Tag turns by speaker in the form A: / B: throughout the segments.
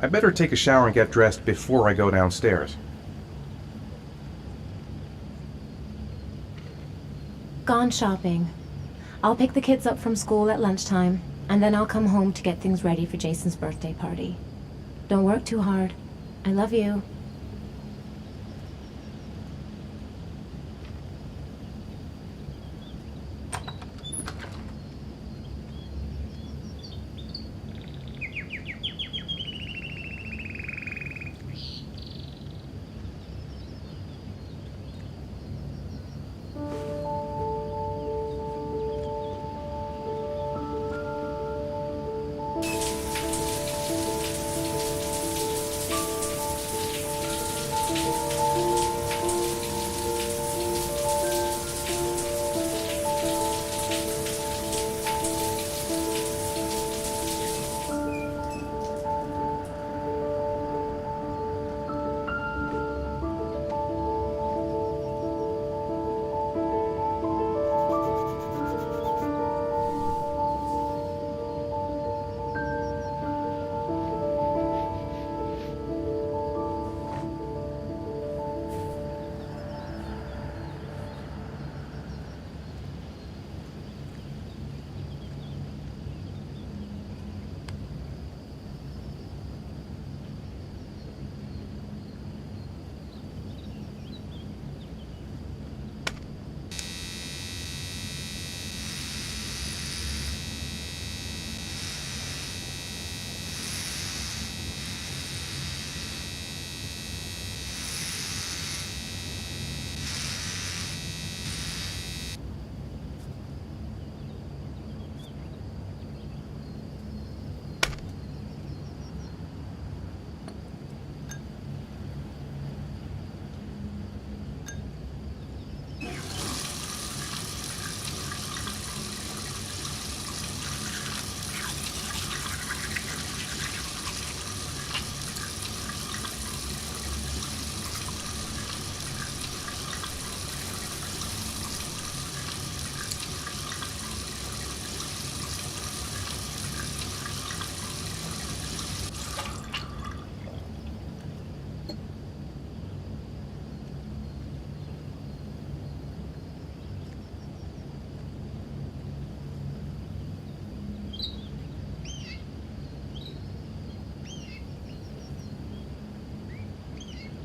A: I better take a shower and get dressed before I go downstairs.
B: Gone shopping. I'll pick the kids up from school at lunchtime, and then I'll come home to get things ready for Jason's birthday party. Don't work too hard. I love you.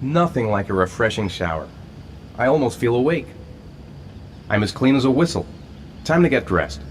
A: Nothing like a refreshing shower. I almost feel awake. I'm as clean as a whistle. Time to get dressed.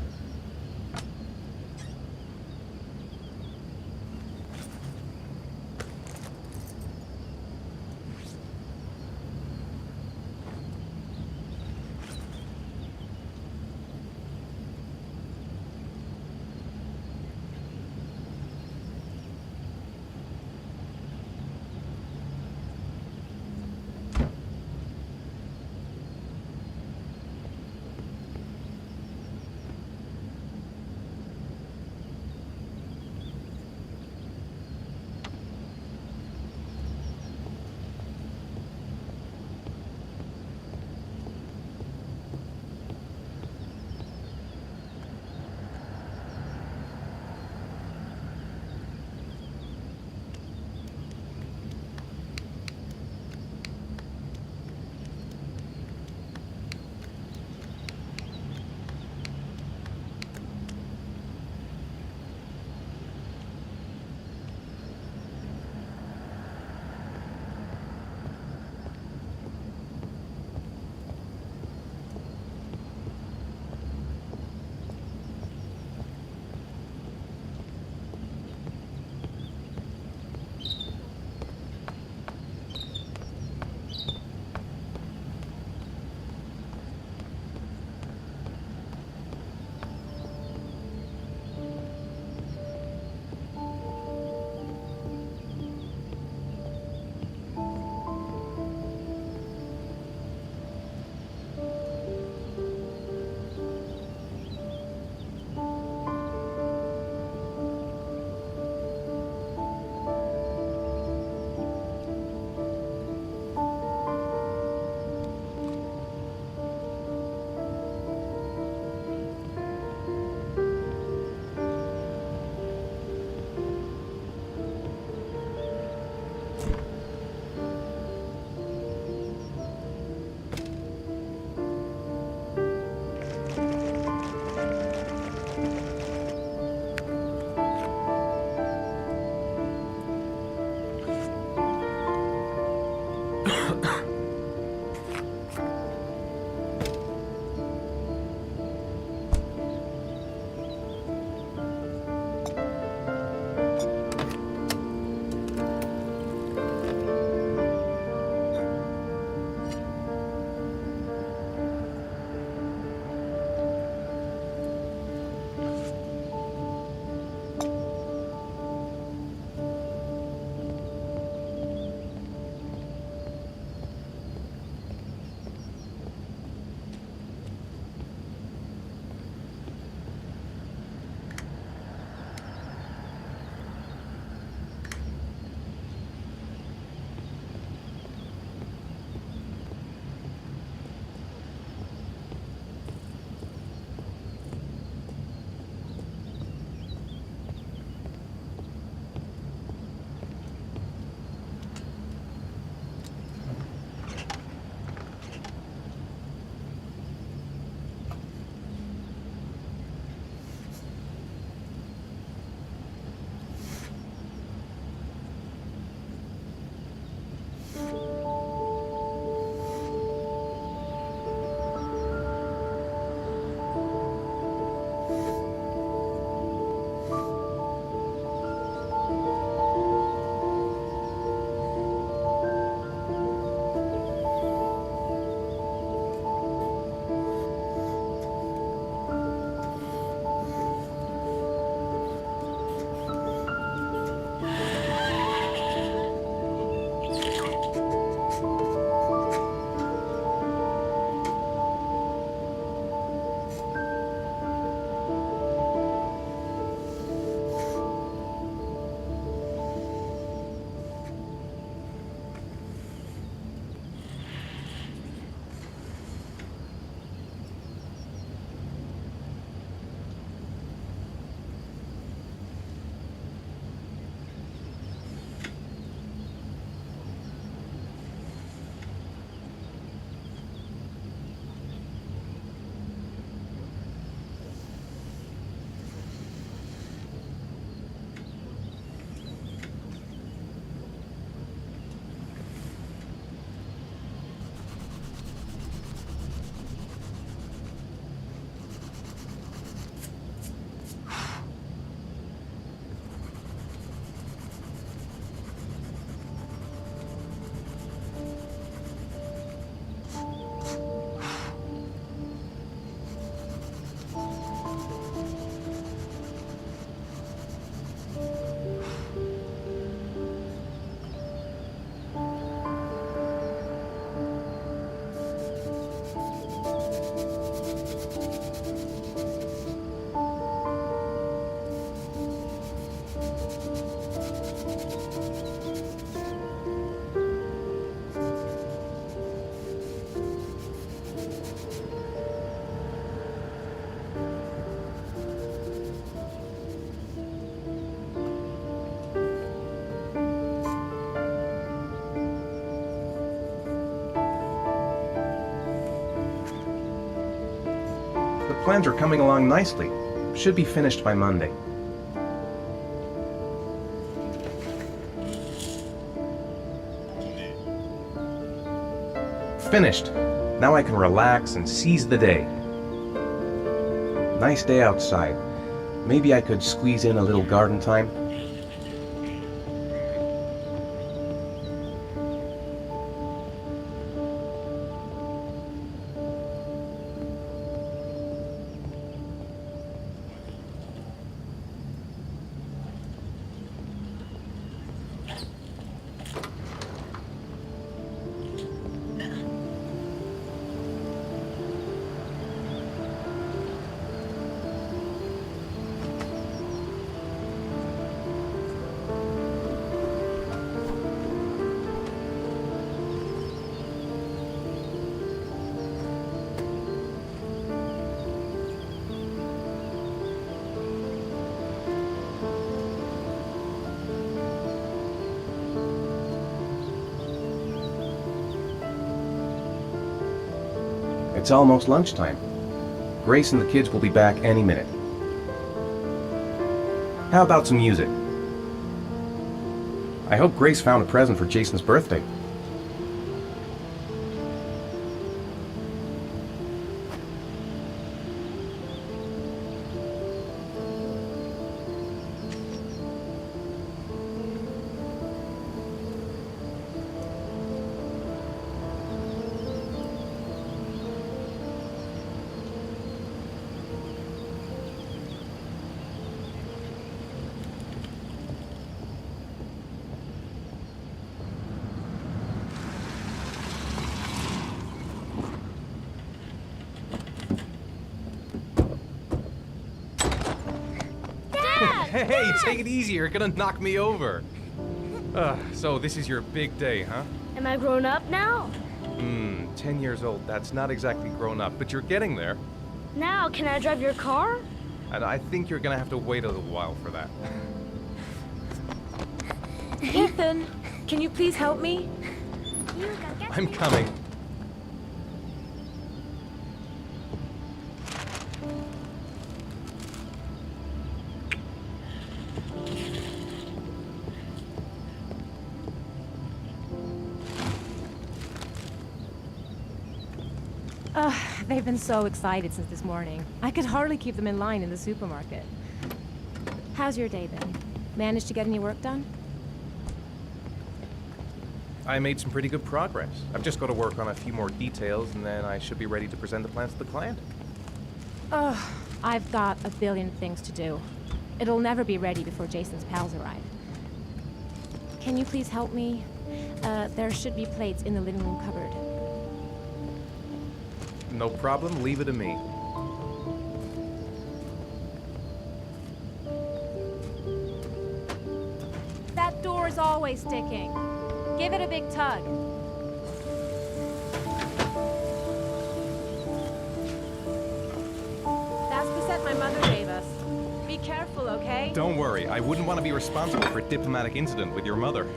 A: plans are coming along nicely. Should be finished by Monday. Finished. Now I can relax and seize the day. Nice day outside. Maybe I could squeeze in a little garden time. It's almost lunchtime. Grace and the kids will be back any minute. How about some music? I hope Grace found a present for Jason's birthday.
C: Hey, take it easy, you're gonna knock me over. So this is your big day, huh?
D: Am I grown up now?
C: 10 years old, that's not exactly grown up, but you're getting there.
D: Now, can I drive your car?
C: And I think you're gonna have to wait a little while for that.
B: Ethan, can you please help me?
C: I'm coming.
B: They've been so excited since this morning. I could hardly keep them in line in the supermarket. How's your day been? Managed to get any work done?
C: I made some pretty good progress. I've just got to work on a few more details, and then I should be ready to present the plans to the client.
B: I've got a billion things to do. It'll never be ready before Jason's pals arrive. Can you please help me? There should be plates in the living room cupboard.
C: No problem, leave it to me.
B: That door is always sticking. Give it a big tug. That's the set my mother gave us. Be careful, okay?
C: Don't worry, I wouldn't want to be responsible for a diplomatic incident with your mother.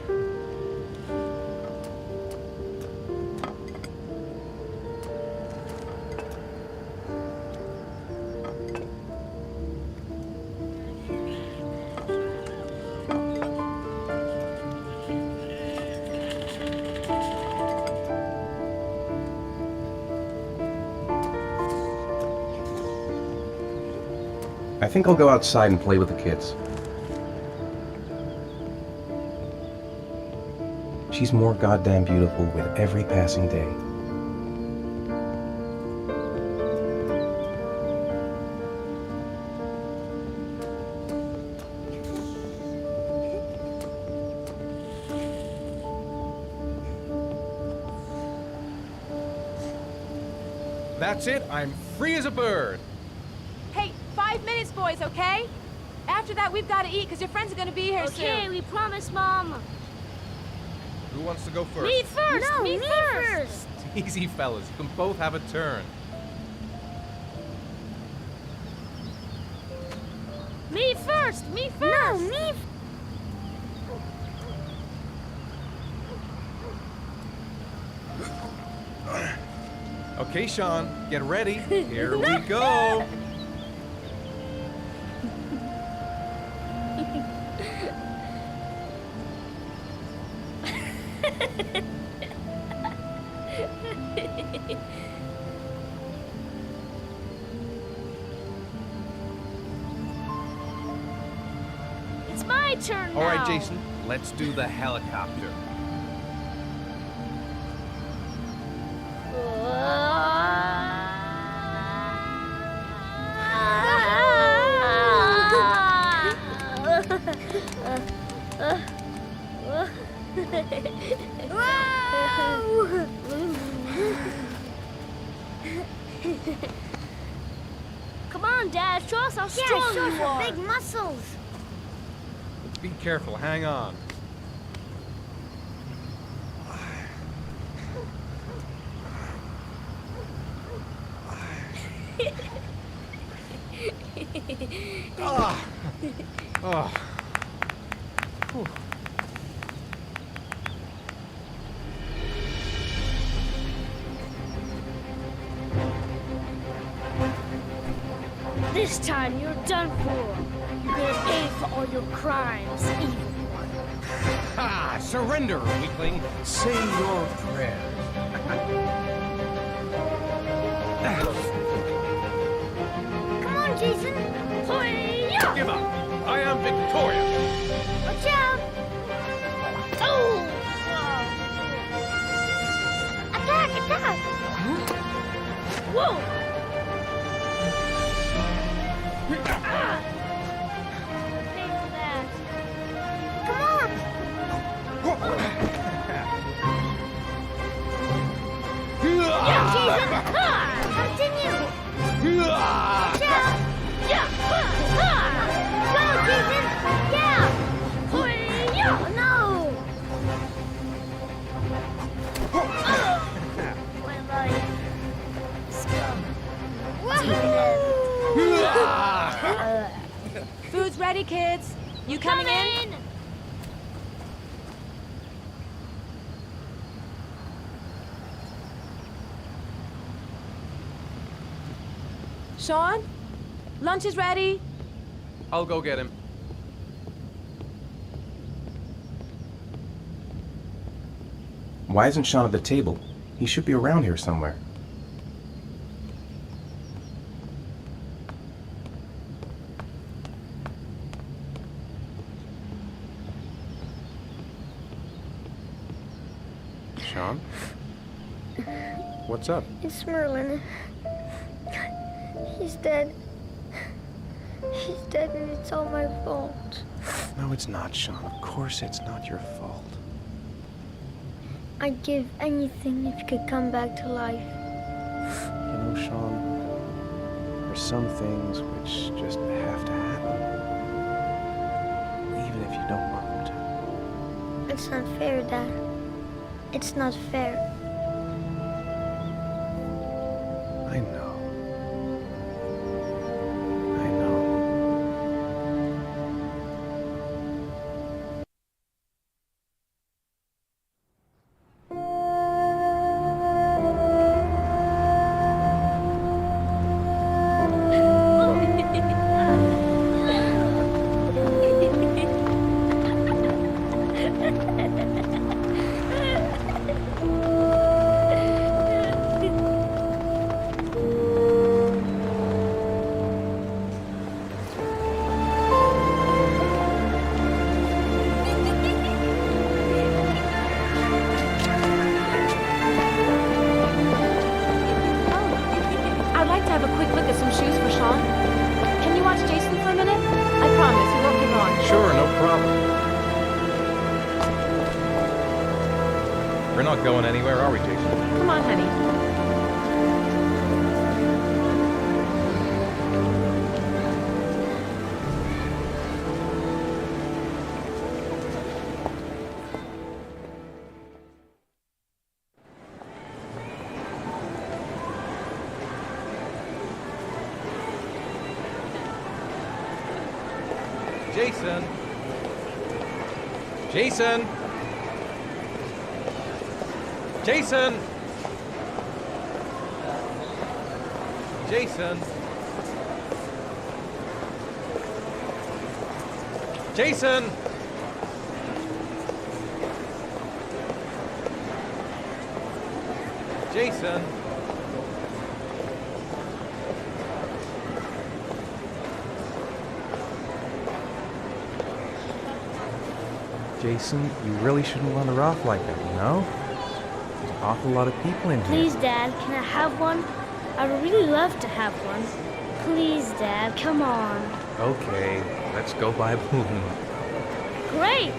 A: I think I'll go outside and play with the kids. She's more goddamn beautiful with every passing day.
C: That's it, I'm free as a bird.
B: Hey, 5 minutes, boys, okay? After that, we've got to eat, because your friends are going to be here soon.
D: Okay, we promise, Mom.
C: Who wants to go first?
D: Me first! No, me first!
C: Easy, fellas, you can both have a turn.
D: Me first! Me first! No, me
C: Okay, Sean, get ready. Here we go.
D: It's my turn now.
C: All right, Jason, let's do the helicopter.
D: Come on, Dad, show us how strong you are.
E: Big muscles.
C: Be careful, hang on. Ah. Oh. Whew.
D: This time you're done for. You're gonna pay for all your crimes, evil one.
A: Ha! Surrender, weakling. Say your prayers.
E: Come on, Jason.
D: Hoya!
C: Give up. I am victorious.
E: Watch out.
D: Oh!
E: Attack, attack.
D: Whoa! Pay for that.
E: Come on.
D: Yeah, Jason! Ha!
E: Continue.
D: Yeah! Yeah! Ha!
E: Go, Jason. Yeah.
D: Hoya!
E: Oh, no.
D: My life. Scum.
B: Food's ready, kids. You coming in? Sean? Lunch is ready.
C: I'll go get him.
A: Why isn't Sean at the table? He should be around here somewhere.
C: Sean? What's up?
E: It's Merlin. He's dead. He's dead and it's all my fault.
C: No, it's not, Sean. Of course it's not your fault.
E: I'd give anything if you could come back to life.
C: You know, Sean, there's some things which just have to happen. Even if you don't want them to.
E: It's not fair, Dad. It's not fair.
C: I know. I know.
B: I'd like to have a quick look at some shoes for Sean. Can you watch Jason for a minute? I promise, he won't be long.
C: Sure, no problem. We're not going anywhere, are we, Jason?
B: Come on, honey.
C: Jason! Jason! Jason! Jason! Jason! Jason! Jason, you really shouldn't run her off like that, you know? There's an awful lot of people in here.
D: Please, Dad, can I have one? I would really love to have one. Please, Dad, come on.
C: Okay, let's go buy a balloon.
D: Great!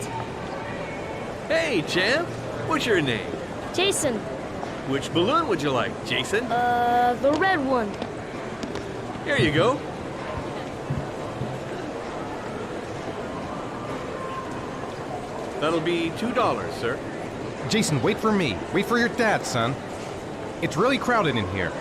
F: Hey, champ. What's your name?
D: Jason,
F: Which balloon would you like, Jason?
D: the red one.
F: Here you go. That'll be $2, sir.
C: Jason, wait for me. Wait for your dad, son. It's really crowded in here.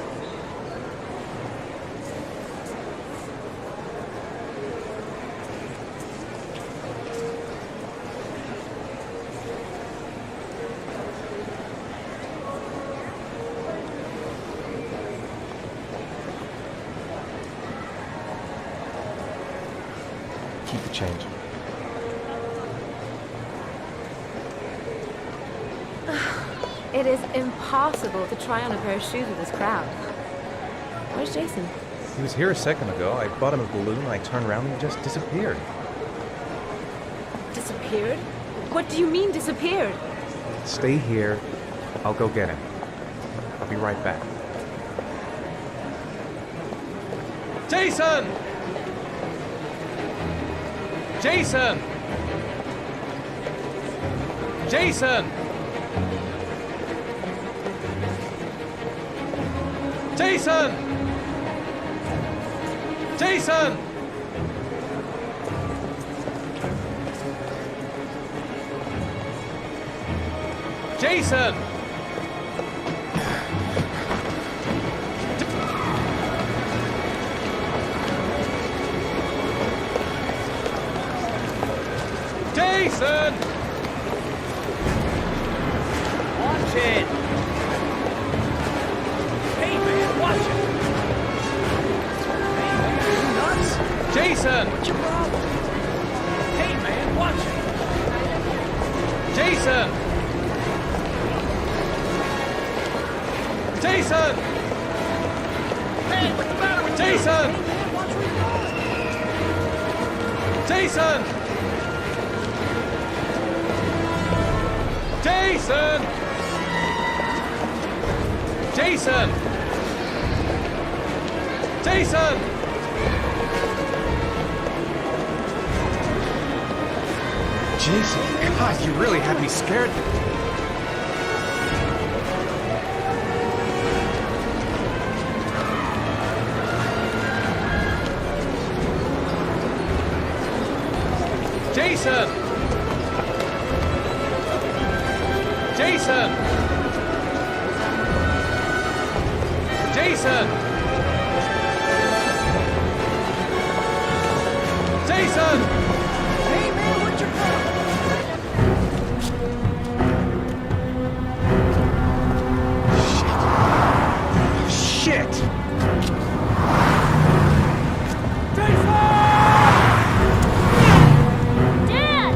C: Keep the change.
B: It is impossible to try on a pair of shoes with this crowd. Where's Jason?
C: He was here a second ago. I bought him a balloon, and I turned around and he just disappeared.
B: Disappeared? What do you mean disappeared?
C: Stay here. I'll go get him. I'll be right back. Jason! Jason! Jason! Jason! Jason! Jason! Jason!
F: Watch it! Hey, man, watch it! Hey, man, are you nuts?
C: Jason!
F: What's your problem? Hey, man, watch it!
C: Jason! Jason!
F: Hey, what's the matter with
C: Jason!
F: you? Hey, man, watch where you're going!
C: Jason! Jason! Jason! Jason! Jason, God, you really had me scared. Jason! Jason! Jason! Jason!
F: Hey, man, what's your problem?
C: Shit!
D: Dad!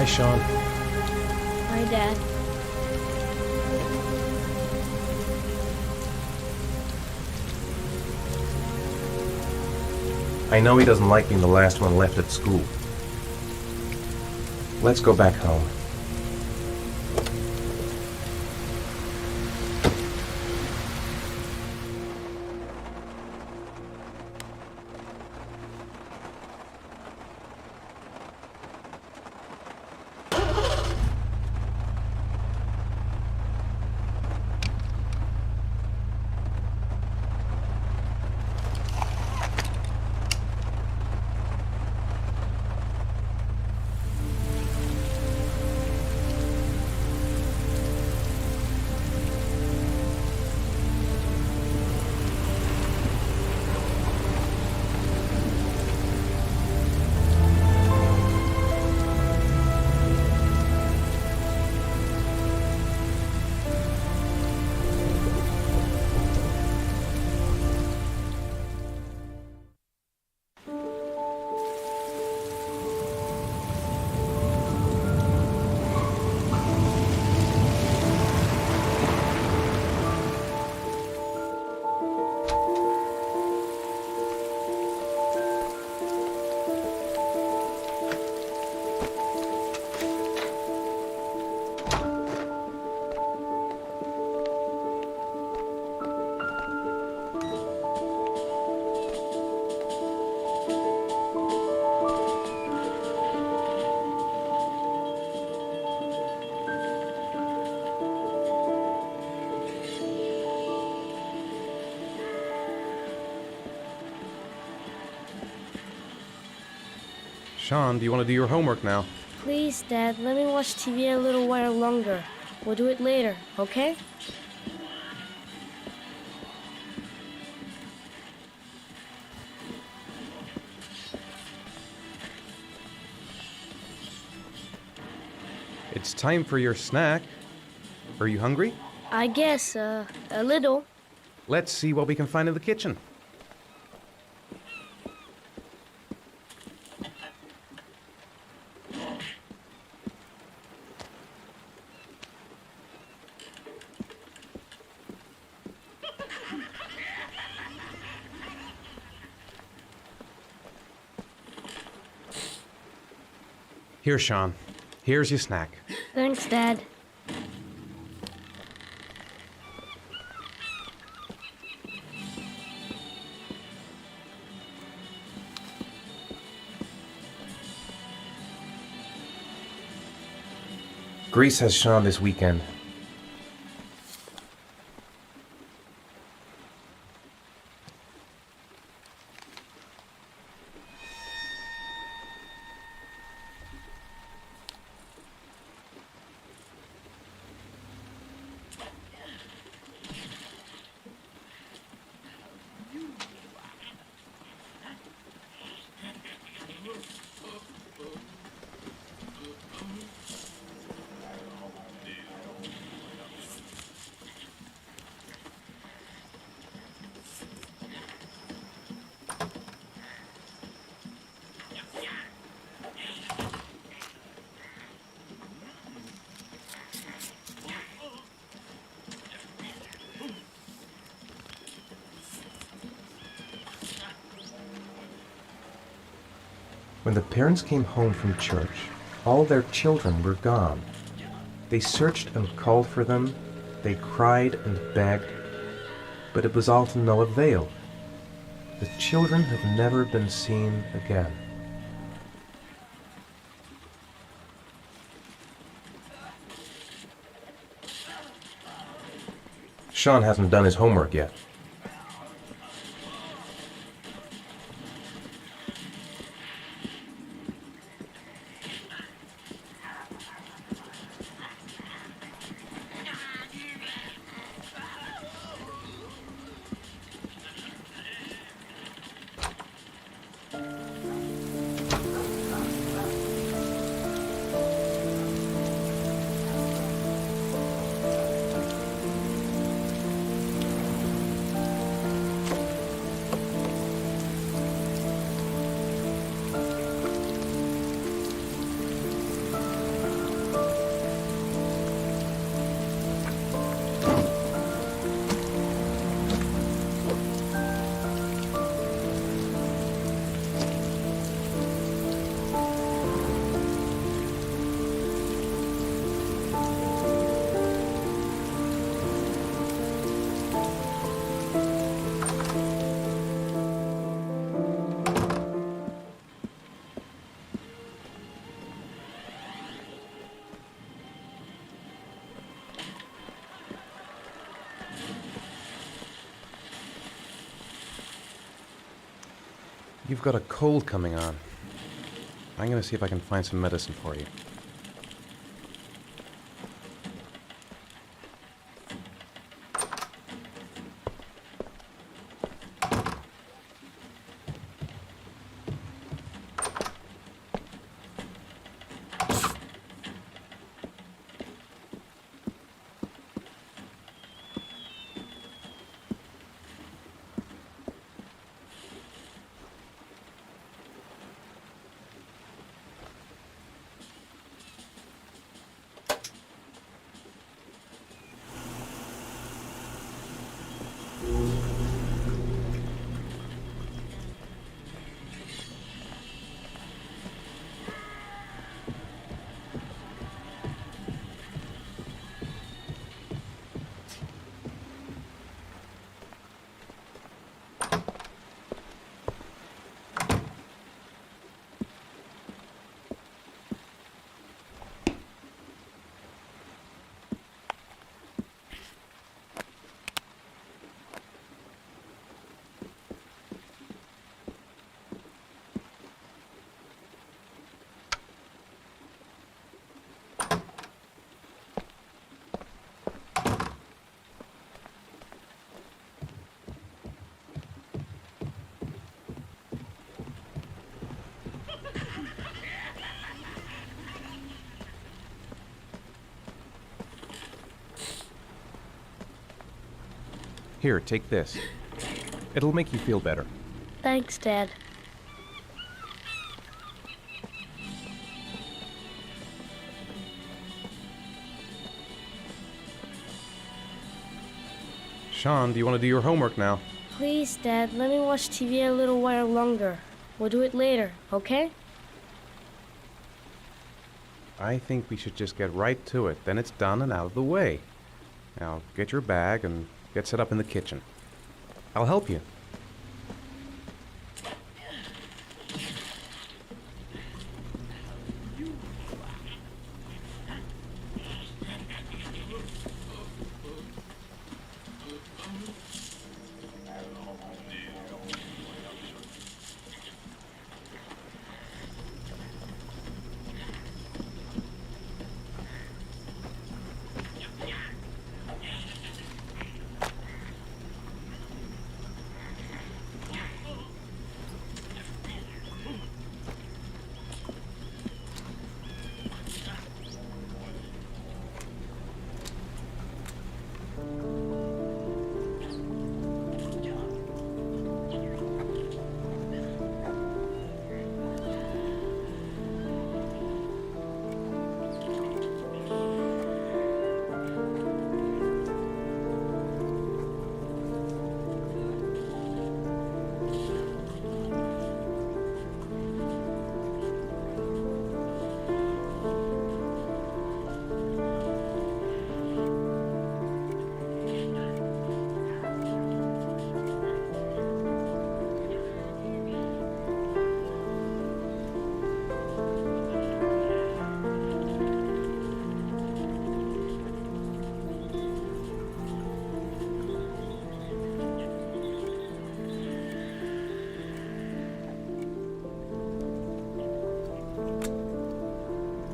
C: Sean.
D: Bye, Dad.
A: I know he doesn't like being the last one left at school. Let's go back home.
C: Sean, do you want to do your homework now?
D: Please, Dad, let me watch TV a little while longer. We'll do it later, okay?
C: It's time for your snack. Are you hungry?
D: I guess, a little.
C: Let's see what we can find in the kitchen. Here, Sean. Here's your snack.
D: Thanks, Dad.
A: Greece has Sean this weekend. When the parents came home from church, all their children were gone. They searched and called for them, they cried and begged, but it was all to no avail. The children have never been seen again. Sean hasn't done his homework yet.
C: You've got a cold coming on. I'm gonna see if I can find some medicine for you. Here, take this. It'll make you feel better.
D: Thanks, Dad.
C: Sean, do you want to do your homework now?
D: Please, Dad, let me watch TV a little while longer. We'll do it later, okay?
C: I think we should just get right to it. Then it's done and out of the way. Now, get your bag and get set up in the kitchen. I'll help you.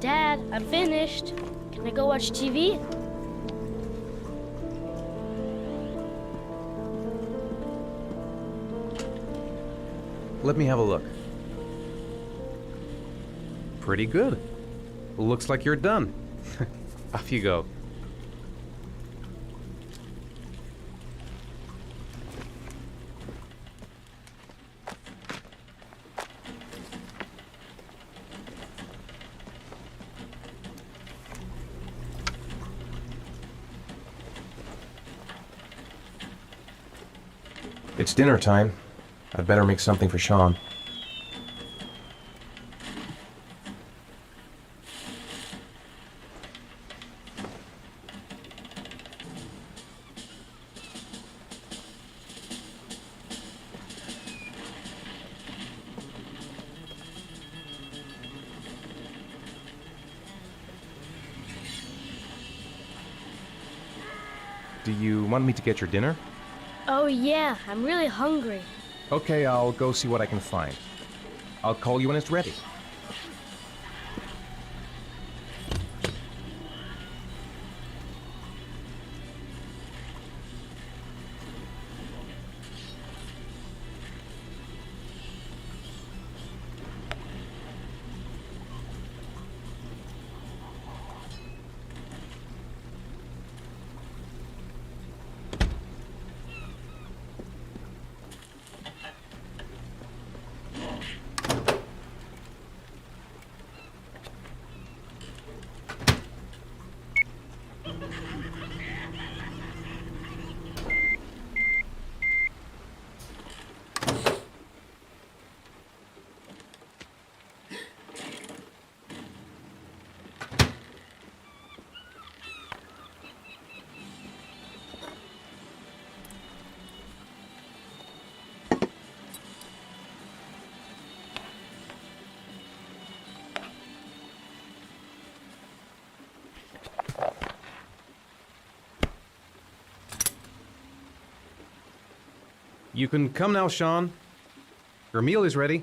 D: Dad, I'm finished. Can I go watch TV?
C: Let me have a look. Pretty good. Looks like you're done. Off you go.
A: It's dinner time. I'd better make something for Sean.
C: Do you want me to get your dinner?
D: Oh yeah, I'm really hungry.
A: Okay, I'll go see what I can find. I'll call you when it's ready.
C: You can come now, Sean. Your meal is ready.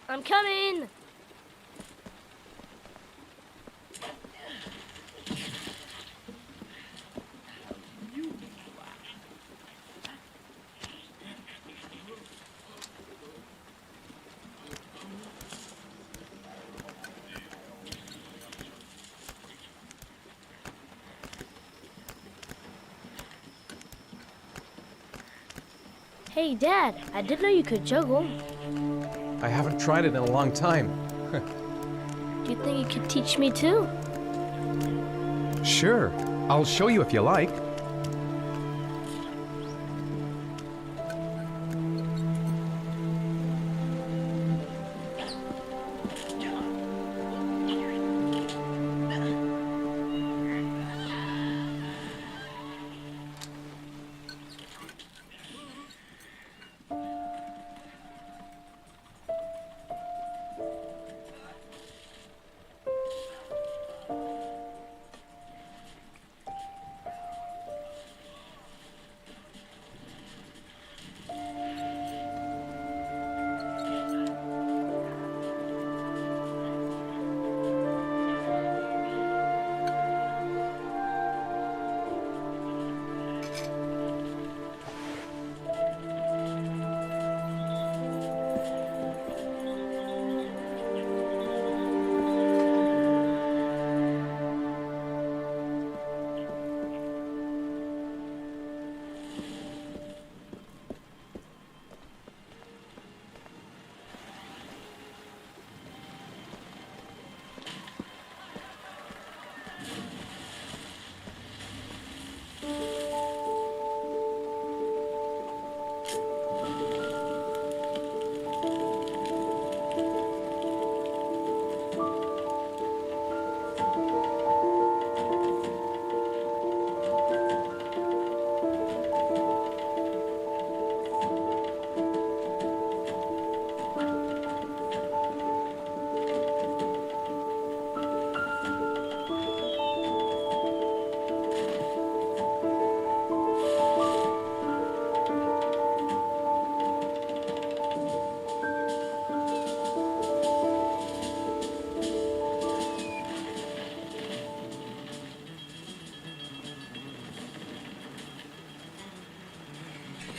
D: I'm coming! Hey, Dad, I didn't know you could juggle.
A: I haven't tried it in a long time.
D: Do you think you could teach me too?
A: Sure. I'll show you if you like.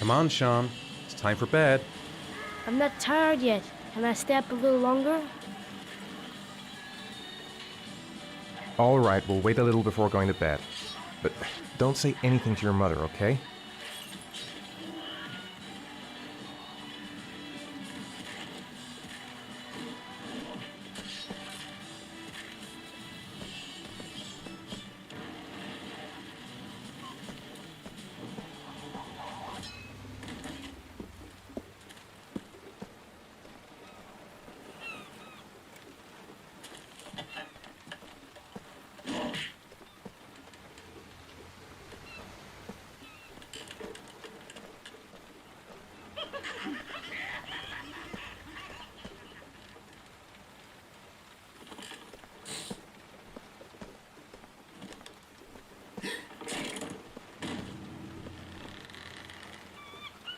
C: Come on, Sean. It's time for bed.
D: I'm not tired yet. Can I stay up a little longer?
A: All right, we'll wait a little before going to bed. But don't say anything to your mother, okay?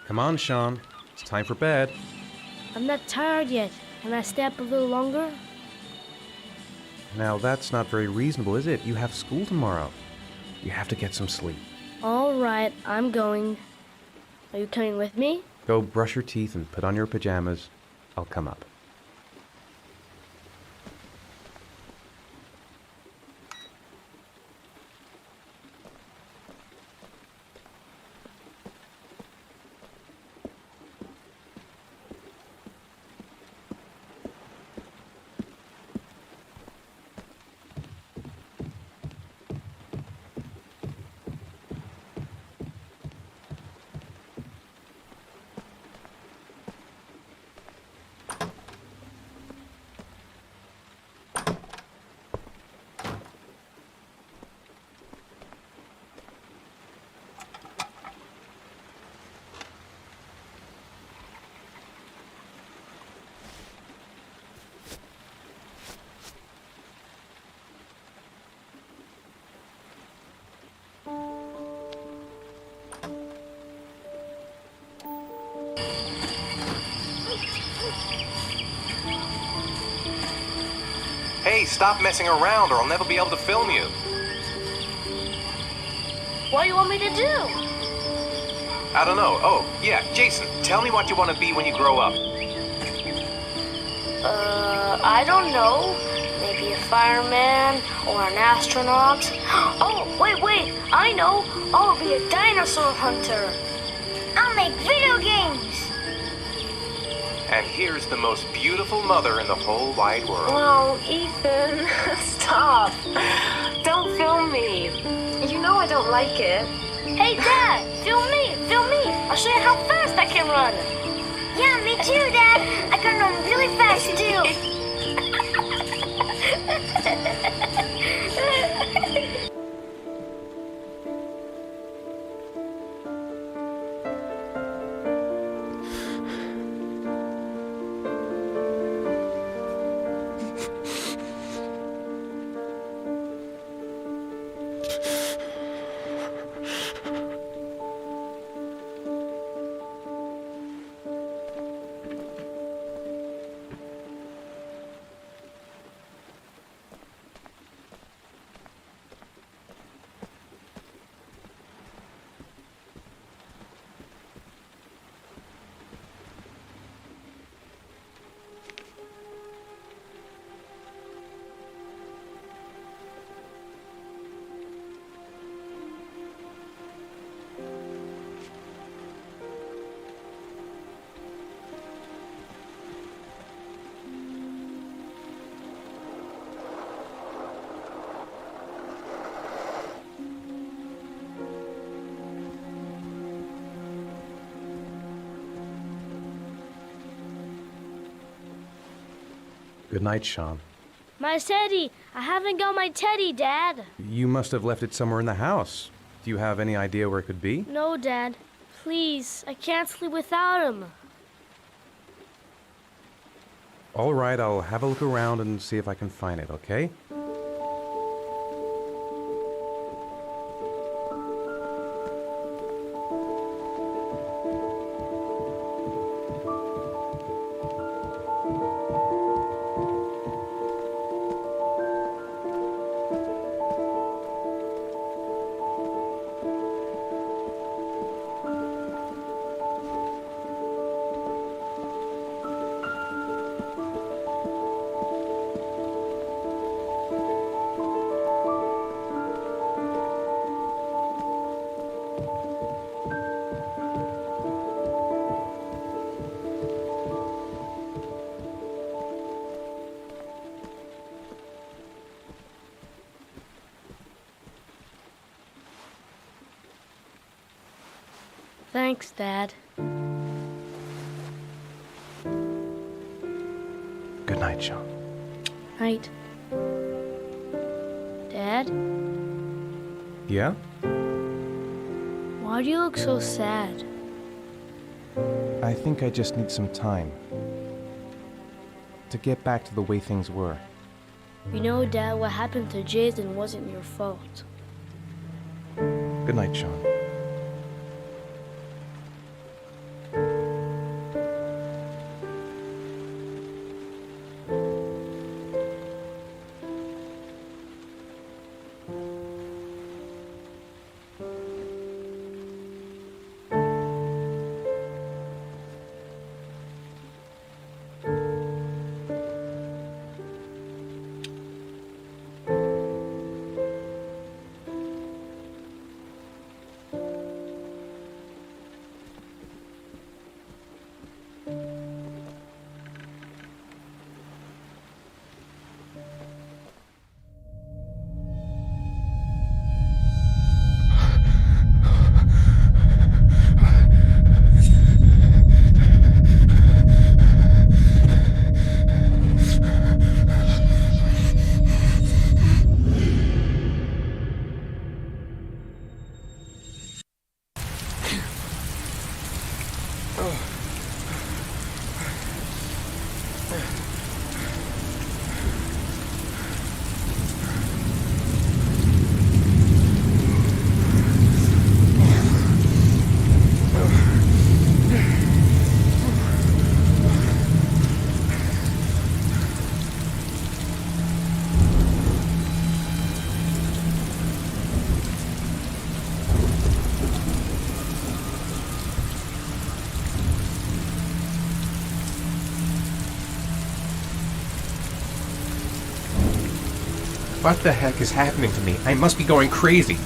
C: Come on, Sean. It's time for bed.
D: I'm not tired yet. Can I stay up a little longer?
C: Now, that's not very reasonable, is it? You have school tomorrow. You have to get some sleep.
D: All right, I'm going. Are you coming with me?
C: Go brush your teeth and put on your pajamas. I'll come up.
A: Hey, stop messing around or I'll never be able to film you.
D: What do you want me to do?
A: I don't know. Oh, yeah, Jason, tell me what you want to be when you grow up.
D: I don't know. Maybe a fireman or an astronaut. Oh, wait, I know. I'll be a dinosaur hunter.
E: I'll make video games.
A: And here's the most beautiful mother in the whole wide world.
B: Oh, Ethan, stop. Don't film me. You know I don't like it.
D: Hey, Dad, film me. I'll show you how fast I can run.
E: Yeah, me too, Dad. I can run really fast too.
C: Good night, Sean.
D: My teddy. I haven't got my teddy, Dad.
C: You must have left it somewhere in the house. Do you have any idea where it could be?
D: No, Dad. Please, I can't sleep without him.
C: All right, I'll have a look around and see if I can find it, okay?
D: Thanks, Dad.
C: Good night, Sean.
D: Night. Dad,
C: Yeah?
D: why do you look so sad?
A: I think I just need some time to get back to the way things were.
D: You know, Dad, what happened to Jason wasn't your fault.
A: Good night, Sean. What the heck is happening to me? I must be going crazy.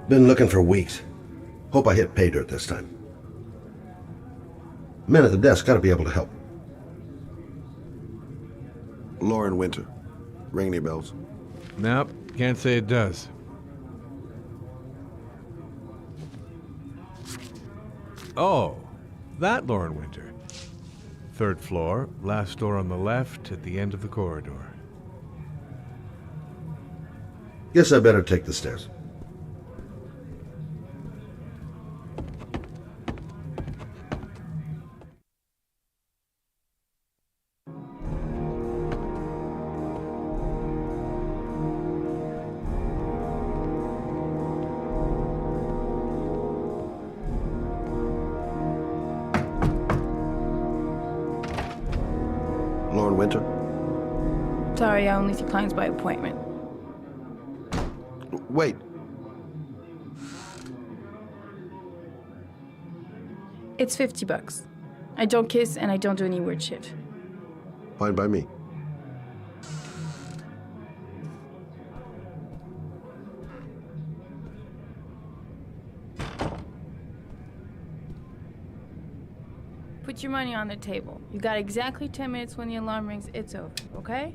G: Been looking for weeks. Hope I hit pay dirt this time. Men at the desk gotta be able to help.
H: Lauren Winter. Ring any bells?
I: Nope, can't say it does. Oh, that Lauren Winter. 3rd floor, last door on the left at the end of the corridor.
G: Guess I better take the stairs.
H: Lauren Winter?
J: Sorry, I only see clients by appointment.
H: Wait.
J: It's $50. I don't kiss and I don't do any weird shit.
H: Fine by me.
J: Put your money on the table. You got exactly 10 minutes. When the alarm rings, it's over, okay?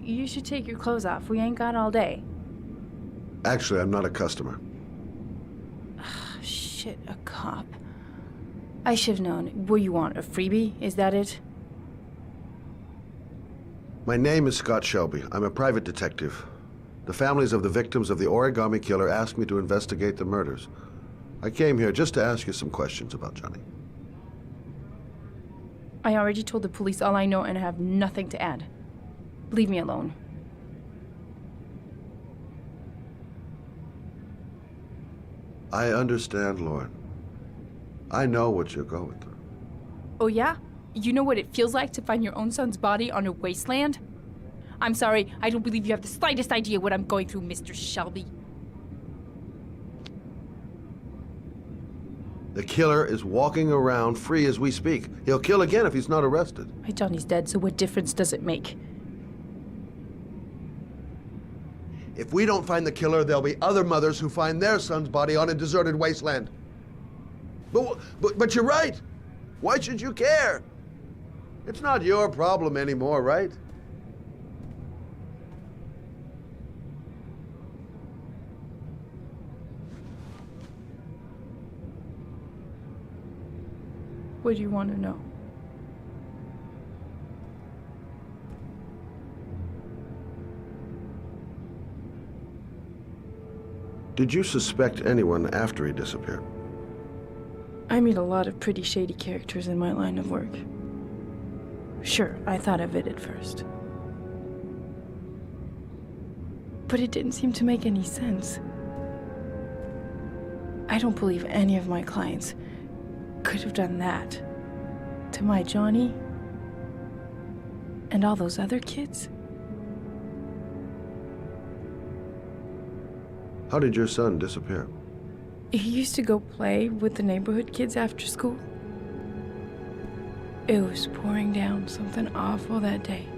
J: You should take your clothes off. We ain't got all day.
H: Actually, I'm not a customer.
J: Shit, a cop. I should've known. What you want, a freebie? Is that it?
H: My name is Scott Shelby. I'm a private detective. The families of the victims of the Origami Killer asked me to investigate the murders. I came here just to ask you some questions about Johnny.
J: I already told the police all I know and I have nothing to add. Leave me alone.
H: I understand, Lauren. I know what you're going through.
J: Oh yeah? You know what it feels like to find your own son's body on a wasteland? I'm sorry, I don't believe you have the slightest idea what I'm going through, Mr. Shelby.
H: The killer is walking around free as we speak. He'll kill again if he's not arrested.
J: My Johnny's dead, so what difference does it make?
H: If we don't find the killer, there'll be other mothers who find their son's body on a deserted wasteland. But you're right. Why should you care? It's not your problem anymore, right?
J: What do you want to know?
H: Did you suspect anyone after he disappeared?
J: I meet a lot of pretty shady characters in my line of work. Sure, I thought of it at first. But it didn't seem to make any sense. I don't believe any of my clients could have done that to my Johnny and all those other kids.
H: How did your son disappear?
J: He used to go play with the neighborhood kids after school. It was pouring down something awful that day.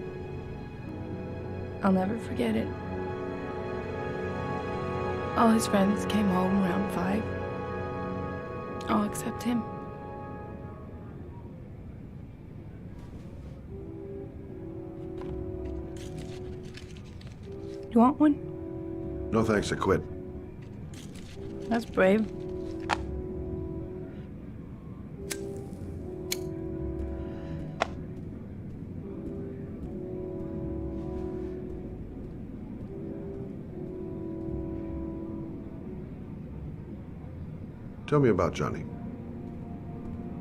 J: I'll never forget it. All his friends came home around 5. All except him. You want one?
H: No thanks, I quit.
J: That's brave.
H: Tell me about Johnny.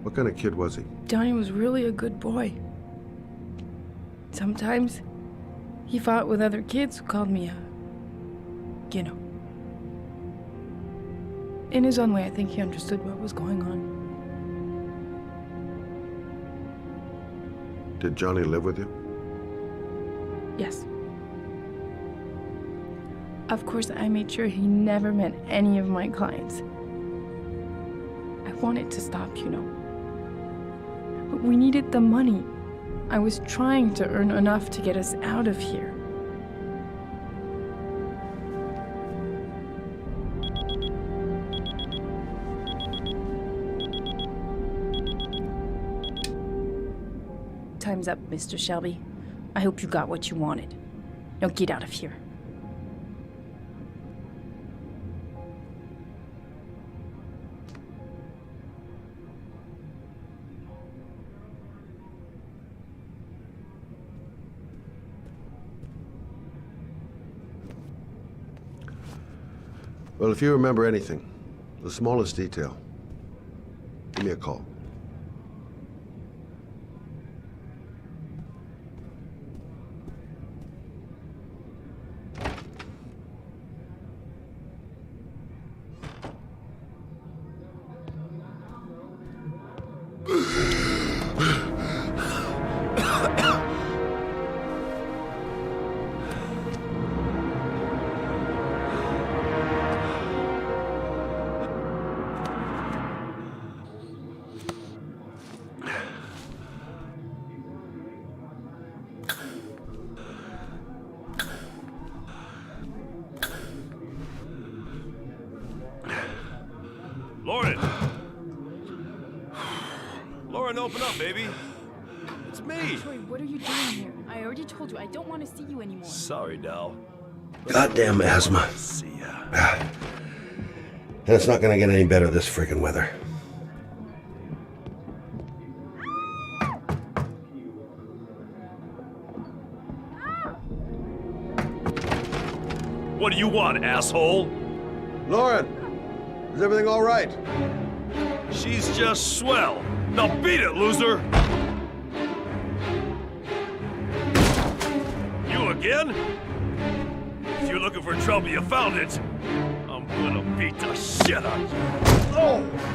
H: What kind of kid was he?
J: Johnny was really a good boy. Sometimes he fought with other kids who called me you know. In his own way, I think he understood what was going on.
H: Did Johnny live with you?
J: Yes. Of course, I made sure he never met any of my clients. I wanted to stop, you know. But we needed the money. I was trying to earn enough to get us out of here. Time's up, Mr. Shelby. I hope you got what you wanted. Now get out of here.
H: Well, if you remember anything, the smallest detail, give me a call.
K: Lauren! Lauren, open up, baby. It's me.
J: Troy, what are you doing here? I already told you I don't want to see you anymore.
K: Sorry, Dal.
G: Goddamn asthma.
K: See ya.
G: And it's not gonna get any better this friggin' weather.
K: What do you want, asshole?
H: Lauren, is everything all right?
K: She's just swell. Now beat it, loser! You again? If you're looking for trouble, you found it. I'm gonna beat the shit out of you. Oh!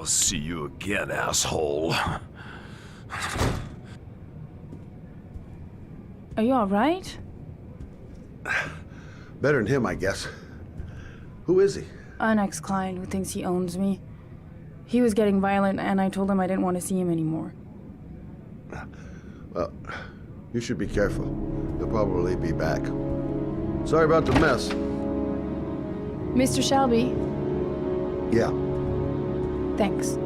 K: I'll see you again, asshole.
J: Are you alright?
H: Better than him, I guess. Who is he?
J: An ex-client who thinks he owns me. He was getting violent, and I told him I didn't want to see him anymore.
H: Well, you should be careful. He'll probably be back. Sorry about the mess.
J: Mr. Shelby,
H: Yeah.
J: thanks.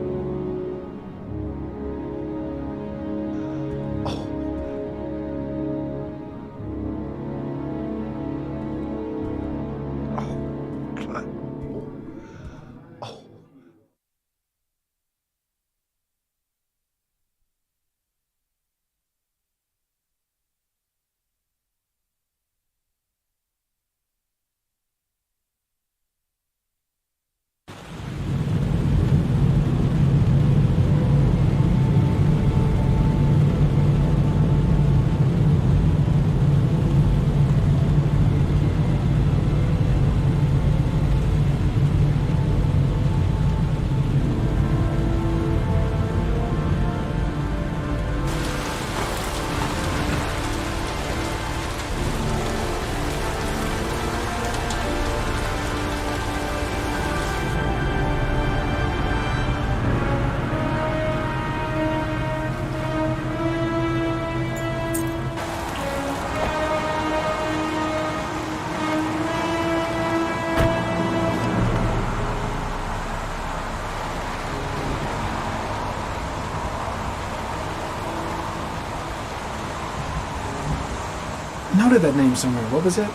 L: Noted that name somewhere. What was it?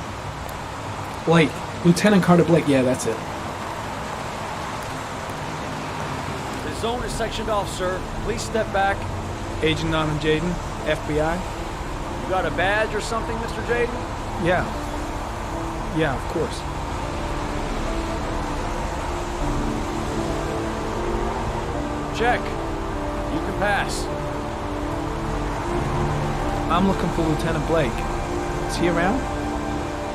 L: Blake. Lieutenant Carter Blake. Yeah, that's it.
M: The zone is sectioned off, sir. Please step back.
L: Agent Norman Jaden, FBI.
M: You got a badge or something, Mr. Jaden?
L: Yeah. Yeah, of course.
M: Check. You can pass.
L: I'm looking for Lieutenant Blake. Is he around?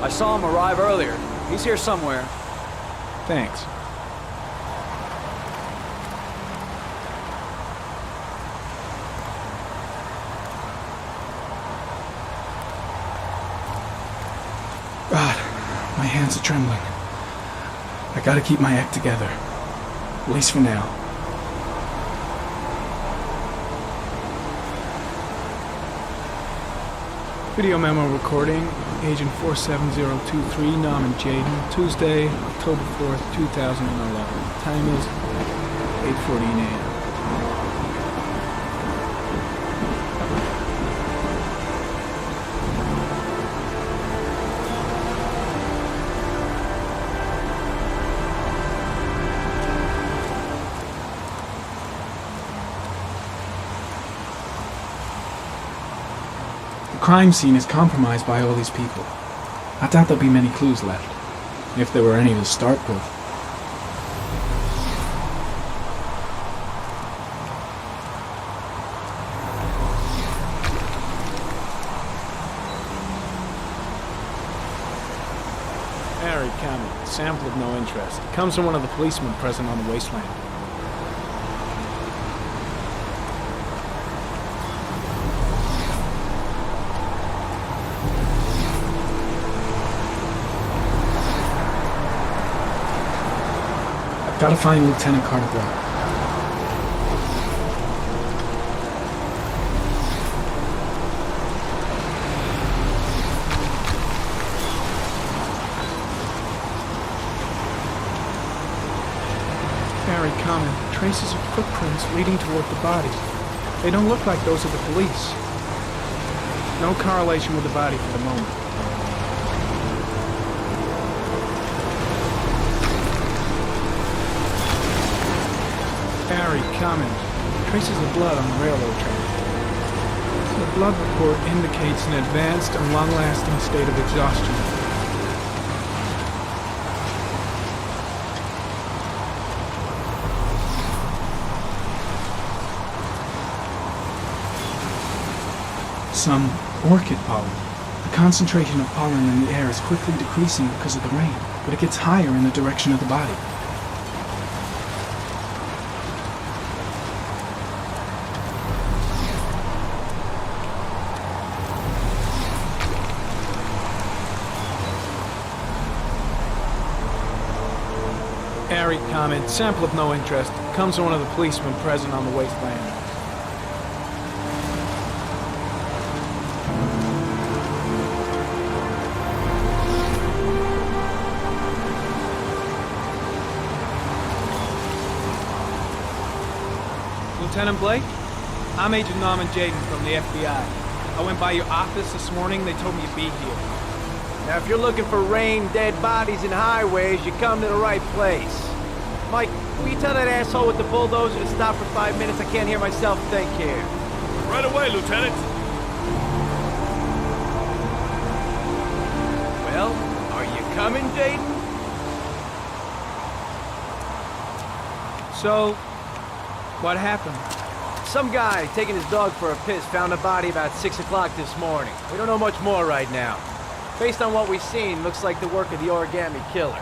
M: I saw him arrive earlier. He's here somewhere.
L: Thanks. God, my hands are trembling. I gotta keep my act together. At least for now. Video memo recording, Agent 47023, Norman Jaden, Tuesday, October 4th, 2011. Time is 8:14 a.m. The crime scene is compromised by all these people. I doubt there'll be many clues left, if there were any to start with. Harry Cameron, sample of no interest. Comes from one of the policemen present on the wasteland. Gotta find Lieutenant Carter Blake. Very common. Traces of footprints leading toward the body. They don't look like those of the police. No correlation with the body for the moment. Very common. Traces of blood on the railroad track. The blood report indicates an advanced and long-lasting state of exhaustion. Some orchid pollen. The concentration of pollen in the air is quickly decreasing because of the rain, but it gets higher in the direction of the body. Harry comment, sample of no interest. Comes from one of the policemen present on the wasteland. Lieutenant Blake? I'm Agent Norman Jaden from the FBI. I went by your office this morning. They told me you'd be here.
M: Now, if you're looking for rain, dead bodies, and highways, you come to the right place. Mike, will you tell that asshole with the bulldozer to stop for 5 minutes? I can't hear myself think here.
K: Right away, Lieutenant.
M: Well, are you coming, Jaden?
L: So, what happened?
M: Some guy taking his dog for a piss found a body about 6 o'clock this morning. We don't know much more right now. Based on what we've seen, looks like the work of the Origami Killer.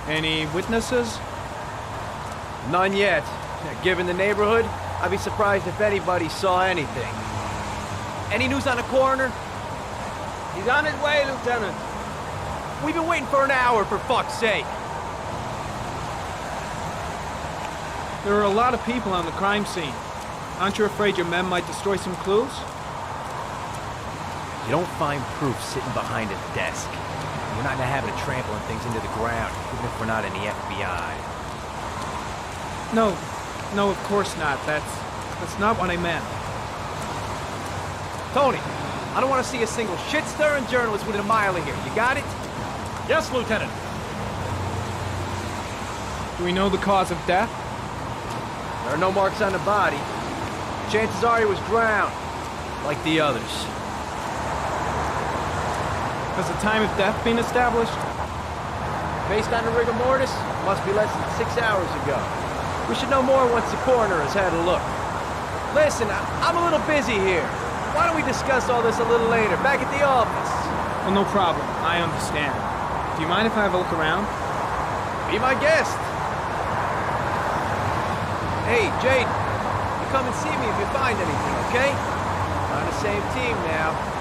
L: Any witnesses?
M: None yet. Given the neighborhood, I'd be surprised if anybody saw anything. Any news on the coroner?
N: He's on his way, Lieutenant.
M: We've been waiting for an hour, for fuck's sake.
L: There are a lot of people on the crime scene. Aren't you afraid your men might destroy some clues?
M: You don't find proof sitting behind a desk. We're not in the habit of trampling things into the ground, even if we're not in the FBI.
L: No, of course not. That's not what I meant.
M: Tony, I don't want to see a single shit-stirring journalist within a mile of here. You got it?
K: Yes, Lieutenant.
L: Do we know the cause of death?
M: There are no marks on the body. Chances are he was drowned, like the others.
L: Has the time of death been established?
M: Based on the rigor mortis, must be less than 6 hours ago. We should know more once the coroner has had a look. Listen, I'm a little busy here. Why don't we discuss all this a little later, back at the office?
L: Well, no problem. I understand. Do you mind if I have a look around?
M: Be my guest. Hey, Jade, you come and see me if you find anything, okay? We're on the same team now.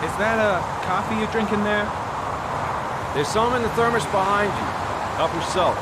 L: Is that a coffee you're drinking there?
N: There's some in the thermos behind you. Help yourself.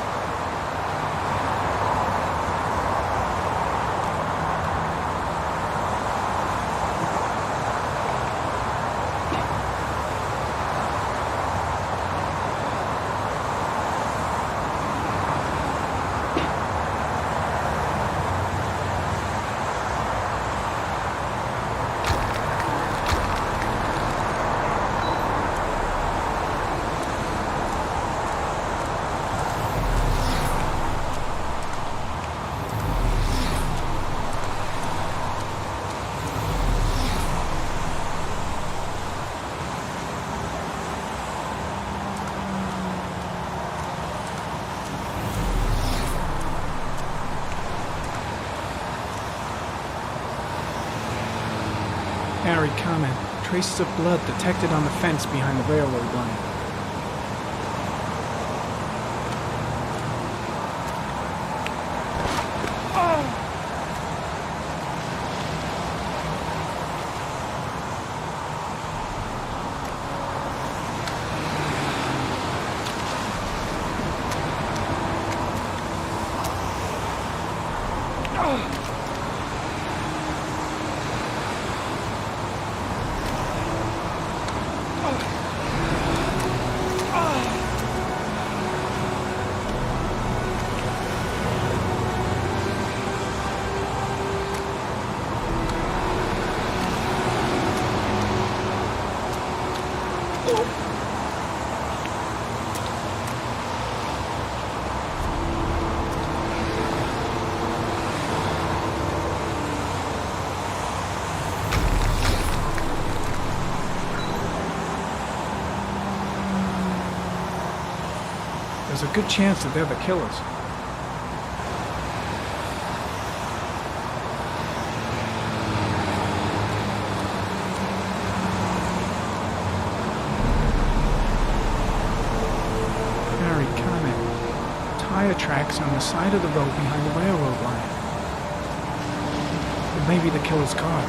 L: Harry comment. Traces of blood detected on the fence behind the railroad line. There's a good chance that they're the killers. Harry, comment. Tire tracks on the side of the road behind the railroad line. Maybe the killer's car.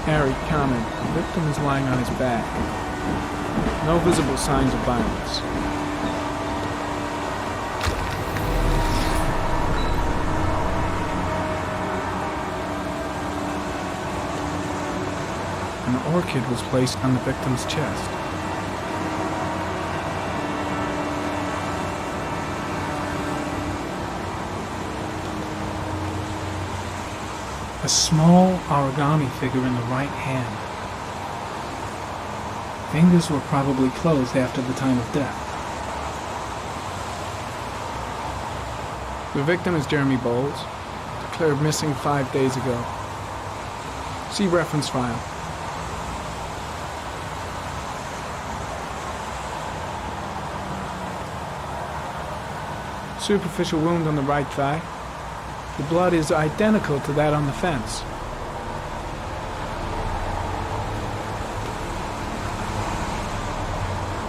L: Harry, comment. The victim is lying on his back. No visible signs of violence. An orchid was placed on the victim's chest. A small origami figure in the right hand. Fingers were probably closed after the time of death. The victim is Jeremy Bowles, declared missing 5 days ago. See reference file. Superficial wound on the right thigh. The blood is identical to that on the fence.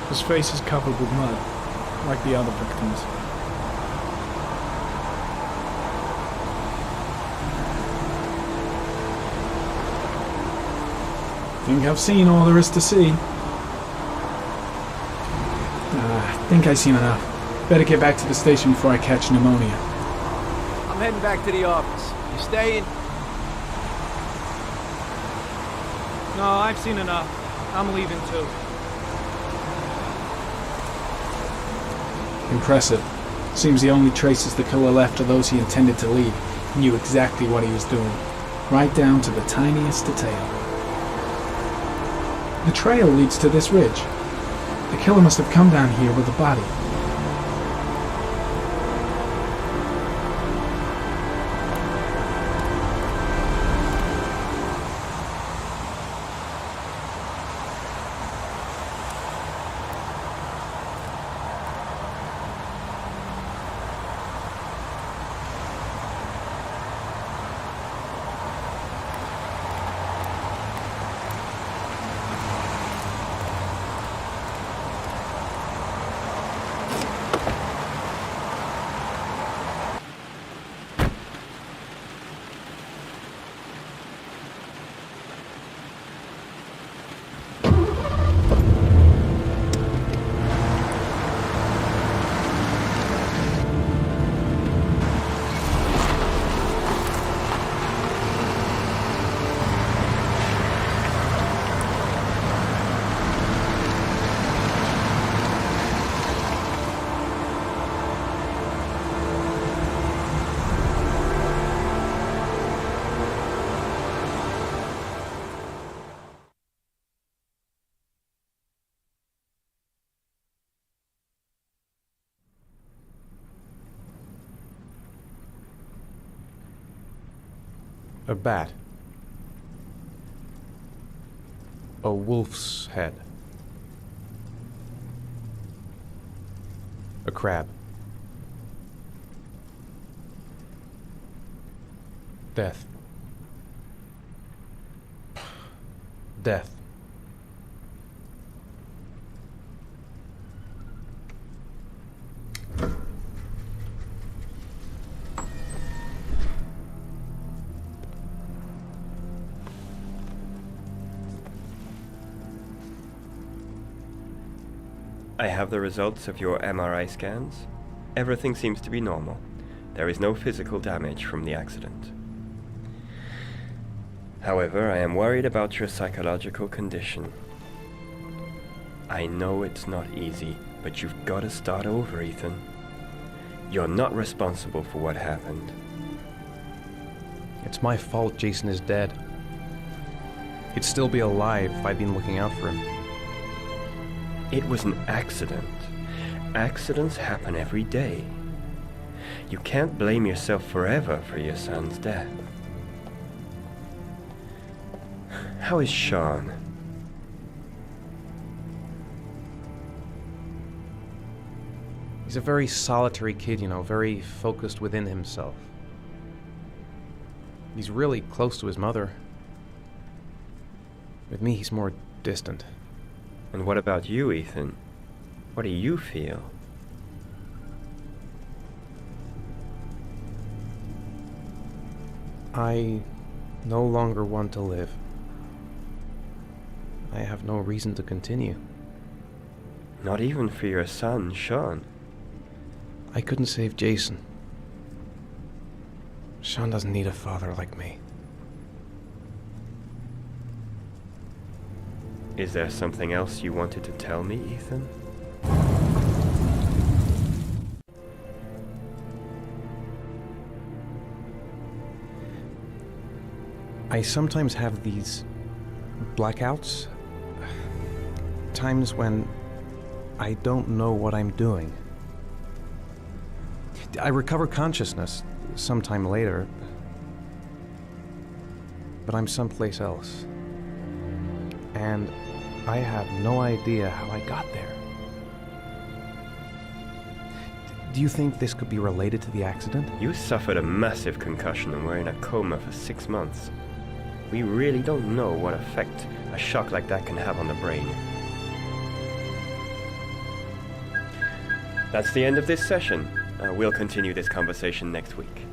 L: His face is covered with mud, like the other victims. Think I've seen all there is to see. I think I've seen enough. Better get back to the station before I catch pneumonia.
M: I'm heading back to the office. You staying?
L: No, I've seen enough. I'm leaving too. Impressive. Seems the only traces the killer left are those he intended to leave. He knew exactly what he was doing, right down to the tiniest detail. The trail leads to this ridge. The killer must have come down here with the body.
C: A bat. A wolf's head. A crab. Death. Death.
O: I have the results of your MRI scans. Everything seems to be normal. There is no physical damage from the accident. However, I am worried about your psychological condition. I know it's not easy, but you've got to start over, Ethan. You're not responsible for what happened.
C: It's my fault Jason is dead. He'd still be alive if I'd been looking out for him.
O: It was an accident. Accidents happen every day. You can't blame yourself forever for your son's death. How is Sean?
C: He's a very solitary kid, very focused within himself. He's really close to his mother. With me, he's more distant.
O: And what about you, Ethan? What do you feel?
C: I no longer want to live. I have no reason to continue.
O: Not even for your son, Sean.
C: I couldn't save Jason. Sean doesn't need a father like me.
O: Is there something else you wanted to tell me, Ethan?
C: I sometimes have these blackouts. Times when I don't know what I'm doing. I recover consciousness sometime later, but I'm someplace else. And I have no idea how I got there. Do you think this could be related to the accident?
O: You suffered a massive concussion and were in a coma for 6 months. We really don't know what effect a shock like that can have on the brain. That's the end of this session. We'll continue this conversation next week.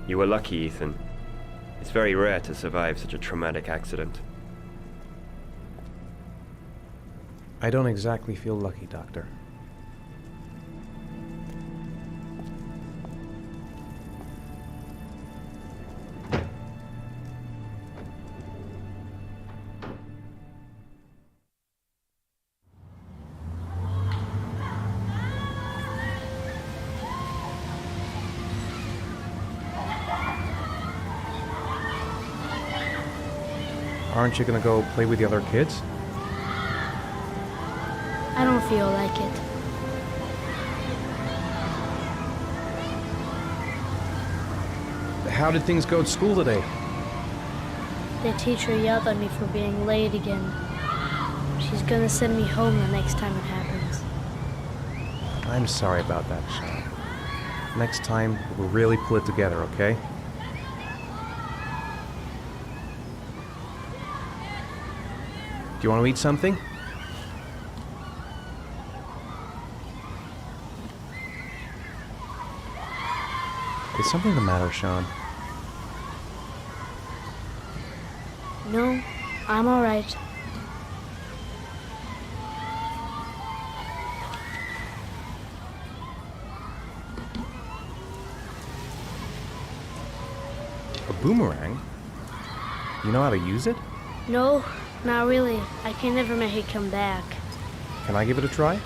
O: You were lucky, Ethan. It's very rare to survive such a traumatic accident.
C: I don't exactly feel lucky, Doctor. Aren't you gonna go play with the other kids?
E: I don't feel like it.
C: How did things go at school today?
E: The teacher yelled at me for being late again. She's gonna send me home the next time it happens.
C: I'm sorry about that, Sean. Next time, we'll really pull it together, okay? Do you want to eat something? Is something the matter, Sean?
E: No, I'm all right.
C: A boomerang? You know how to use it?
E: No, not really. I can never make it come back.
C: Can I give it a try?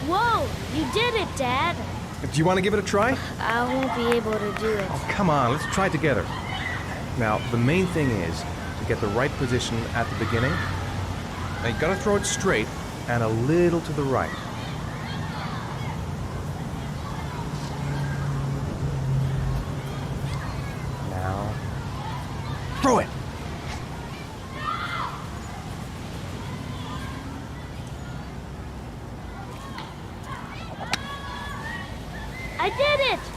E: Whoa! You did it, Dad!
C: Do you want to give it a try?
E: I won't be able to do it.
C: Oh, come on, let's try it together. Now, the main thing is to get the right position at the beginning. Now, you gotta throw it straight and a little to the right. Throw it!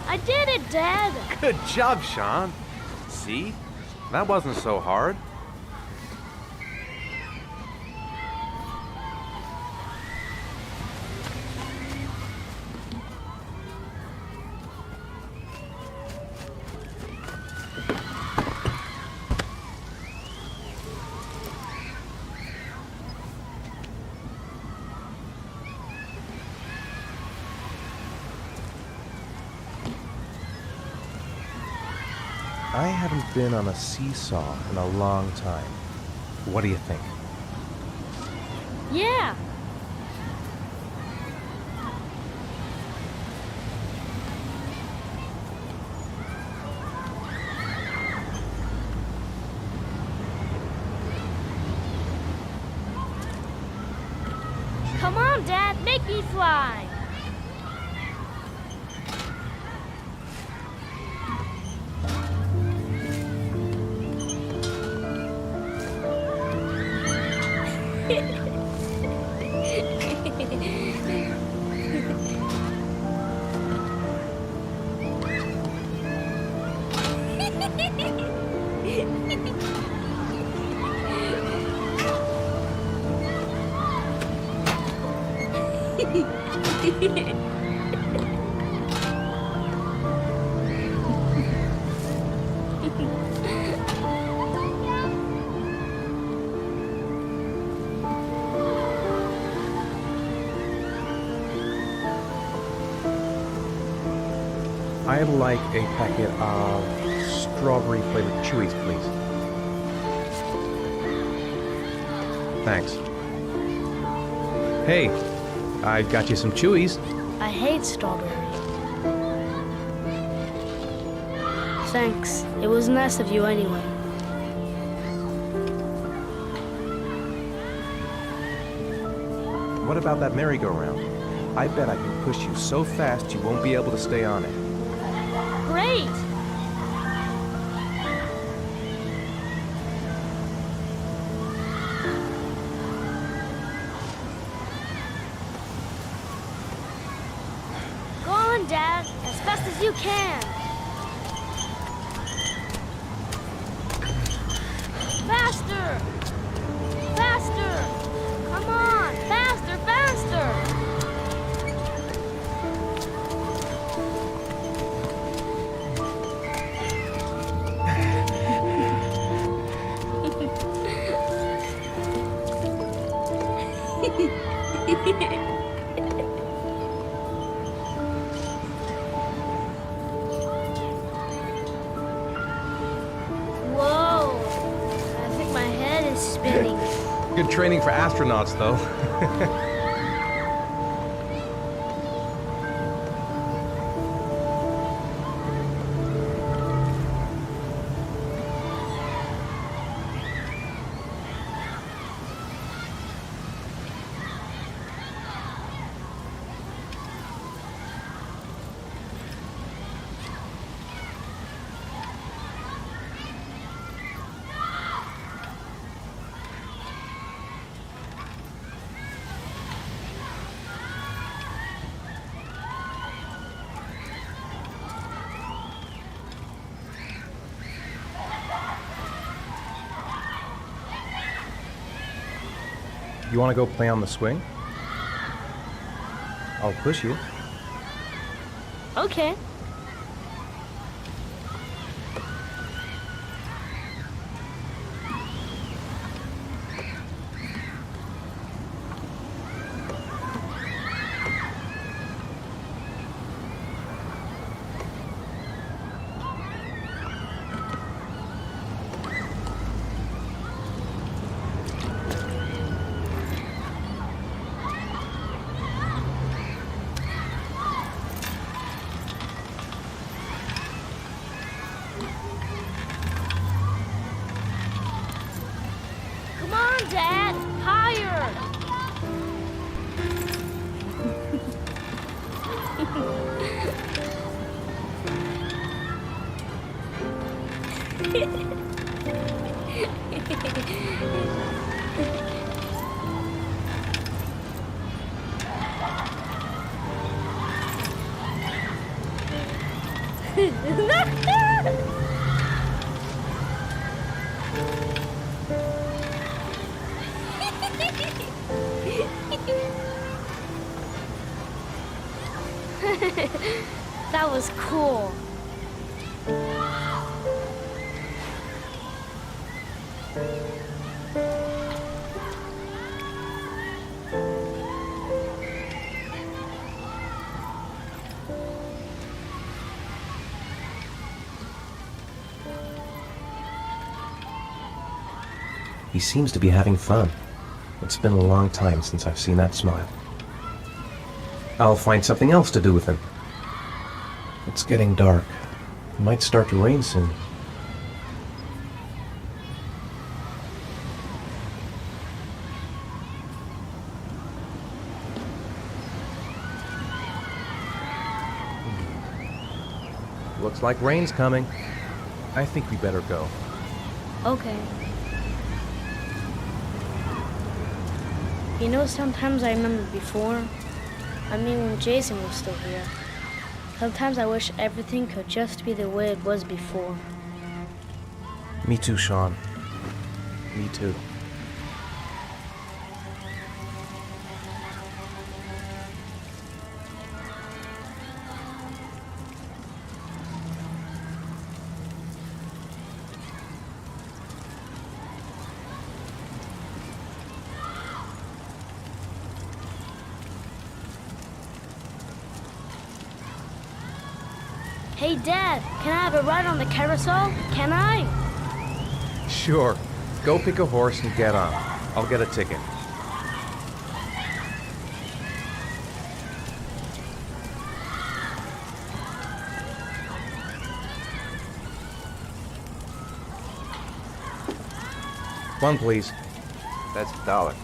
E: I did it, Dad!
C: Good job, Sean. See? That wasn't so hard.
A: I haven't been on a seesaw in a long time. What do you think?
E: Yeah! Come on, Dad, make me fly!
A: I'd like a packet of strawberry flavored chewies, please. Thanks. Hey, I got you some chewies.
E: I hate strawberry. Thanks. It was nice of you anyway.
A: What about that merry-go-round? I bet I can push you so fast you won't be able to stay on it.
E: Great! Go on, Dad, as fast as you can. Faster! Faster! Come on, faster, faster! Whoa! I think my head is spinning.
C: Good training for astronauts, though.
A: You want to go play on the swing? I'll push you.
E: Okay. Come on, Dad! Higher! That was cool.
A: He seems to be having fun. It's been a long time since I've seen that smile. I'll find something else to do with him. It's getting dark. It might start to rain soon. Looks like rain's coming. I think we better go.
E: Okay. You know, sometimes I remember before. I mean, when Jason was still here. Sometimes I wish everything could just be the way it was before.
A: Me too, Sean. Me too.
E: Hey, Dad, can I have a ride on the carousel? Can I?
C: Sure. Go pick a horse and get on. I'll get a ticket. One, please.
N: That's $1.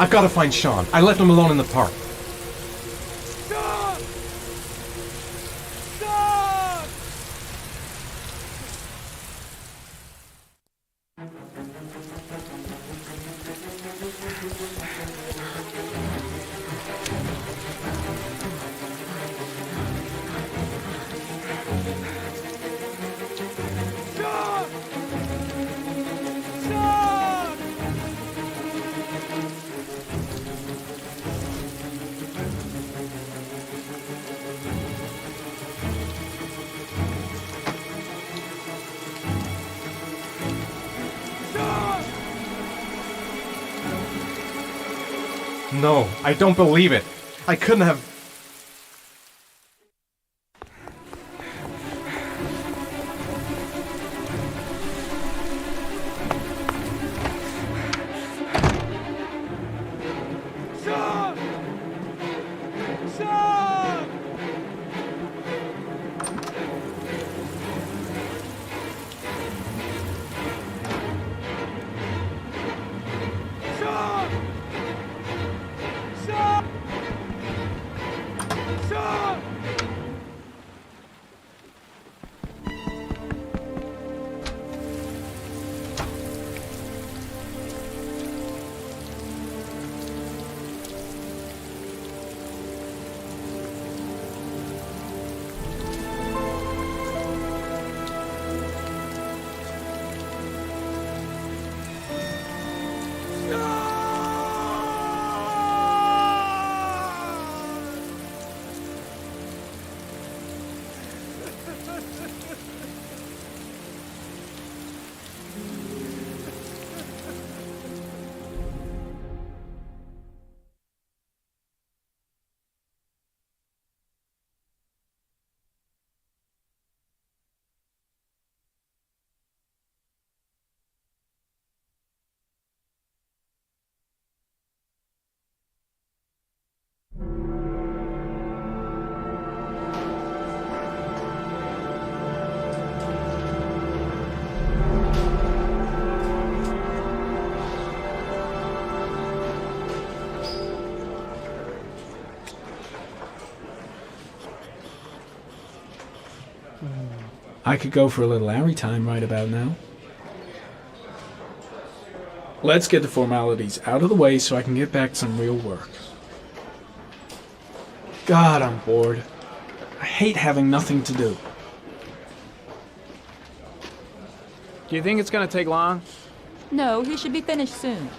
A: I've got to find Sean. I left him alone in the park.
F: Stop! Stop! Stop! Stop!
A: No, I don't believe it. I couldn't have...
F: Stop! Stop! Stop! Stop! Stop!
L: I could go for a little Larry time right about now. Let's get the formalities out of the way so I can get back to some real work. God, I'm bored. I hate having nothing to do.
P: Do you think it's gonna take long?
Q: No, he should be finished soon.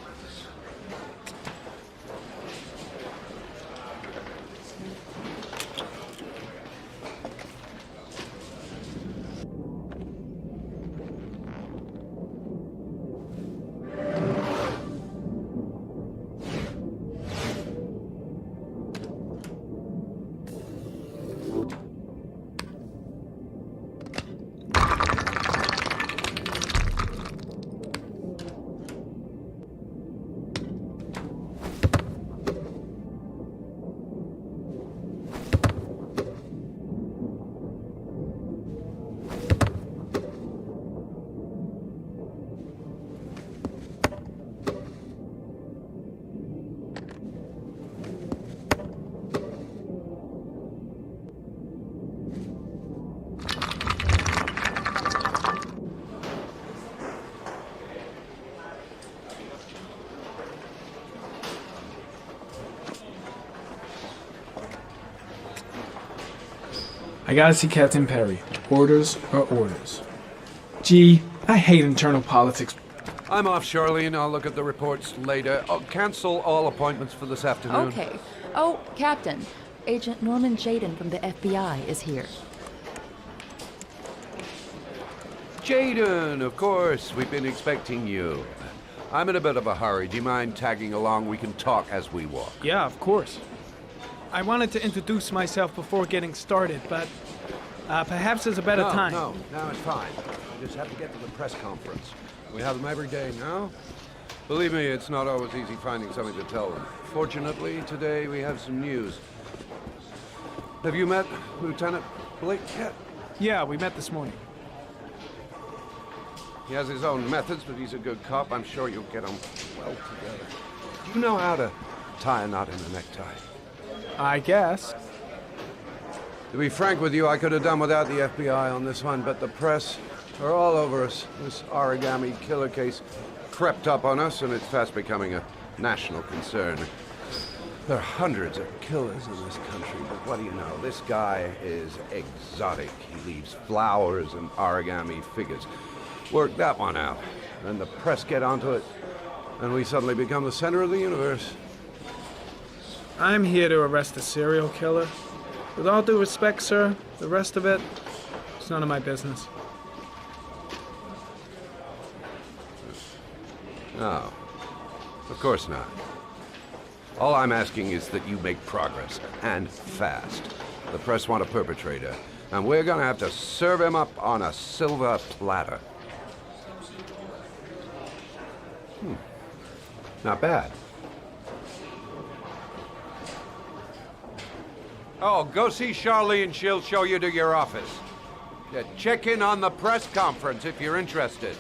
L: I gotta see Captain Perry. Orders are orders. Gee, I hate internal politics.
R: I'm off, Charlene. I'll look at the reports later. I'll cancel all appointments for this afternoon.
Q: Okay. Oh, Captain. Agent Norman Jaden from the FBI is here.
R: Jaden, of course. We've been expecting you. I'm in a bit of a hurry. Do you mind tagging along? We can talk as we walk.
L: Yeah, of course. I wanted to introduce myself before getting started, but perhaps there's a better time.
R: No, it's fine. I just have to get to the press conference. We have them every day now. Believe me, it's not always easy finding something to tell them. Fortunately, today we have some news. Have you met Lieutenant Blake yet?
L: Yeah, we met this morning.
R: He has his own methods, but he's a good cop. I'm sure you'll get on well together. Do you know how to tie a knot in a necktie?
L: I guess.
R: To be frank with you, I could have done without the FBI on this one, but the press are all over us. This Origami Killer case crept up on us, and it's fast becoming a national concern. There are hundreds of killers in this country, but what do you know? This guy is exotic. He leaves flowers and origami figures. Work that one out. Then the press get onto it, and we suddenly become the center of the universe.
L: I'm here to arrest a serial killer. With all due respect, sir, the rest of it, it's none of my business.
R: No, of course not. All I'm asking is that you make progress, and fast. The press want a perpetrator, and we're gonna have to serve him up on a silver platter. Not bad. Oh, go see Charlene. She'll show you to your office. Yeah, check in on the press conference if you're interested.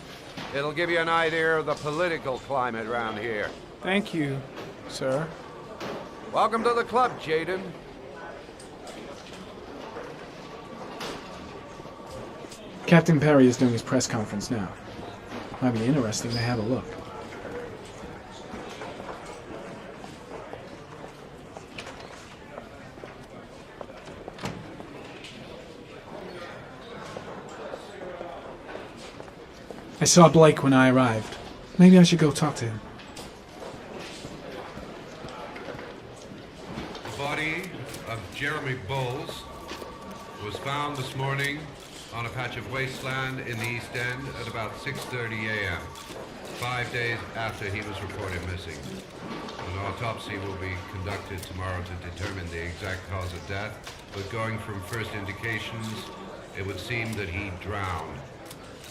R: It'll give you an idea of the political climate around here.
L: Thank you, sir.
R: Welcome to the club, Jaden.
L: Captain Perry is doing his press conference now. Might be interesting to have a look. I saw Blake when I arrived. Maybe I should go talk to him.
S: The body of Jeremy Bowles was found this morning on a patch of wasteland in the East End at about 6:30 a.m., 5 days after he was reported missing. An autopsy will be conducted tomorrow to determine the exact cause of death, but going from first indications, it would seem that he drowned.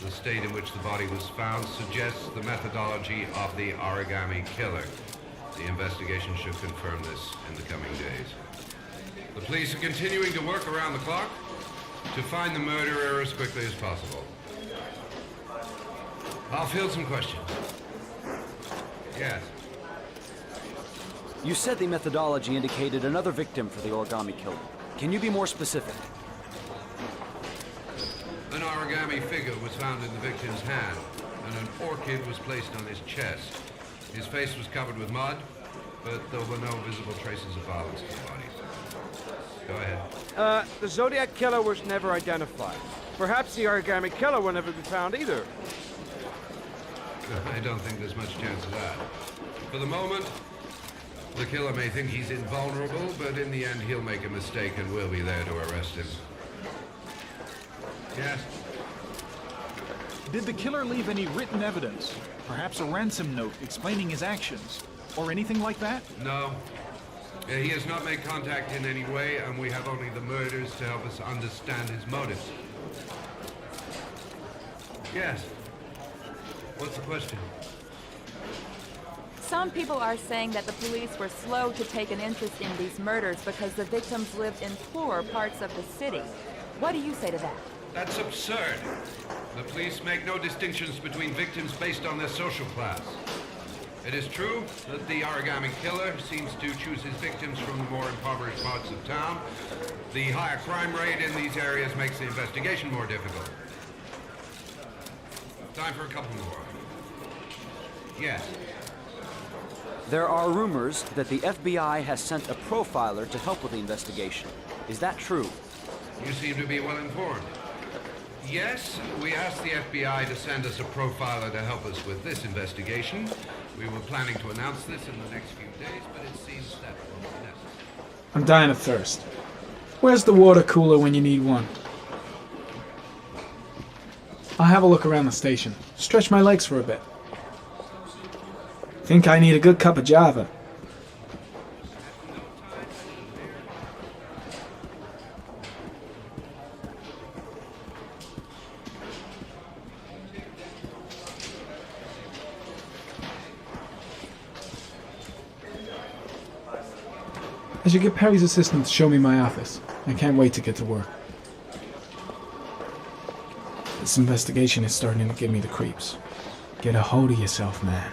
S: The state in which the body was found suggests the methodology of the Origami Killer. The investigation should confirm this in the coming days. The police are continuing to work around the clock to find the murderer as quickly as possible. I'll field some questions. Yes.
T: You said the methodology indicated another victim for the Origami Killer. Can you be more specific?
S: An Origami origami figure was found in the victim's hand, and an orchid was placed on his chest. His face was covered with mud, but there were no visible traces of violence to the body. Go ahead.
N: The Zodiac Killer was never identified. Perhaps the Origami Killer will never be found either.
S: I don't think there's much chance of that. For the moment, the killer may think he's invulnerable, but in the end he'll make a mistake and we'll be there to arrest him. Yes?
U: Did the killer leave any written evidence? Perhaps a ransom note explaining his actions? Or anything like that?
S: No. He has not made contact in any way, and we have only the murders to help us understand his motives. Yes. What's the question?
Q: Some people are saying that the police were slow to take an interest in these murders because the victims lived in poorer parts of the city. What do you say to that?
S: That's absurd. The police make no distinctions between victims based on their social class. It is true that the Origami Killer seems to choose his victims from the more impoverished parts of town. The higher crime rate in these areas makes the investigation more difficult. Time for a couple more. Yes.
T: There are rumors that the FBI has sent a profiler to help with the investigation. Is that true?
S: You seem to be well informed. Yes, we asked the FBI to send us a profiler to help us with this investigation. We were planning to announce this in the next few days, but it seems that won't be necessary.
L: I'm dying of thirst. Where's the water cooler when you need one? I'll have a look around the station. Stretch my legs for a bit. Think I need a good cup of Java. I should get Perry's assistant to show me my office. I can't wait to get to work. This investigation is starting to give me the creeps. Get a hold of yourself, man.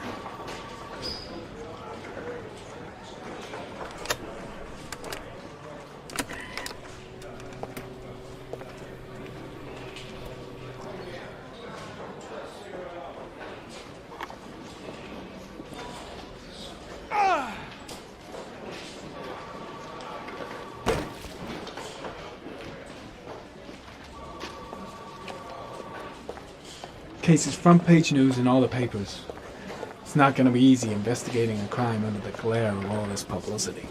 L: Case is front page news in all the papers. It's not going to be easy investigating a crime under the glare of all this publicity.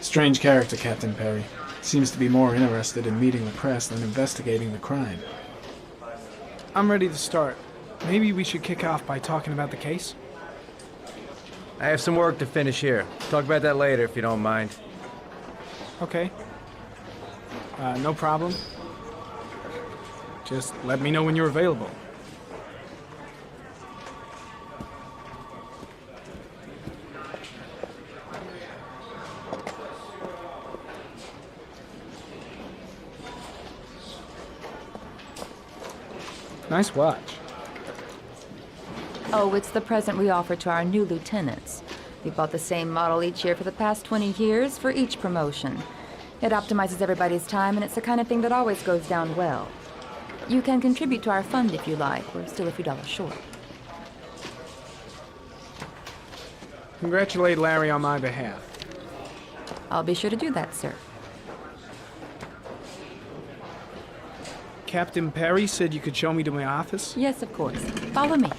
L: Strange character, Captain Perry. Seems to be more interested in meeting the press than investigating the crime. I'm ready to start. Maybe we should kick off by talking about the case?
M: I have some work to finish here. Talk about that later if you don't mind.
L: Okay. No problem. Just let me know when you're available. Nice watch.
Q: Oh, it's the present we offer to our new lieutenants. We bought the same model each year for the past 20 years for each promotion. It optimizes everybody's time, and it's the kind of thing that always goes down well. You can contribute to our fund if you like. We're still a few dollars short.
L: Congratulate Larry on my behalf.
Q: I'll be sure to do that, sir.
L: Captain Perry said you could show me to my office?
Q: Yes, of course. Follow me.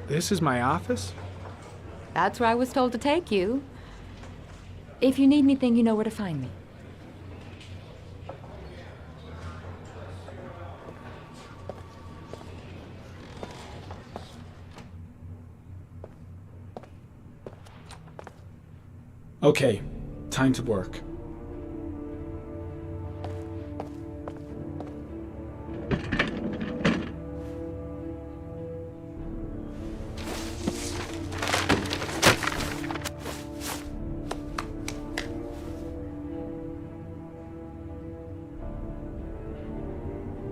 L: This is my office?
Q: That's where I was told to take you. If you need anything, you know where to find me.
L: Okay, time to work.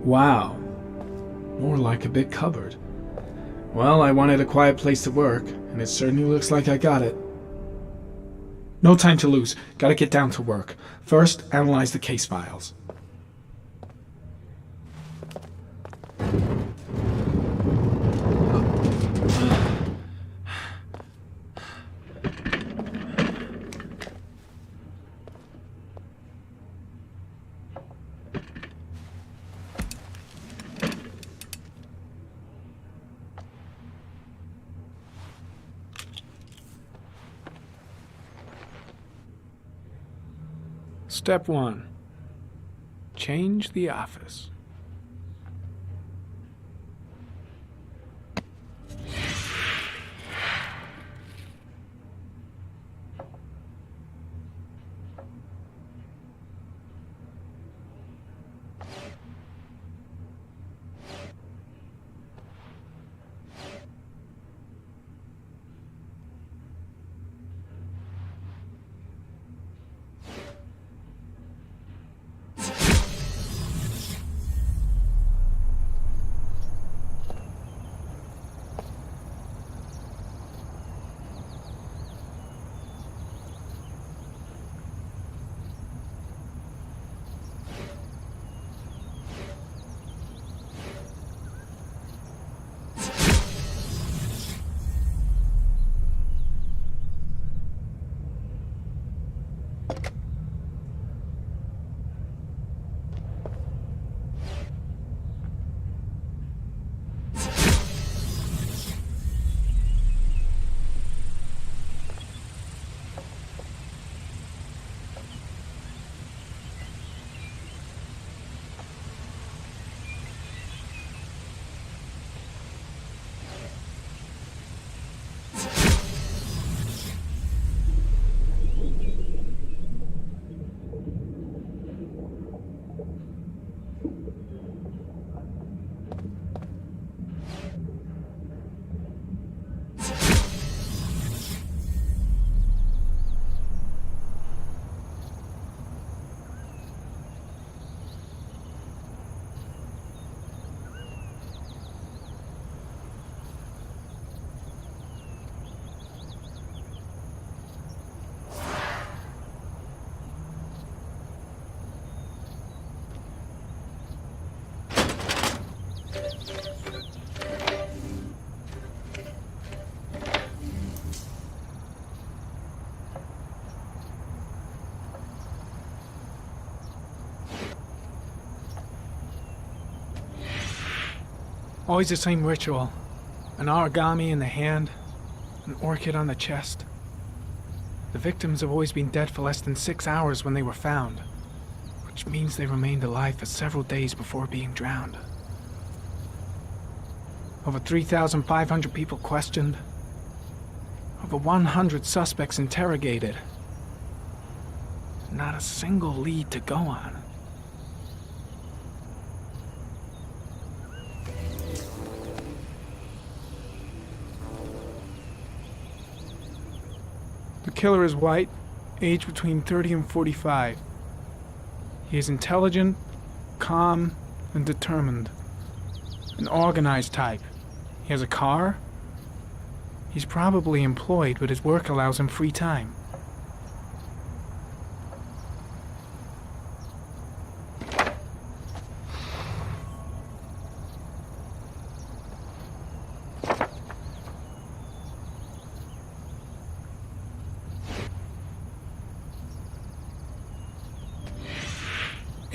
L: Wow. More like a big cupboard. Well, I wanted a quiet place to work, and it certainly looks like I got it. No time to lose. Gotta get down to work. First, analyze the case files. Step 1. Change the office. Always the same ritual. An origami in the hand, an orchid on the chest. The victims have always been dead for less than 6 hours when they were found, which means they remained alive for several days before being drowned. Over 3,500 people questioned. Over 100 suspects interrogated. Not a single lead to go on. The killer is white, aged between 30 and 45. He is intelligent, calm, and determined. An organized type. He has a car. He's probably employed, but his work allows him free time.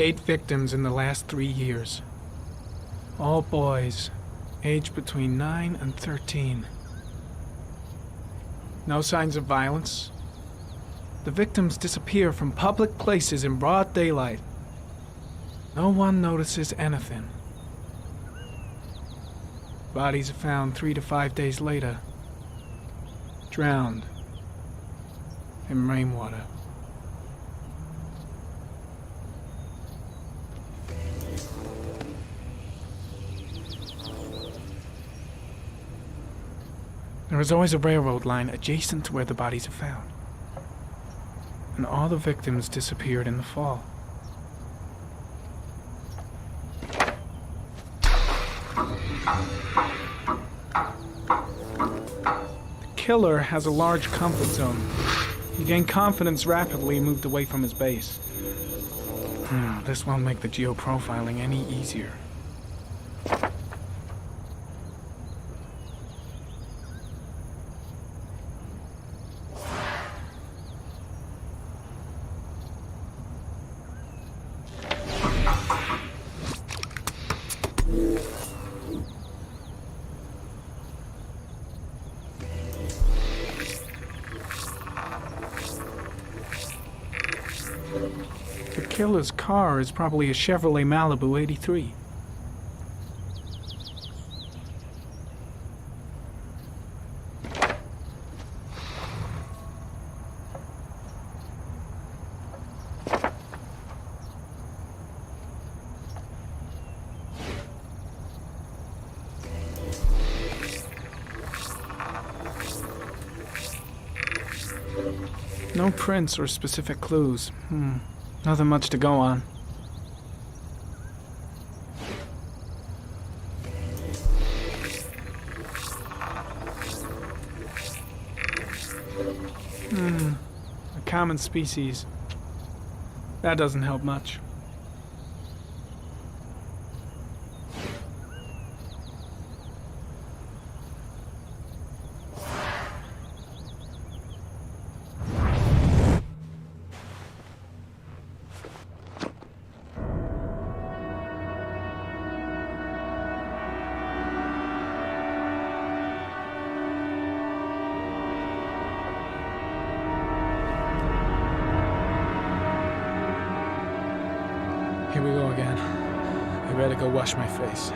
L: Eight victims in the last 3 years. All boys, aged between 9 and 13. No signs of violence. The victims disappear from public places in broad daylight. No one notices anything. Bodies are found 3 to 5 days later. Drowned. and rainwater. There is always a railroad line adjacent to where the bodies are found. And all the victims disappeared in the fall. The killer has a large comfort zone. He gained confidence rapidly and moved away from his base. This won't make the geoprofiling any easier. The killer's car is probably a Chevrolet Malibu 83. No prints or specific clues. Nothing much to go on. A common species. That doesn't help much. Here we go again. I better go wash my face.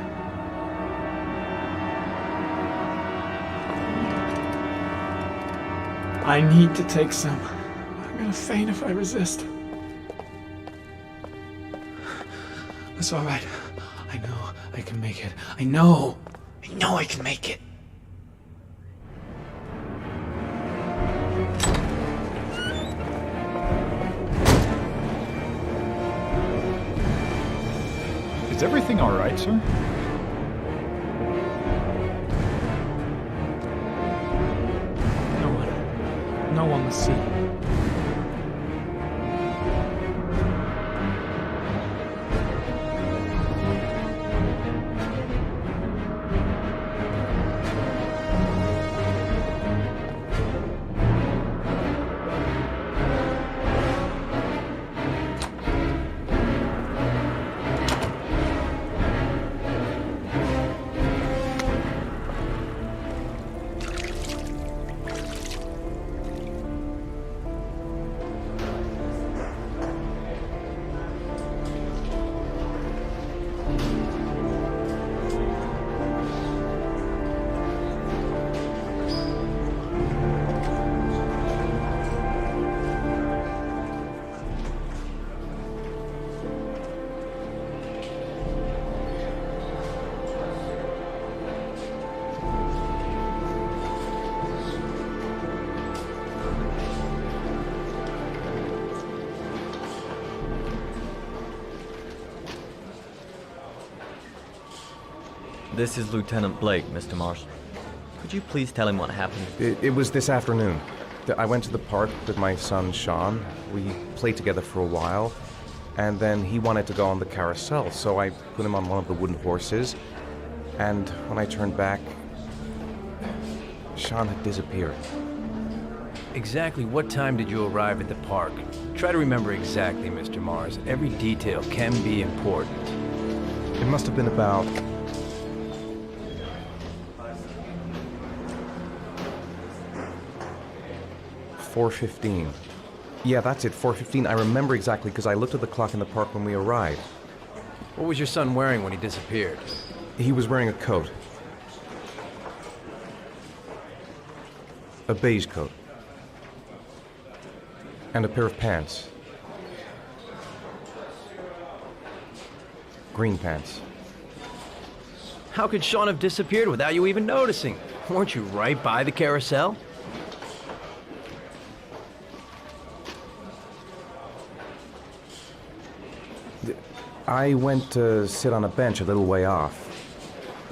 L: I need to take some. I'm gonna faint if I resist. It's all right. I know I can make it. I know I can make it.
U: Is everything all right, sir?
L: No one will see.
B: This is Lieutenant Blake, Mr. Marshall. Could you please tell him what happened?
C: It was this afternoon. I went to the park with my son, Sean. We played together for a while, and then he wanted to go on the carousel, so I put him on one of the wooden horses, and when I turned back, Sean had disappeared.
M: Exactly what time did you arrive at the park? Try to remember exactly, Mr. Mars. Every detail can be important.
C: It must have been about 4:15. Yeah, that's it, 4:15. I remember exactly because I looked at the clock in the park when we arrived.
M: What was your son wearing when he disappeared?
C: He was wearing a coat. A beige coat. And a pair of pants. Green pants.
M: How could Sean have disappeared without you even noticing? Weren't you right by the carousel?
C: I went to sit on a bench a little way off.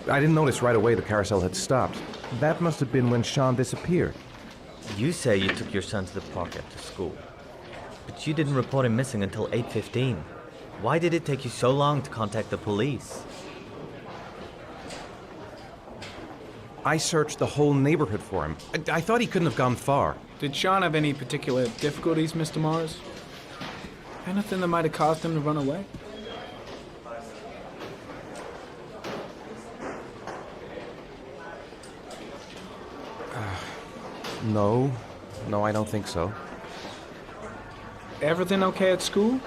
C: I didn't notice right away the carousel had stopped. That must have been when Sean disappeared.
B: You say you took your son to the park after school, but you didn't report him missing until 8:15. Why did it take you so long to contact the police?
C: I searched the whole neighborhood for him. I thought he couldn't have gone far.
L: Did Sean have any particular difficulties, Mr. Mars? Anything that might have caused him to run away?
C: No. No, I don't think so.
L: Everything okay at school?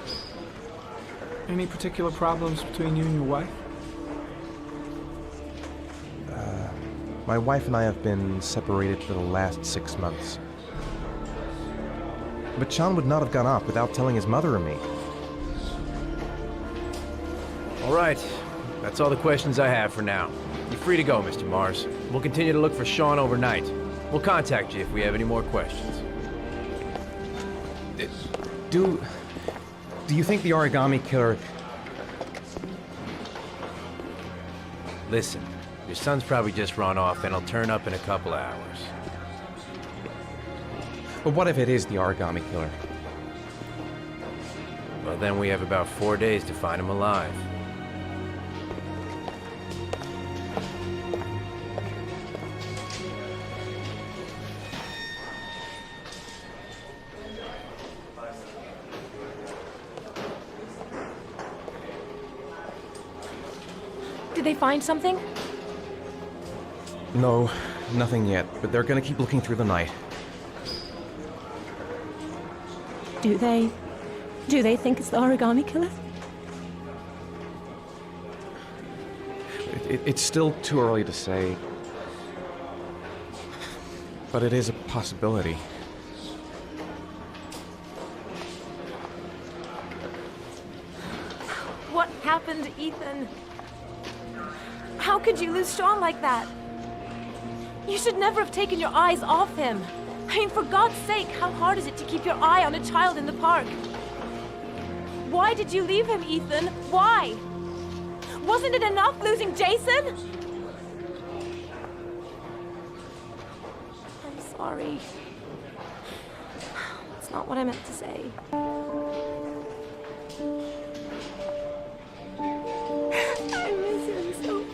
L: Any particular problems between you and your wife?
C: My wife and I have been separated for the last 6 months. But Sean would not have gone off without telling his mother or me.
M: All right. That's all the questions I have for now. You're free to go, Mr. Mars. We'll continue to look for Sean overnight. We'll contact you if we have any more questions.
C: Do you think the Origami Killer...
M: Listen, your son's probably just run off and he'll turn up in a couple hours.
C: But what if it is the Origami Killer?
M: Well, then we have about 4 days to find him alive.
D: Did they find something?
C: No, nothing yet, but they're gonna keep looking through the night.
D: Do they think it's the Origami Killer?
C: It's still too early to say. But it is a possibility.
D: What happened, Ethan? How could you lose Sean like that? You should never have taken your eyes off him. I mean, for God's sake, how hard is it to keep your eye on a child in the park? Why did you leave him, Ethan? Why? Wasn't it enough losing Jason? I'm sorry. That's not what I meant to say. I miss him so much.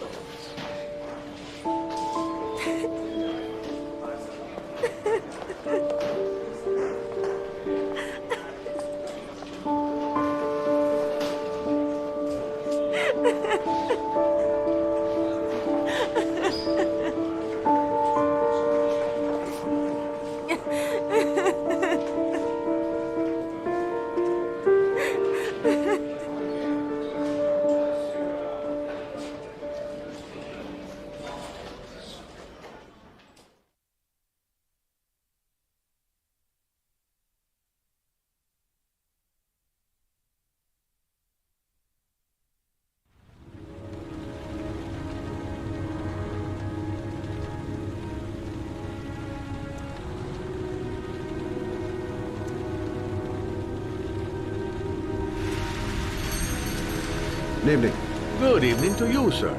H: Good evening.
K: Good evening to you, sir.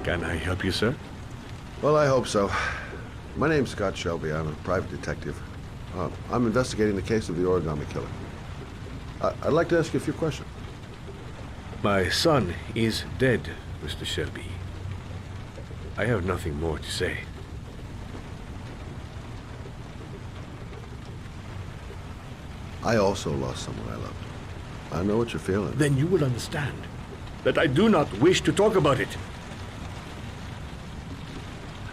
K: Can I help you, sir?
H: Well, I hope so. My name's Scott Shelby. I'm a private detective. I'm investigating the case of the Origami Killer. I'd like to ask you a few questions.
K: My son is dead, Mr. Shelby. I have nothing more to say.
H: I also lost someone I loved. I know what you're feeling.
K: Then you will understand that I do not wish to talk about it.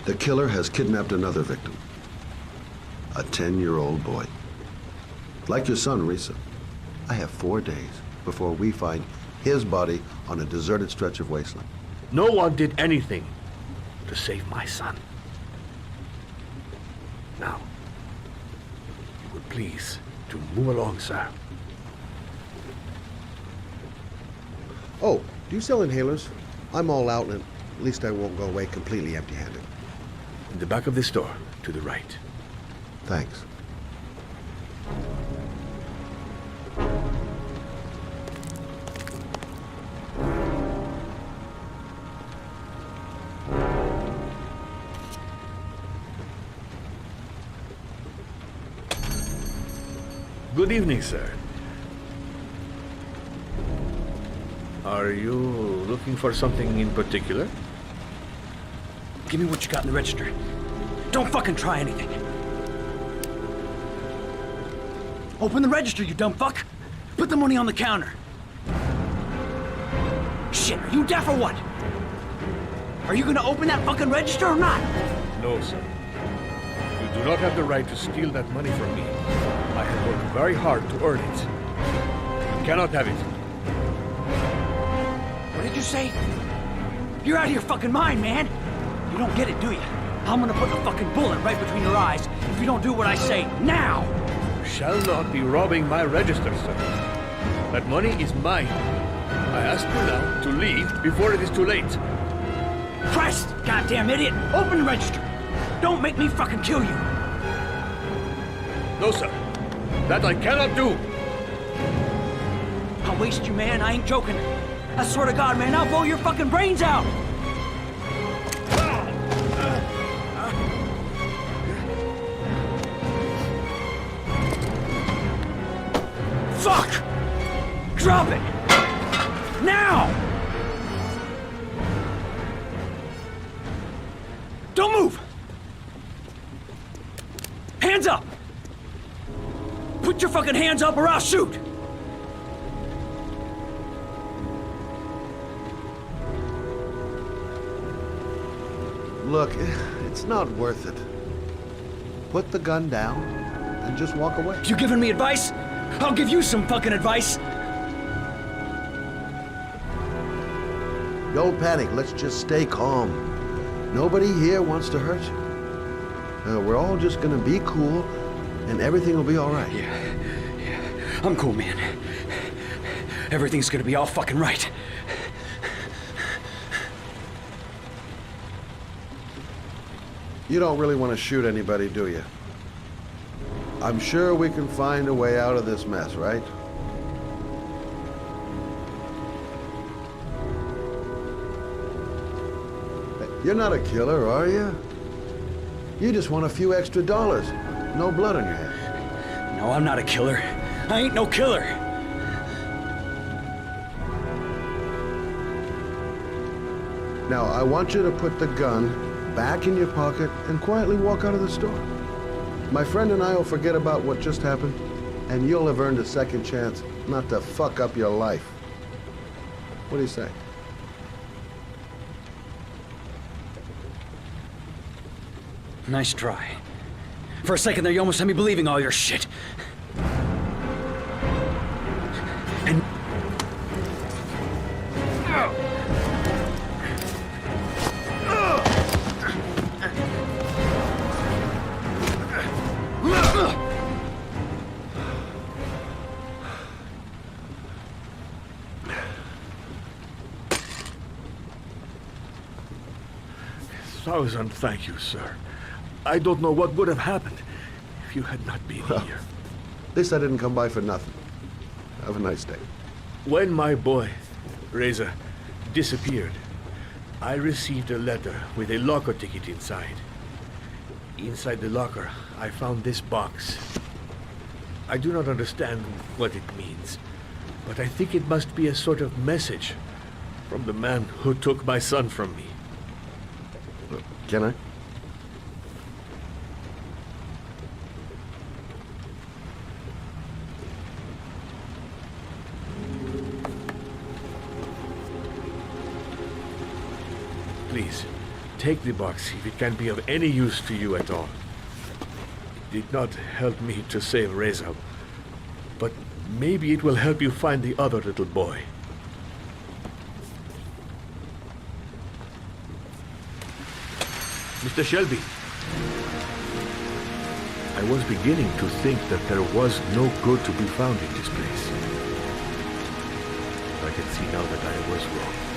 H: The killer has kidnapped another victim. A 10-year-old boy. Like your son, Risa. I have 4 days before we find his body on a deserted stretch of wasteland.
K: No one did anything to save my son. Now, please, to move along, sir.
H: Oh, do you sell inhalers? I'm all out, and at least I won't go away completely empty-handed.
K: In the back of the store, to the right.
H: Thanks.
K: Good evening, sir. Are you looking for something in particular?
T: Give me what you got in the register. Don't fucking try anything. Open the register, you dumb fuck. Put the money on the counter. Shit, are you deaf or what? Are you gonna open that fucking register or not?
K: No, sir. You do not have the right to steal that money from me. I have worked very hard to earn it. You cannot have it.
T: What did you say? You're out of your fucking mind, man. You don't get it, do you? I'm gonna put a fucking bullet right between your eyes if you don't do what I say now.
K: You shall not be robbing my register, sir. That money is mine. I ask you now to leave before it is too late.
T: Christ, goddamn idiot! Open the register. Don't make me fucking kill you.
K: No, sir. That I cannot do.
T: I'll waste you, man. I ain't joking. I swear to God, man, I'll blow your fucking brains out. Fuck! Drop it! Now! Don't move! Hands up! Put your fucking hands up or I'll shoot!
H: Look, it's not worth it. Put the gun down and just walk away.
T: You giving me advice? I'll give you some fucking advice.
H: Don't panic. Let's just stay calm. Nobody here wants to hurt you. We're all just gonna be cool, and everything will be all right.
T: Yeah. I'm cool, man. Everything's gonna be all fucking right.
H: You don't really want to shoot anybody, do you? I'm sure we can find a way out of this mess, right? You're not a killer, are you? You just want a few extra dollars. No blood on your hands.
T: No, I'm not a killer. I ain't no killer.
H: Now, I want you to put the gun back in your pocket and quietly walk out of the store. My friend and I will forget about what just happened, and you'll have earned a second chance not to fuck up your life. What do you say?
T: Nice try. For a second there, you almost had me believing all your shit. And...
K: Thousand thank you, sir. I don't know what would have happened if you had not been here.
H: At least I didn't come by for nothing. Have a nice day.
K: When my boy, Reza, disappeared, I received a letter with a locker ticket inside. Inside the locker, I found this box. I do not understand what it means, but I think it must be a sort of message from the man who took my son from me.
H: Can I?
K: Please, take the box if it can be of any use to you at all. It did not help me to save Reza, but maybe it will help you find the other little boy. Mr. Shelby, I was beginning to think that there was no good to be found in this place. I can see now that I was wrong.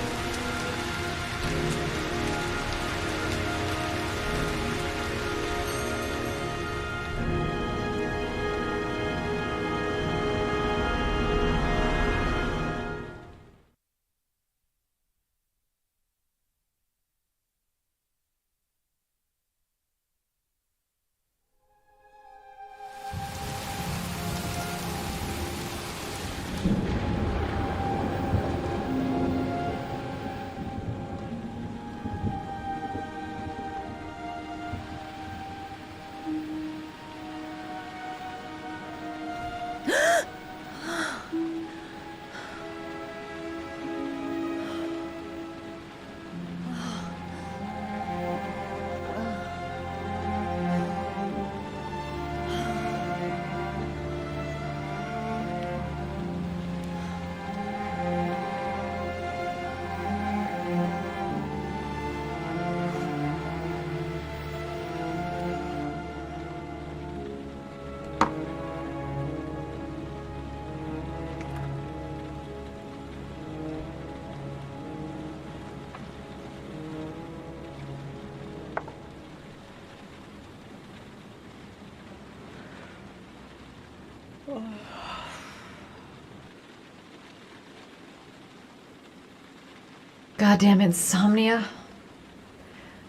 I: Goddamn insomnia.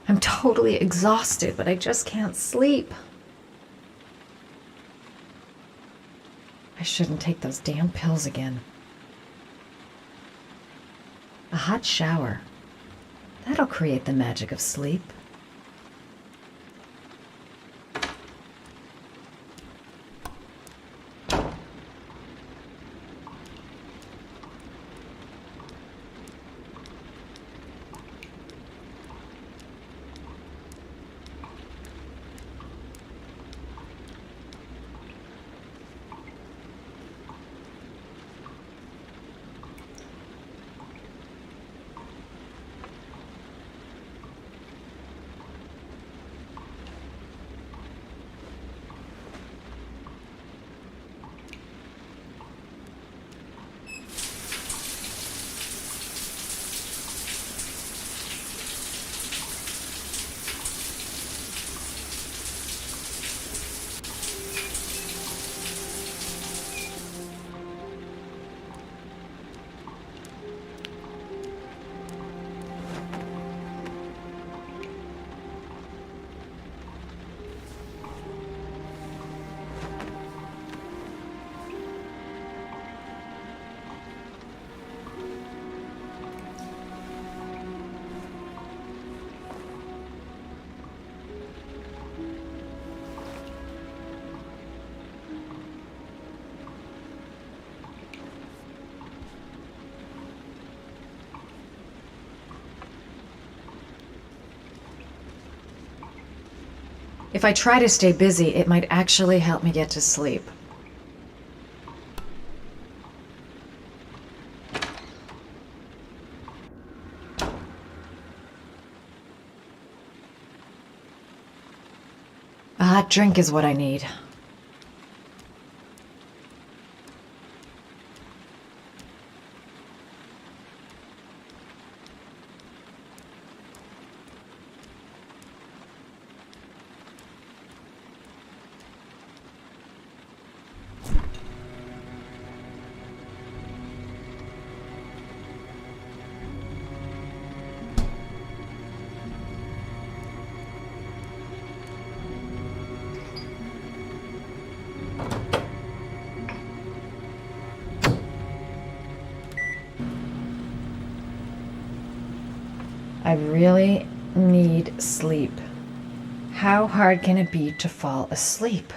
I: I'm totally exhausted, but I just can't sleep. I shouldn't take those damn pills again. A hot shower. That'll create the magic of sleep. If I try to stay busy, it might actually help me get to sleep. A hot drink is what I need. I really need sleep. How hard can it be to fall asleep?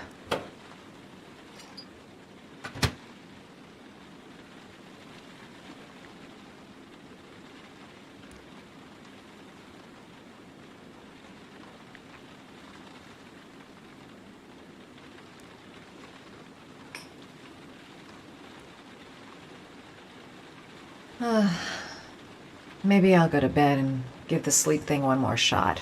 I: Maybe I'll go to bed and give the sleep thing one more shot.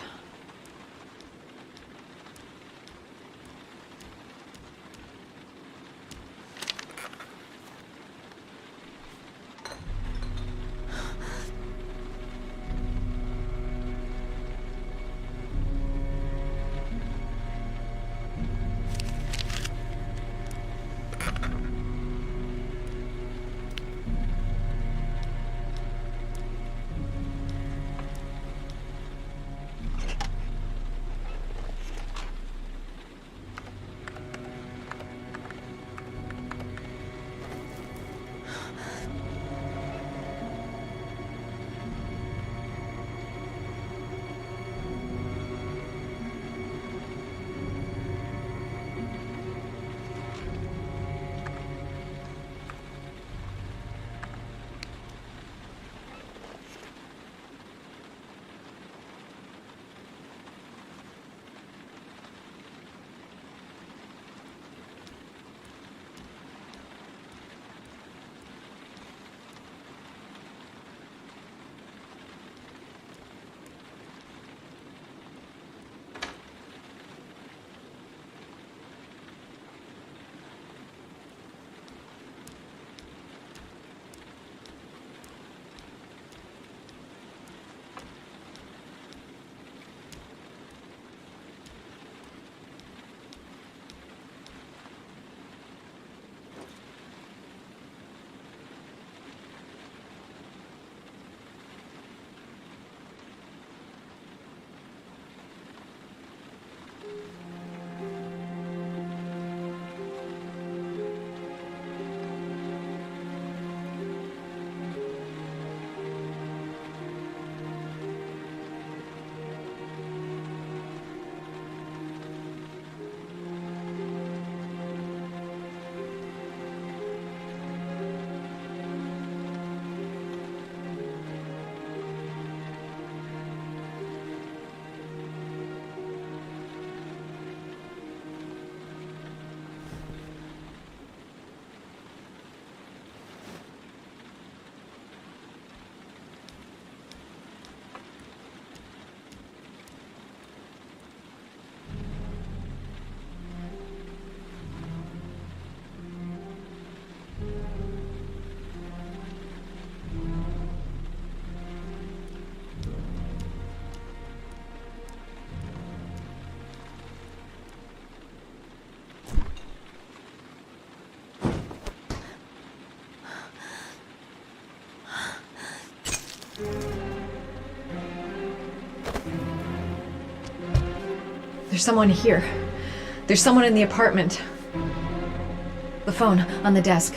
I: There's someone here. There's someone in the apartment. The phone on the desk.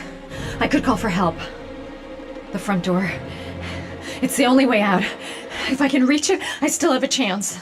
I: I could call for help. The front door. It's the only way out. If I can reach it, I still have a chance.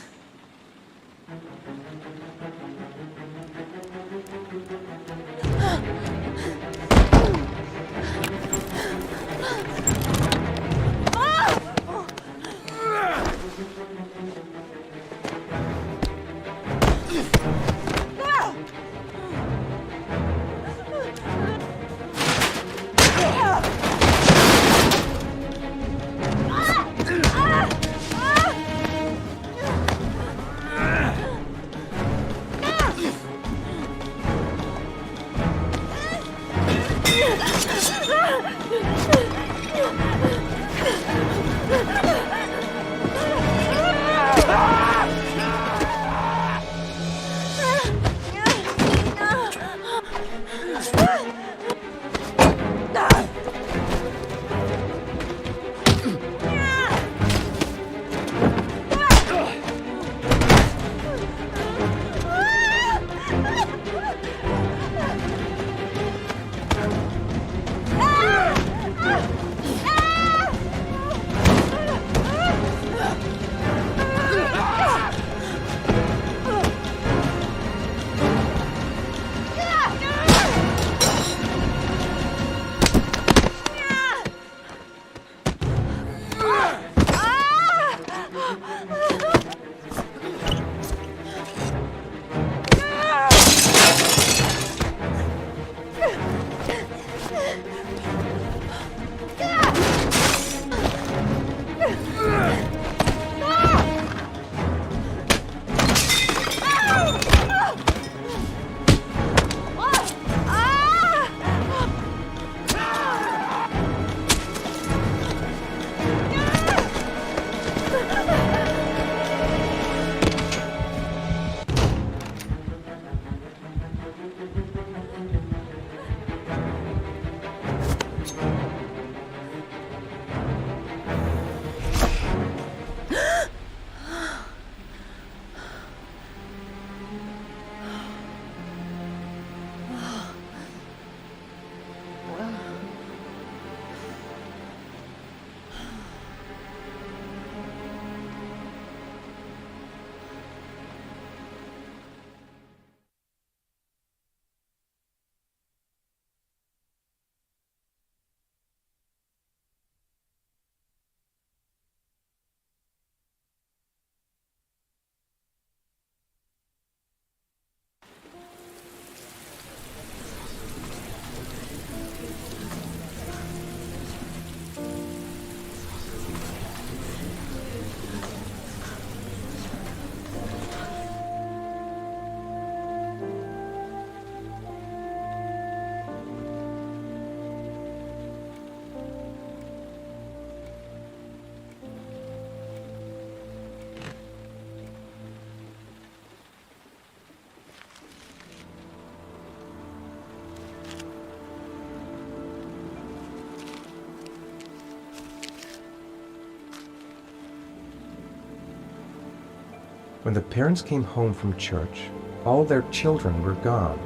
A: When the parents came home from church, all their children were gone.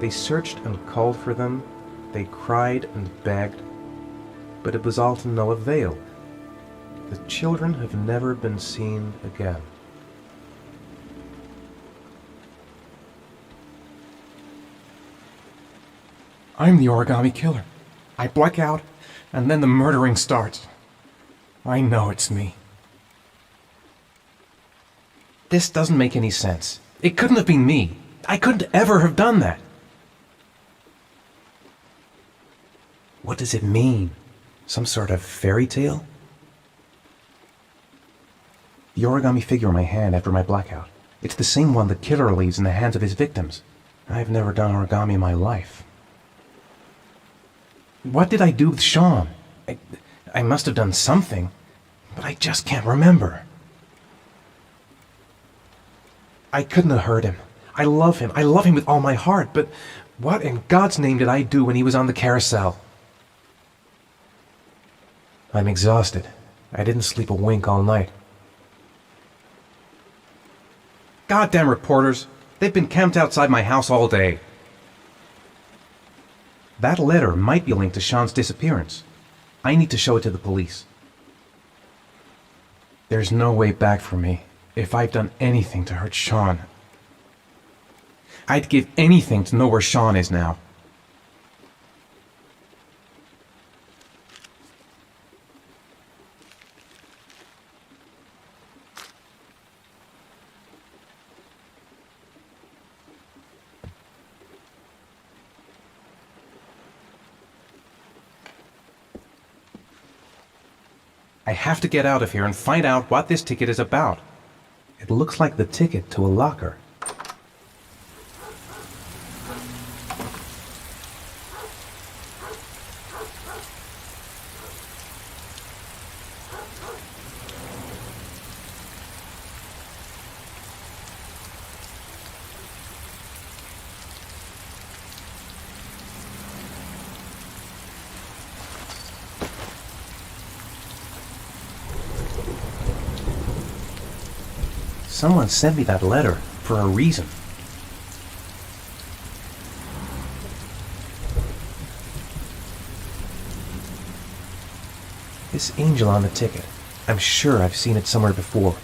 A: They searched and called for them, they cried and begged, but it was all to no avail. The children have never been seen again.
C: I'm the Origami Killer. I black out, and then the murdering starts. I know it's me.
A: This doesn't make any sense. It couldn't have been me. I couldn't ever have done that. What does it mean? Some sort of fairy tale? The origami figure in my hand after my blackout. It's the same one the killer leaves in the hands of his victims. I've never done origami in my life. What did I do with Sean? I must have done something, but I just can't remember. I couldn't have hurt him. I love him. I love him with all my heart, but what in God's name did I do when he was on the carousel? I'm exhausted. I didn't sleep a wink all night. Goddamn reporters! They've been camped outside my house all day. That letter might be linked to Sean's disappearance. I need to show it to the police. There's no way back for me. If I'd done anything to hurt Sean, I'd give anything to know where Sean is now. I have to get out of here and find out what this ticket is about. It looks like the ticket to a locker. Someone sent me that letter for a reason. This angel on the ticket. I'm sure I've seen it somewhere before.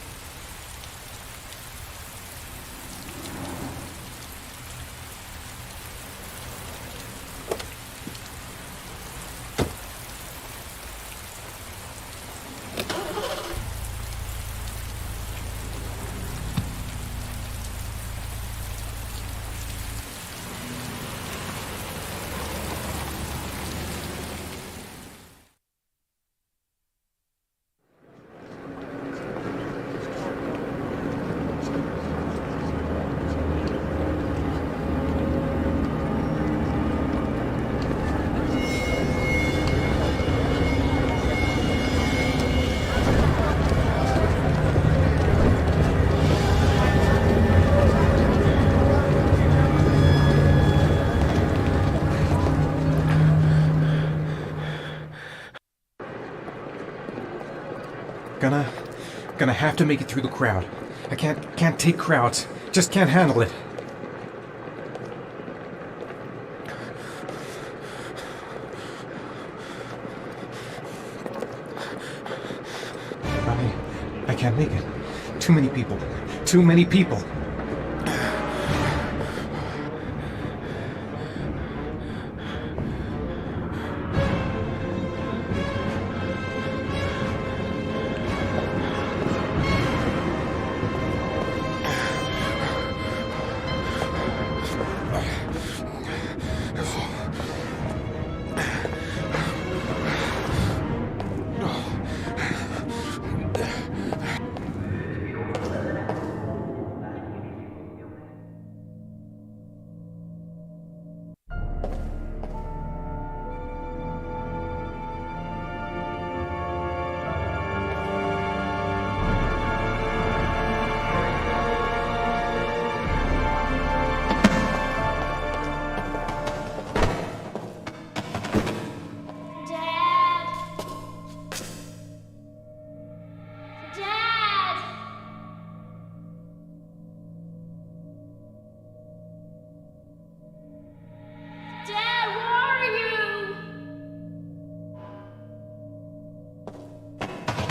A: Gonna have to make it through the crowd. I can't take crowds. Just can't handle it. I can't make it. Too many people. Too many people.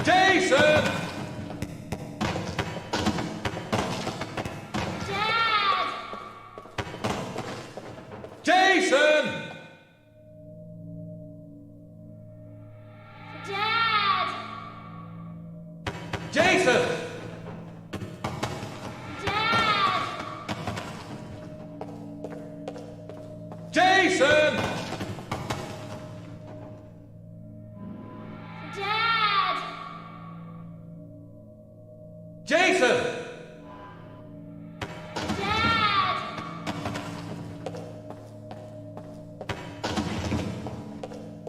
F: Jason! Jason!
D: Dad!
F: Jason!
D: Dad!
F: Jason!
D: Dad!
F: Jason!
D: Dad!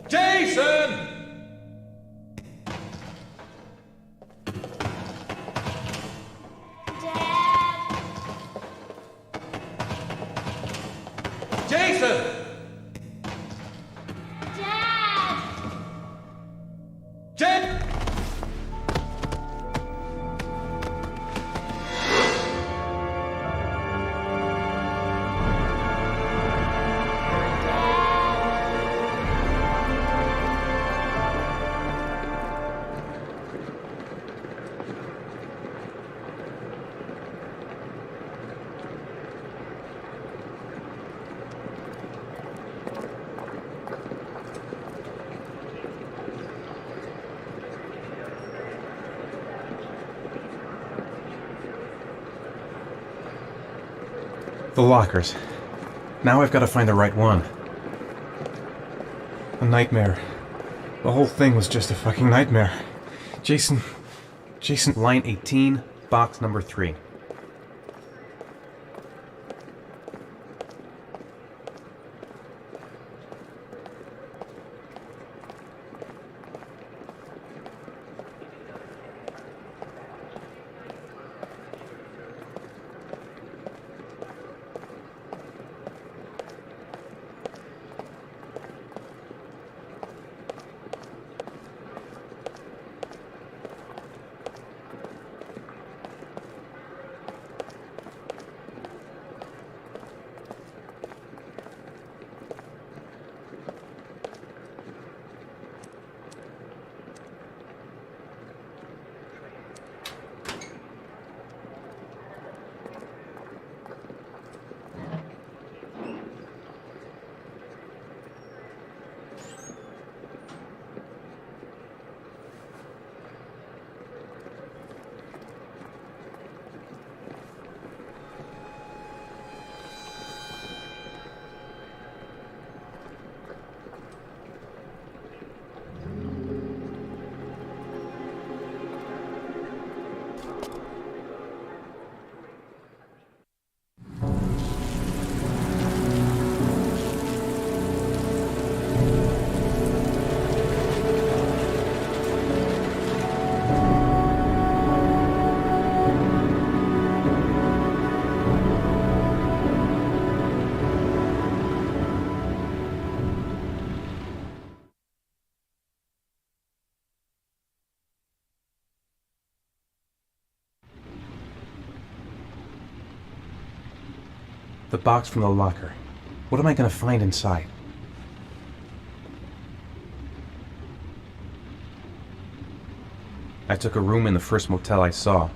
F: Jason! Jason!
D: Dad!
A: The lockers. Now I've got to find the right one. A nightmare. The whole thing was just a fucking nightmare. Jason, line 18, box number 3. The box from the locker. What am I going to find inside? I took a room in the first motel I saw.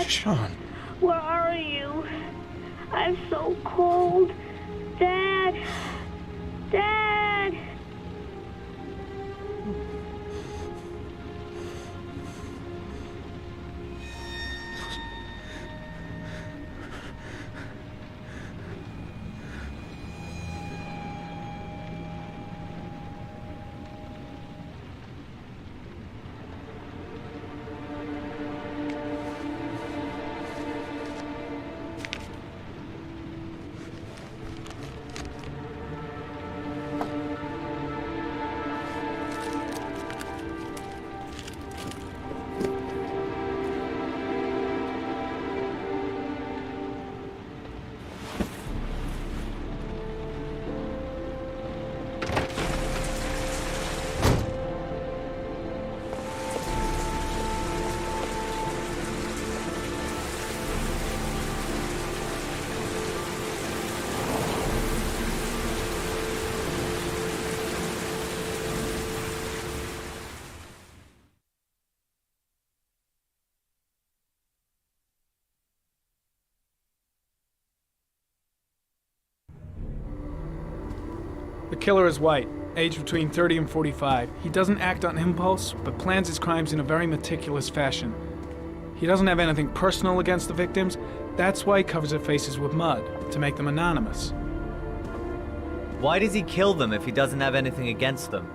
F: Sean. Where are you? I'm so cold. Dad! Dad!
L: The killer is white, aged between 30 and 45. He doesn't act on impulse, but plans his crimes in a very meticulous fashion. He doesn't have anything personal against the victims. That's why he covers their faces with mud, to make them anonymous.
B: Why does he kill them if he doesn't have anything against them?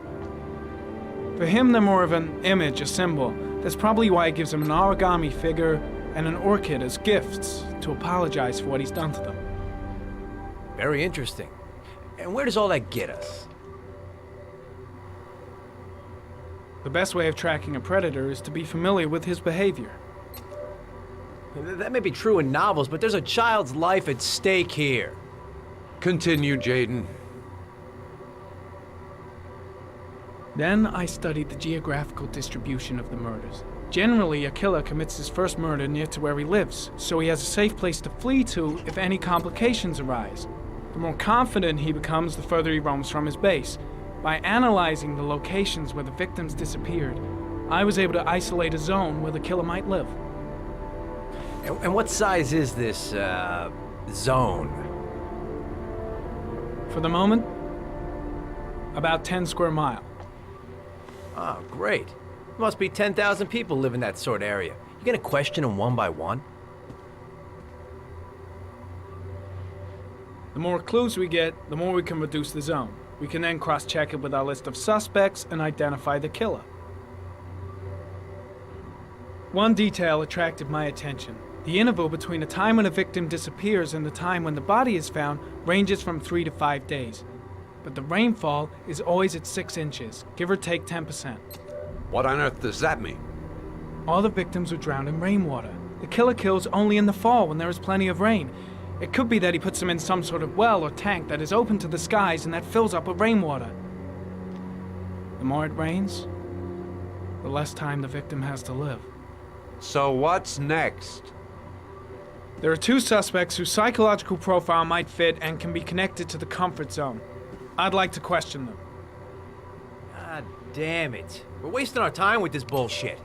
L: For him, they're more of an image, a symbol. That's probably why he gives them an origami figure and an orchid as gifts to apologize for what he's done to them.
M: Very interesting. And where does all that get us?
L: The best way of tracking a predator is to be familiar with his behavior.
M: That may be true in novels, but there's a child's life at stake here.
R: Continue, Jaden.
L: Then I studied the geographical distribution of the murders. Generally, a killer commits his first murder near to where he lives, so he has a safe place to flee to if any complications arise. The more confident he becomes, the further he roams from his base. By analyzing the locations where the victims disappeared, I was able to isolate a zone where the killer might live.
M: And what size is this, zone?
L: For the moment, about 10 square miles.
M: Oh, great. Must be 10,000 people live in that sort of area. You gonna question them one by one?
L: The more clues we get, the more we can reduce the zone. We can then cross-check it with our list of suspects and identify the killer. One detail attracted my attention. The interval between the time when a victim disappears and the time when the body is found ranges from 3 to 5 days. But the rainfall is always at 6 inches, give or take 10%.
R: What on earth does that mean?
L: All the victims were drowned in rainwater. The killer kills only in the fall when there is plenty of rain. It could be that he puts them in some sort of well or tank that is open to the skies and that fills up with rainwater. The more it rains, the less time the victim has to live.
R: So what's next?
L: There are 2 suspects whose psychological profile might fit and can be connected to the comfort zone. I'd like to question them.
M: God damn it. We're wasting our time with this bullshit.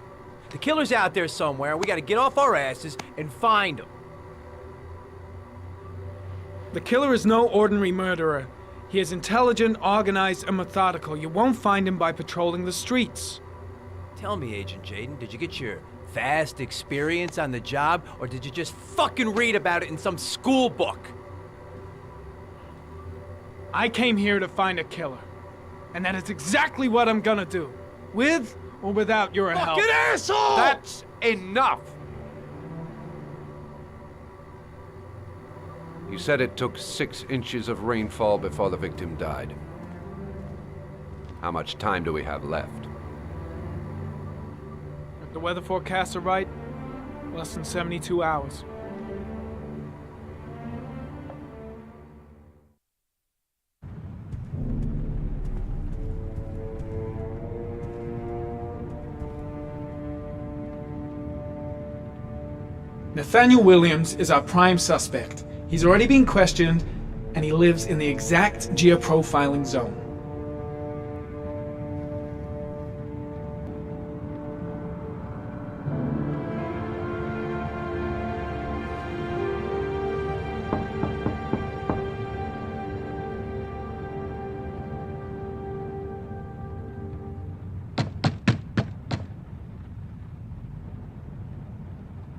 M: The killer's out there somewhere, we gotta get off our asses and find him.
L: The killer is no ordinary murderer. He is intelligent, organized, and methodical. You won't find him by patrolling the streets.
M: Tell me, Agent Jaden, did you get your vast experience on the job, or did you just fucking read about it in some school book?
L: I came here to find a killer. And that is exactly what I'm gonna do. With or without your help.
R: Fucking asshole! That's enough! You said it took 6 inches of rainfall before the victim died. How much time do we have left?
L: If the weather forecasts are right, less than 72 hours. Nathaniel Williams is our prime suspect. He's already been questioned, and he lives in the exact geoprofiling zone.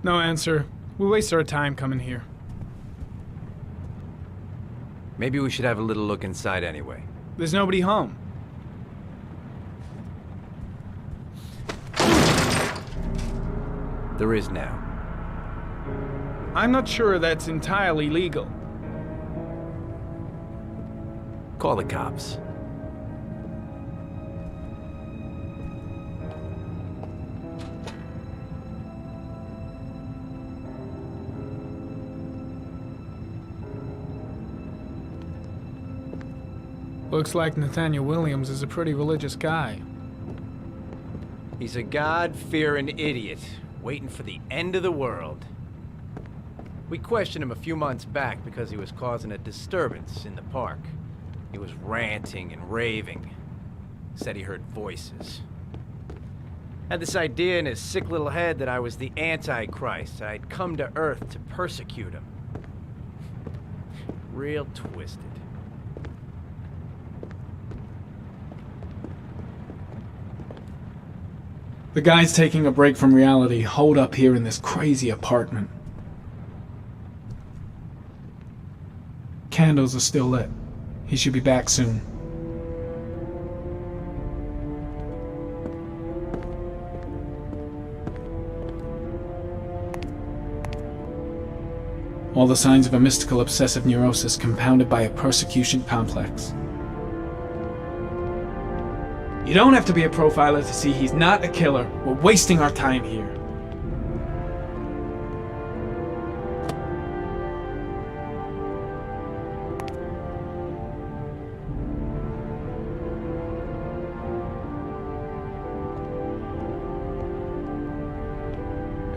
L: No answer. We waste our time coming here.
M: Maybe we should have a little look inside anyway.
L: There's nobody home.
M: There is now.
L: I'm not sure that's entirely legal.
M: Call the cops.
L: Looks like Nathaniel Williams is a pretty religious guy.
M: He's a God-fearing idiot, waiting for the end of the world. We questioned him a few months back because he was causing a disturbance in the park. He was ranting and raving. Said he heard voices. Had this idea in his sick little head that I was the Antichrist, and I'd come to Earth to persecute him. Real twisted.
L: The guy's taking a break from reality, holed up here in this crazy apartment. Candles are still lit. He should be back soon. All the signs of a mystical obsessive neurosis compounded by a persecution complex. You don't have to be a profiler to see he's not a killer. We're wasting our time here.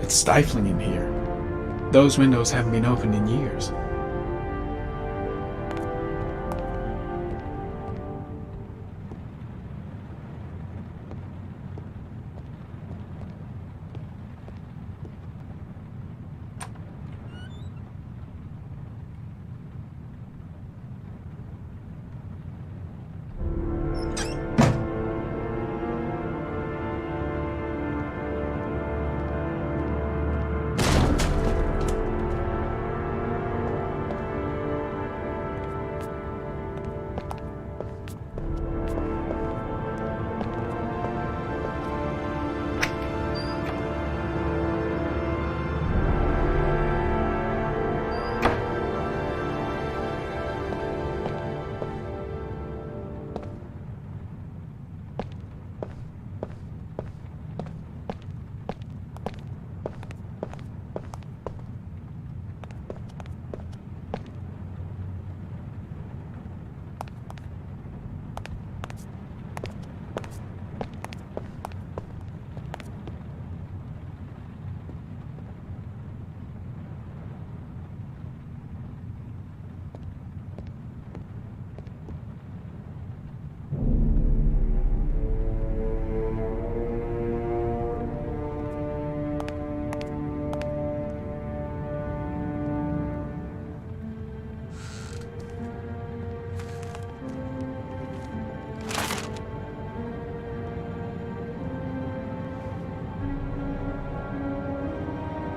L: It's stifling in here. Those windows haven't been opened in years.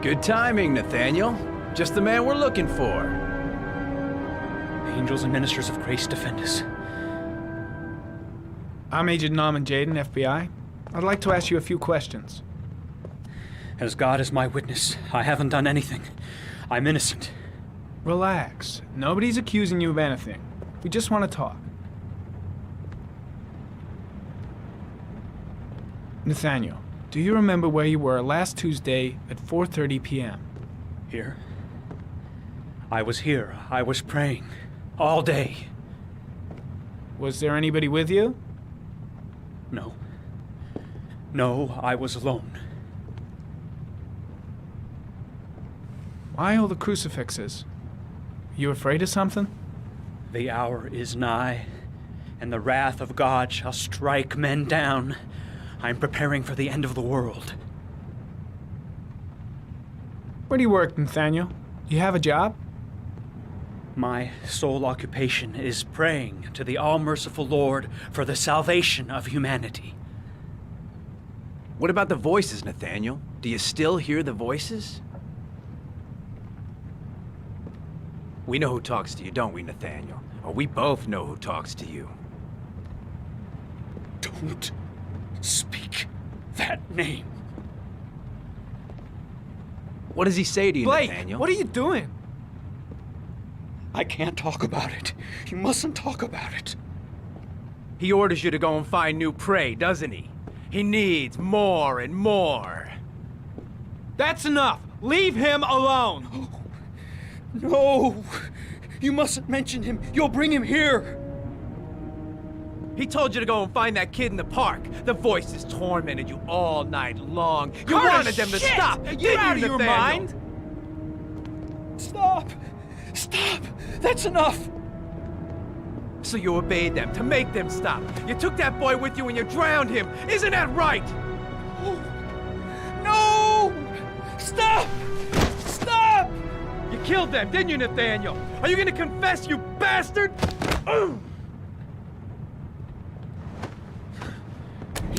M: Good timing, Nathaniel. Just the man we're looking for.
T: Angels and ministers of grace defend us.
L: I'm Agent Norman Jaden, FBI. I'd like to ask you a few questions.
T: As God is my witness, I haven't done anything. I'm innocent.
L: Relax. Nobody's accusing you of anything. We just want to talk. Nathaniel, do you remember where you were last Tuesday at 4:30 p.m.?
T: Here? I was here. I was praying. All day.
L: Was there anybody with you?
T: No. No, I was alone.
L: Why all the crucifixes? You afraid of something?
T: The hour is nigh, and the wrath of God shall strike men down. I'm preparing for the end of the world.
L: Where do you work, Nathaniel? Do you have a job?
T: My sole occupation is praying to the all-merciful Lord for the salvation of humanity.
M: What about the voices, Nathaniel? Do you still hear the voices? We know who talks to you, don't we, Nathaniel? Or we both know who talks to you.
T: Don't speak that name.
M: What does he say to you,
L: Blake,
M: Nathaniel?
L: what are you doing?
T: I can't talk about it. You mustn't talk about it.
M: He orders you to go and find new prey, doesn't he? He needs more and more.
N: That's enough! Leave him alone!
T: No! You mustn't mention him. You'll bring him here.
M: He told you to go and find that kid in the park. The voices tormented you all night long. You
N: Curtis,
M: wanted them to
N: shit!
M: stop.
N: Are you
M: Didn't
N: out of
M: you,
N: your
M: Nathaniel?
N: mind?
T: Stop! Stop! That's enough!
M: So you obeyed them to make them stop. You took that boy with you and you drowned him. Isn't that right?
T: No! Stop! Stop!
M: You killed them, didn't you, Nathaniel? Are you gonna confess, you bastard?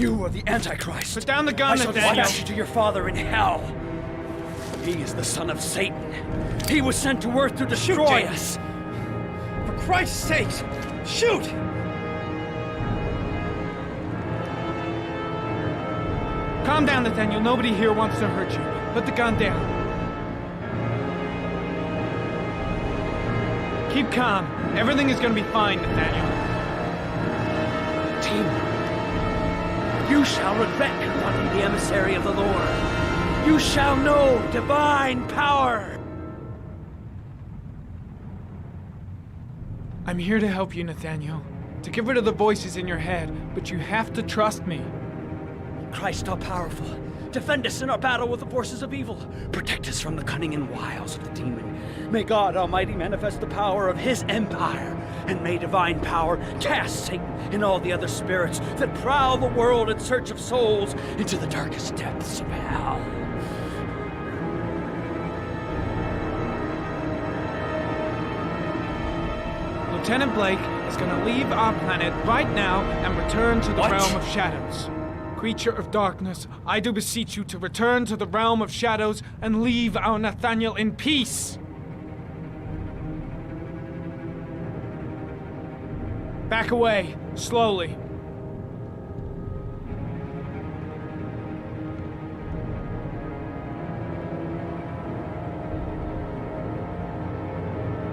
T: You are the Antichrist.
L: Put down the gun,
T: I shall
L: Nathaniel.
T: dispatch you to your father in hell. He is the son of Satan. He was sent to earth to destroy us. For Christ's sakes, shoot!
L: Calm down, Nathaniel. Nobody here wants to hurt you. Put the gun down. Keep calm. Everything is gonna be fine, Nathaniel.
T: Demon, you shall regret confronting the emissary of the Lord. You shall know divine power.
L: I'm here to help you, Nathaniel. To get rid of the voices in your head, but you have to trust me.
T: Christ all-powerful, defend us in our battle with the forces of evil. Protect us from the cunning and wiles of the demon. May God Almighty manifest the power of His empire, and may divine power cast Satan and all the other spirits that prowl the world in search of souls into the darkest depths of hell.
L: Lieutenant Blake is going to leave our planet right now and return to the
T: What?
L: realm of shadows. Creature of darkness, I do beseech you to return to the realm of shadows and leave our Nathaniel in peace. Back away, slowly.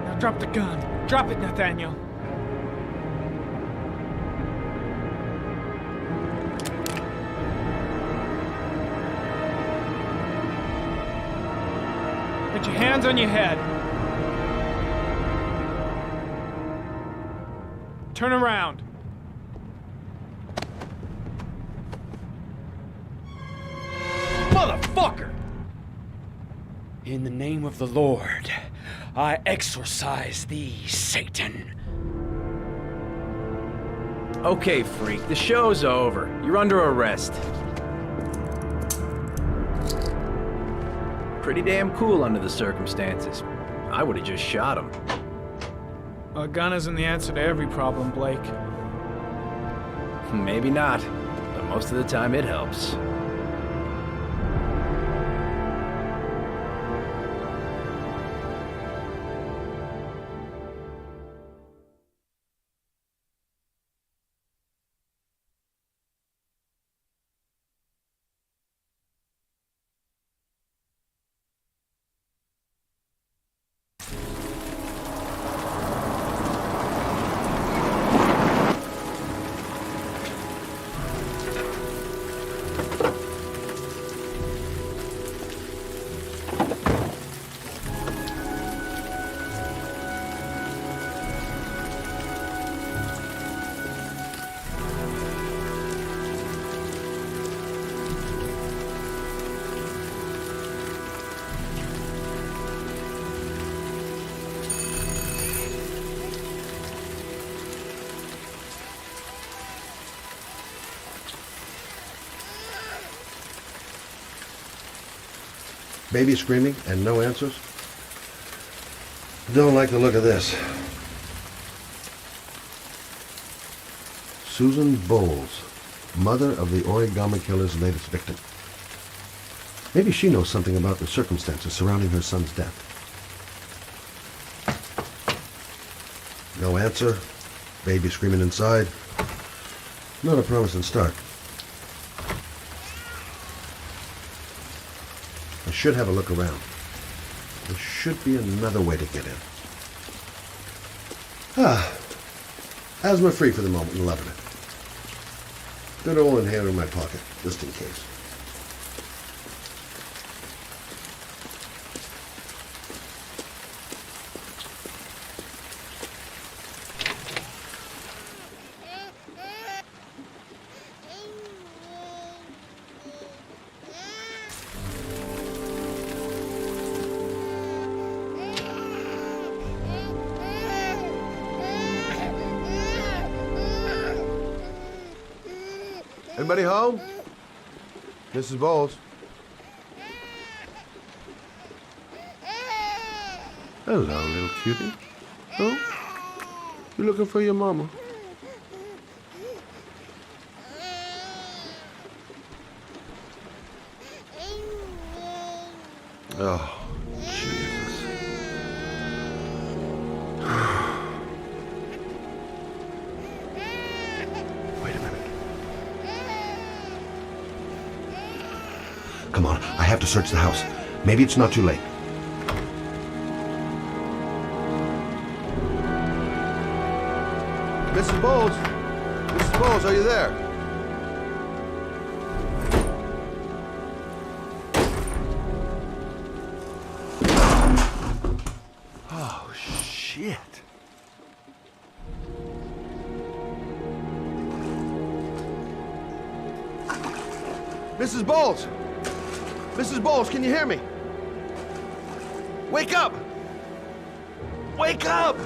L: Now drop the gun. Drop it, Nathaniel. Put your hands on your head. Turn around.
T: Motherfucker! In the name of the Lord, I exorcise thee, Satan.
N: Okay, freak, the show's over. You're under arrest. Pretty damn cool under the circumstances. I would have just shot him.
L: A gun isn't the answer to every problem, Blake.
N: Maybe not, but most of the time it helps.
H: Baby screaming and no answers? Don't like the look of this. Susan Bowles, mother of the Origami Killer's latest victim. Maybe she knows something about the circumstances surrounding her son's death. No answer. Baby screaming inside. Not a promising start. I should have a look around. There should be another way to get in. Asthma free for the moment and loving it. Good old inhaler in my pocket, just in case. Anybody home? Mrs. Bowles. Hello, little cutie. Oh, you looking for your mama? Oh, Jesus. Wait a minute. Come on, I have to search the house. Maybe it's not too late. Mrs. Bowles? Mrs. Bowles, are you there? Oh, shit. Mrs. Bowles! Mrs. Bowles, can you hear me? Wake up! Wake up!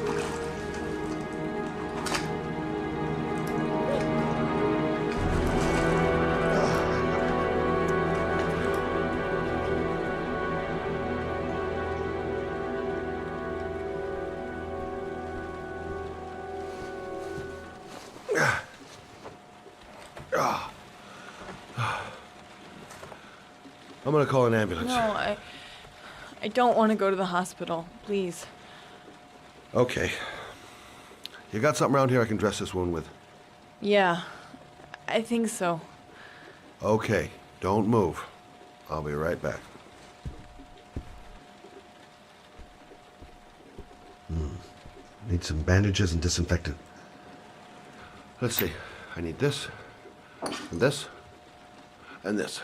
H: I'm gonna call an ambulance.
J: No, I don't want to go to the hospital. Please.
H: Okay. You got something around here I can dress this wound with?
J: Yeah, I think so.
H: Okay, don't move. I'll be right back. Need some bandages and disinfectant. Let's see. I need this, and this, and this.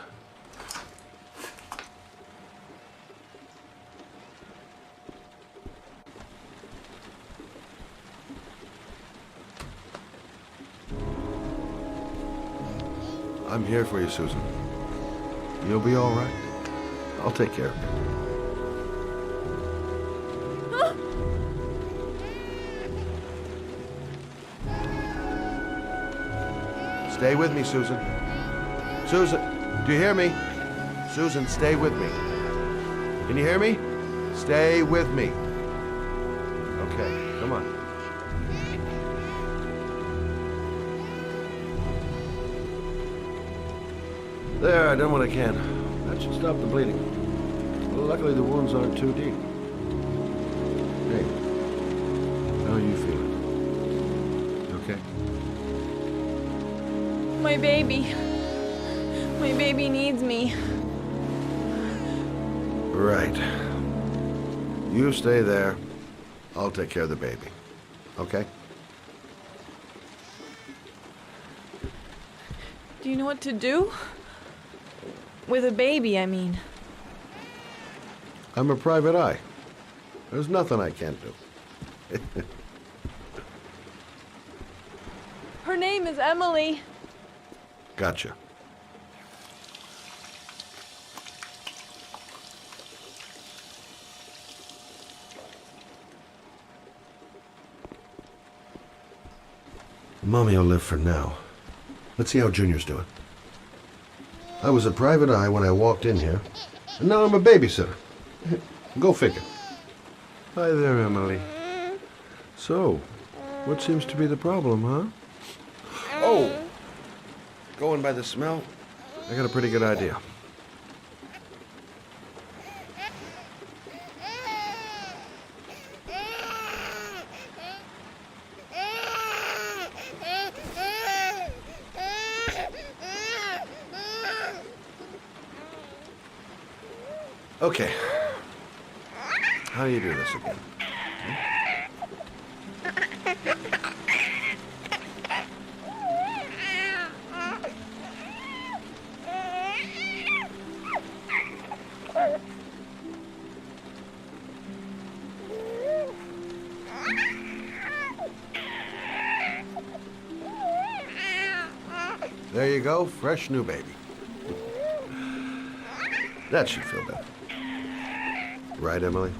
H: I'm here for you, Susan. You'll be all right. I'll take care of you. Stay with me, Susan. Susan, do you hear me? Susan, stay with me. Can you hear me? Stay with me. Okay, come on. There, I done what I can. That should stop the bleeding. Well, luckily the wounds aren't too deep. Hey, how are you feeling? You okay?
J: My baby. My baby needs me.
H: Right. You stay there. I'll take care of the baby. Okay?
J: Do you know what to do? With a baby, I mean.
H: I'm a private eye. There's nothing I can't do.
J: Her name is Emily.
H: Gotcha. Mommy will live for now. Let's see how Junior's doing. I was a private eye when I walked in here, and now I'm a babysitter. Go figure. Hi there, Emily. So, what seems to be the problem, huh? Oh! Going by the smell, I got a pretty good idea. Okay. How do you do this again? There you go, fresh new baby. That should feel better. Right, Emily?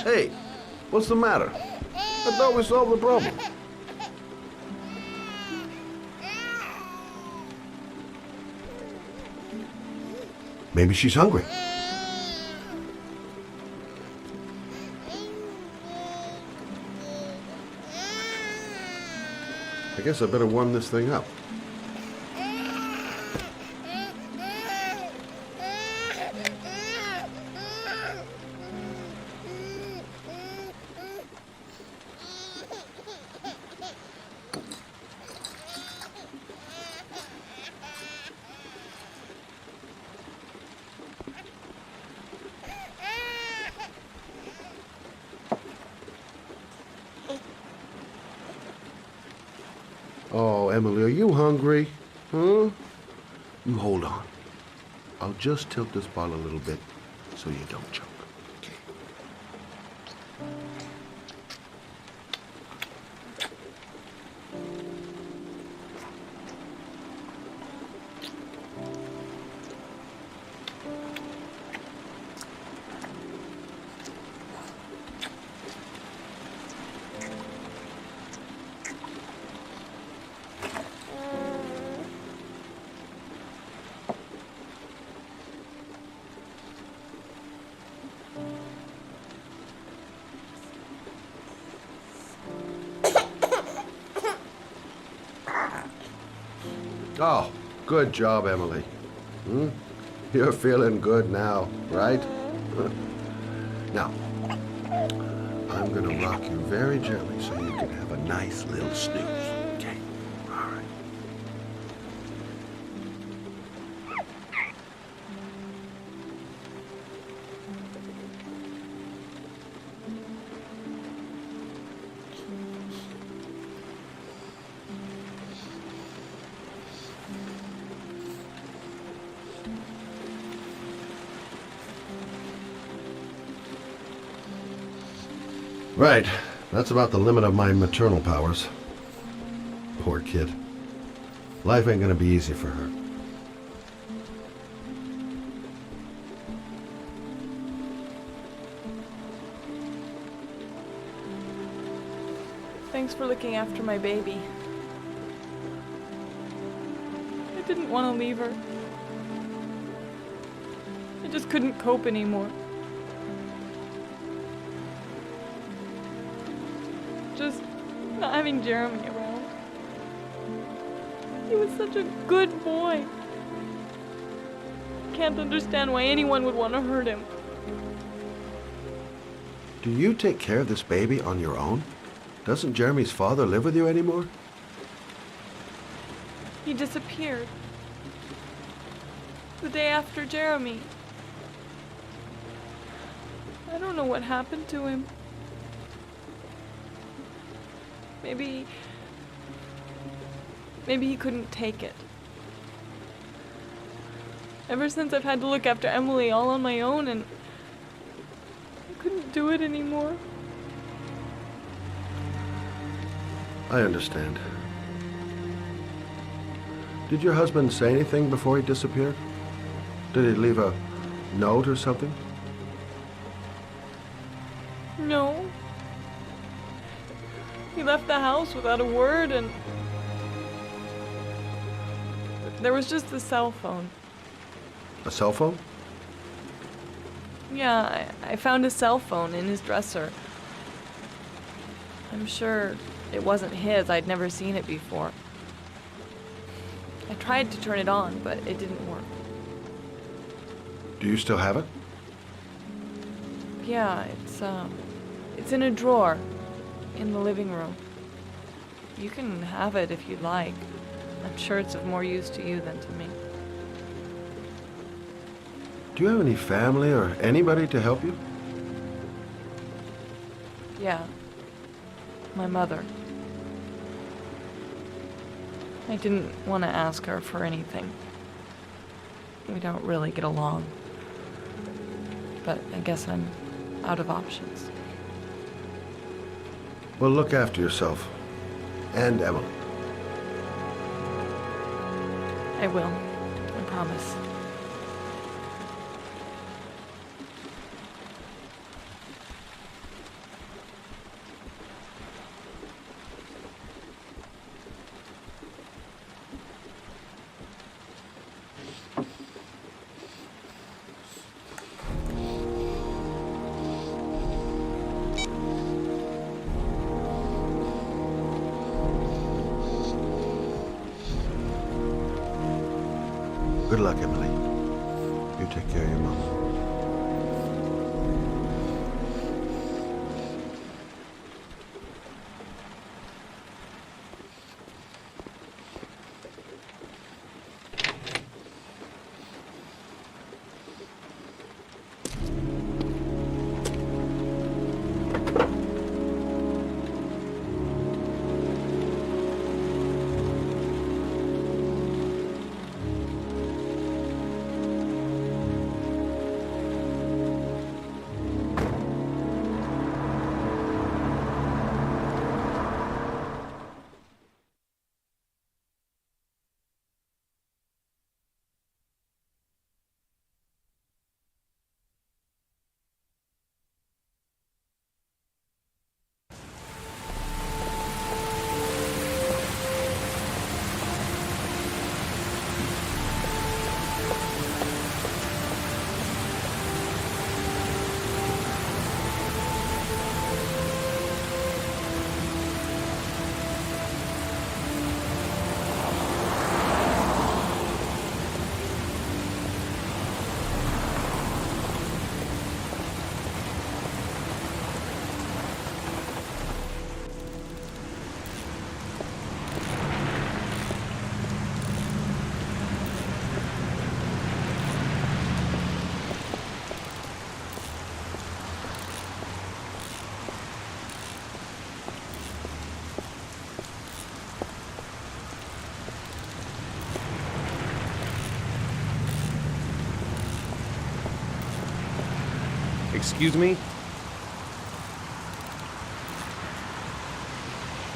H: Hey, what's the matter? I thought we solved the problem. Maybe she's hungry. I guess I better warm this thing up. Oh, Emily, are you hungry? Huh? You hold on. I'll just tilt this bottle a little bit so you don't choke. Oh, good job, Emily. You're feeling good now, right? Now, I'm gonna rock you very gently so you can have a nice little snooze. Okay? All right. Right. That's about the limit of my maternal powers. Poor kid. Life ain't gonna be easy for her.
J: Thanks for looking after my baby. I didn't want to leave her. I just couldn't cope anymore. Just not having Jeremy around. He was such a good boy. Can't understand why anyone would want to hurt him.
H: Do you take care of this baby on your own? Doesn't Jeremy's father live with you anymore?
J: He disappeared. The day after Jeremy. I don't know what happened to him. Maybe he couldn't take it. Ever since I've had to look after Emily all on my own, and I couldn't do it anymore.
H: I understand. Did your husband say anything before he disappeared? Did he leave a note or something?
J: No. He left the house without a word, and there was just the cell phone.
H: A cell phone?
J: Yeah, I found a cell phone in his dresser. I'm sure it wasn't his. I'd never seen it before. I tried to turn it on, but it didn't work.
H: Do you still have it?
J: Yeah, it's in a drawer in the living room. You can have it if you'd like. I'm sure it's of more use to you than to me.
H: Do you have any family or anybody to help you?
J: Yeah. My mother. I didn't want to ask her for anything. We don't really get along. But I guess I'm out of options.
H: Well, look after yourself. And Emily.
J: I will. I promise.
H: Good luck, Emily. You take care of your mom.
C: Excuse me?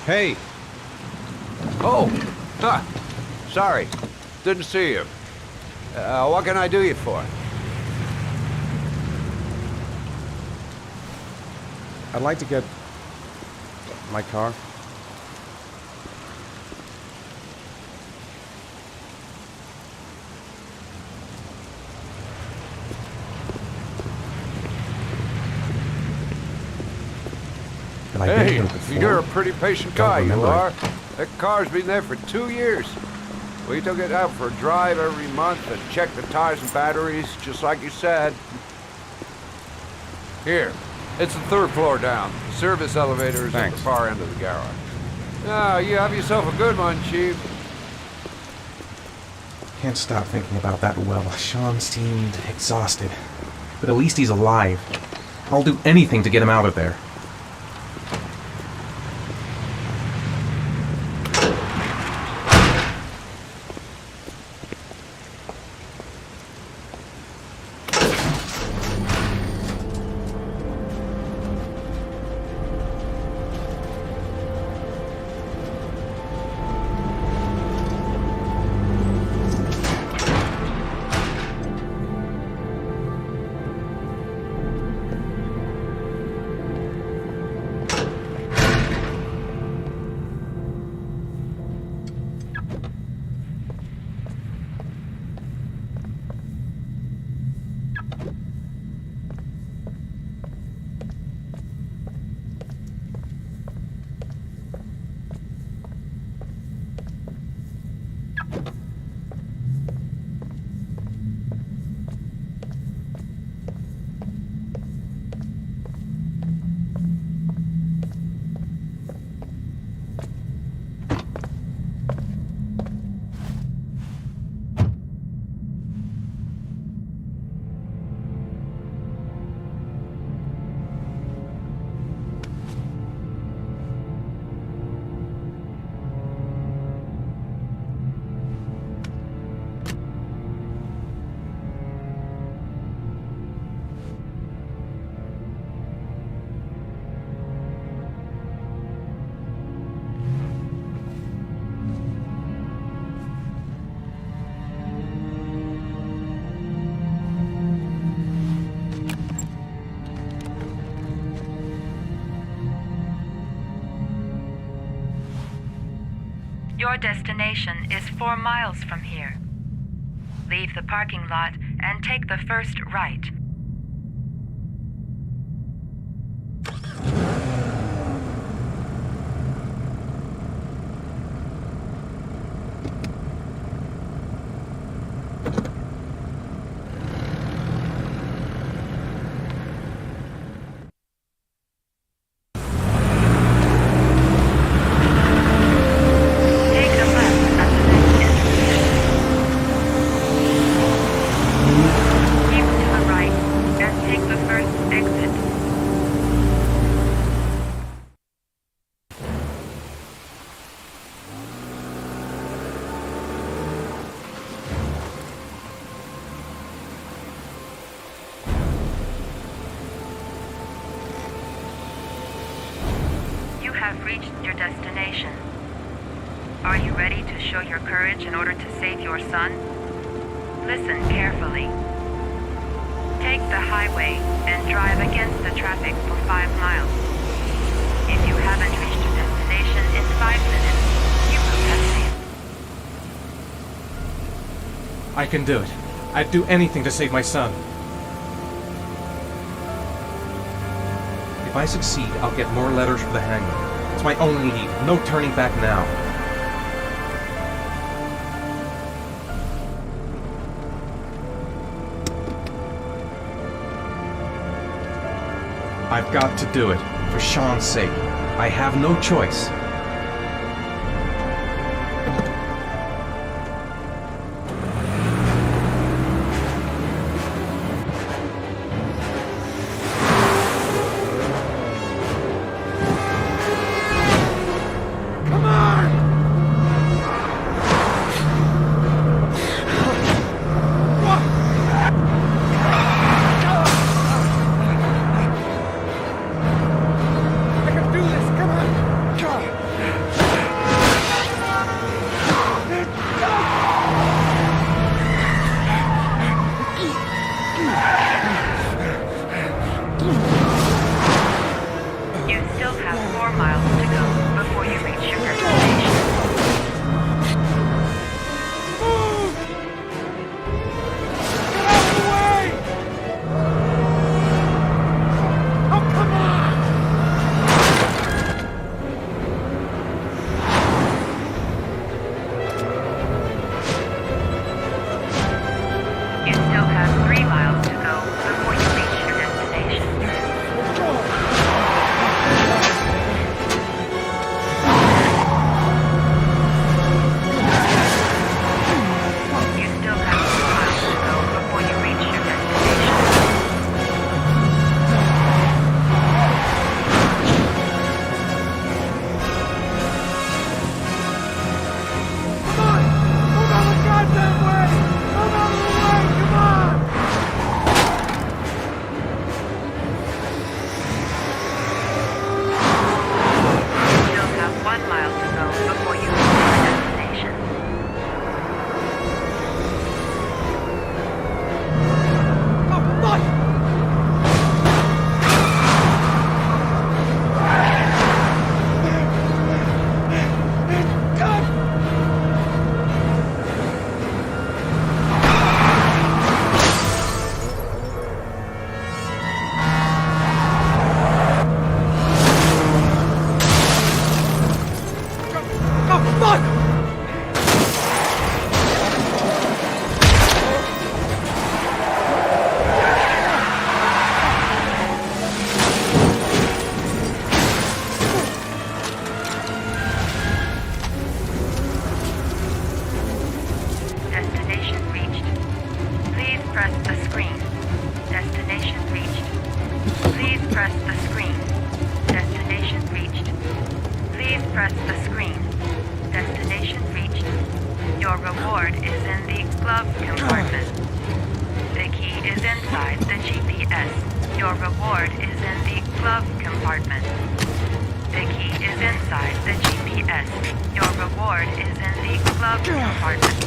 C: Hey!
R: Oh! Huh. Sorry. Didn't see you. What can I do you for?
C: I'd like to get my car.
A: Have I been
R: Hey,
A: here before?
R: you're a pretty patient
A: Don't
R: guy, you
A: remember it.
R: are. That car's been there for 2 years. We took it out for a drive every month and checked the tires and batteries, just like you said. Here, it's the 3rd floor down. The service elevator is at the far end of the garage. Now, you have yourself a good one, Chief.
A: Can't stop thinking about that well. Sean seemed exhausted. But at least he's alive. I'll do anything to get him out of there.
G: Your destination is 4 miles from here. Leave the parking lot and take the first right. You have reached your destination. Are you ready to show your courage in order to save your son? Listen carefully. Take the highway and drive against the traffic for 5 miles. If you haven't reached your destination in 5 minutes, you will have failed.
A: I can do it. I'd do anything to save my son. If I succeed, I'll get more letters for the hangman. It's my only lead. No turning back now. I've got to do it. For Sean's sake. I have no choice.
G: reward is in the glove compartment. The key is inside the GPS. Your reward is in the glove compartment. The key is inside the GPS. Your reward is in the glove compartment.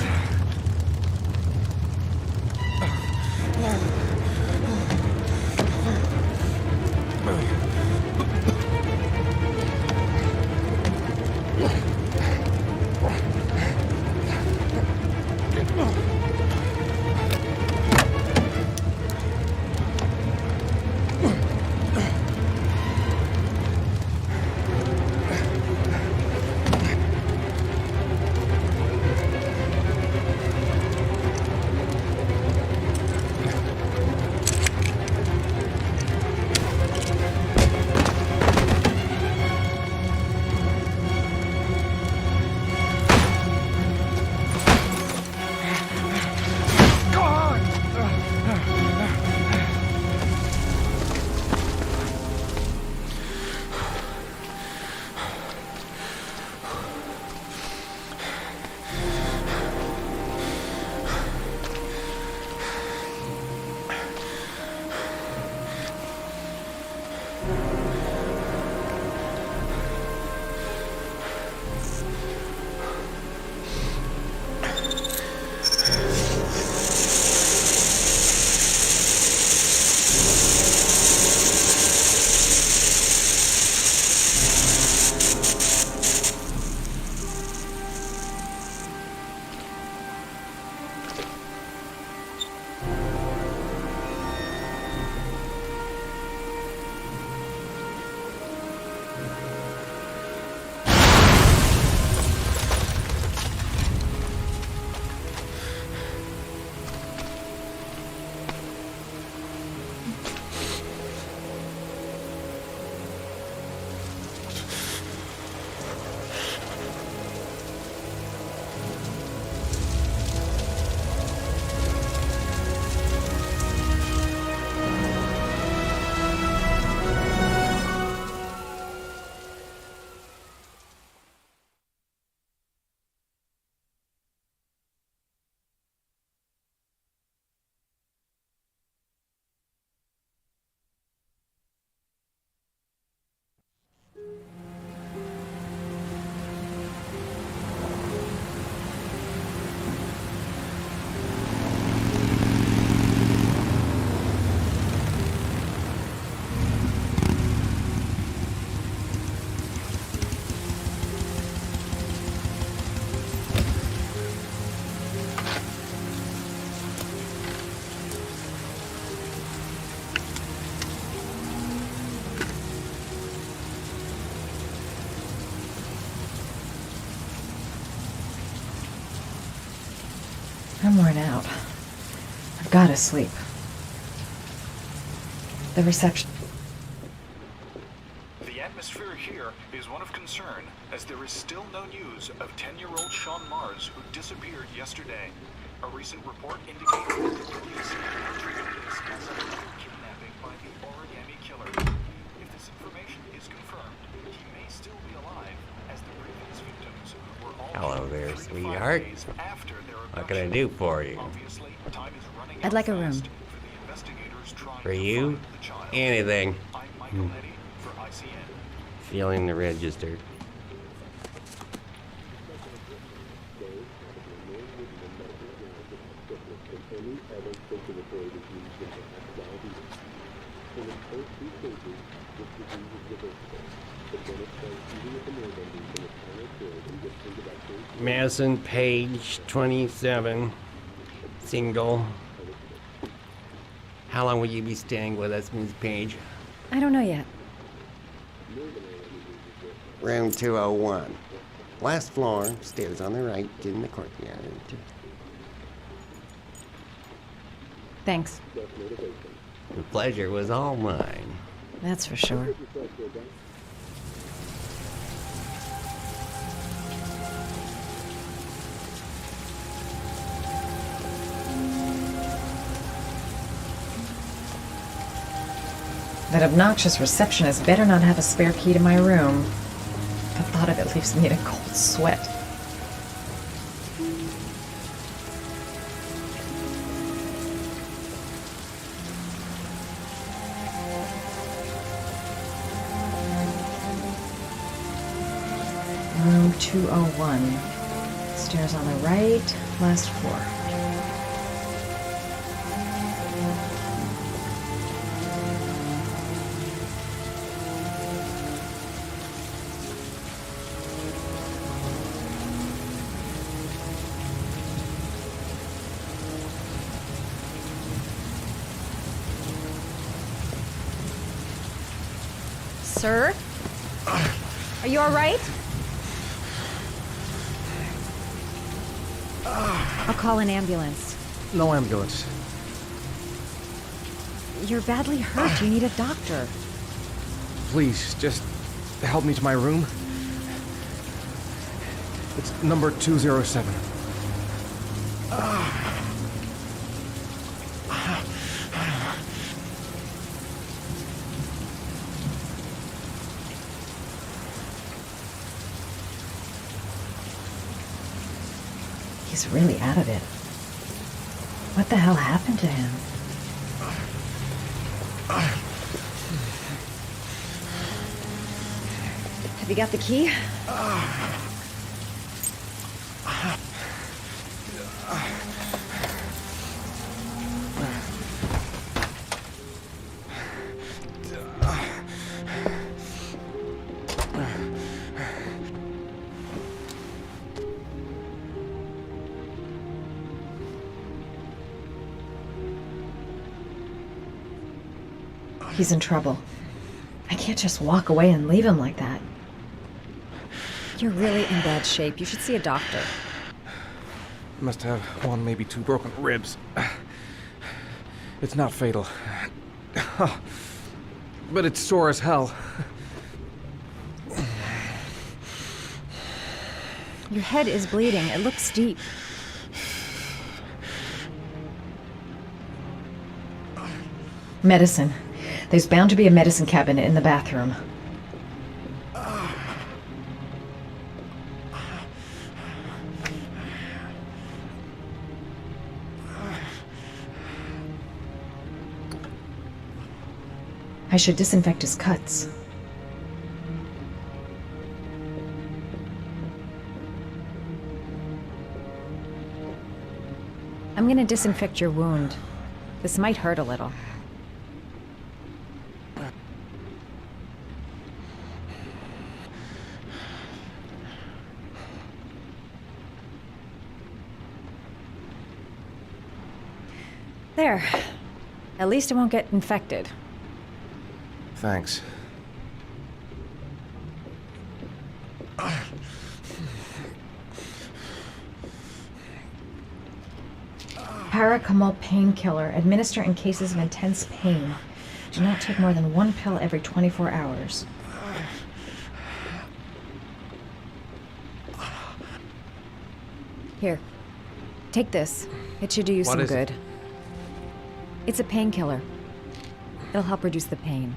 I: I'm worn out. I've got to sleep. The reception.
U: The atmosphere here is one of concern, as there is still no news of 10-year-old Sean Mars, who disappeared yesterday. A recent report indicates that the police have treated this as a kidnapping by the Origami Killer. If this information is confirmed, he may still be alive, as the previous victims were all
O: Hello there, sweetheart. What can I do for you?
E: I'd like a room.
O: For you? Anything. Feeling the register. Madison, page 27, single. How long will you be staying with us, Ms. Page?
E: I don't know yet.
O: Room 201. Last floor, stairs on the right, in the courtyard.
I: Thanks.
O: The pleasure was all mine.
I: That's for sure. That obnoxious receptionist better not have a spare key to my room. The thought of it leaves me in a cold sweat. 201. Stairs on the right, last floor. Sir? Are you all right? I'll call an ambulance.
C: No ambulance.
I: You're badly hurt. You need a doctor.
C: Please, just help me to my room. It's number 207.
I: He's really out of it. What the hell happened to him? Have you got the key? He's in trouble. I can't just walk away and leave him like that. You're really in bad shape. You should see a doctor.
C: Must have one, maybe two broken ribs. It's not fatal. But it's sore as hell.
I: Your head is bleeding. It looks deep. Medicine. There's bound to be a medicine cabinet in the bathroom. I should disinfect his cuts. I'm gonna disinfect your wound. This might hurt a little. There. At least it won't get infected.
C: Thanks.
I: Paracetamol painkiller. Administer in cases of intense pain. Do not take more than one pill every 24 hours. Here. Take this. It should do you some good. It's a painkiller. It'll help reduce the pain.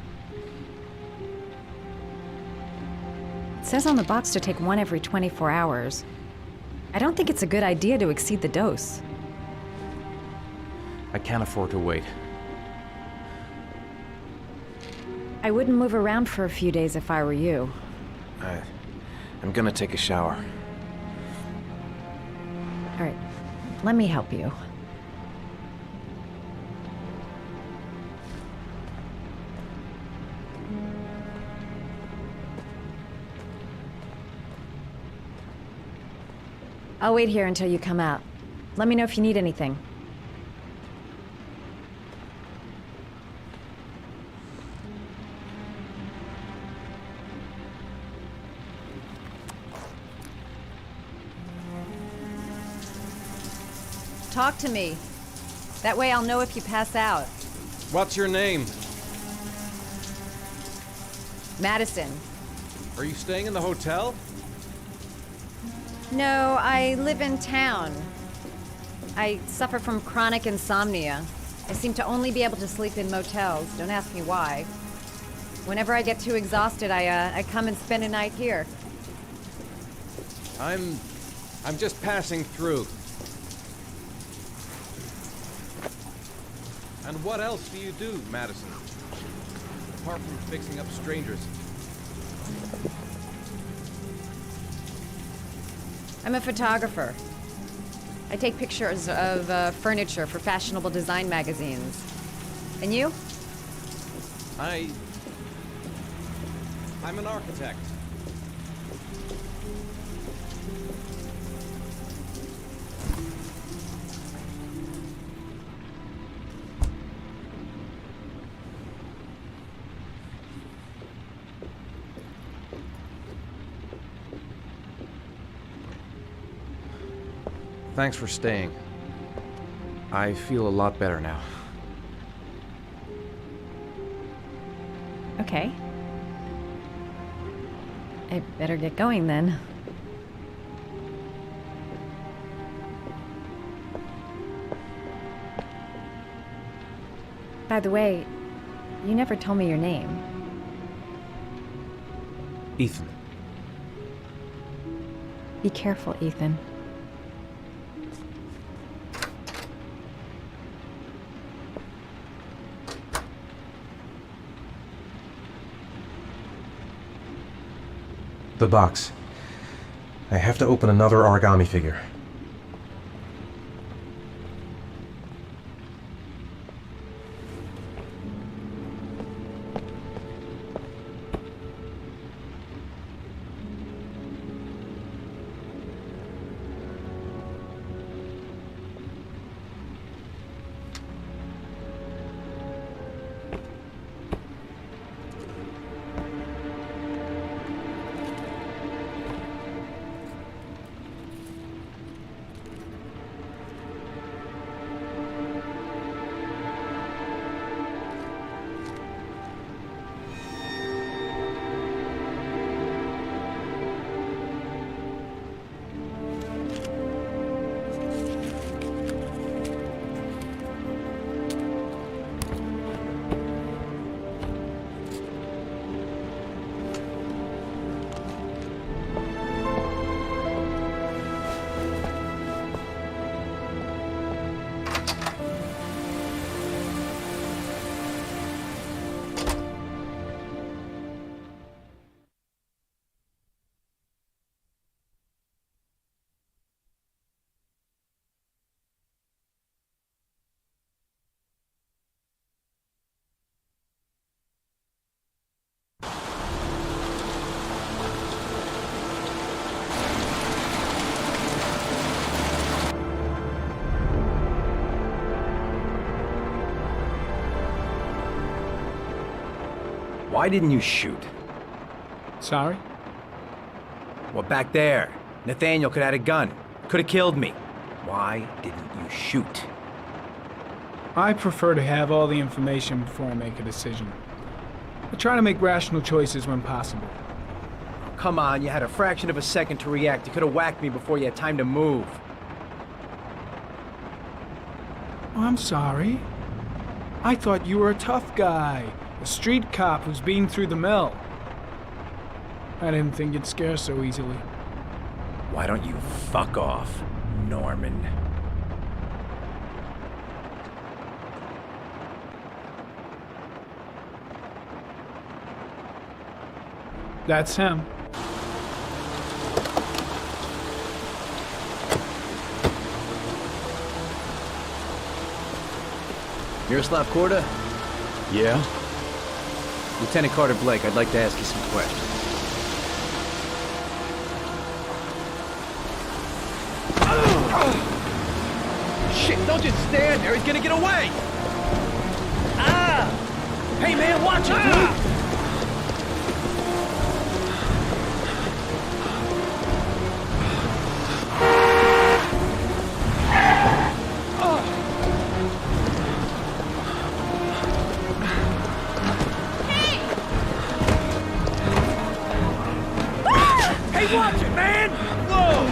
I: It says on the box to take one every 24 hours. I don't think it's a good idea to exceed the dose.
C: I can't afford to wait.
I: I wouldn't move around for a few days if I were you.
C: I'm gonna take a shower.
I: All right, let me help you. I'll wait here until you come out. Let me know if you need anything. Talk to me. That way I'll know if you pass out.
C: What's your name?
I: Madison.
C: Are you staying in the hotel?
I: No, I live in town. I suffer from chronic insomnia. I seem to only be able to sleep in motels. Don't ask me why. Whenever I get too exhausted, I come and spend a night here.
C: I'm just passing through. And what else do you do, Madison? Apart from fixing up strangers.
P: I'm a photographer. I take pictures of furniture for fashionable design magazines. And you?
M: I'm an architect.
C: Thanks for staying. I feel a lot better now.
P: Okay. I better get going then. By the way, you never told me your name.
C: Ethan.
P: Be careful, Ethan.
A: The box. I have to open another origami figure.
M: Why didn't you shoot?
L: Sorry?
M: Well, back there. Nathaniel could have had a gun. Could have killed me. Why didn't you shoot?
L: I prefer to have all the information before I make a decision. I try to make rational choices when possible.
M: Come on, you had a fraction of a second to react. You could have whacked me before you had time to move.
L: Oh, I'm sorry. I thought you were a tough guy. A street cop who's been through the mill. I didn't think you'd scare so easily.
M: Why don't you fuck off, Norman?
L: That's him.
M: Miroslav Korda?
V: Yeah?
M: Lieutenant Carter Blake, I'd like to ask you some questions. Shit, don't just stand there, he's gonna get away! Ah! Hey man, watch it, dude! Watch it, man! Whoa!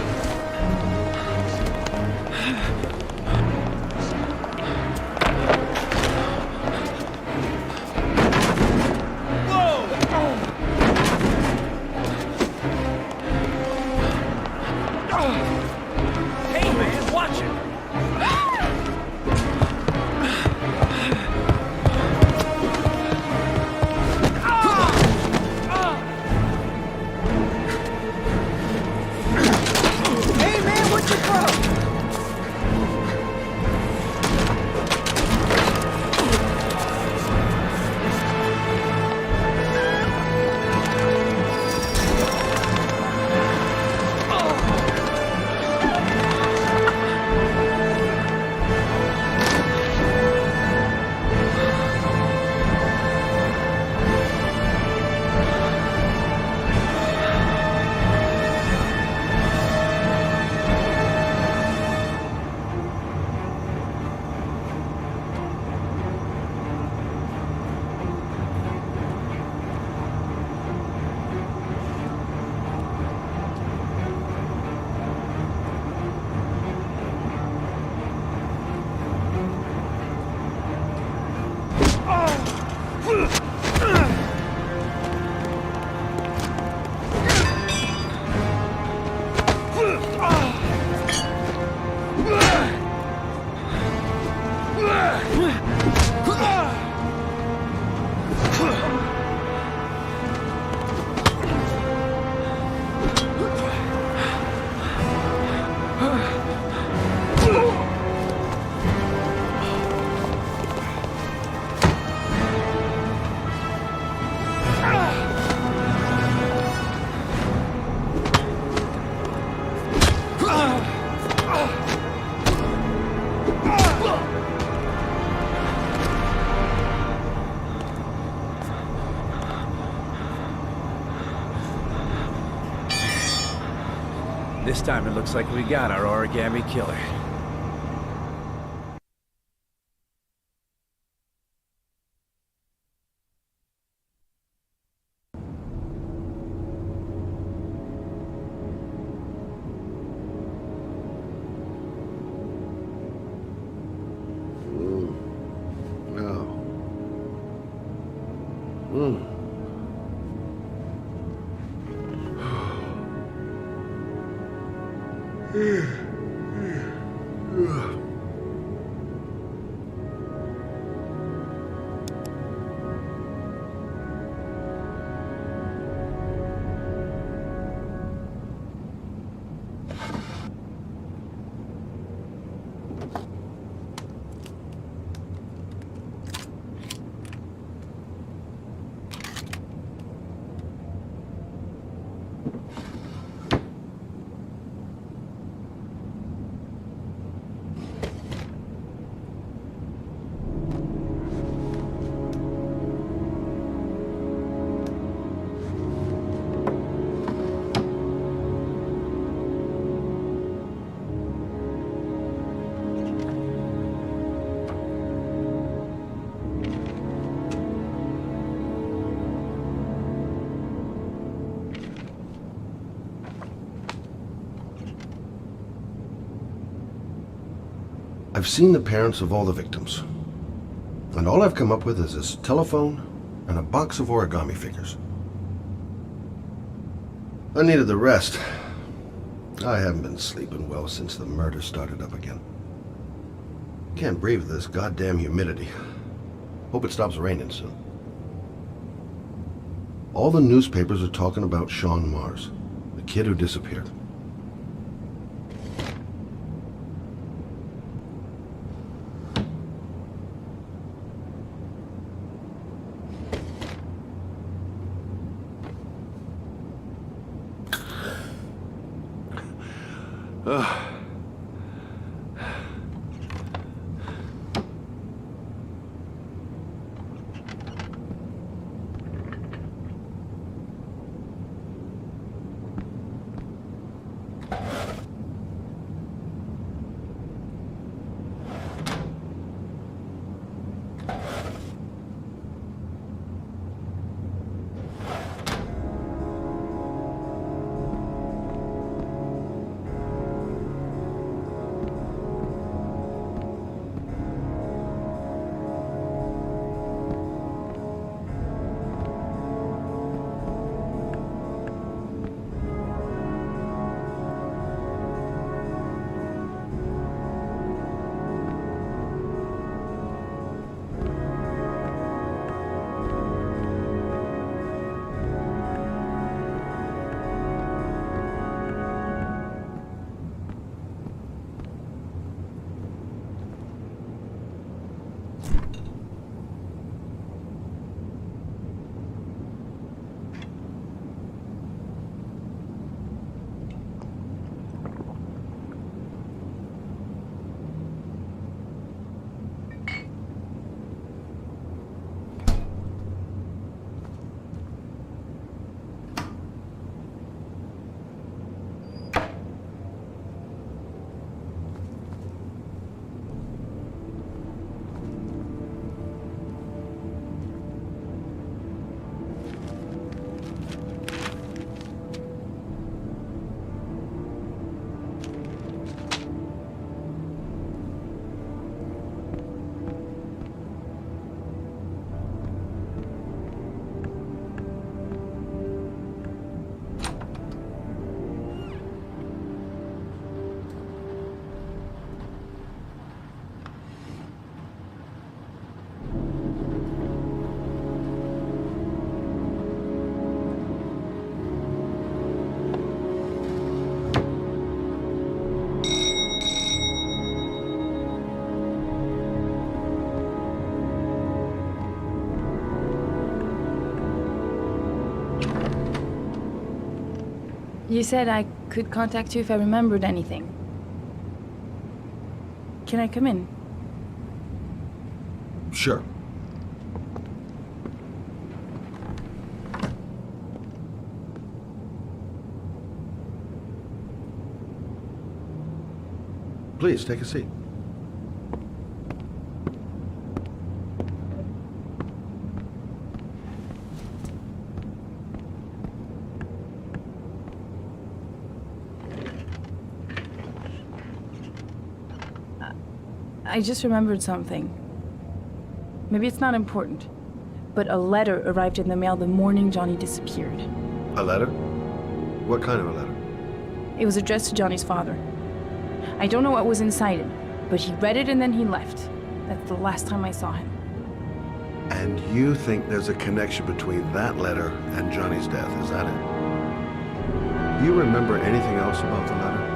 M: This time it looks like we got our Origami Killer.
H: I've seen the parents of all the victims, and all I've come up with is this telephone and a box of origami figures. I needed the rest. I haven't been sleeping well since the murder started up again. Can't breathe with this goddamn humidity. Hope it stops raining soon. All the newspapers are talking about Sean Mars, the kid who disappeared.
J: You said I could contact you if I remembered anything. Can I come in?
H: Sure. Please, take a seat.
J: I just remembered something. Maybe it's not important, but a letter arrived in the mail the morning Johnny disappeared.
H: A letter? What kind of a letter?
J: It was addressed to Johnny's father. I don't know what was inside it, but he read it and then he left. That's the last time I saw him.
H: And you think there's a connection between that letter and Johnny's death, is that it? You remember anything else about the letter?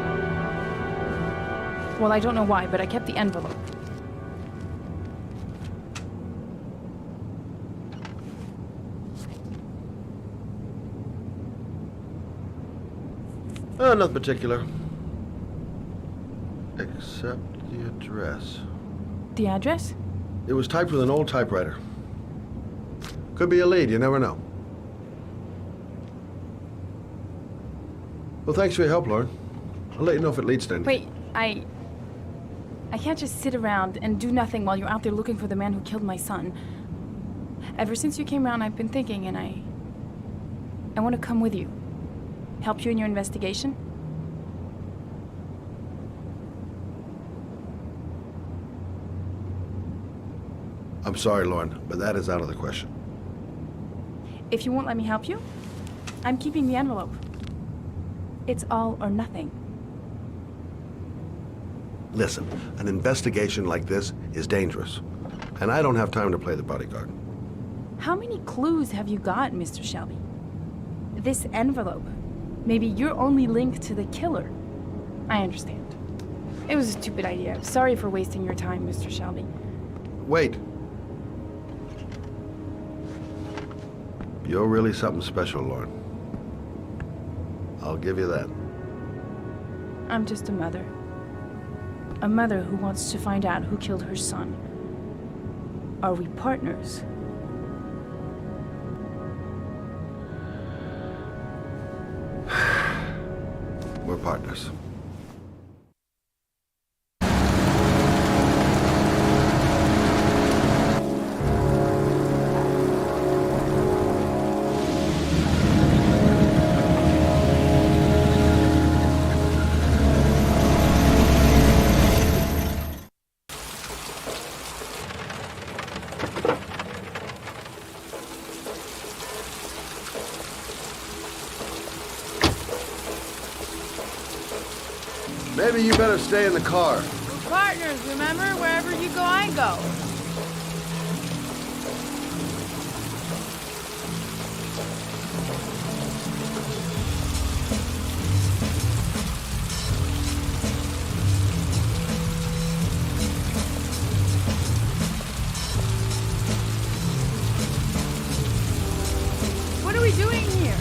J: Well, I don't know why, but I kept the envelope.
H: Nothing particular. Except the address.
J: The address?
H: It was typed with an old typewriter. Could be a lead, you never know. Well, thanks for your help, Lauren. I'll let you know if it leads to anything.
J: Wait, I can't just sit around and do nothing while you're out there looking for the man who killed my son. Ever since you came around, I've been thinking, and I want to come with you. Help you in your investigation?
H: I'm sorry, Lauren, but that is out of the question.
J: If you won't let me help you, I'm keeping the envelope. It's all or nothing.
H: Listen, an investigation like this is dangerous, and I don't have time to play the bodyguard.
J: How many clues have you got, Mr. Shelby? This envelope. Maybe your only link to the killer. I understand. It was a stupid idea. Sorry for wasting your time, Mr. Shelby.
H: Wait. You're really something special, Lauren. I'll give you that.
J: I'm just a mother. A mother who wants to find out who killed her son. Are we partners?
H: We're partners. Maybe you better stay in the car.
F: We're partners, remember? Wherever you go, I go. What are we doing here?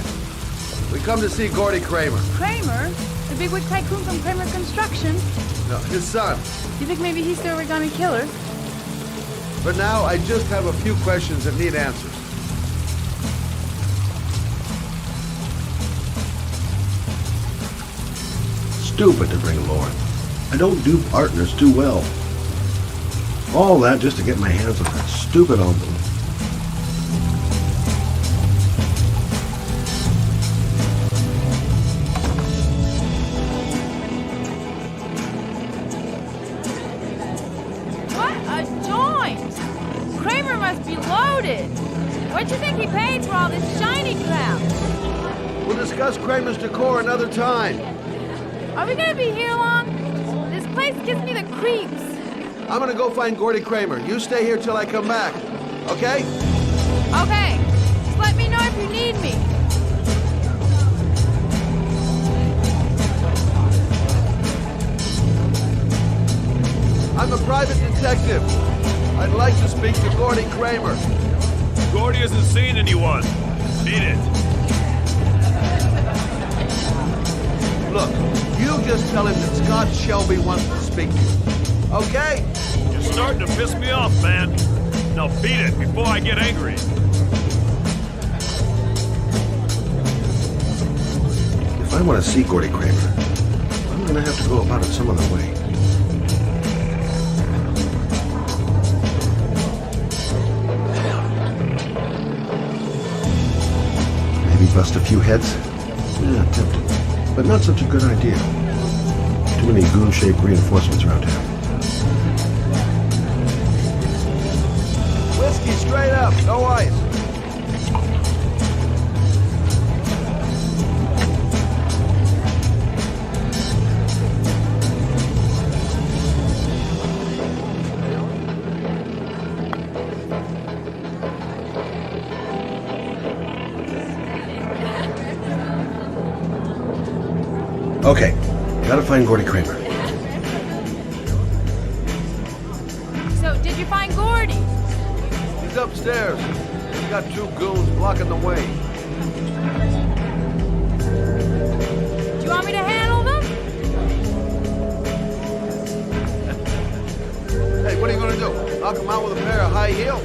H: We come to see Gordy Kramer.
F: Kramer? The bigwig tycoon from Kramer Construction?
H: No, his son.
F: You think maybe he's the Origami Killer?
H: But now I just have a few questions that need answers. Stupid to bring Lauren. I don't do partners too well. All that just to get my hands on that stupid envelope.
F: What do you think he paid for all this shiny crap?
H: We'll discuss Kramer's decor another time.
F: Are we gonna be here long? This place gives me the creeps.
H: I'm gonna go find Gordy Kramer. You stay here till I come back, okay?
F: Okay. Just let me know if you need me.
H: I'm a private detective. I'd like to speak to Gordy Kramer.
S: Gordy hasn't seen anyone. Beat it.
H: Look, you just tell him that Scott Shelby wants to speak to you. Okay?
S: You're starting to piss me off, man. Now beat it before I get angry.
H: If I want to see Gordy Kramer, I'm gonna have to go about it some other way. Maybe bust a few heads? Yeah, tempting. But not such a good idea. Too many goon-shaped reinforcements around here.
M: Whiskey straight up, no ice.
H: Okay, gotta find Gordy Kramer.
F: So, did you find Gordy?
M: He's upstairs. He's got two goons blocking the way.
F: Do you want me to handle them?
M: Hey, what are you gonna do? Knock him out with a pair of high heels?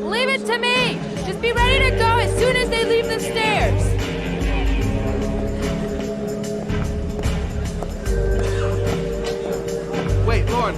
F: Leave it to me! Just be ready to go as soon as they leave the stairs.
M: Wait, Lauren.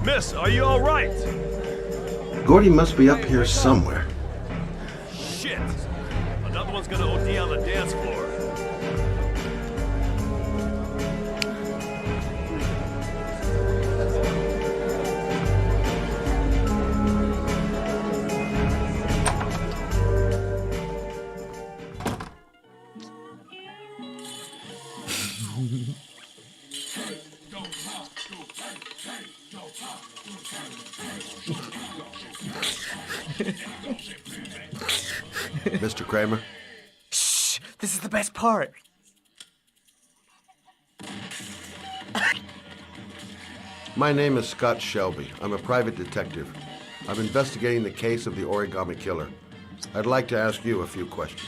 S: Miss, are you all right?
H: Gordy must be up here somewhere.
S: Shit! Another one's gonna OD on the dance floor.
H: Mr. Kramer?
B: Shh! This is the best part.
H: My name is Scott Shelby. I'm a private detective. I'm investigating the case of the Origami Killer. I'd like to ask you a few questions.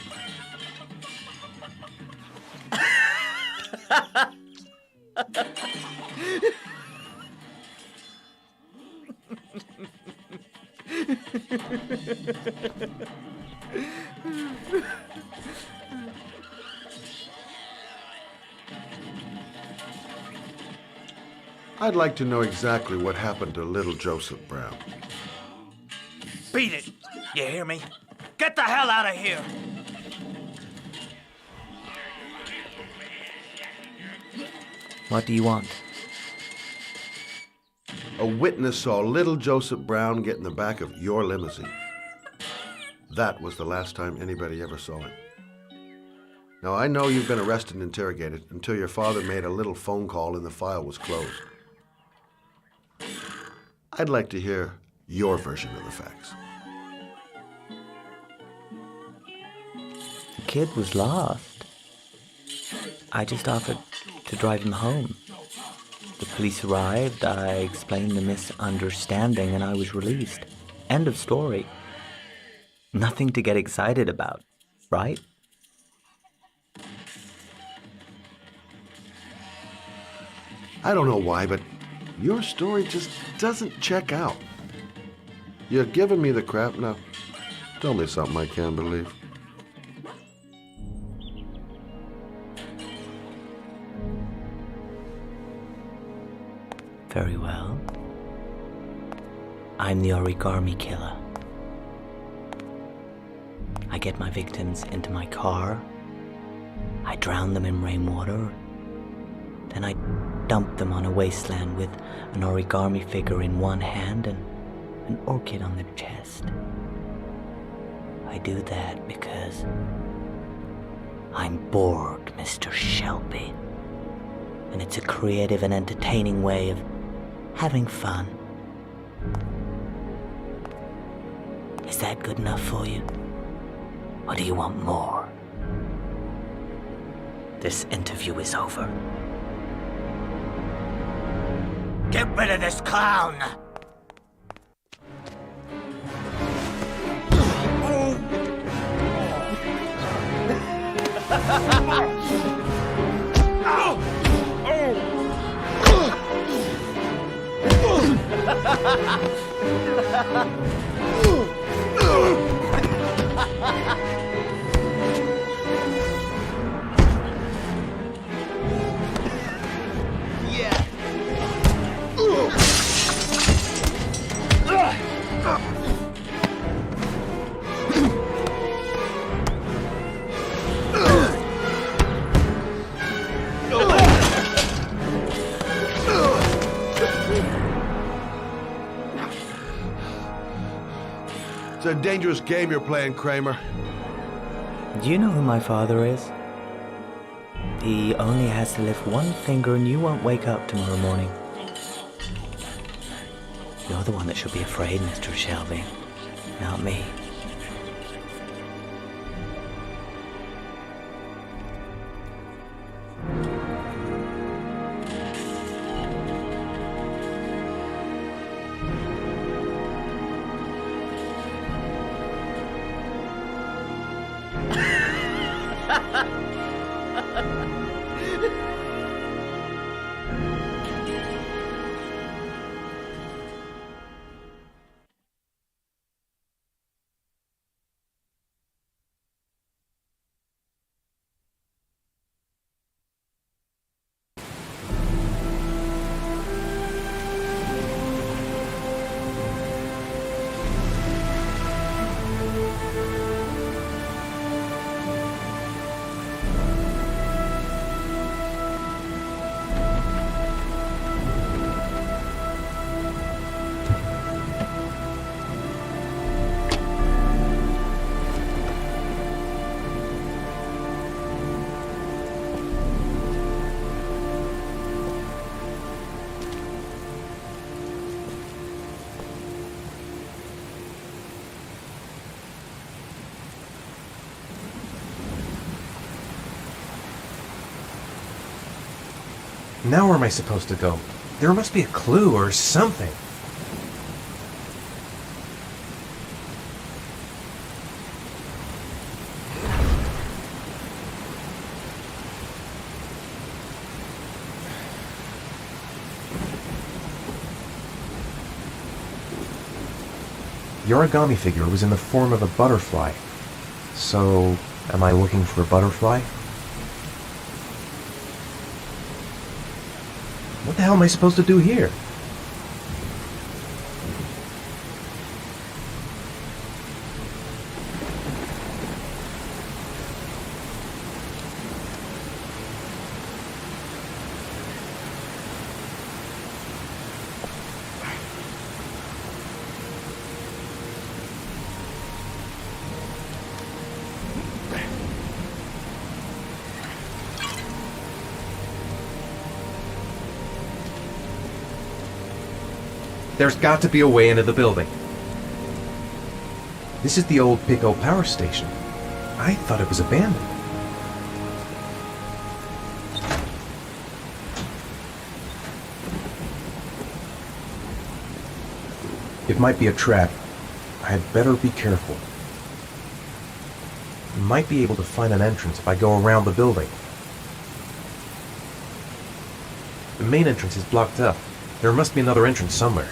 H: I'd like to know exactly what happened to little Joseph Brown.
T: Beat it! You hear me? Get the hell out of here!
B: What do you want?
H: A witness saw little Joseph Brown get in the back of your limousine. That was the last time anybody ever saw him. Now, I know you've been arrested and interrogated until your father made a little phone call and the file was closed. I'd like to hear your version of the facts.
B: The kid was lost. I just offered to drive him home. The police arrived, I explained the misunderstanding, and I was released. End of story. Nothing to get excited about, right?
H: I don't know why, but your story just doesn't check out. You're giving me the crap now. Tell me something I can't believe.
B: Very well. I'm the Origami Killer. I get my victims into my car. I drown them in rainwater. Then I dump them on a wasteland with an origami figure in one hand and an orchid on their chest. I do that because I'm bored, Mr. Shelby. And it's a creative and entertaining way of having fun. Is that good enough for you? Or do you want more? This interview is over. Get rid of this clown!
H: It's a dangerous game you're playing, Kramer.
B: Do you know who my father is? He only has to lift one finger and you won't wake up tomorrow morning. You're the one that should be afraid, Mr. Shelby, not me.
A: Now where am I supposed to go? There must be a clue or something. The origami figure was in the form of a butterfly. So, am I looking for a butterfly? What the hell am I supposed to do here? There's got to be a way into the building. This is the old Pico power station. I thought it was abandoned. It might be a trap. I had better be careful. I might be able to find an entrance if I go around the building. The main entrance is blocked up. There must be another entrance somewhere.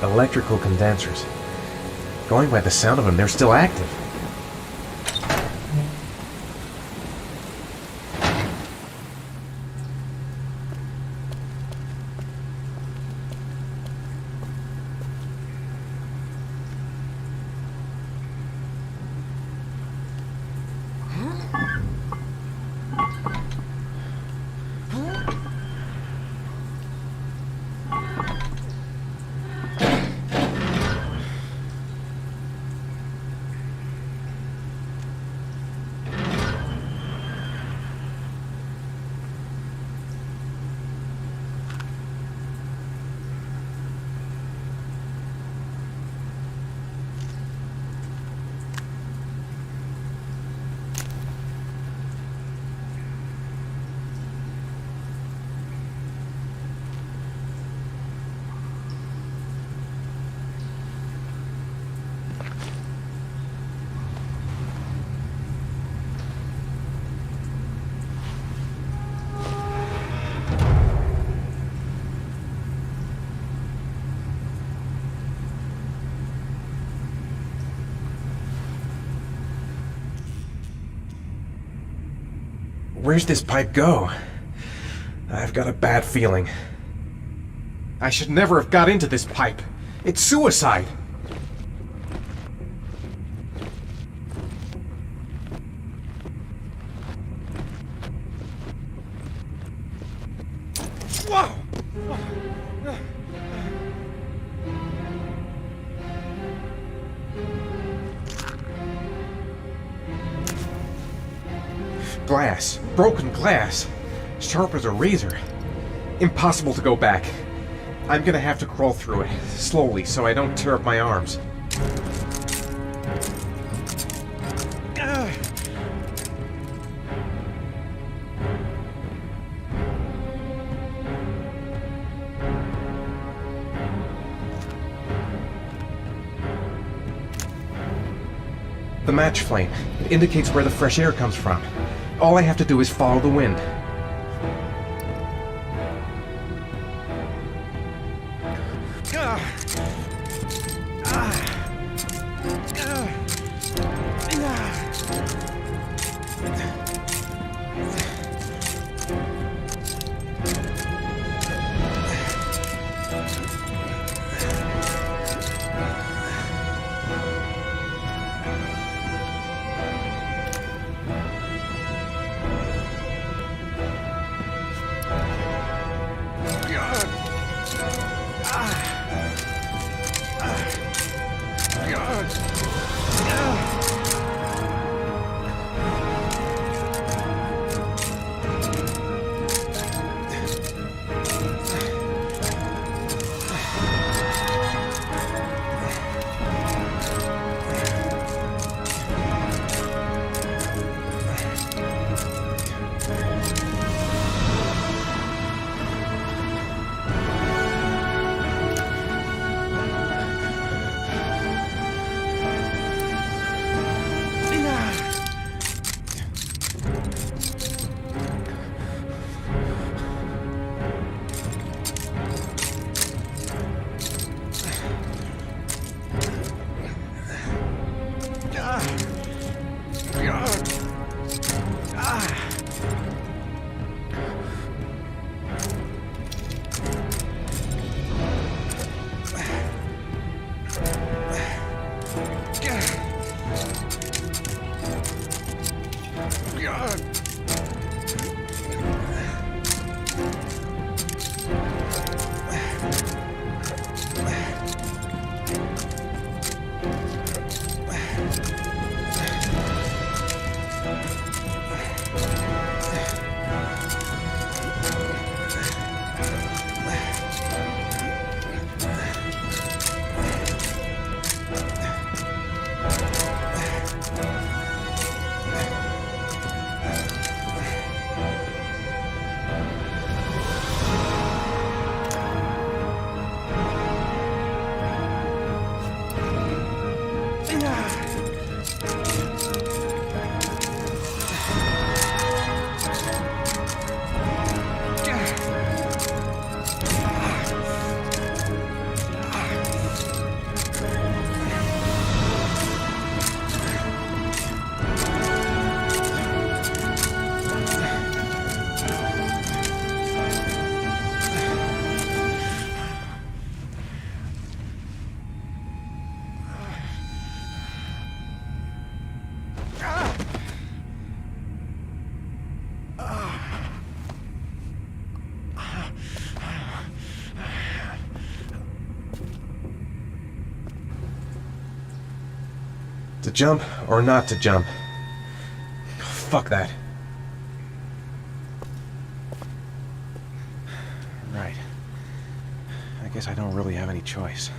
A: Electrical condensers. Going by the sound of them, they're still active. Where's this pipe go? I've got a bad feeling. I should never have got into this pipe. It's suicide. Whoa! Glass. Broken glass. Sharp as a razor. Impossible to go back. I'm gonna have to crawl through it, slowly, so I don't tear up my arms. The match flame. It indicates where the fresh air comes from. All I have to do is follow the wind. To jump or not to jump? Fuck that. Right. I guess I don't really have any choice.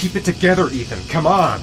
A: Keep it together, Ethan. Come on!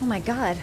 P: Oh my god.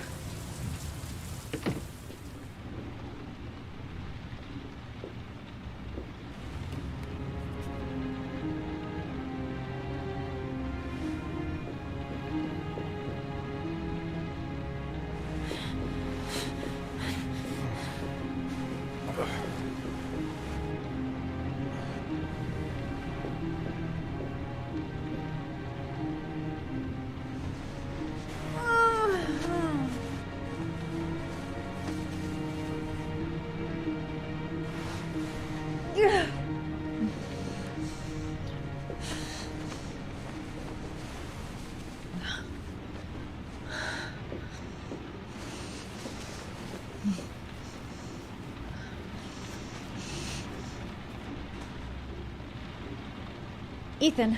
P: Ethan.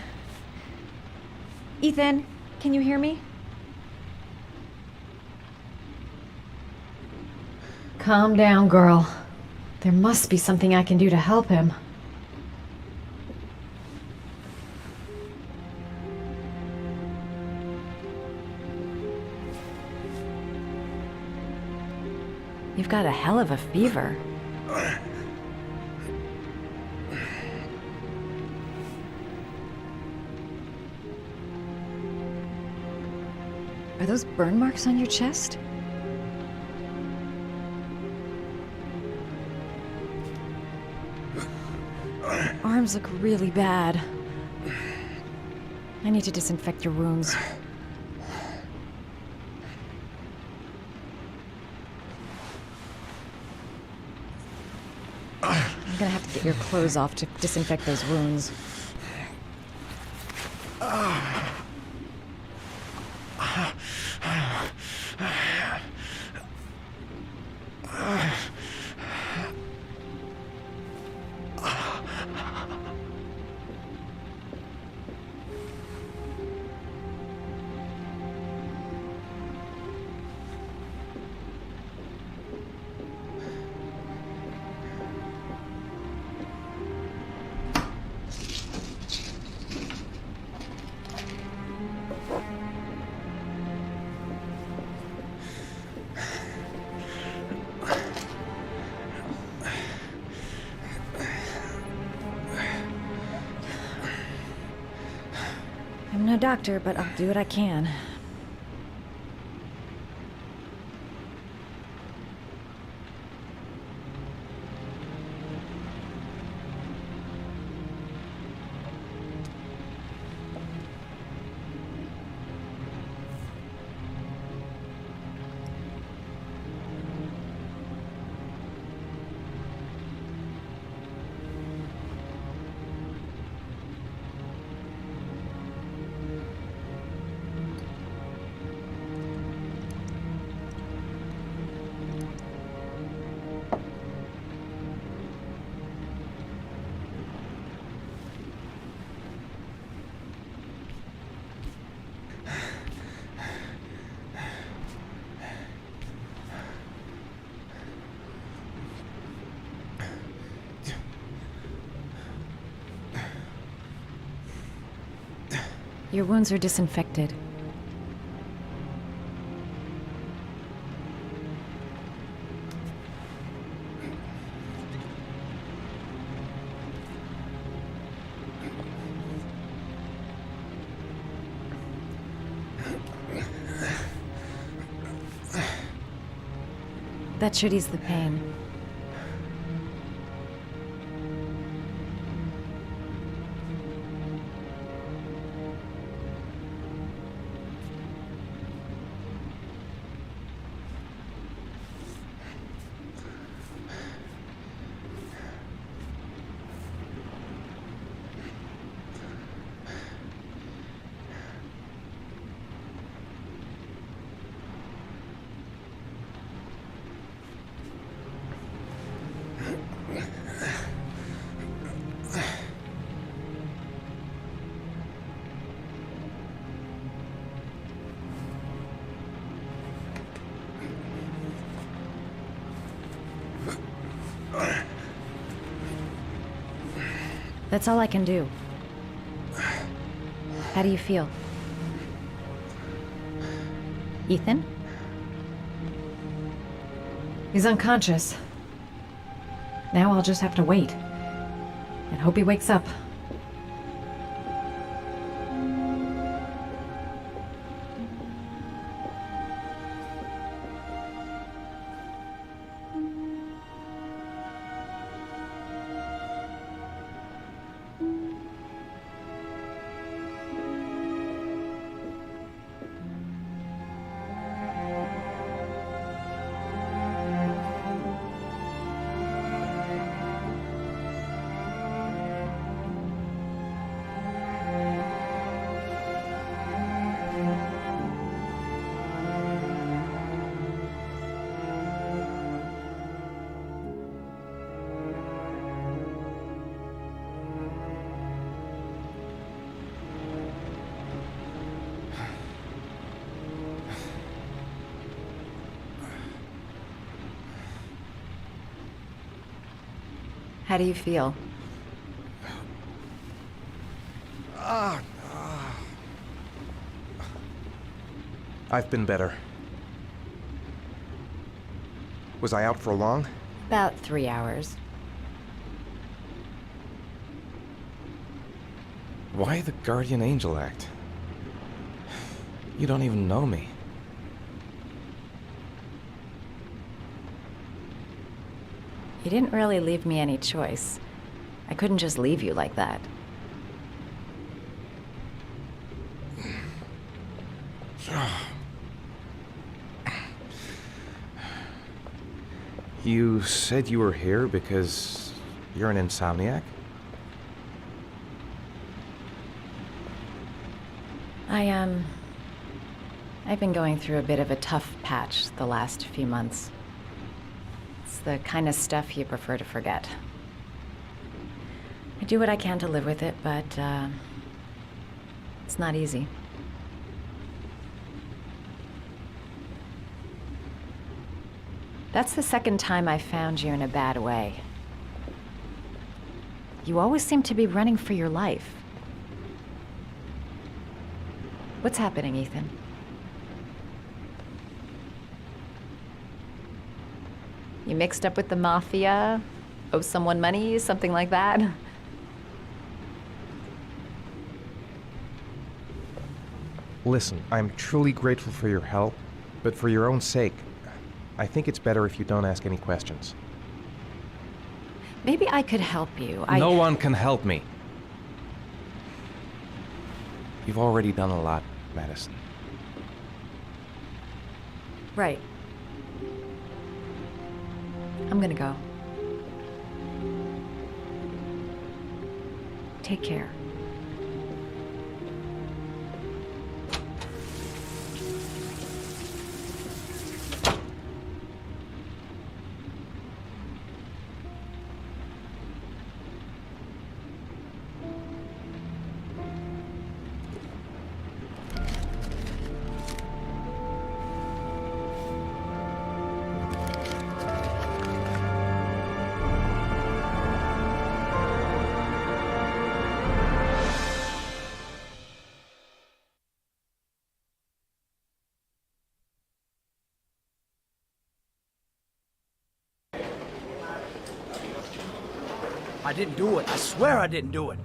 P: Ethan, can you hear me?
I: Calm down, girl. There must be something I can do to help him.
P: You've got a hell of a fever. Are those burn marks on your chest? Arms look really bad. I need to disinfect your wounds. I'm gonna have to get your clothes off to disinfect those wounds. I'm no doctor, but I'll do what I can.
I: Your wounds are disinfected. That should ease the pain. That's all I can do. How do you feel? Ethan? He's unconscious. Now I'll just have to wait. And hope he wakes up. How do you feel?
C: I've been better. Was I out for long?
I: About 3 hours.
C: Why the guardian angel act? You don't even know me.
I: You didn't really leave me any choice. I couldn't just leave you like that.
C: You said you were here because you're an insomniac?
I: I've been going through a bit of a tough patch the last few months. It's the kind of stuff you prefer to forget. I do what I can to live with it, but it's not easy. That's the second time I found you in a bad way. You always seem to be running for your life. What's happening, Ethan? You mixed up with the mafia? Owe someone money? Something like that?
C: Listen, I'm truly grateful for your help, but for your own sake, I think it's better if you don't ask any questions.
I: Maybe I could help you.
C: No one can help me. You've already done a lot, Madison.
I: Right. I'm gonna go. Take care.
T: I didn't do it. I swear I didn't do it.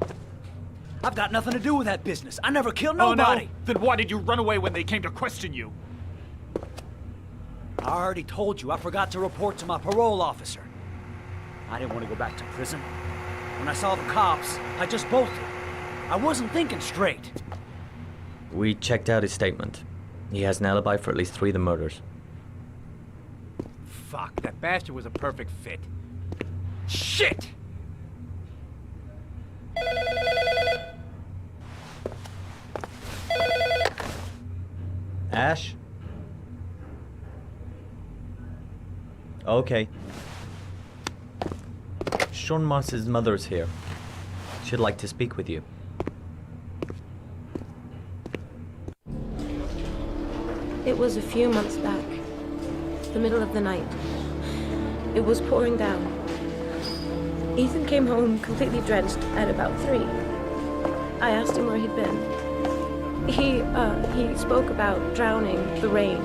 T: I've got nothing to do with that business. I never killed
S: Oh,
T: nobody.
S: no? Then why did you run away when they came to question you?
T: I already told you I forgot to report to my parole officer. I didn't want to go back to prison. When I saw the cops, I just bolted. I wasn't thinking straight.
B: We checked out his statement. He has an alibi for at least 3 of the murders.
M: Fuck, that bastard was a perfect fit. Shit!
B: Ash? Okay. Sean Moss's mother's here. She'd like to speak with you.
D: It was a few months back. The middle of the night. It was pouring down. Ethan came home completely drenched at about 3. I asked him where he'd been. He spoke about drowning, the rain.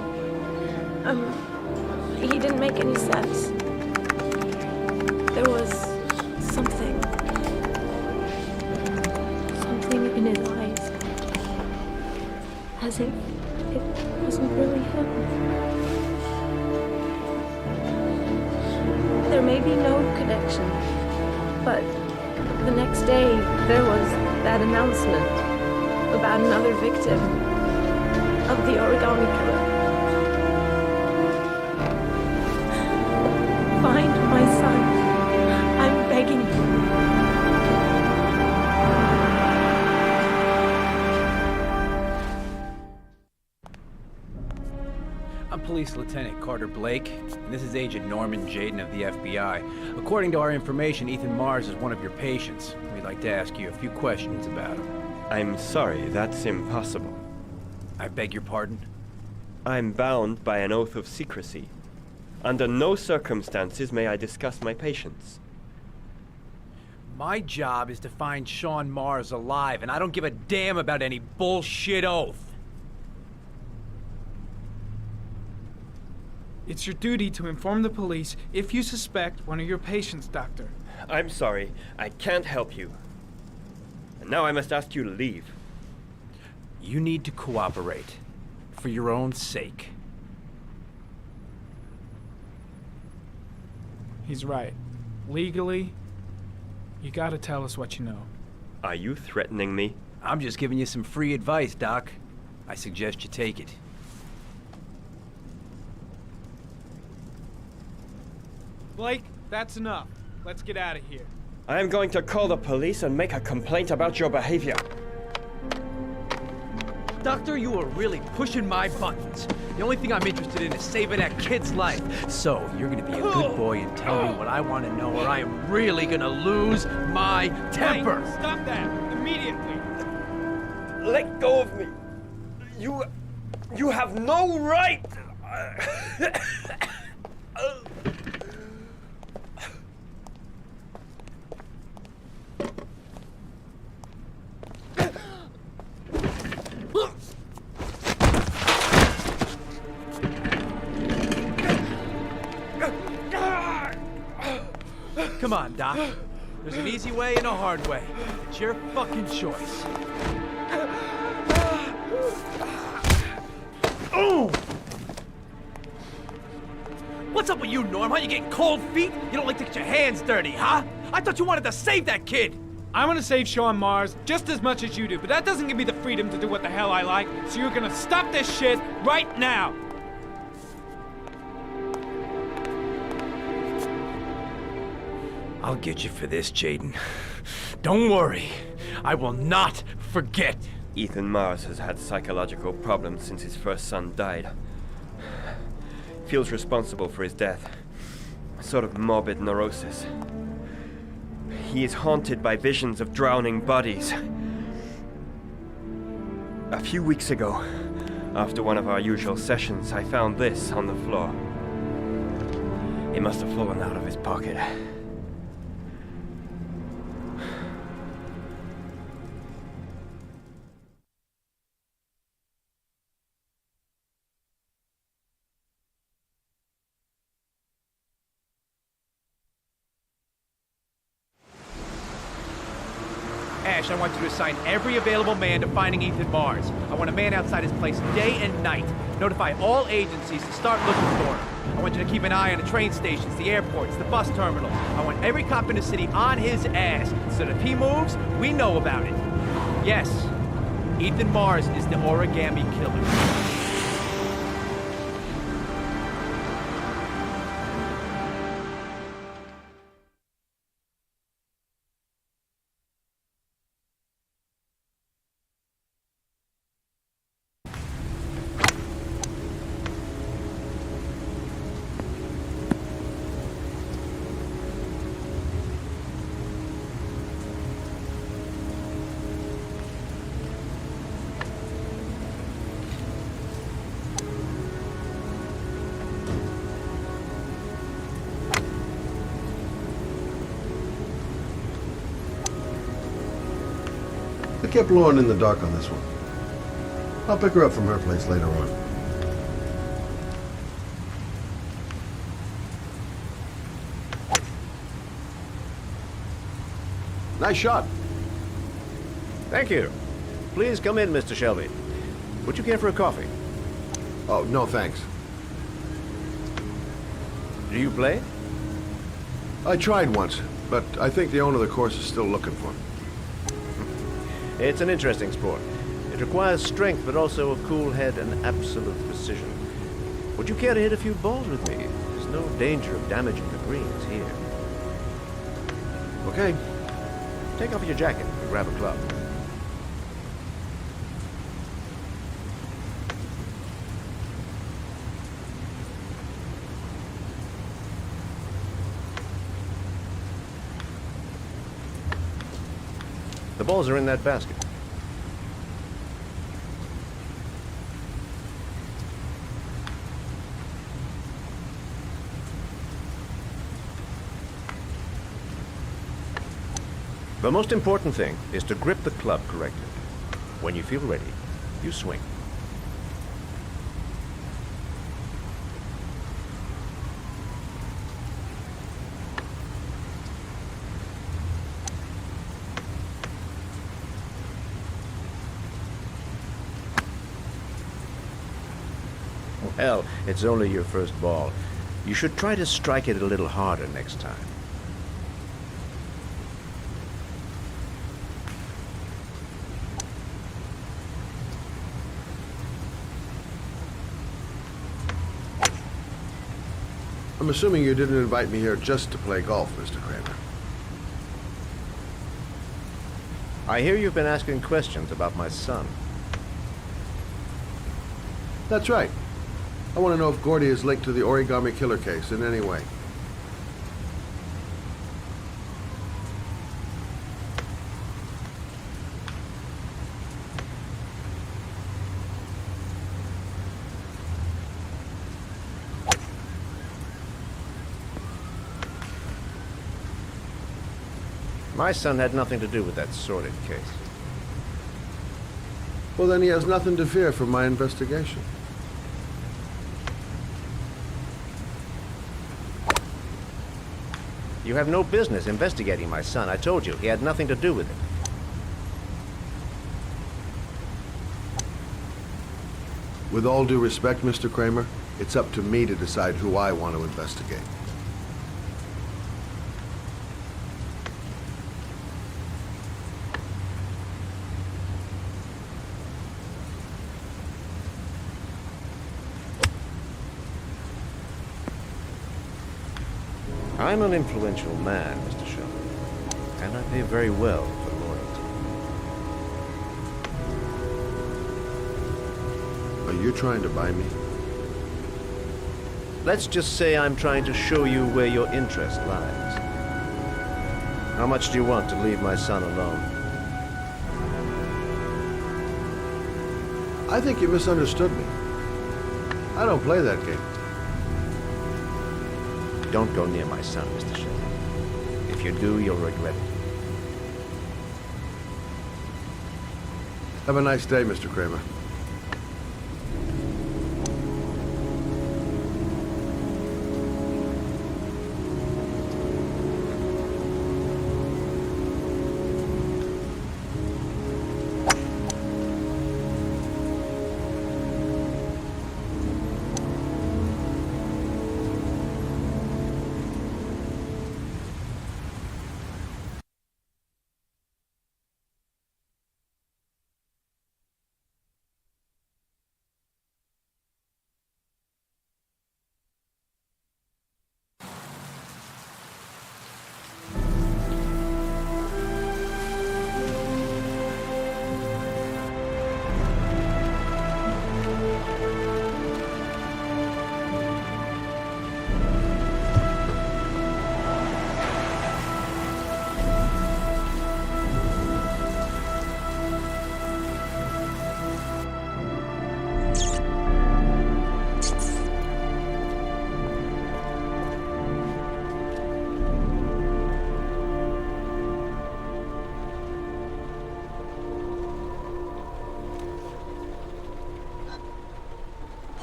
D: He didn't make any sense. There was something in his eyes. As if it wasn't really him. There may be no connection, but the next day there was that announcement about another victim of the Origami Killer. Find my son. I'm begging you.
M: I'm Police Lieutenant Carter Blake, and this is Agent Norman Jaden of the FBI. According to our information, Ethan Mars is one of your patients. We'd like to ask you a few questions about him.
Q: I'm sorry, that's impossible.
M: I beg your pardon?
Q: I'm bound by an oath of secrecy. Under no circumstances may I discuss my patients.
M: My job is to find Sean Mars alive, and I don't give a damn about any bullshit oath.
L: It's your duty to inform the police if you suspect one of your patients, Doctor.
Q: I'm sorry, I can't help you. And now I must ask you to leave.
M: You need to cooperate, for your own sake.
L: He's right. Legally, you gotta tell us what you know.
Q: Are you threatening me?
M: I'm just giving you some free advice, Doc. I suggest you take it.
L: Blake, that's enough. Let's get out of here.
Q: I am going to call the police and make a complaint about your behavior.
M: Doctor, you are really pushing my buttons. The only thing I'm interested in is saving that kid's life. So, you're gonna be a good boy and tell me what I want to know, or I am really gonna lose my temper.
L: Blake, stop that immediately.
Q: Let go of me. You have no right.
M: Come on, Doc. There's an easy way and a hard way. It's your fucking choice. Oh! What's up with you, Norm? Huh? You getting cold feet? You don't like to get your hands dirty, huh? I thought you wanted to save that kid!
L: I want to save Sean Mars just as much as you do, but that doesn't give me the freedom to do what the hell I like, so you're gonna stop this shit right now!
M: I'll get you for this, Jaden. Don't worry. I will not forget.
Q: Ethan Mars has had psychological problems since his first son died. Feels responsible for his death. A sort of morbid neurosis. He is haunted by visions of drowning bodies. A few weeks ago, after one of our usual sessions, I found this on the floor. It must have fallen out of his pocket.
M: cash, I want you to assign every available man to finding Ethan Mars. I want a man outside his place day and night. Notify all agencies to start looking for him. I want you to keep an eye on the train stations, the airports, the bus terminals. I want every cop in the city on his ass, so that if he moves, we know about it. Yes, Ethan Mars is the Origami Killer.
H: I kept Lauren in the dark on this one. I'll pick her up from her place later on. Nice shot.
K: Thank you. Please come in, Mr. Shelby. Would you care for a coffee?
H: Oh, no thanks.
K: Do you play?
H: I tried once, but I think the owner of the course is still looking for me.
K: It's an interesting sport. It requires strength, but also a cool head and absolute precision. Would you care to hit a few balls with me? There's no danger of damaging the greens here.
H: Okay.
K: Take off your jacket and grab a club. The balls are in that basket. The most important thing is to grip the club correctly. When you feel ready, you swing. Hell, it's only your first ball. You should try to strike it a little harder next time.
H: I'm assuming you didn't invite me here just to play golf, Mr. Kramer.
K: I hear you've been asking questions about my son.
H: That's right. I want to know if Gordy is linked to the Origami Killer case in any way.
K: My son had nothing to do with that sordid case.
H: Well, then he has nothing to fear from my investigation.
K: You have no business investigating my son. I told you, he had nothing to do with it.
H: With all due respect, Mr. Kramer, it's up to me to decide who I want to investigate.
K: I'm an influential man, Mr. Shelby, and I pay very well for loyalty.
H: Are you trying to buy me?
K: Let's just say I'm trying to show you where your interest lies. How much do you want to leave my son alone?
H: I think you misunderstood me. I don't play that game.
K: Don't go near my son, Mr. Shelby. If you do, you'll regret it.
H: Have a nice day, Mr. Kramer.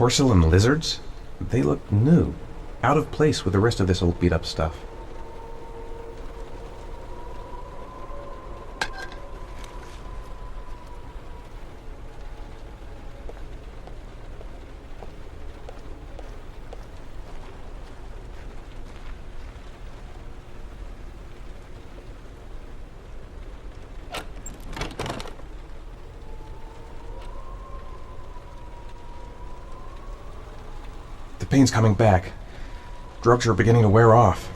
A: porcelain lizards? They look new, out of place with the rest of this old beat-up stuff. The pain's coming back. Drugs are beginning to wear off.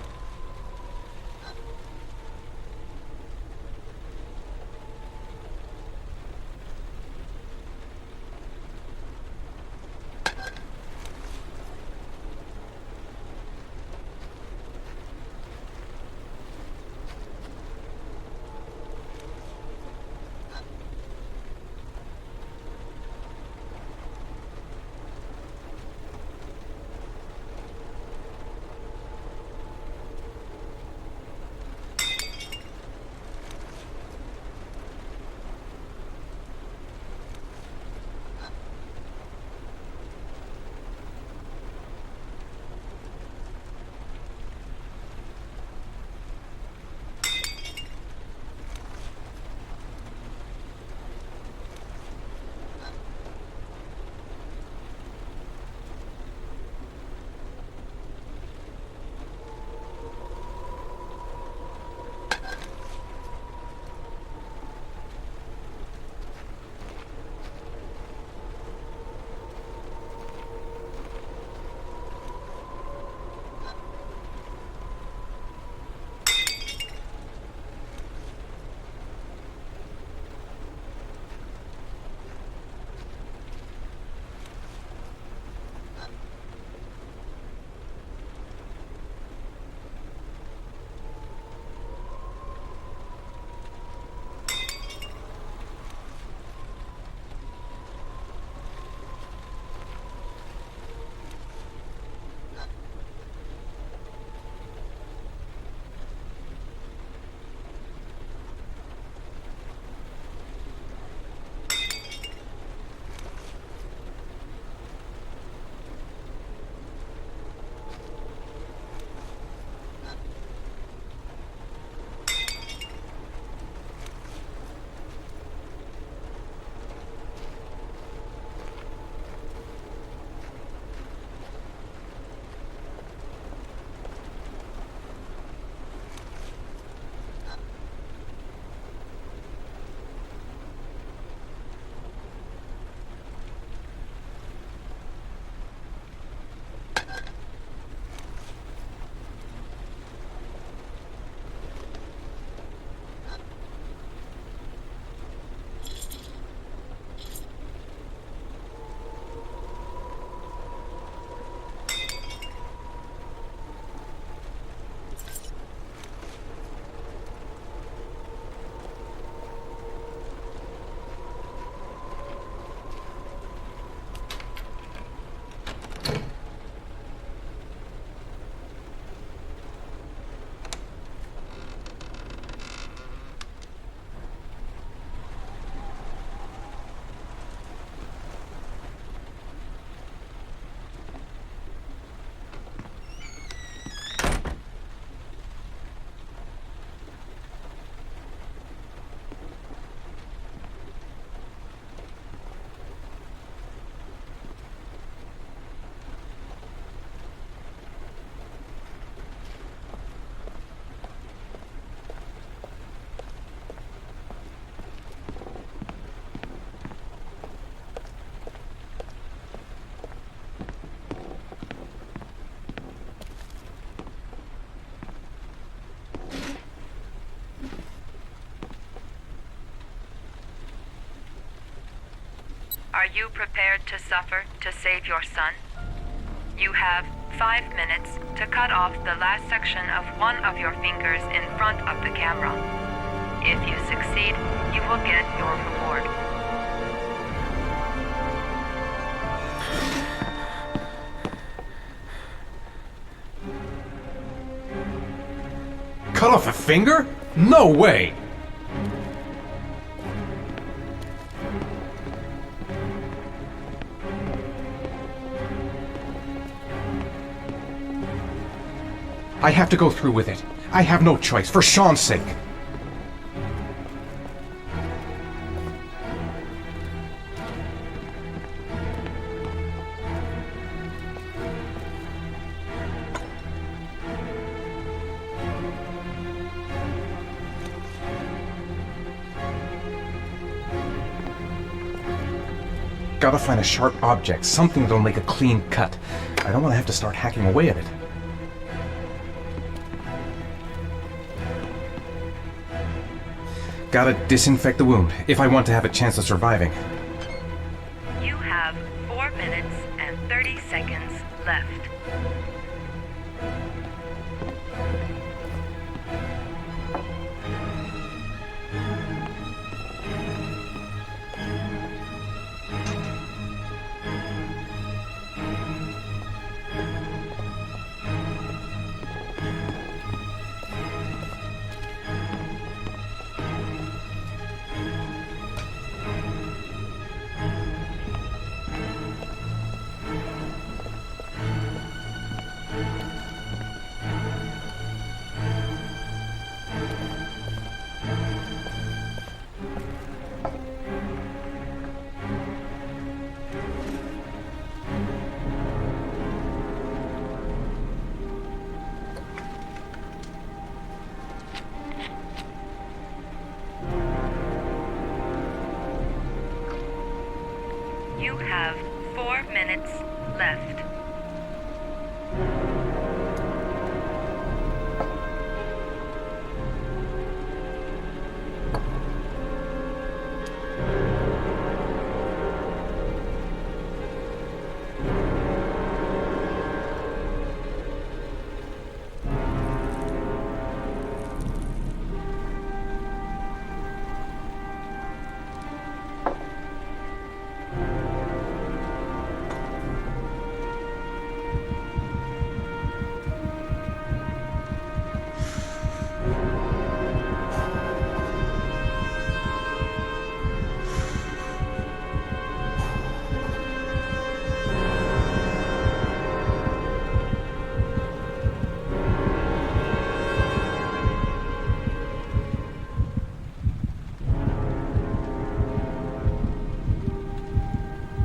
G: Are you prepared to suffer to save your son? You have 5 minutes to cut off the last section of one of your fingers in front of the camera. If you succeed, you will get your reward.
A: Cut off a finger? No way!
C: I have to go through with it. I have no choice, for Sean's sake. Gotta find a sharp object, something that'll make a clean cut. I don't want to have to start hacking away at it. Gotta disinfect the wound, if I want to have a chance of surviving.
G: You have 4 minutes and 30 seconds left. You have 4 minutes left.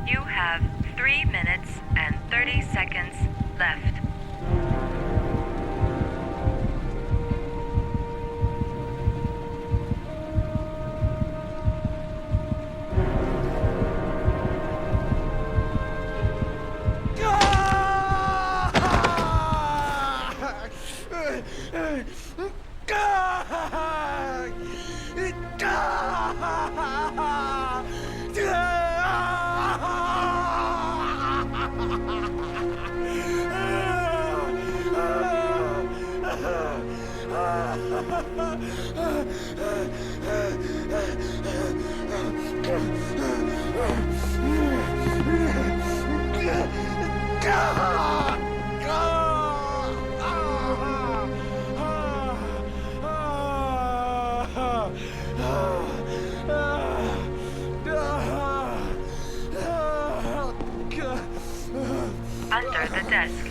G: You have 3 minutes and 30 seconds left. Under the desk.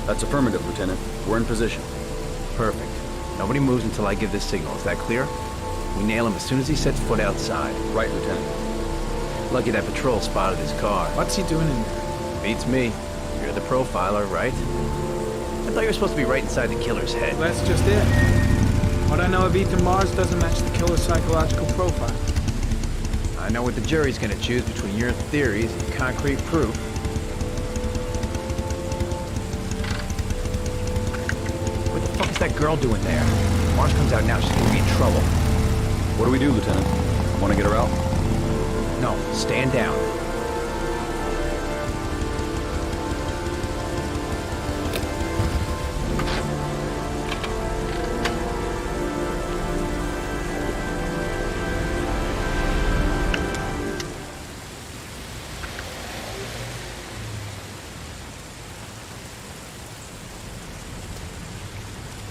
T: That's affirmative, Lieutenant. We're in position.
M: Perfect. Nobody moves until I give the signal. Is that clear? We nail him as soon as he sets foot outside.
T: Right, Lieutenant.
M: Lucky that patrol spotted his car.
L: What's he doing in there?
M: Beats me. You're the profiler, right? I thought you were supposed to be right inside the killer's head.
L: Well, that's just it. What I know of Ethan Mars doesn't match the killer's psychological profile.
M: I know what the jury's gonna choose between your theories and concrete proof. What the fuck is that girl doing there? If Mars comes out now, she's gonna be in trouble.
T: What do we do, Lieutenant? Want to get her out?
M: No, stand down.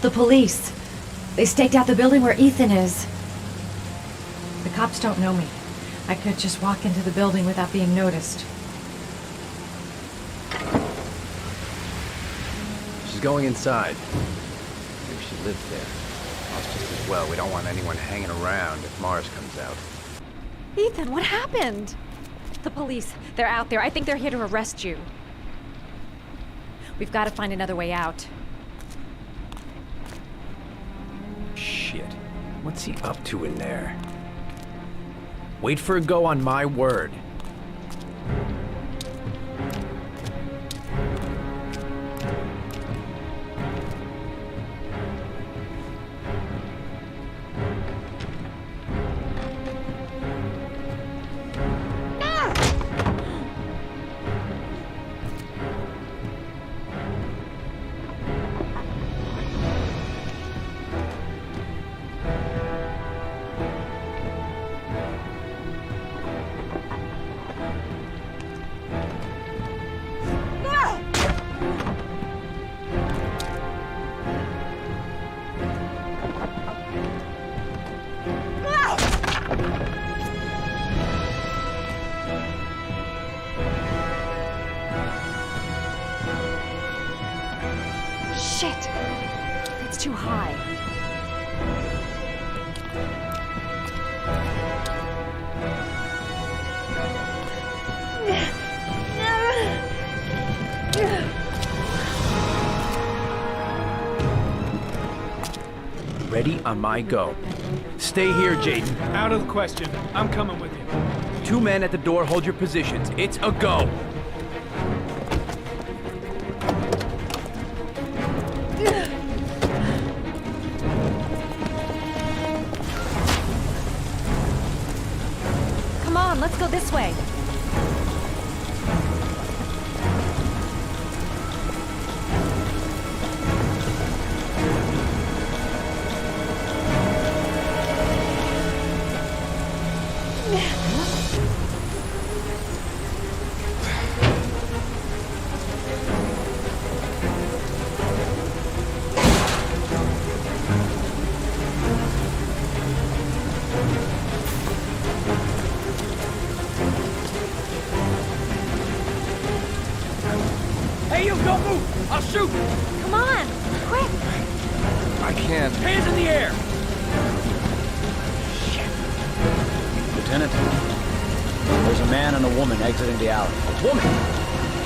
I: The police. They staked out the building where Ethan is. The cops don't know me. I could just walk into the building without being noticed.
M: She's going inside. Maybe she lives there. That's just as well. We don't want anyone hanging around if Mars comes out.
P: Ethan, what happened? The police. They're out there. I think they're here to arrest you. We've got to find another way out.
M: Shit. What's he up to in there? Wait for a go on my word.
P: Shit! It's too high.
M: Ready on my go. Stay here, Jaden.
L: Out of the question. I'm coming with you.
M: 2 men at the door, hold your positions. It's a go.
P: Come on, let's go this way.
T: Hey, you, don't move! I'll shoot!
P: Come on, quick!
C: I can't.
T: Hands in the air! Shit. Lieutenant, there's a man and a woman exiting the alley.
M: A woman?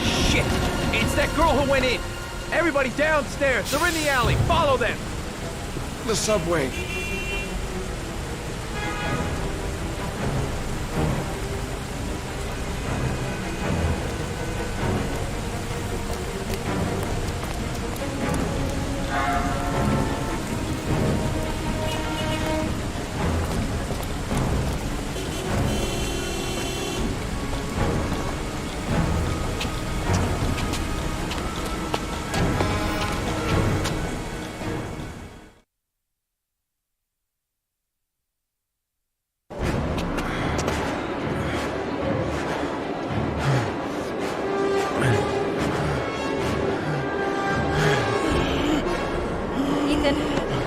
M: Shit! It's that girl who went in! Everybody downstairs! They're in the alley! Follow them!
C: The subway.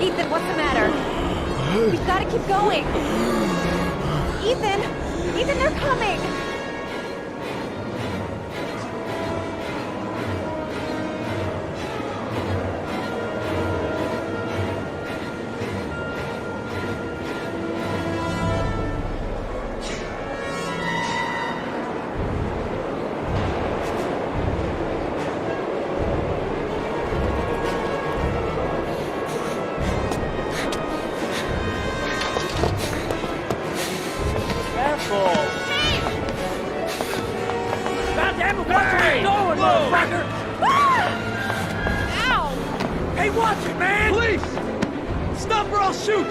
P: Ethan, what's the matter? We've got to keep going. Ethan, they're coming.
M: Shoot!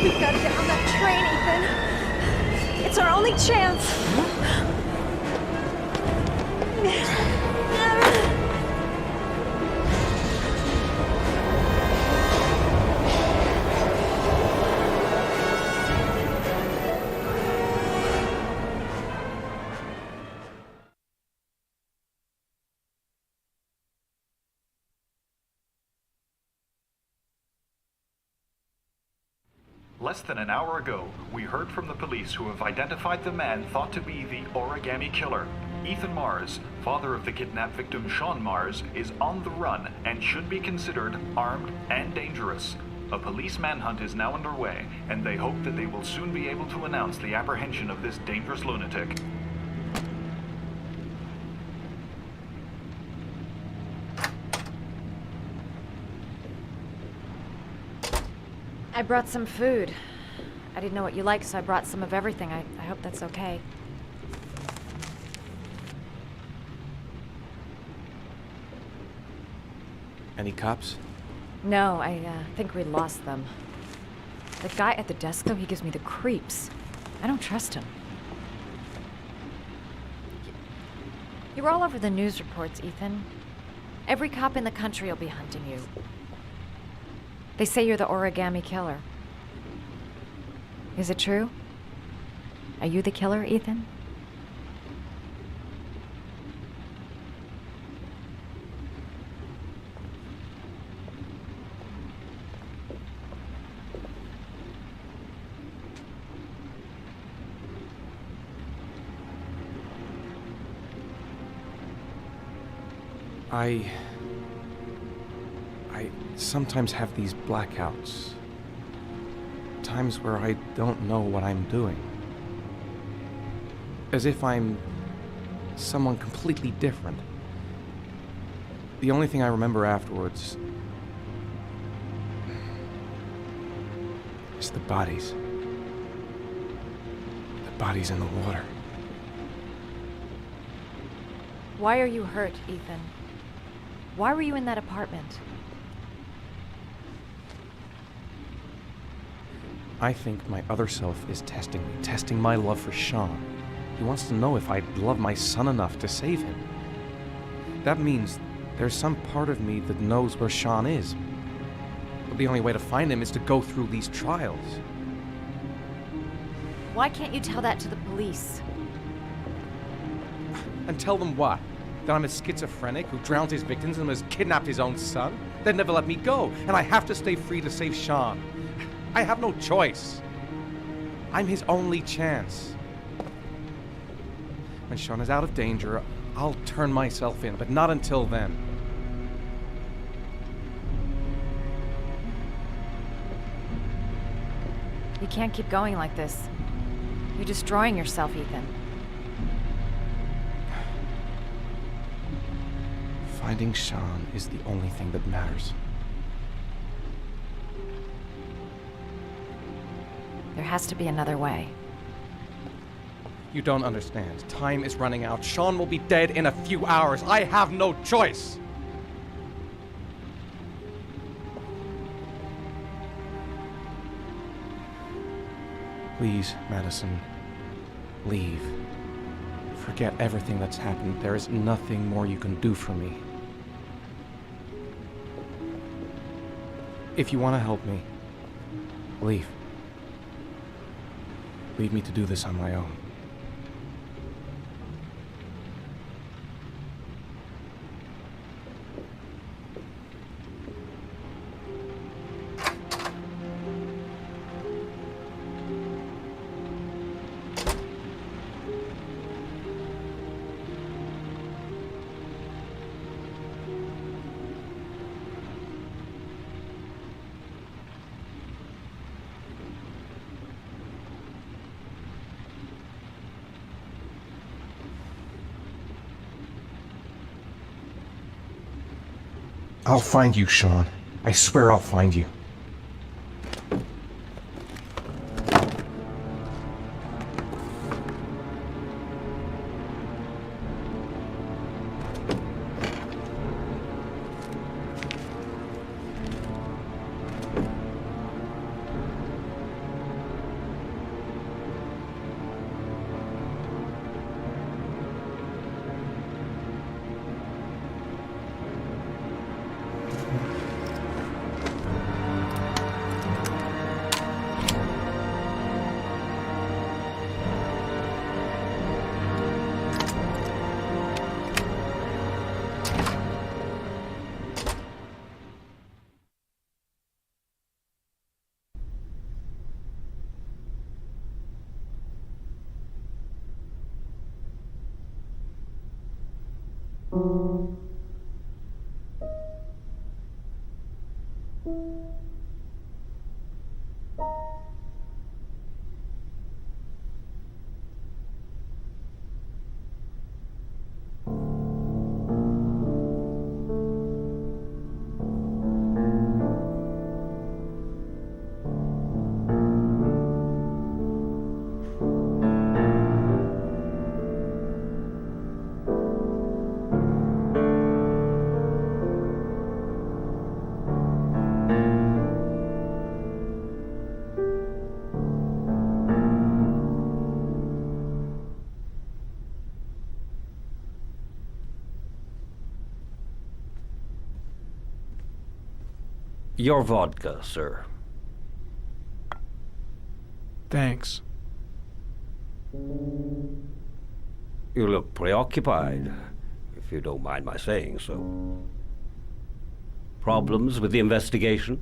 D: We've got to get on that train, Ethan. It's our only chance.
U: Less than an hour ago, we heard from the police who have identified the man thought to be the Origami Killer. Ethan Mars, father of the kidnapped victim Sean Mars, is on the run and should be considered armed and dangerous. A police manhunt is now underway, and they hope that they will soon be able to announce the apprehension of this dangerous lunatic.
P: I brought some food. I didn't know what you liked, so I brought some of everything. I hope that's okay.
C: Any cops?
P: No, I think we lost them. The guy at the desk, though, he gives me the creeps. I don't trust him. You were all over the news reports, Ethan. Every cop in the country will be hunting you. They say you're the Origami Killer. Is it true? Are you the killer, Ethan?
C: I sometimes have these blackouts. Times where I don't know what I'm doing. As if I'm someone completely different. The only thing I remember afterwards is the bodies. The bodies in the water.
P: Why are you hurt, Ethan? Why were you in that apartment?
C: I think my other self is testing me, testing my love for Sean. He wants to know if I love my son enough to save him. That means there's some part of me that knows where Sean is. But the only way to find him is to go through these trials.
P: Why can't you tell that to the police?
C: And tell them what? That I'm a schizophrenic who drowned his victims and has kidnapped his own son? They'd never let me go, and I have to stay free to save Sean. I have no choice. I'm his only chance. When Sean is out of danger, I'll turn myself in, but not until then.
P: You can't keep going like this. You're destroying yourself, Ethan.
C: Finding Sean is the only thing that matters.
P: There has to be another way.
C: You don't understand. Time is running out. Sean will be dead in a few hours. I have no choice. Please, Madison, leave. Forget everything that's happened. There is nothing more you can do for me.
A: If you want to help me, leave. Leave me to do this on my own. I'll find you, Sean. I swear I'll find you.
N: Your vodka, sir.
L: Thanks.
N: You look preoccupied, if you don't mind my saying so. Problems with the investigation?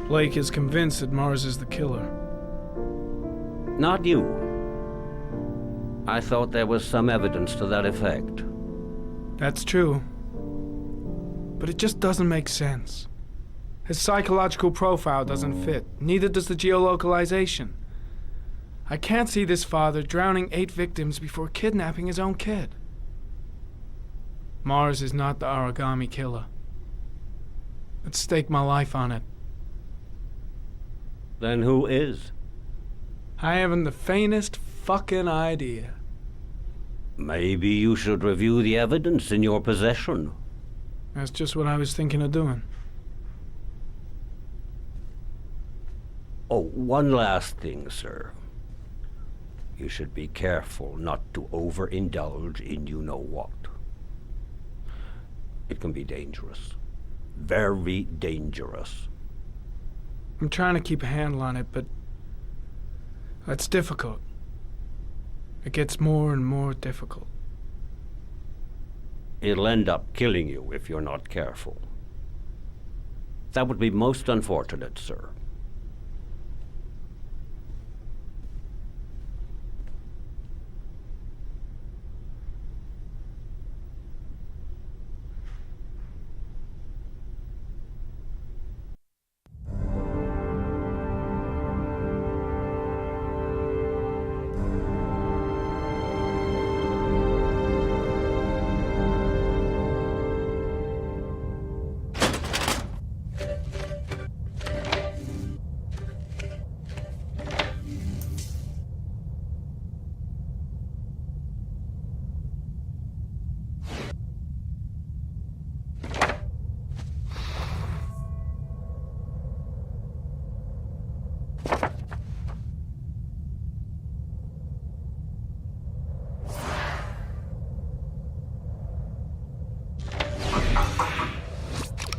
L: Blake is convinced that Mars is the killer.
N: Not you. I thought there was some evidence to that effect.
L: That's true. But it just doesn't make sense. His psychological profile doesn't fit. Neither does the geolocalization. I can't see this father drowning 8 victims before kidnapping his own kid. Mars is not the Origami Killer. I'd stake my life on it.
N: Then who is?
L: I haven't the faintest fucking idea.
N: Maybe you should review the evidence in your possession.
L: That's just what I was thinking of doing.
N: Oh, one last thing, sir. You should be careful not to overindulge in you-know-what. It can be dangerous. Very dangerous.
L: I'm trying to keep a handle on it, but that's difficult. It gets more and more difficult.
N: It'll end up killing you if you're not careful. That would be most unfortunate, sir.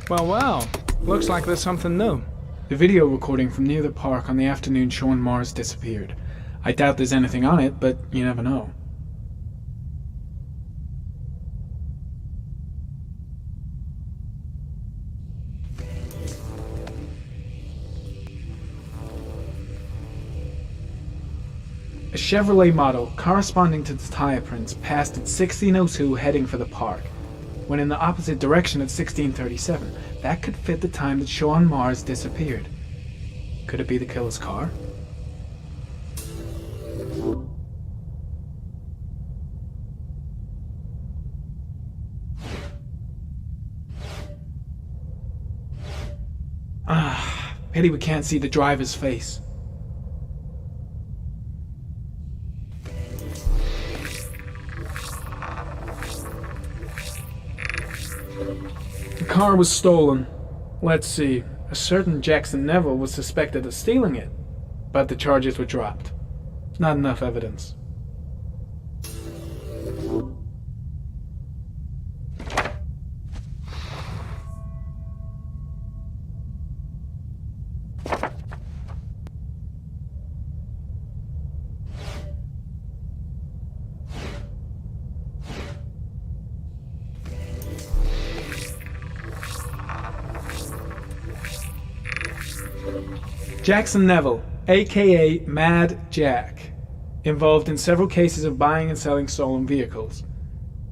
L: Well. Looks like there's something new. The video recording from near the park on the afternoon Sean Mars disappeared. I doubt there's anything on it, but you never know. A Chevrolet model corresponding to the tire prints passed at 16:02 heading for the park, when in the opposite direction at 16:37. That could fit the time that Sean Mars disappeared. Could it be the killer's car? Pity we can't see the driver's face. The car was stolen. Let's see. A certain Jackson Neville was suspected of stealing it, but the charges were dropped. Not enough evidence. Jackson Neville, aka Mad Jack, involved in several cases of buying and selling stolen vehicles.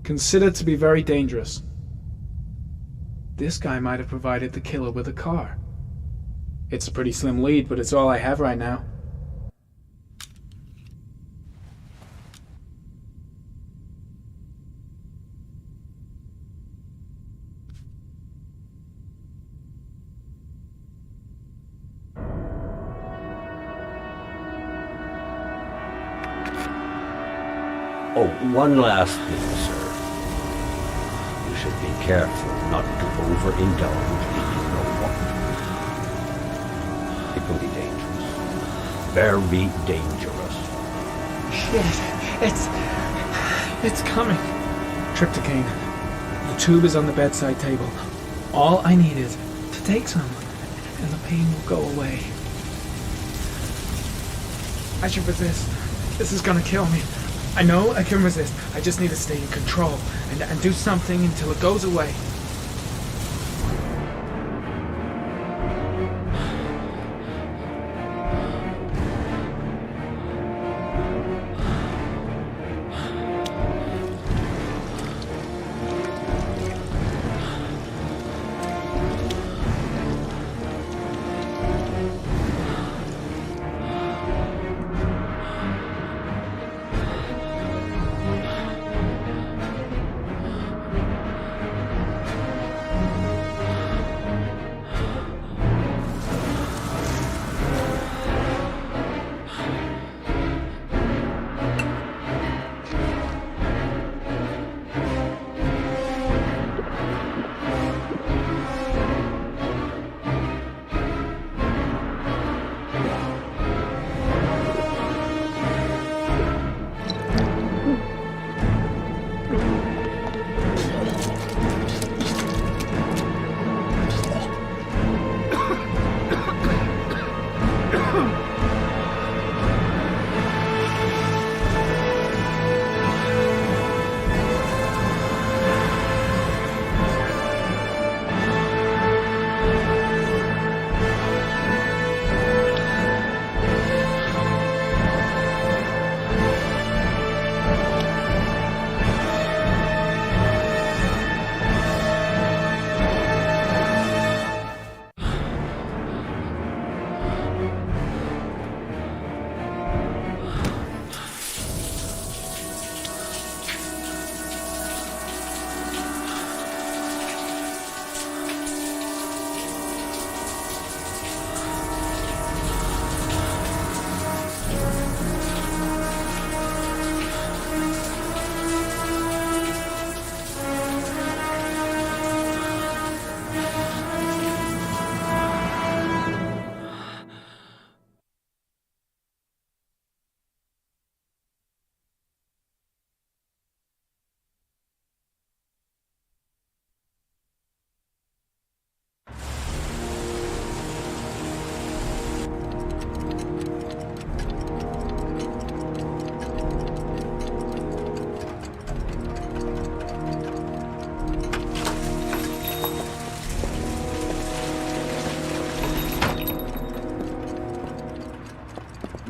L: Considered to be very dangerous. This guy might have provided the killer with a car. It's a pretty slim lead, but it's all I have right now.
N: Oh, one last thing, sir. You should be careful not to overindulge in what. It can be dangerous. Very dangerous.
L: Shit, it's coming. Trypticane. The tube is on the bedside table. All I need is to take some, and the pain will go away. I should resist. This is gonna kill me. I know I can resist. I just need to stay in control and do something until it goes away.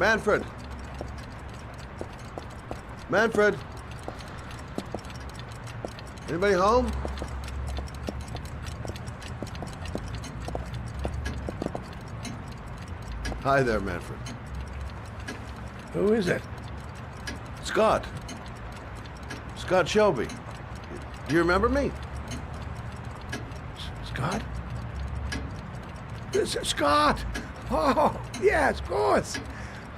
H: Manfred! Manfred! Anybody home? Hi there, Manfred.
R: Who is it?
H: Scott. Scott Shelby. Do you remember me?
R: Scott? Scott! Oh, yes, of course.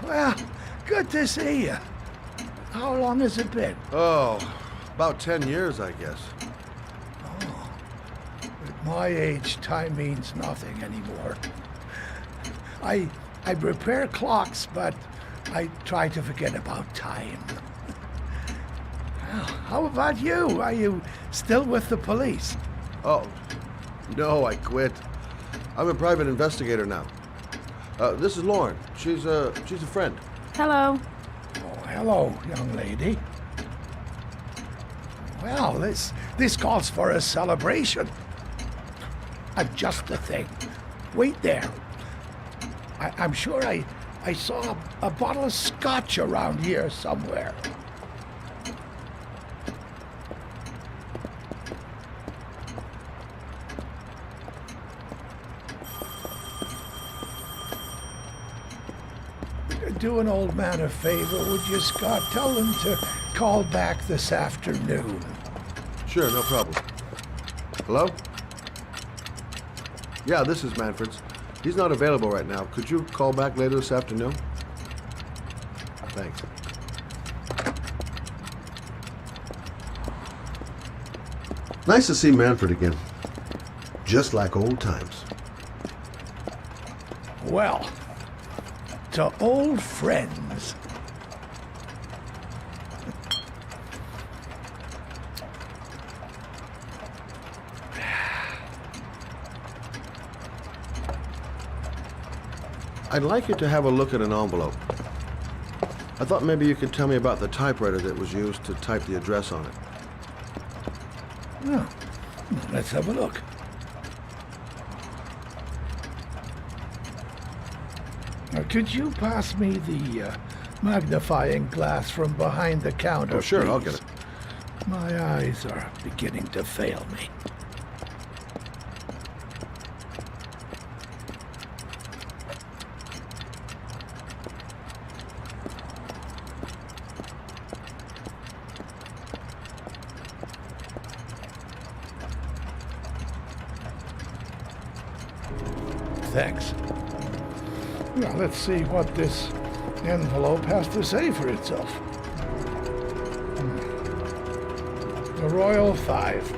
R: Well, good to see you. How long has it been?
H: Oh, about 10 years, I guess.
R: Oh, at my age, time means nothing anymore. I repair clocks, but I try to forget about time. Well, how about you? Are you still with the police?
H: Oh, no, I quit. I'm a private investigator now. This is Lauren. She's a friend.
J: Hello.
R: Oh, hello, young lady. Well, this calls for a celebration. Just the thing. Wait there. I'm sure I saw a bottle of scotch around here somewhere. Do an old man a favor, would you, Scott? Tell him to call back this afternoon.
H: Sure, no problem. Hello? Yeah, this is Manfred's. He's not available right now. Could you call back later this afternoon? Thanks. Nice to see Manfred again. Just like old times.
R: Well, to old friends.
H: I'd like you to have a look at an envelope. I thought maybe you could tell me about the typewriter that was used to type the address on it.
R: Oh, let's have a look. Now, could you pass me the magnifying glass from behind the counter?
H: Oh, sure,
R: please?
H: I'll get it.
R: My eyes are beginning to fail me. Thanks. Now, let's see what this envelope has to say for itself. The Royal 5.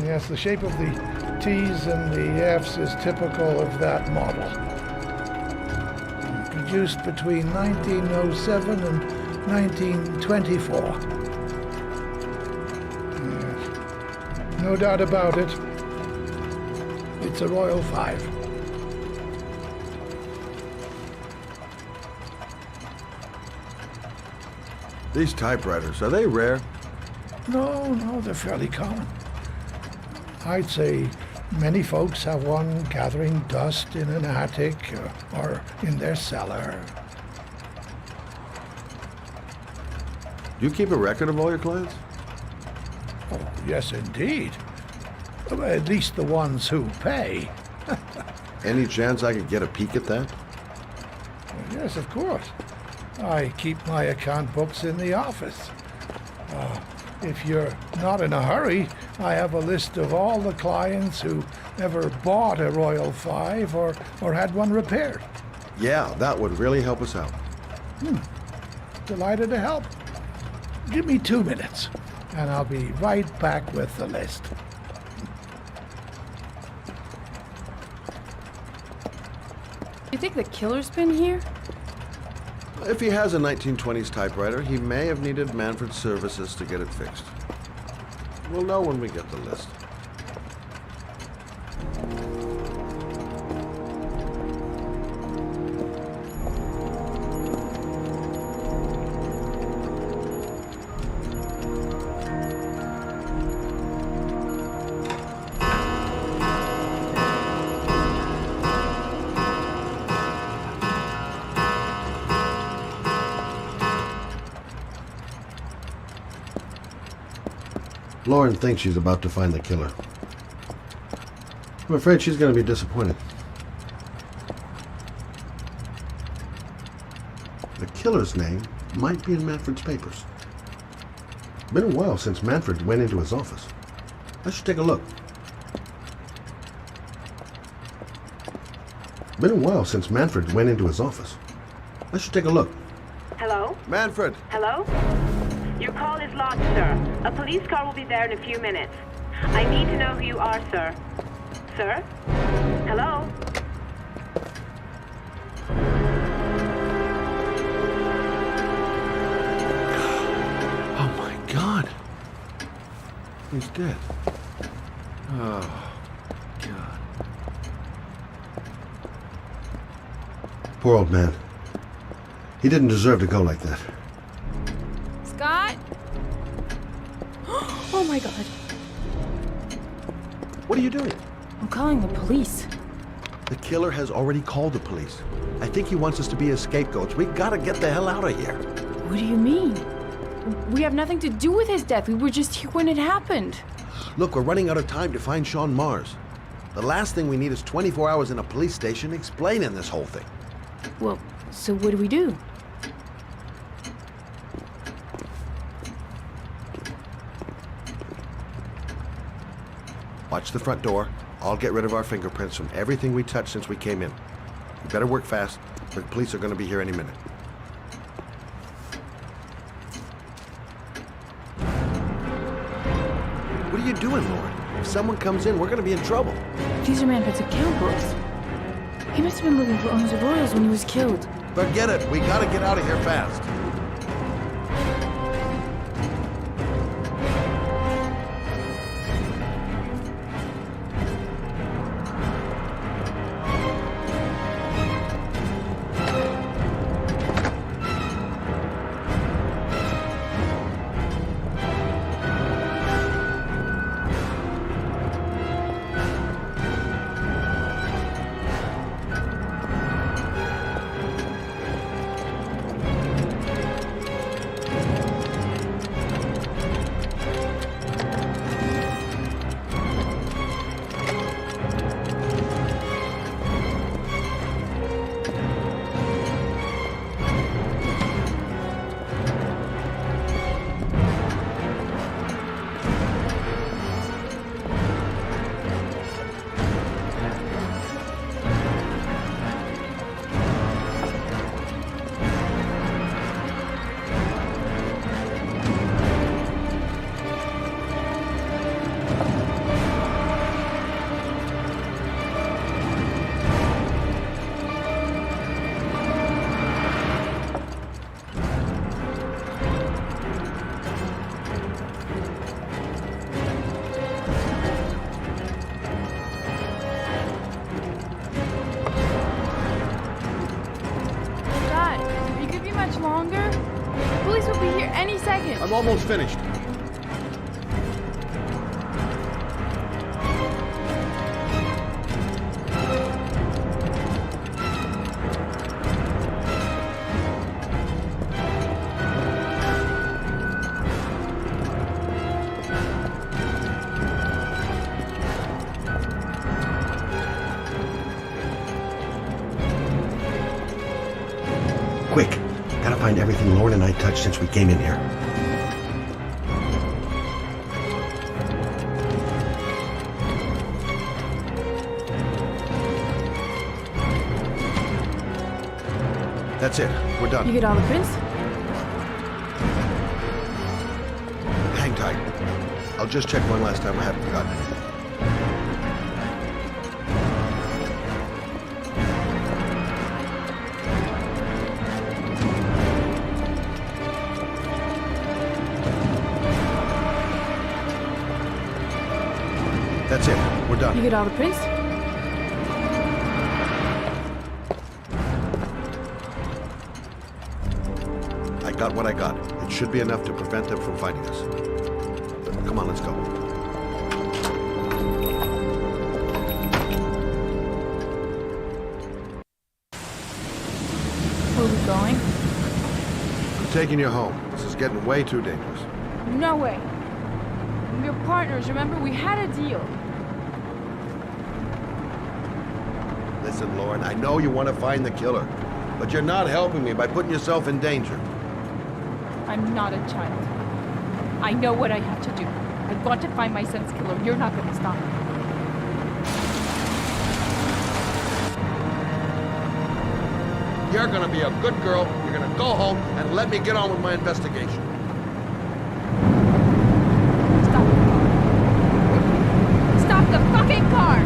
R: Yes, the shape of the T's and the F's is typical of that model. Produced between 1907 and 1924. Yes. No doubt about it. It's a Royal 5.
H: These typewriters, are they rare?
R: No, they're fairly common. I'd say many folks have one gathering dust in an attic or in their cellar.
H: Do you keep a record of all your clients?
R: Oh, yes, indeed. At least the ones who pay.
H: Any chance I could get a peek at that?
R: Yes, of course. I keep my account books in the office. If you're not in a hurry, I have a list of all the clients who ever bought a Royal 5 or had one repaired.
H: Yeah, that would really help us out.
R: Delighted to help. Give me 2 minutes, and I'll be right back with the list.
J: You think the killer's been here?
H: If he has a 1920s typewriter, he may have needed Manfred's services to get it fixed. We'll know when we get the list. Lauren thinks she's about to find the killer. I'm afraid she's going to be disappointed. The killer's name might be in Manfred's papers. Been a while since Manfred went into his office. I should take a look. Been a while since Manfred went into his office. I should take a look.
E: Hello?
H: Manfred!
E: Hello? Your call is lodged, sir. A police car will be there in a few minutes. I need to know who you are, sir. Sir? Hello?
H: Oh my God! He's dead. Oh, God. Poor old man. He didn't deserve to go like that.
J: Scott? Oh my God.
H: What are you doing?
J: I'm calling the police.
H: The killer has already called the police. I think he wants us to be his scapegoats. We gotta get the hell out of here.
J: What do you mean? We have nothing to do with his death. We were just here when it happened.
H: Look, we're running out of time to find Sean Mars. The last thing we need is 24 hours in a police station explaining this whole thing.
J: Well, so what do we do?
H: Watch the front door. I'll get rid of our fingerprints from everything we touched since we came in. You better work fast. The police are going to be here any minute. What are you doing, Lauren? If someone comes in, we're going to be in trouble.
J: These are Manfred's account books. He must have been looking for owners of Royals when he was killed.
H: Forget it. We got to get out of here fast.
J: Longer? The police will be here any second.
H: I'm almost finished. Quick. Gotta find everything Lauren and I touched since we came in here. That's it. We're done.
J: You get all the prints?
H: Hang tight. I'll just check one last time. I haven't forgotten anything. That's it. We're done.
J: You get all the prints?
H: I got what I got. It should be enough to prevent them from finding us. Come on, let's go.
J: Where are we going?
H: I'm taking you home. This is getting way too dangerous.
J: No way. We're partners, remember? We had a deal.
H: Listen, Lauren, I know you want to find the killer, but you're not helping me by putting yourself in danger.
J: I'm not a child. I know what I have to do. I want to find my son's killer. You're not going to stop me.
H: You're gonna be a good girl, you're gonna go home and let me get on with my investigation.
J: Stop the fucking car!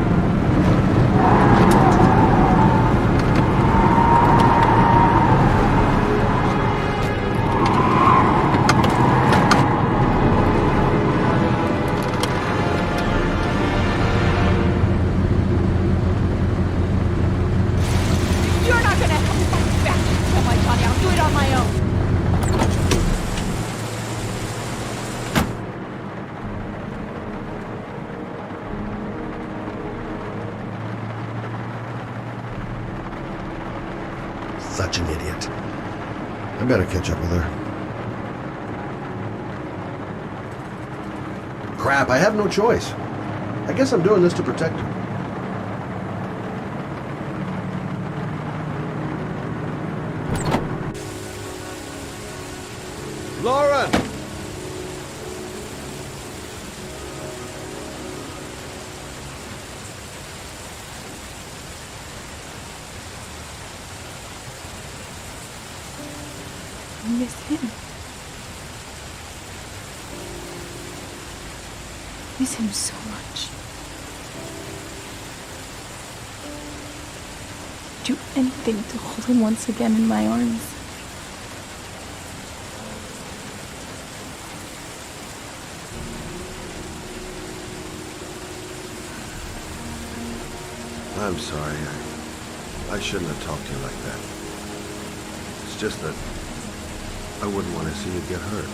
H: Such an idiot. I better catch up with her. Crap, I have no choice. I guess I'm doing this to protect her. Lauren!
J: I miss him. Miss him so much. Do anything to hold him once again in my arms.
H: I'm sorry. I shouldn't have talked to you like that. It's just that I wouldn't want to see you get hurt.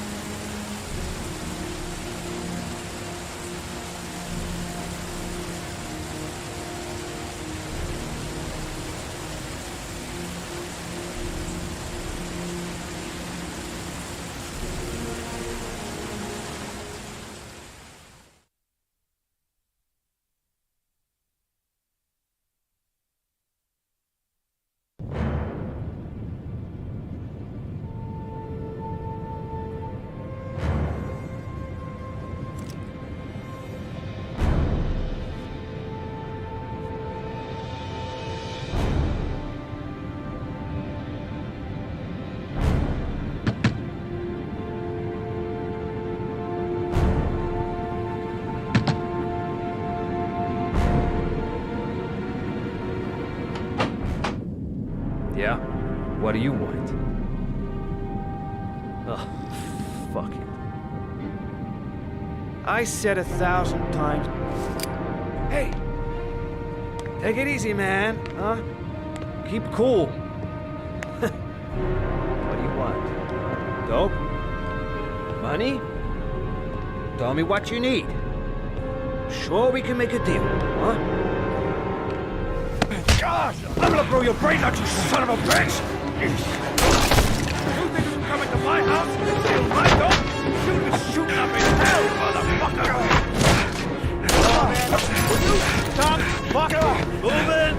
M: Yeah? What do you want? Oh, fuck it. I said 1,000 times. Hey! Take it easy, man. Huh? Keep cool. What do you want? Dope? Money? Tell me what you need. Sure we can make a deal, huh? Gosh! I'm gonna blow your brains out, you son of a bitch! You think you can come into my house and steal my dope? You'll be shooting up in hell, motherfucker! Will you stop fucking moving?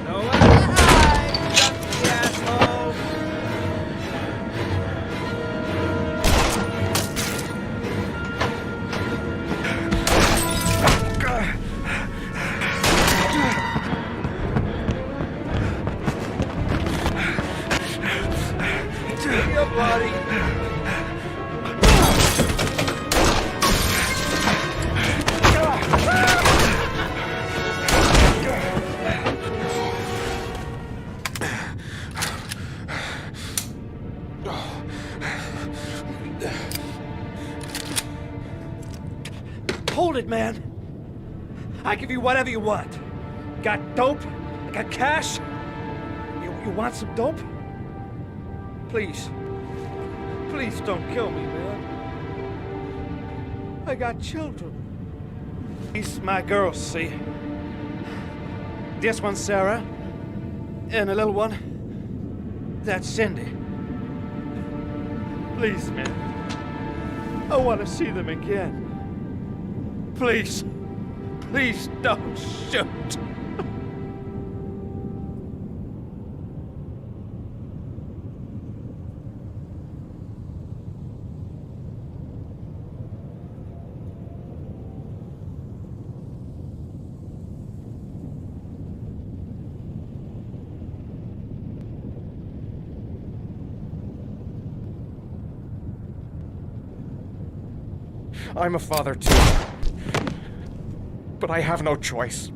M: No one alive, junkie asshole! Your body. Hold it, man. I give you whatever you want. Got dope? I got cash? You want some dope? Please. Please don't kill me, man. I got children. These my girls, see? This one's Sarah. And a little one. That's Cindy.
O: Please, man. I want to see them again. Please. Please don't shoot.
C: I'm a father too. But I have no choice.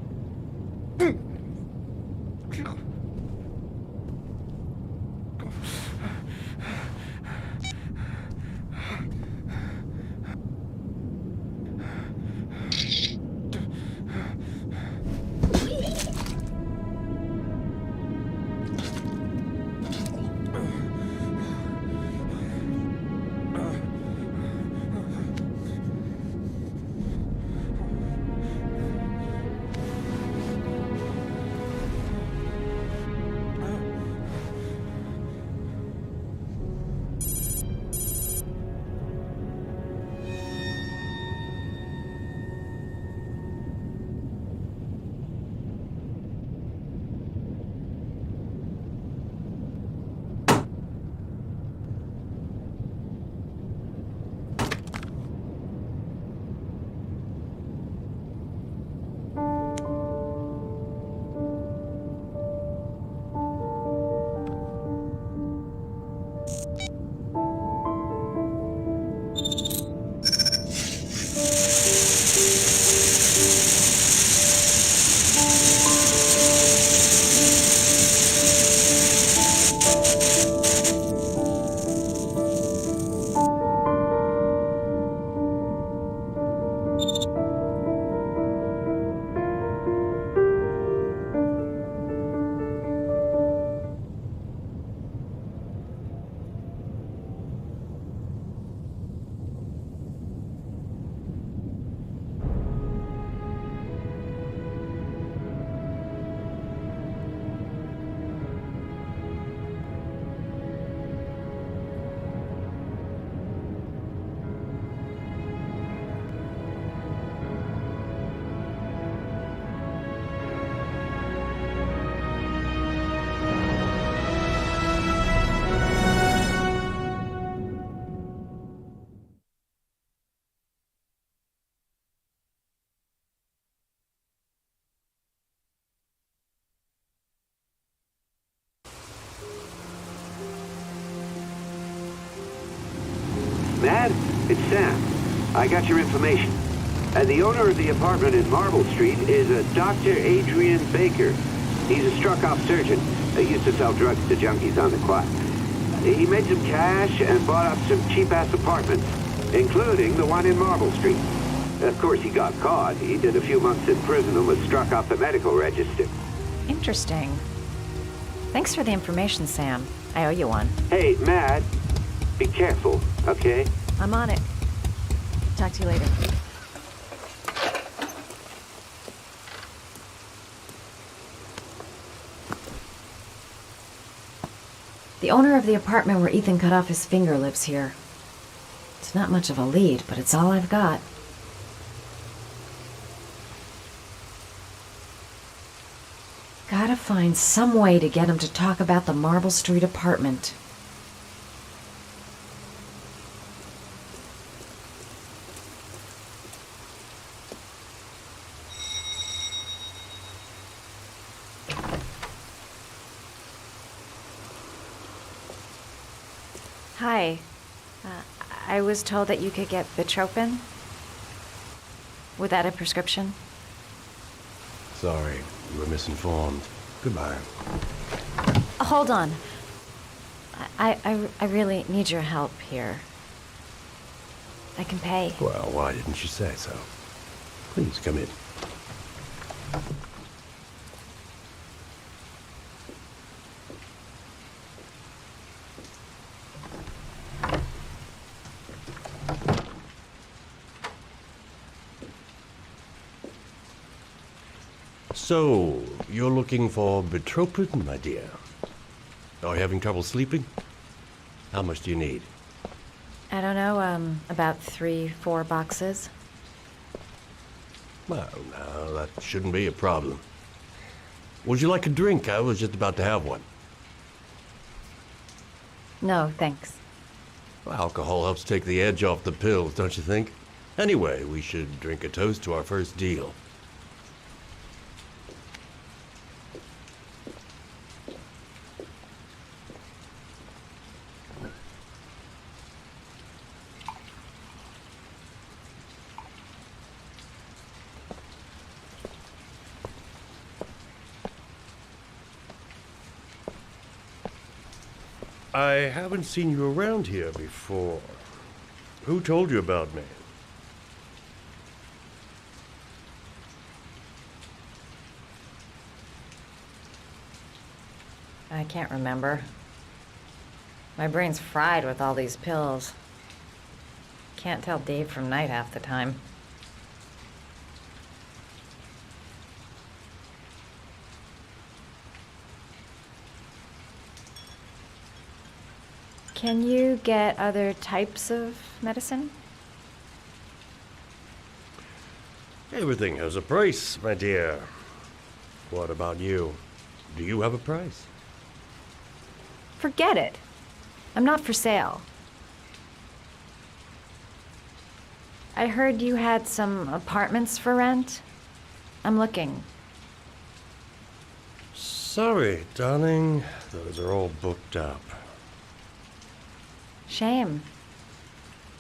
V: Matt, it's Sam. I got your information. The owner of the apartment in Marble Street is a Dr. Adrian Baker. He's a struck-off surgeon. He used to sell drugs to junkies on the quiet. He made some cash and bought up some cheap-ass apartments, including the one in Marble Street. Of course, he got caught. He did a few months in prison and was struck off the medical register.
P: Interesting. Thanks for the information, Sam. I owe you one.
V: Hey, Matt, be careful, okay?
P: I'm on it. Talk to you later. The owner of the apartment where Ethan cut off his finger lives here. It's not much of a lead, but it's all I've got. Gotta find some way to get him to talk about the Marble Street apartment. Hi. I was told that you could get Bitropin. Without a prescription?
W: Sorry, you were misinformed. Goodbye.
P: Hold on. I really need your help here. I can pay.
W: Well, why didn't you say so? Please come in. So, you're looking for Bitropin, my dear? Are you having trouble sleeping? How much do you need?
P: I don't know, about 3-4 boxes.
W: Well, no, that shouldn't be a problem. Would you like a drink? I was just about to have one.
P: No, thanks.
W: Well, alcohol helps take the edge off the pills, don't you think? Anyway, we should drink a toast to our first deal. I haven't seen you around here before. Who told you about me?
P: I can't remember. My brain's fried with all these pills. Can't tell Dave from night half the time. Can you get other types of medicine?
W: Everything has a price, my dear. What about you? Do you have a price?
P: Forget it. I'm not for sale. I heard you had some apartments for rent. I'm looking.
W: Sorry, darling. Those are all booked up.
P: Shame.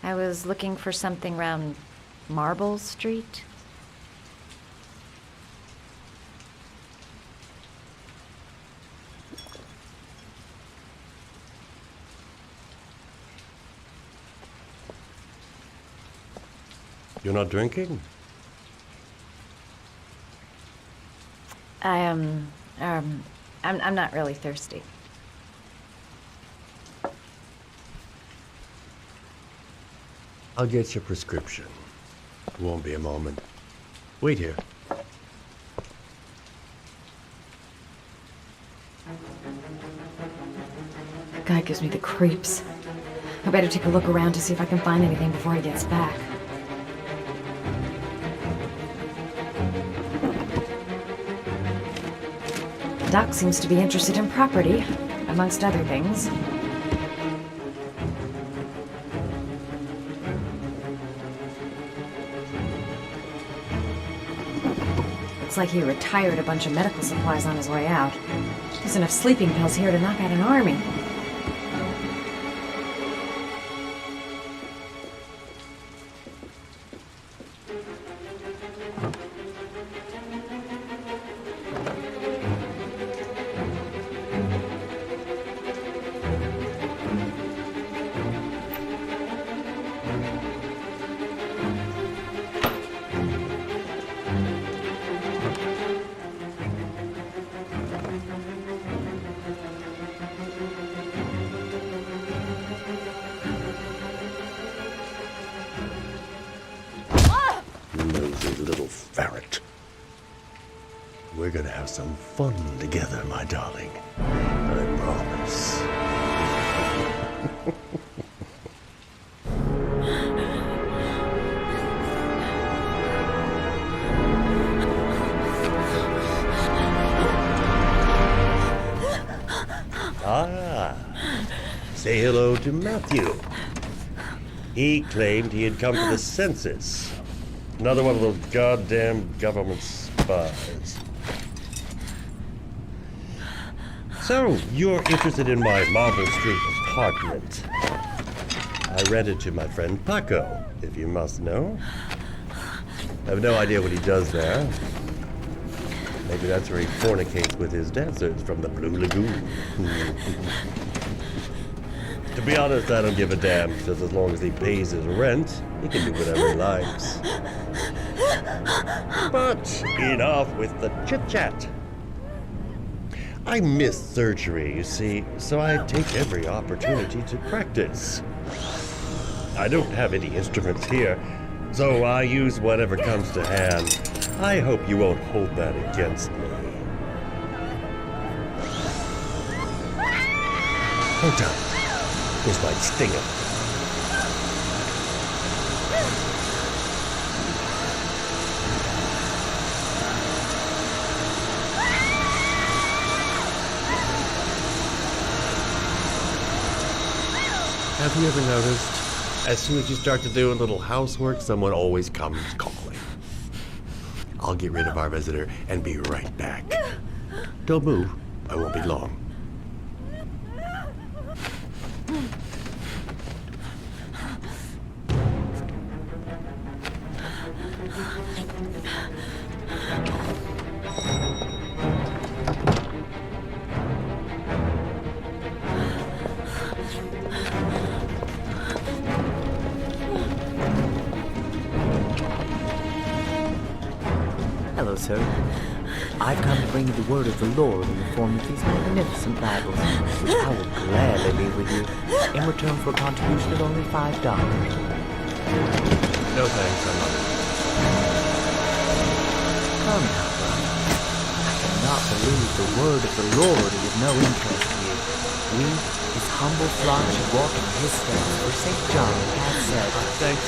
P: I was looking for something around Marble Street.
W: You're not drinking?
P: I'm not really thirsty.
W: I'll get your prescription. Won't be a moment. Wait here.
I: That guy gives me the creeps. I better take a look around to see if I can find anything before he gets back. Doc seems to be interested in property, amongst other things. Looks like he retired a bunch of medical supplies on his way out. There's enough sleeping pills here to knock out an army.
W: Nosy little ferret. We're gonna have some fun together, my darling. I promise. Say hello to Matthew. He claimed he had come to the census. Another one of those goddamn government spies. So, you're interested in my Marble Street apartment. I rented to my friend Paco, if you must know. I have no idea what he does there. Maybe that's where he fornicates with his dancers from the Blue Lagoon. To be honest, I don't give a damn, because as long as he pays his rent, he can do whatever he likes. But enough with the chit-chat. I missed surgery, you see, so I take every opportunity to practice. I don't have any instruments here, so I use whatever comes to hand. I hope you won't hold that against me. Hold on. This might sting him. Have you ever noticed, as soon as you start to do a little housework, someone always comes calling? I'll get rid of our visitor and be right back. Don't move. I won't be long.
B: Hello, sir. I've come to bring you the word of the Lord in the form of these magnificent Bibles, which I will gladly leave with you in return for a contribution of only $5.
W: No thanks, I'm not
B: Come now, brother. I cannot believe the word of the Lord is of no interest to you. We, his humble flock, should walk in his steps, for St. John has said.
W: Thanks.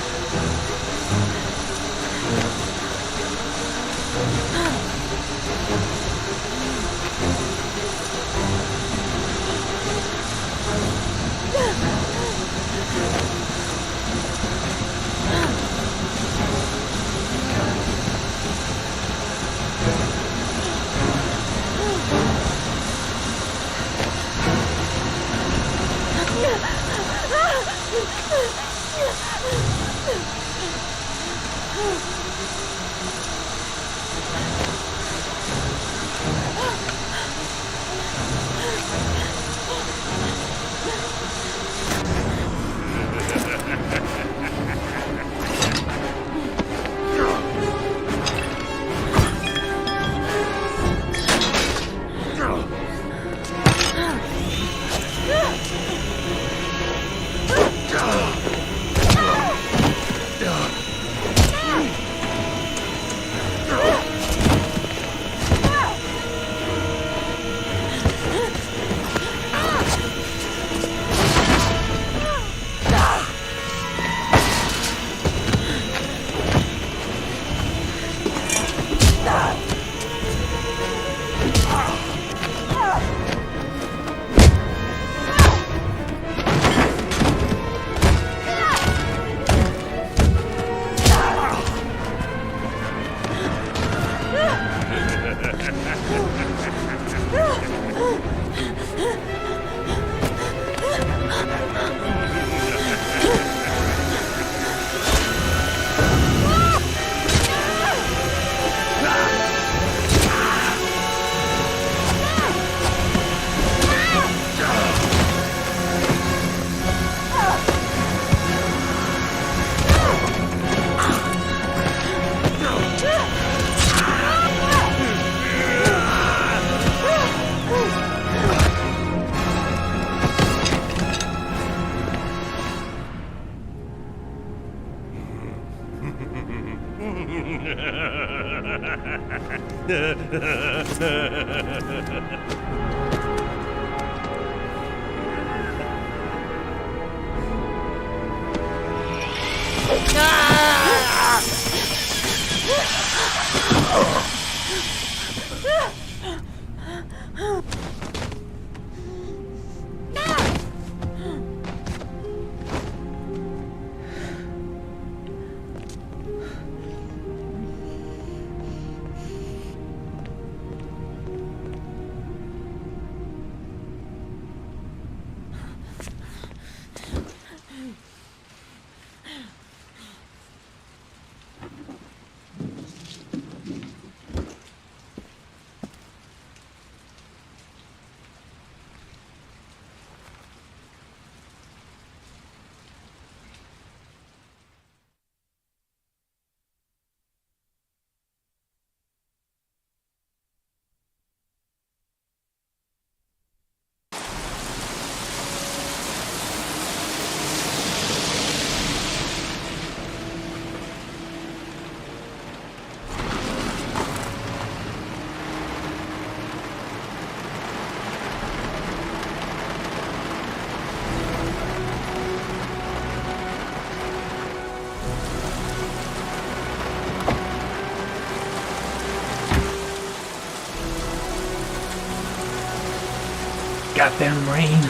L: Goddamn rain.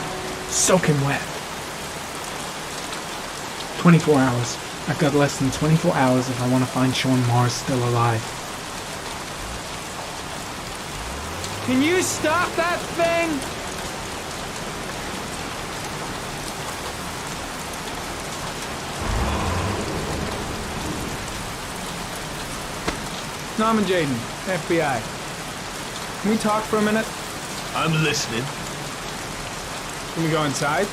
L: Soaking wet. 24 hours. I've got less than 24 hours if I want to find Sean Mars still alive. Can you stop that thing? Norman Jaden, FBI. Can we talk for a minute?
F: I'm listening.
L: Can we go inside?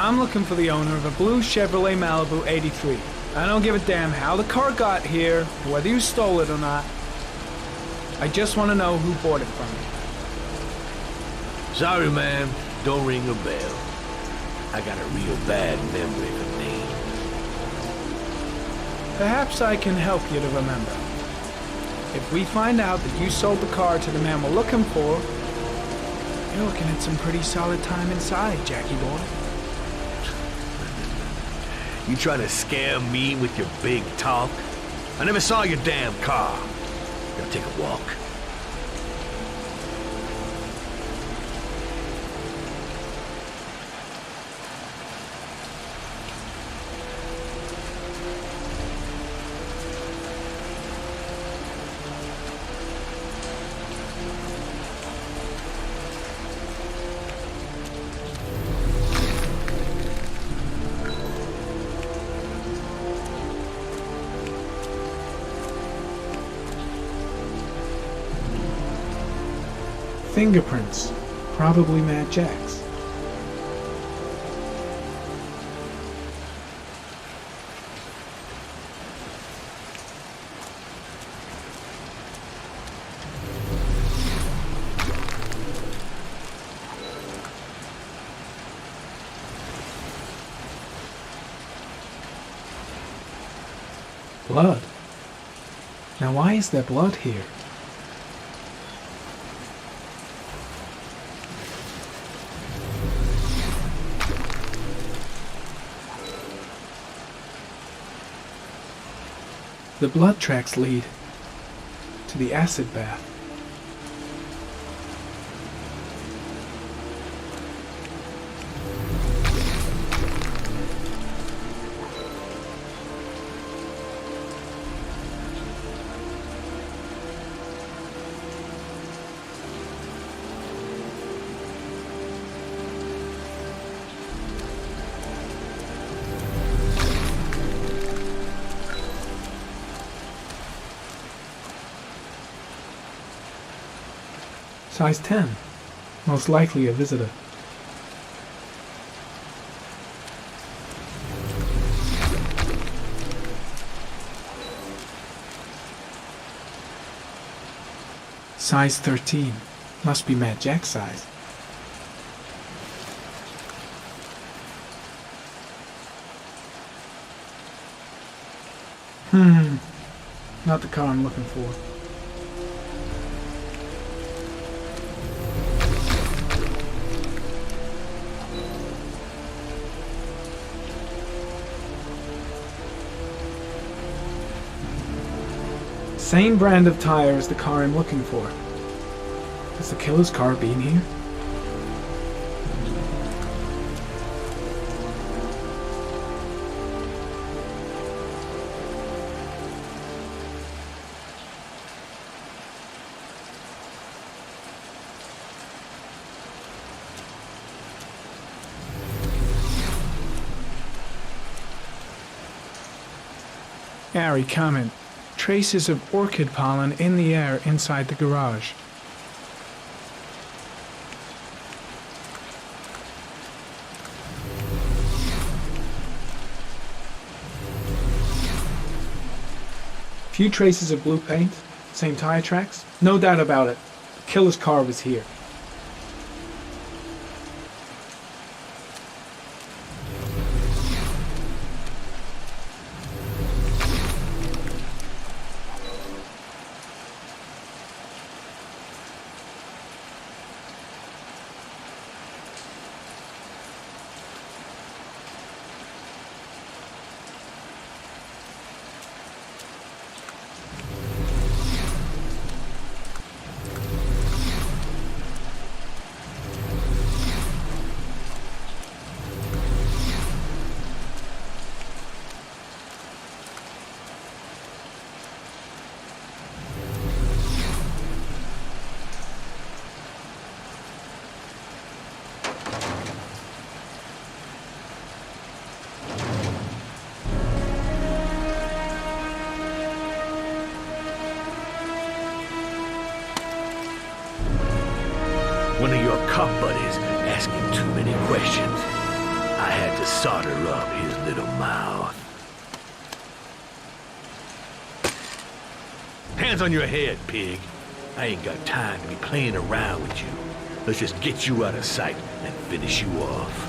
L: I'm looking for the owner of a blue Chevrolet Malibu 83. I don't give a damn how the car got here, whether you stole it or not. I just want to know who bought it from you.
F: Sorry, man. Don't ring a bell. I got a real bad memory for names.
L: Perhaps I can help you to remember. If we find out that you sold the car to the man we're looking for, you're looking at some pretty solid time inside, Jackie boy.
F: You trying to scare me with your big talk? I never saw your damn car. Gonna take a walk.
L: Fingerprints. Probably Matt Jack's. Blood. Now why is there blood here? The blood tracks lead to the acid bath. Size 10. Most likely a visitor. Size 13. Must be Matt Jack's size. Not the car I'm looking for. Same brand of tire as the car I'm looking for. Has the killer's car been here? Harry, comment. Traces of orchid pollen in the air inside the garage. Few traces of blue paint, same tire tracks. No doubt about it. The killer's car was here.
F: One of your cop buddies asking too many questions. I had to solder up his little mouth. Hands on your head, pig. I ain't got time to be playing around with you. Let's just get you out of sight and finish you off.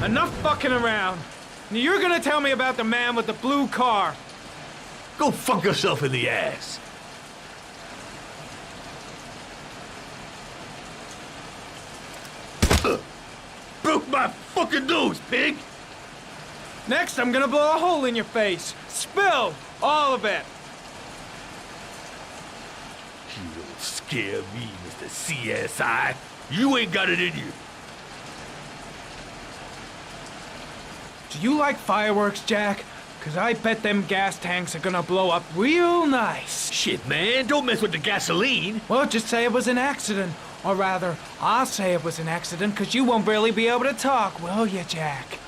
L: Enough fucking around. Now you're gonna tell me about the man with the blue car.
F: Go fuck yourself in the ass. Broke my fucking nose, pig!
L: Next, I'm gonna blow a hole in your face. Spill all of it.
F: You don't scare me, Mr. CSI. You ain't got it in you.
L: Do you like fireworks, Jack? 'Cause I bet them gas tanks are gonna blow up real nice.
F: Shit, man, don't mess with the gasoline.
L: Well, just say it was an accident. Or rather, I'll say it was an accident, 'cause you won't really be able to talk, will you, Jack?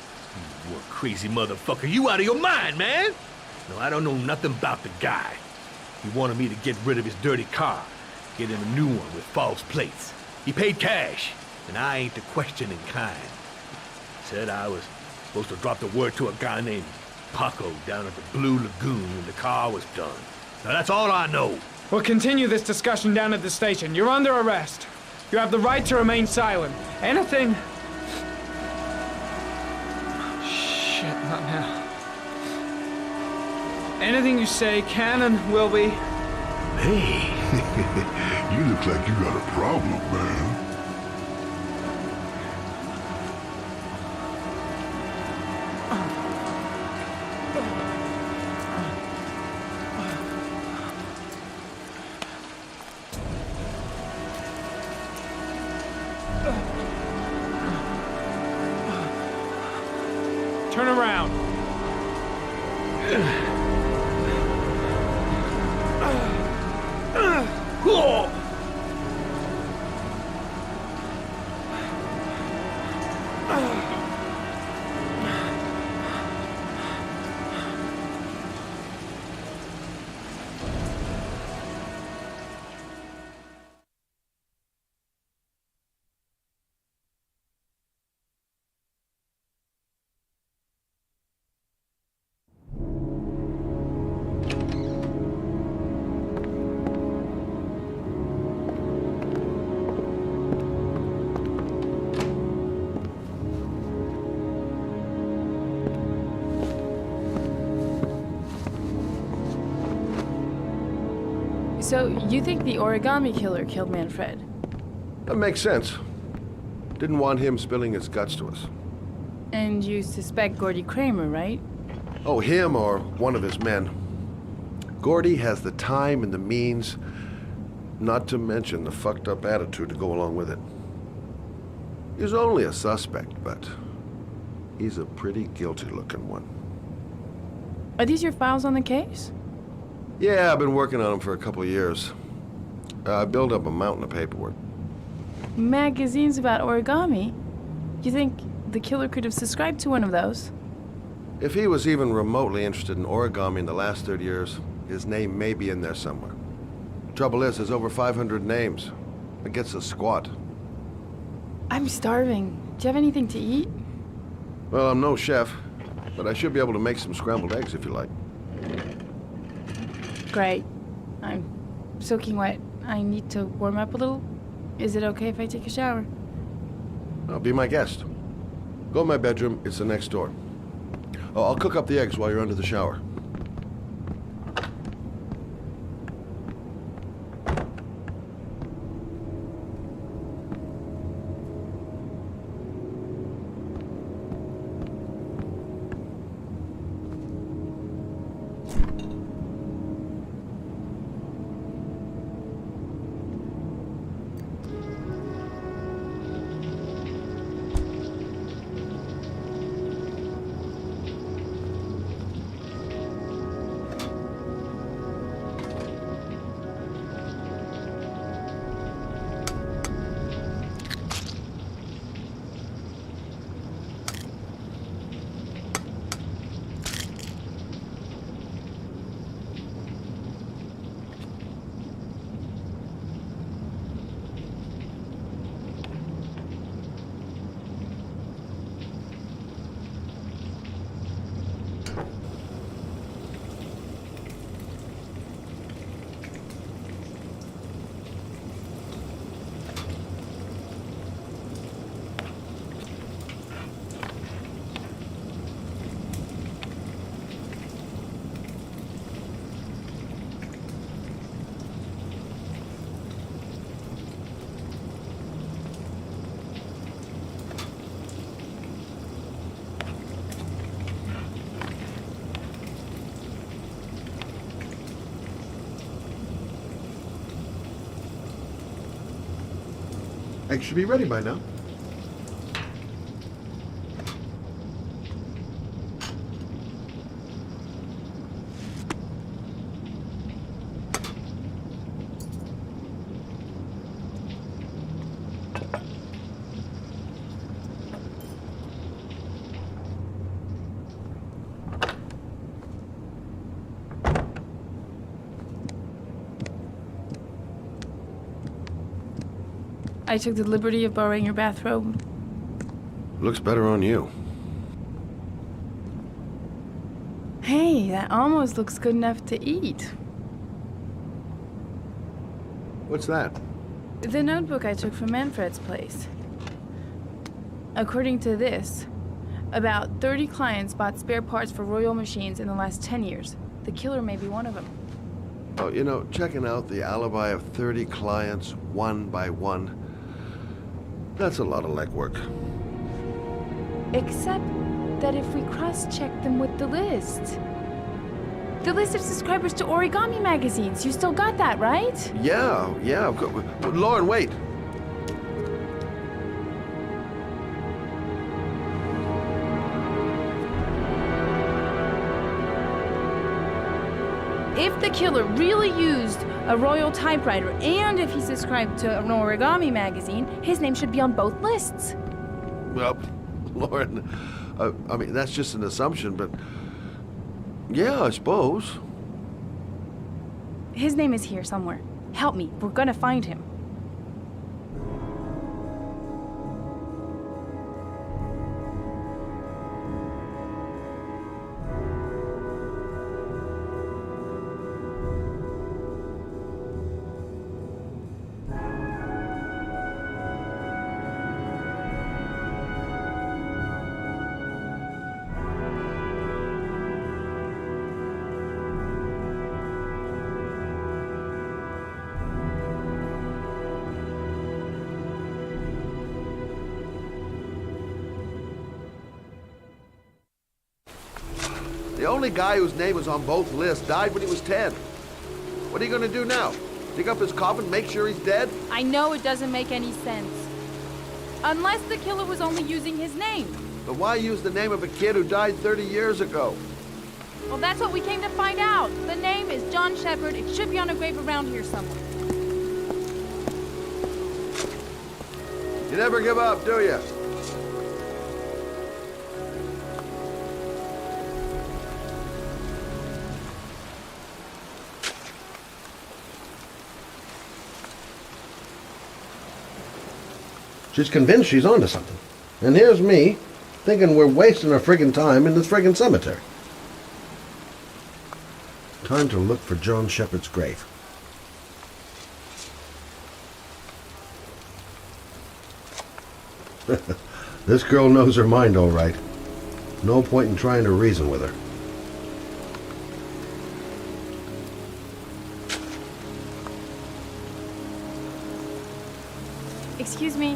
F: You crazy motherfucker. You out of your mind, man. No, I don't know nothing about the guy. He wanted me to get rid of his dirty car, get him a new one with false plates. He paid cash, and I ain't the questioning kind. Said I was supposed to drop the word to a guy named Paco down at the Blue Lagoon when the car was done. Now that's all I know.
L: We'll continue this discussion down at the station. You're under arrest. You have the right to remain silent. Anything... Shit, not now. Anything you say can and will be...
F: Hey,
K: you look like you got a problem, man.
L: Turn around.
J: So, you think the Origami Killer killed Manfred?
H: That makes sense. Didn't want him spilling his guts to us.
J: And you suspect Gordy Kramer, right?
H: Oh, him or one of his men. Gordy has the time and the means, not to mention the fucked up attitude to go along with it. He's only a suspect, but he's a pretty guilty looking one.
J: Are these your files on the case?
H: Yeah, I've been working on him for a couple of years. I built up a mountain of paperwork.
J: Magazines about origami? You think the killer could have subscribed to one of those?
H: If he was even remotely interested in origami in the last 30 years, his name may be in there somewhere. Trouble is, there's over 500 names. It gets us squat.
J: I'm starving. Do you have anything to eat?
H: Well, I'm no chef, but I should be able to make some scrambled eggs if you like.
J: Great. I'm soaking wet. I need to warm up a little. Is it okay if I take a shower?
H: I'll be my guest. Go in my bedroom. It's the next door. Oh, I'll cook up the eggs while you're under the shower. Eggs should be ready by now.
J: I took the liberty of borrowing your bathrobe.
H: Looks better on you.
J: Hey, that almost looks good enough to eat.
H: What's that?
J: The notebook I took from Manfred's place. According to this, about 30 clients bought spare parts for Royal machines in the last 10 years. The killer may be one of them.
H: Oh, you know, checking out the alibi of 30 clients one by one, that's a lot of legwork.
J: Except that if we cross-check them with the list. The list of subscribers to Origami magazines. You still got that, right?
H: Yeah. Lauren, wait.
J: If the killer really used a Royal typewriter, and if he subscribed to an Origami magazine, his name should be on both lists.
H: Well, Lauren, I mean, that's just an assumption, but yeah, I suppose.
J: His name is here somewhere. Help me. We're gonna find him.
H: The only guy whose name was on both lists died when he was 10. What are you gonna do now? Dig up his coffin, make sure he's dead?
J: I know it doesn't make any sense. Unless the killer was only using his name.
H: But why use the name of a kid who died 30 years ago?
J: Well, that's what we came to find out. The name is John Shepard. It should be on a grave around here somewhere.
H: You never give up, do you? She's convinced she's onto something. And here's me, thinking we're wasting our friggin' time in this friggin' cemetery. Time to look for John Shepard's grave. This girl knows her mind all right. No point in trying to reason with her.
J: Excuse me.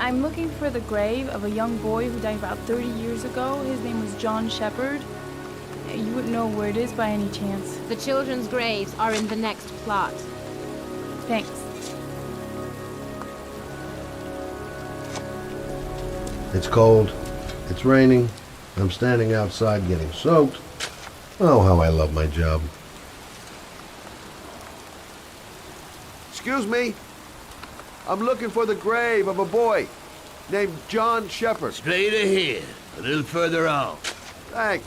J: I'm looking for the grave of a young boy who died about 30 years ago. His name was John Shepard. You wouldn't know where it is by any chance.
D: The children's graves are in the next plot.
J: Thanks.
H: It's cold. It's raining. I'm standing outside getting soaked. Oh, how I love my job. Excuse me. I'm looking for the grave of a boy named John Shepard.
F: Straight ahead, a little further on.
H: Thanks.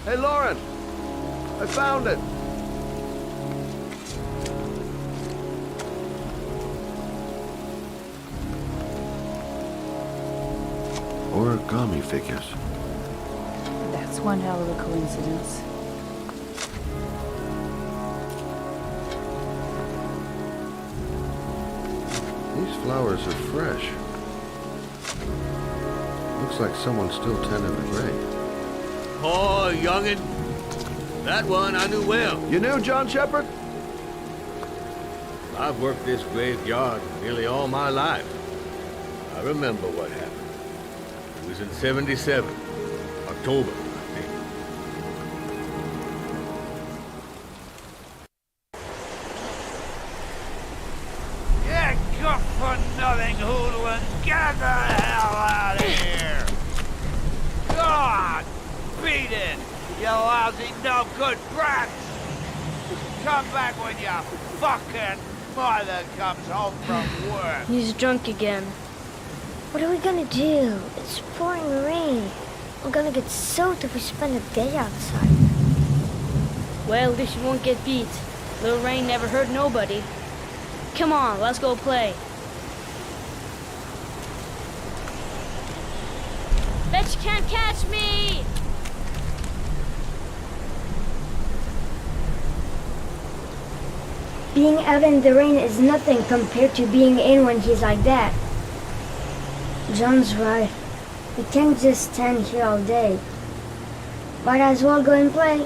H: Hey, Lauren, I found it. Origami figures.
J: That's one hell of a coincidence.
H: These flowers are fresh. Looks like someone's still tending the grave.
F: Oh, youngin'. That one I knew well.
H: You knew John Shepard?
F: I've worked this graveyard nearly all my life. I remember what happened. It was in 77, October, I think.
O: You good-for-nothing hoodlum! Get the hell out of here! God! Beat it! You lousy, no-good brats! Come back when your fucking mother comes home from work!
G: He's drunk again.
Q: What are we gonna do? It's pouring rain. We're gonna get soaked if we spend a day outside.
G: Well, at least you won't get beat. Little rain never hurt nobody. Come on, let's go play. Bet you can't catch me!
Q: Being out in the rain is nothing compared to being in when he's like that. John's right. We can't just stand here all day. Might as well go and play.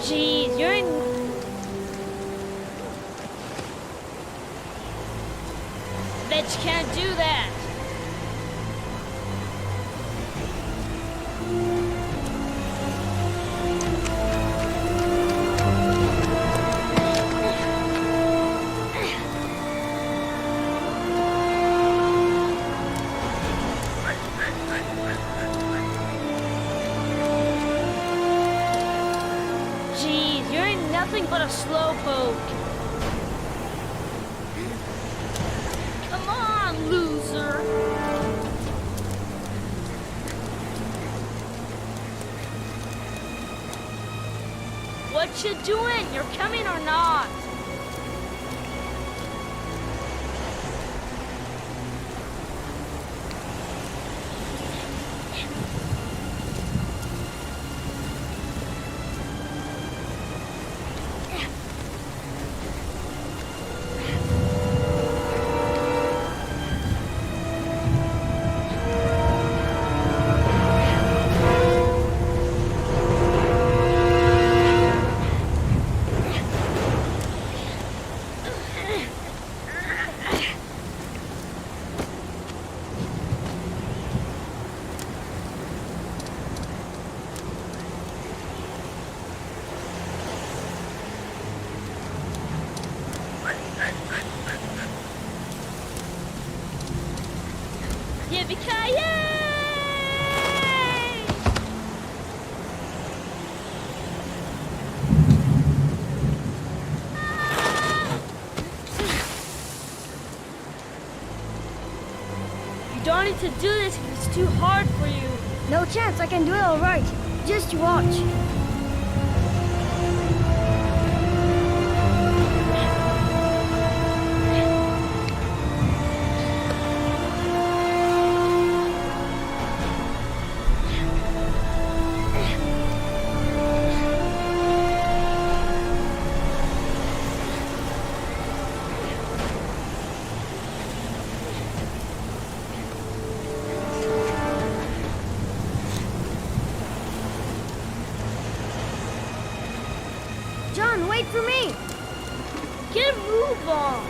G: Jeez, you're in... Bet you can't do that. Jeez, you're in nothing but a slowpoke. Come on, loser. What you doing? You're coming or not? Yippee-ki-yay! You don't need to do this if it's too hard for you.
Q: No chance, I can do it all right. Just watch. wait for me!
G: Get a move on!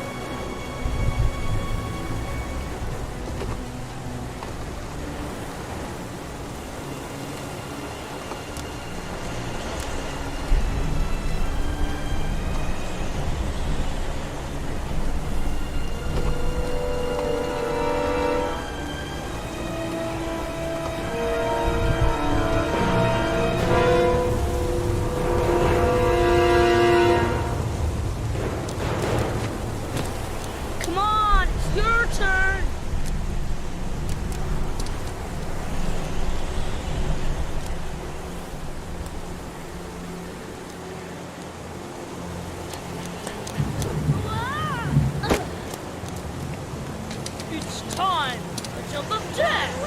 G: Come on, it's your turn! It's time! A jump of death!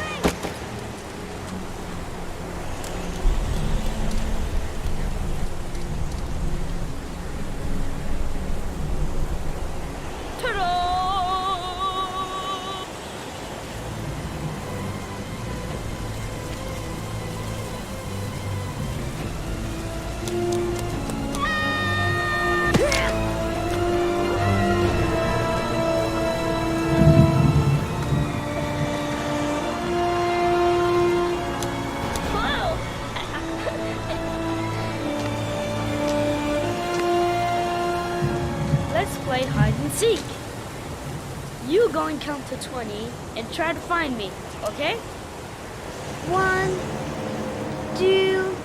G: Let's play hide and seek. You go and count to 20 and try to find me, okay?
Q: 1, 2,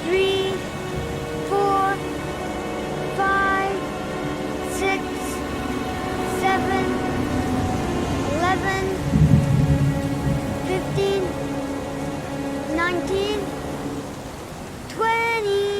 Q: 3, 4, 5, 6, 7, 11, 15, 19, 20.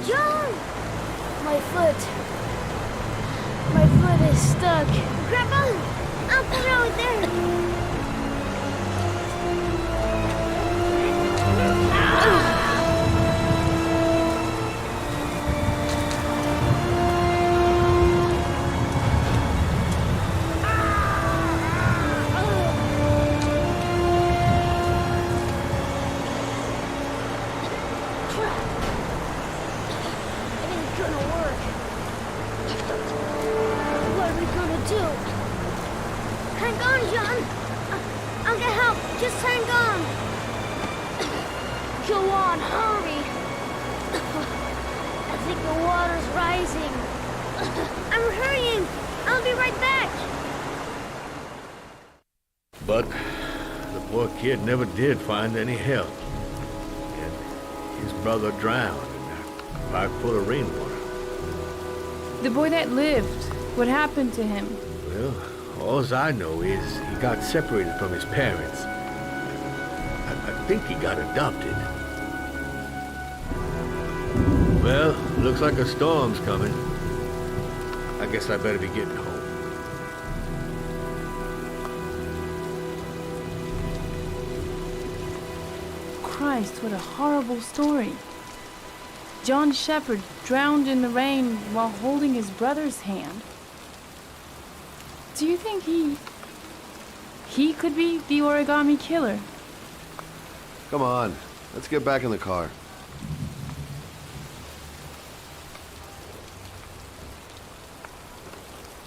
Q: John!
G: My foot. My foot is stuck.
Q: Grab on! I'll throw it there.
G: It ain't gonna work. What are we gonna do?
Q: Hang on, John. I'll get help. Just hang on.
G: Go on, hurry. I think the water's rising.
Q: I'm hurrying. I'll be right back.
F: But the poor kid never did find any help. And his brother drowned in that pipe full of rainwater.
J: The boy that lived, what happened to him?
F: Well, all I know is he got separated from his parents. I think he got adopted. Well, looks like a storm's coming. I guess I better be getting home.
J: Christ, what a horrible story. John Shepherd drowned in the rain while holding his brother's hand. Do you think he could be the Origami Killer?
H: Come on, let's get back in the car.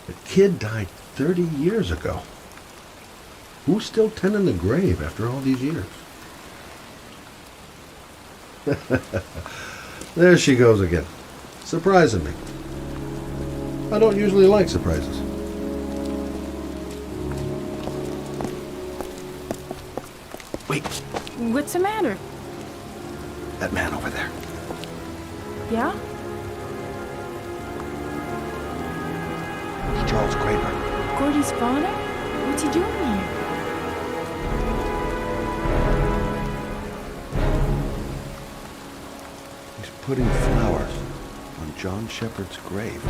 K: The kid died 30 years ago. Who's still tending the grave after all these years? There she goes again, surprising me. I don't usually like surprises. Wait,
J: What's the matter?
K: that man over there.
J: Yeah?
K: It's Charles Kramer.
J: Gordy's father? What's he doing here?
K: He's putting flowers on John Shepherd's grave.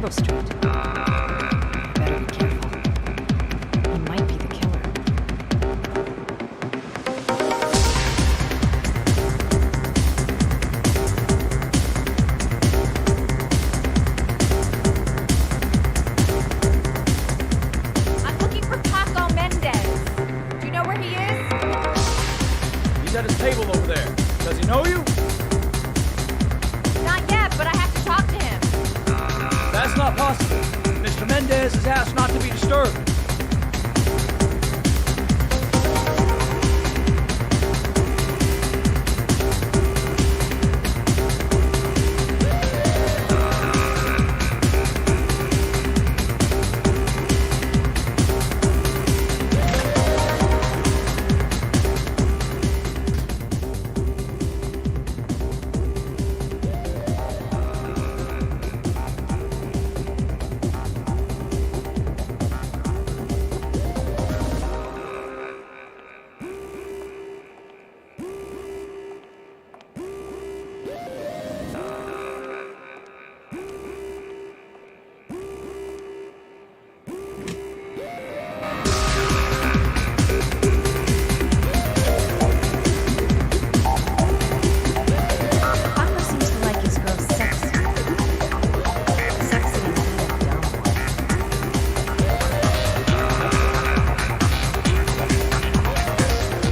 P: Marble Street. Better be careful. He might be the killer.
S: I'm looking for Paco Mendez. Do you know where he is?
M: He's at his table over there. Does he know you?
S: Not yet, but I have to talk to him.
M: That's not possible. Mr. Mendez has asked not to be disturbed.
P: Paco seems to like his girls sexy. Sexy instead of dumb.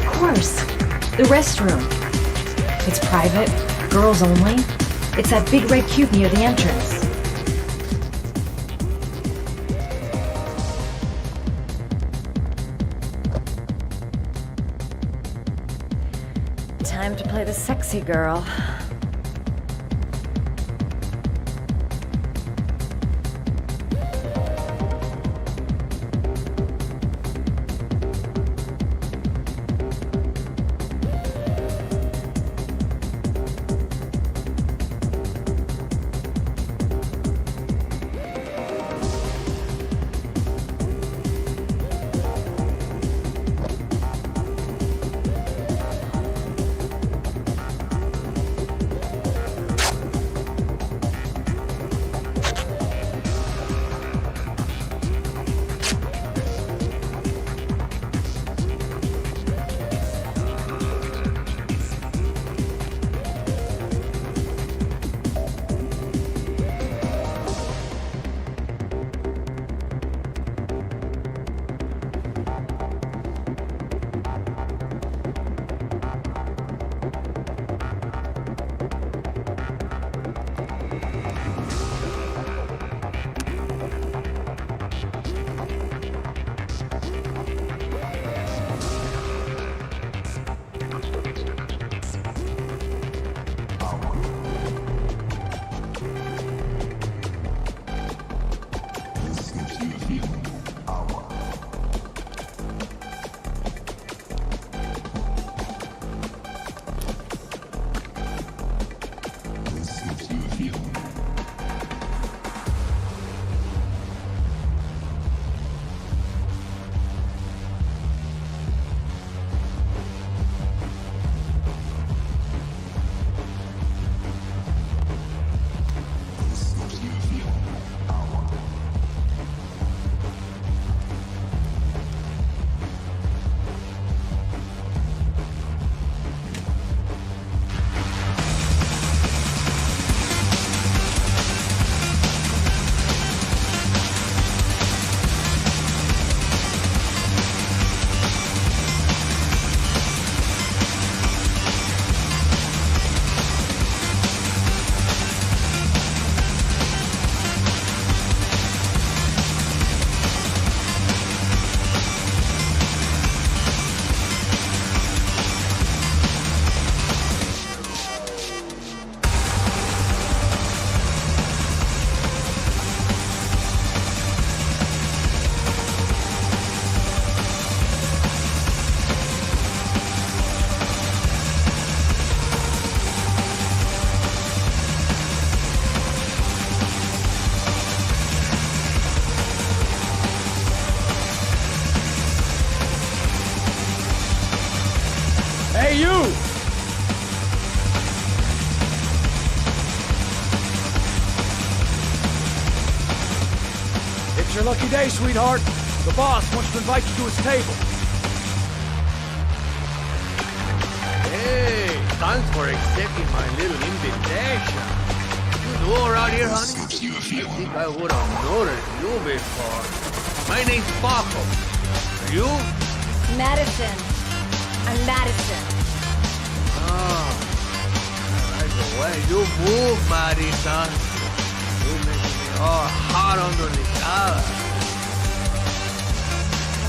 P: Of course. The restroom. It's private, girls only. It's that big red cube near the entrance. Time to play the sexy girl.
O: your lucky day, sweetheart. The boss wants to invite you to his table.
F: Hey, thanks for accepting my little invitation. You new around here, honey? I think I would have noticed you before. My name's Paco. Are you?
S: Madison. I'm Madison.
F: Oh, I like the way you move, Madison. You're making me all hot under the collar.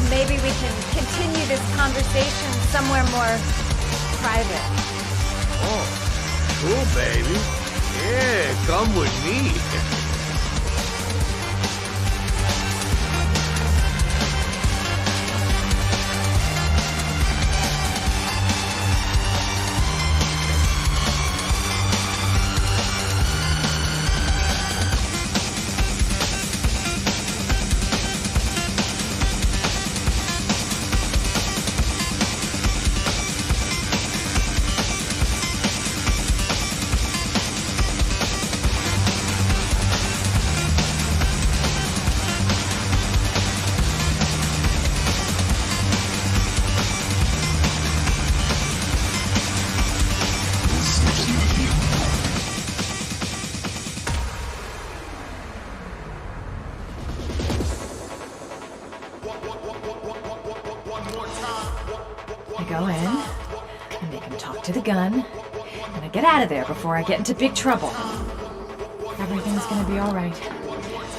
S: Maybe we can continue this conversation somewhere more private.
F: Oh, cool, baby. Yeah, come with me.
I: I go in, I make him talk to the gun, and I get out of there before I get into big trouble. Everything's gonna be alright.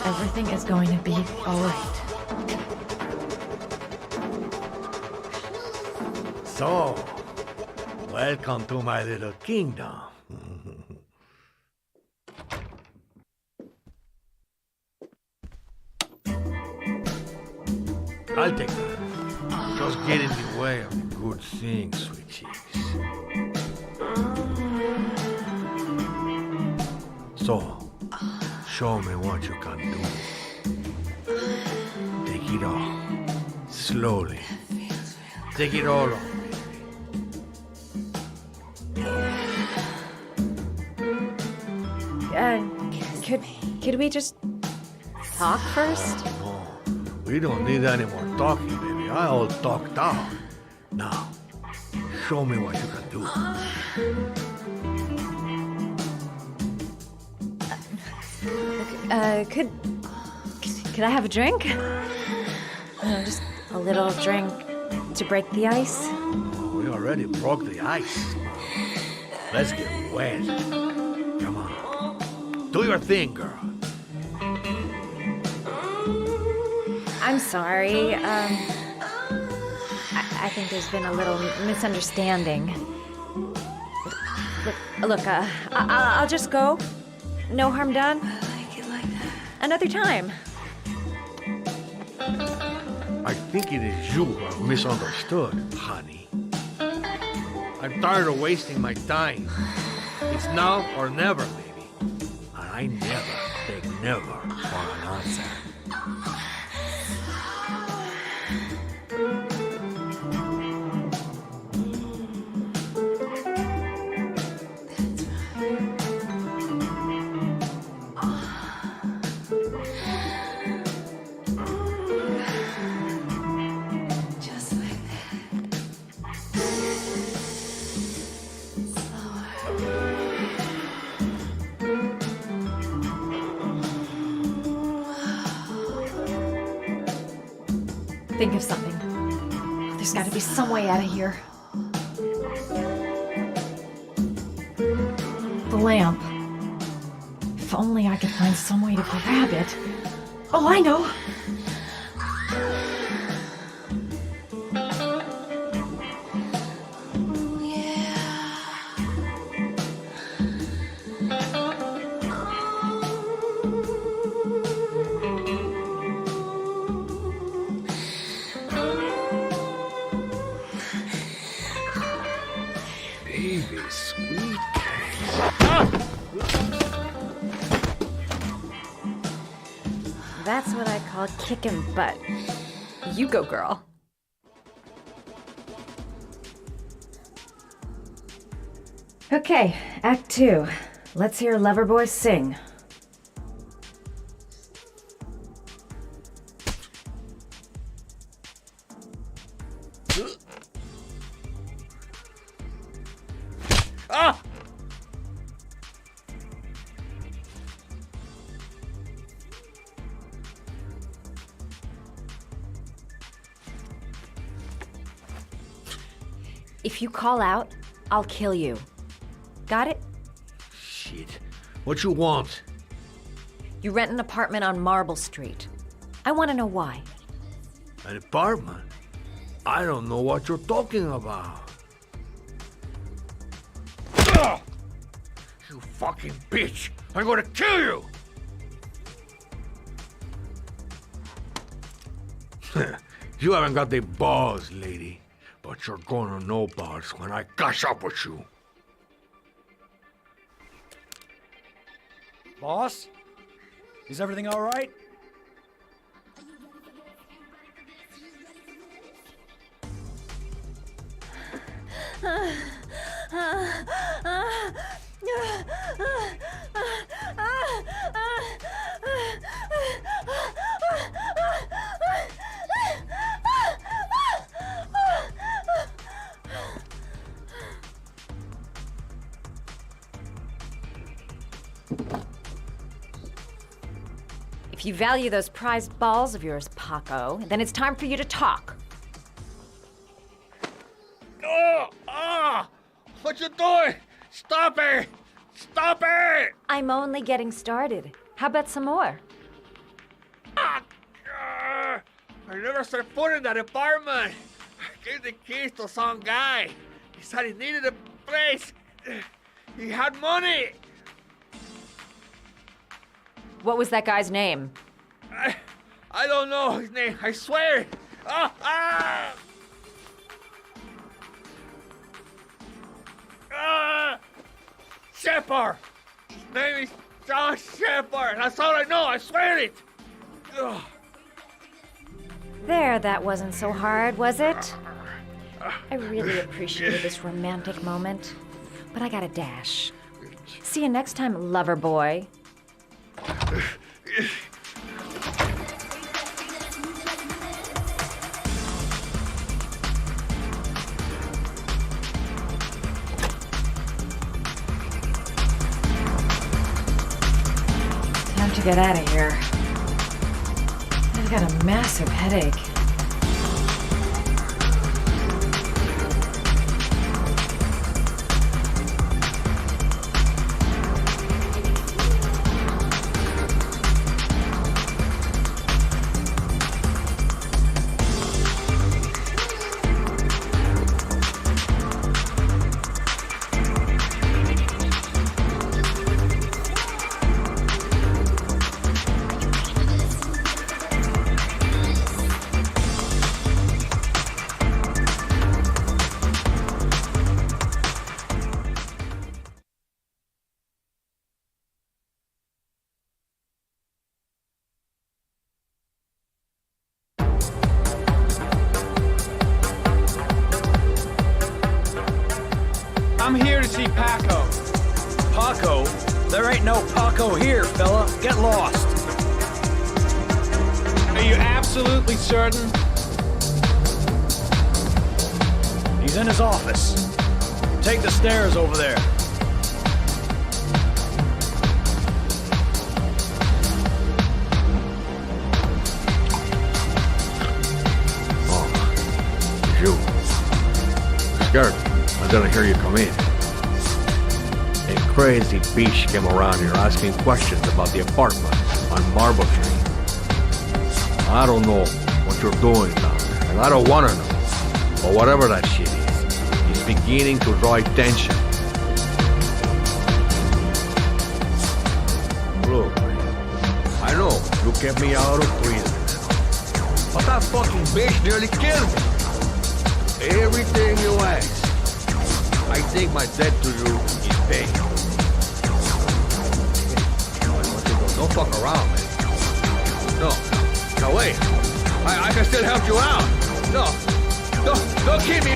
I: Everything is going to be alright.
F: So, welcome to my little kingdom. I'll take that. Just get in the way of the good things, sweet cheeks. So, show me what you can do. Take it all. Slowly. Take it all on.
I: Could we just talk first?
F: No, we don't need any more talking, baby. I all talked out. Now, show me what you can do.
I: Could I have a drink? Just a little drink to break the ice.
F: We already broke the ice. Let's get wet. Come on. Do your thing, girl.
I: I'm sorry. I think there's been a little misunderstanding. Look, I'll just go. No harm done. I like it like that. Another time.
F: I think it is you who have misunderstood, honey. I'm tired of wasting my time. It's now or never, baby. And I never take never for an answer.
I: Think of something. There's got to be some way out of here. The lamp. If only I could find some way to grab it. Oh, I know! That's what I call kicking butt. You go, girl. Okay, Act 2. Let's hear Loverboy sing.
F: Ah!
P: If you call out, I'll kill you. Got it?
F: Shit. What you want?
P: You rent an apartment on Marble Street. I want to know why.
F: An apartment? I don't know what you're talking about. Ugh! You fucking bitch! I'm gonna kill you! You haven't got the balls, lady. But you're gonna know balls when I catch up with you.
A: Boss? Is everything all right?
P: If you value those prized balls of yours, Paco, then it's time for you to talk.
F: Oh! Ah! What you doing? Stop it! Stop it!
P: I'm only getting started. How about some more?
F: I never set foot in that apartment. I gave the keys to some guy. He said he needed a place. He had money.
P: What was that guy's name?
F: I don't know his name. I swear. Ah! Ah! Ah! Shepard. His name is John Shepard. That's all I know. I swear it. Ugh.
P: There, that wasn't so hard, was it? I really appreciated this romantic moment, but I gotta dash. See you next time, lover boy. Time to get out of here. I've got a massive headache.
M: I'm here to see Paco. Paco? There ain't no Paco here, fella. Get lost. Are you absolutely certain? He's in his office. Take the stairs over there.
F: Oh, you. Scared. I didn't hear you come in. A crazy bitch came around here asking questions about the apartment on Marble Street. I don't know what you're doing down there, and I don't want to know. But whatever that shit is, it's beginning to draw attention. Look, I know you kept me out of prison, but that fucking bitch nearly killed me. Everything you ask, I think my debt to you is paid. Don't fuck around, man. No, wait. I can still help you out. No, don't keep me.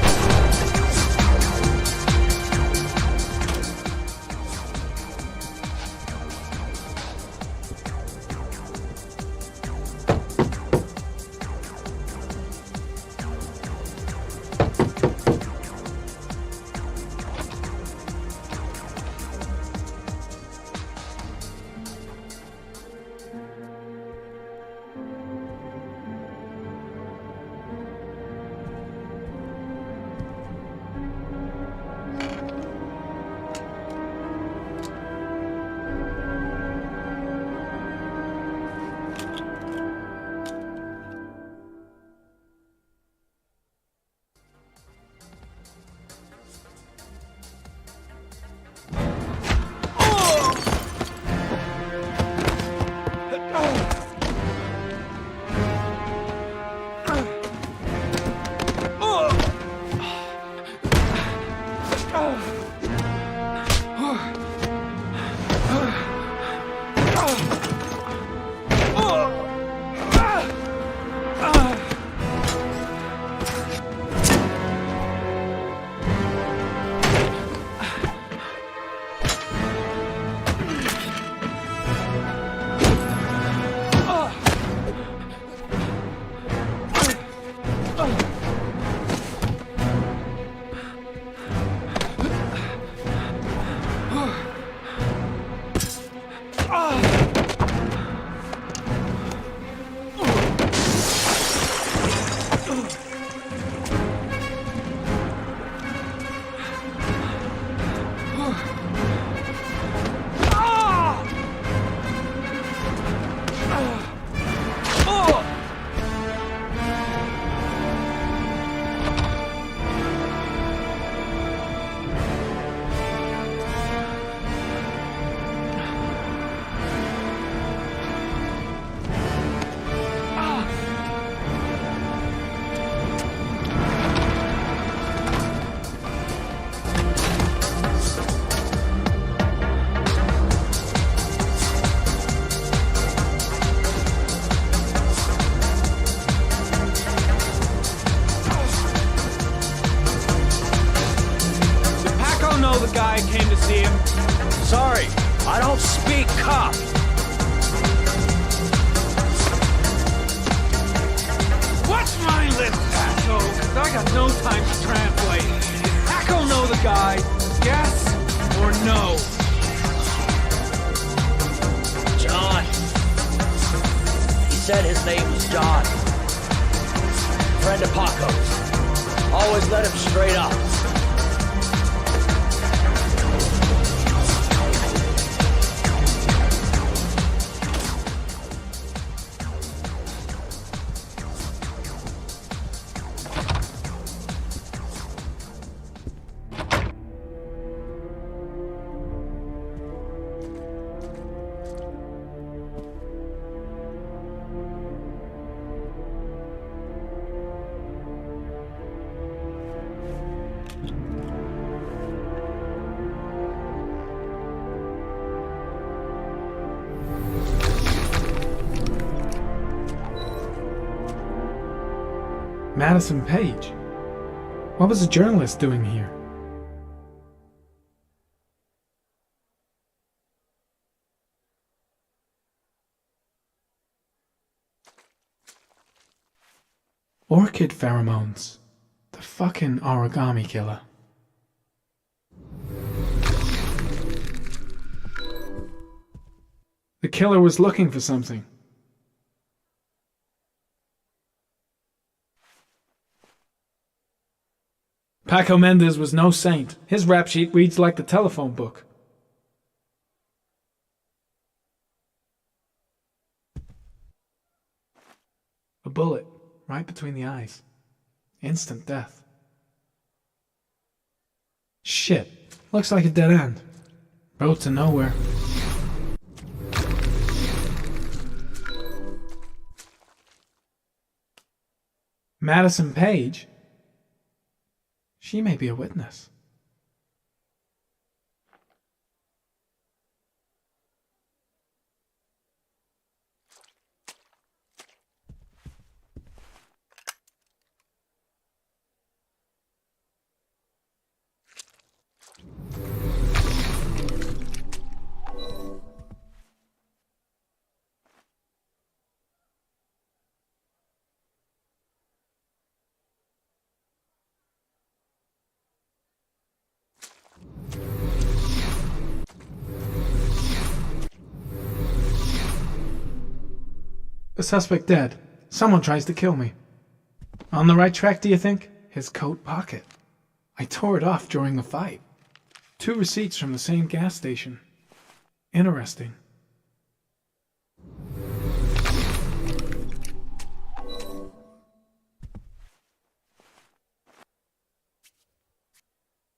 A: I came to see him. Sorry, I don't speak cop.
L: Watch my lips, Paco, because I got no time to translate. Paco know the guy. Yes or no?
N: John. He said his name was John. Friend of Paco's. Always let him straight up.
L: Madison Page? What was a journalist doing here? Orchid pheromones. The fucking Origami Killer. The killer was looking for something. Paco Mendez was no saint. His rap sheet reads like the telephone book. A bullet, right between the eyes. Instant death. Shit, looks like a dead end. Road to nowhere. Madison Page? She may be a witness. The suspect dead. Someone tries to kill me. On the right track, do you think? His coat pocket. I tore it off during the fight. 2 receipts from the same gas station. Interesting.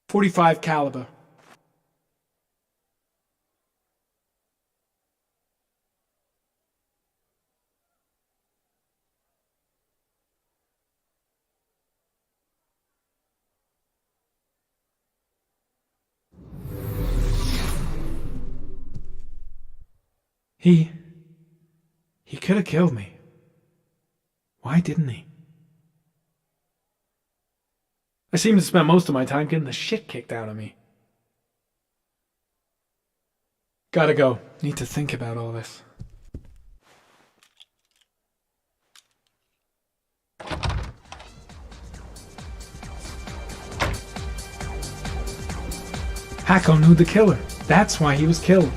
L: .45 caliber. He could have killed me. Why didn't he? I seem to spend most of my time getting the shit kicked out of me. Gotta go. Need to think about all this. Paco knew the killer. That's why he was killed.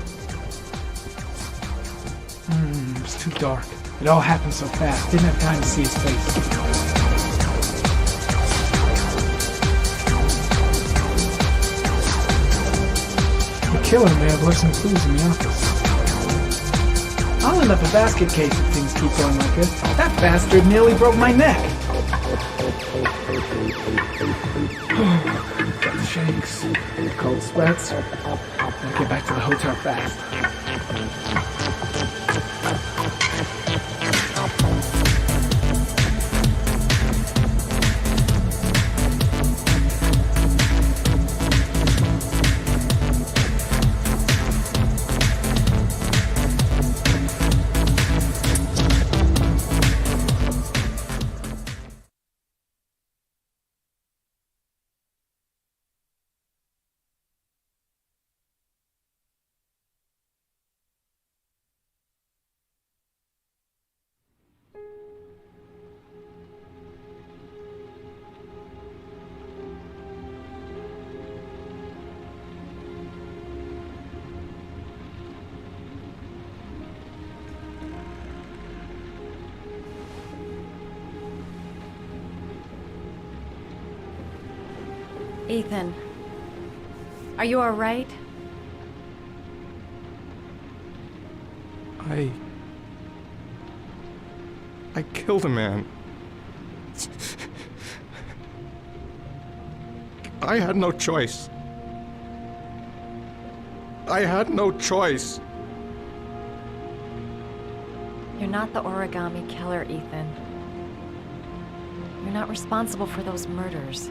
L: It was too dark. It all happened so fast. Didn't have time to see his face. The killer may have left some clues in the office. I'll end up a basket case if things keep going like this. That bastard nearly broke my neck. Got the shakes, the cold sweats. Gotta get back to the hotel fast.
P: Ethan, are you all right?
C: I killed a man. I had no choice. I had no choice.
P: You're not the Origami Killer, Ethan. You're not responsible for those murders.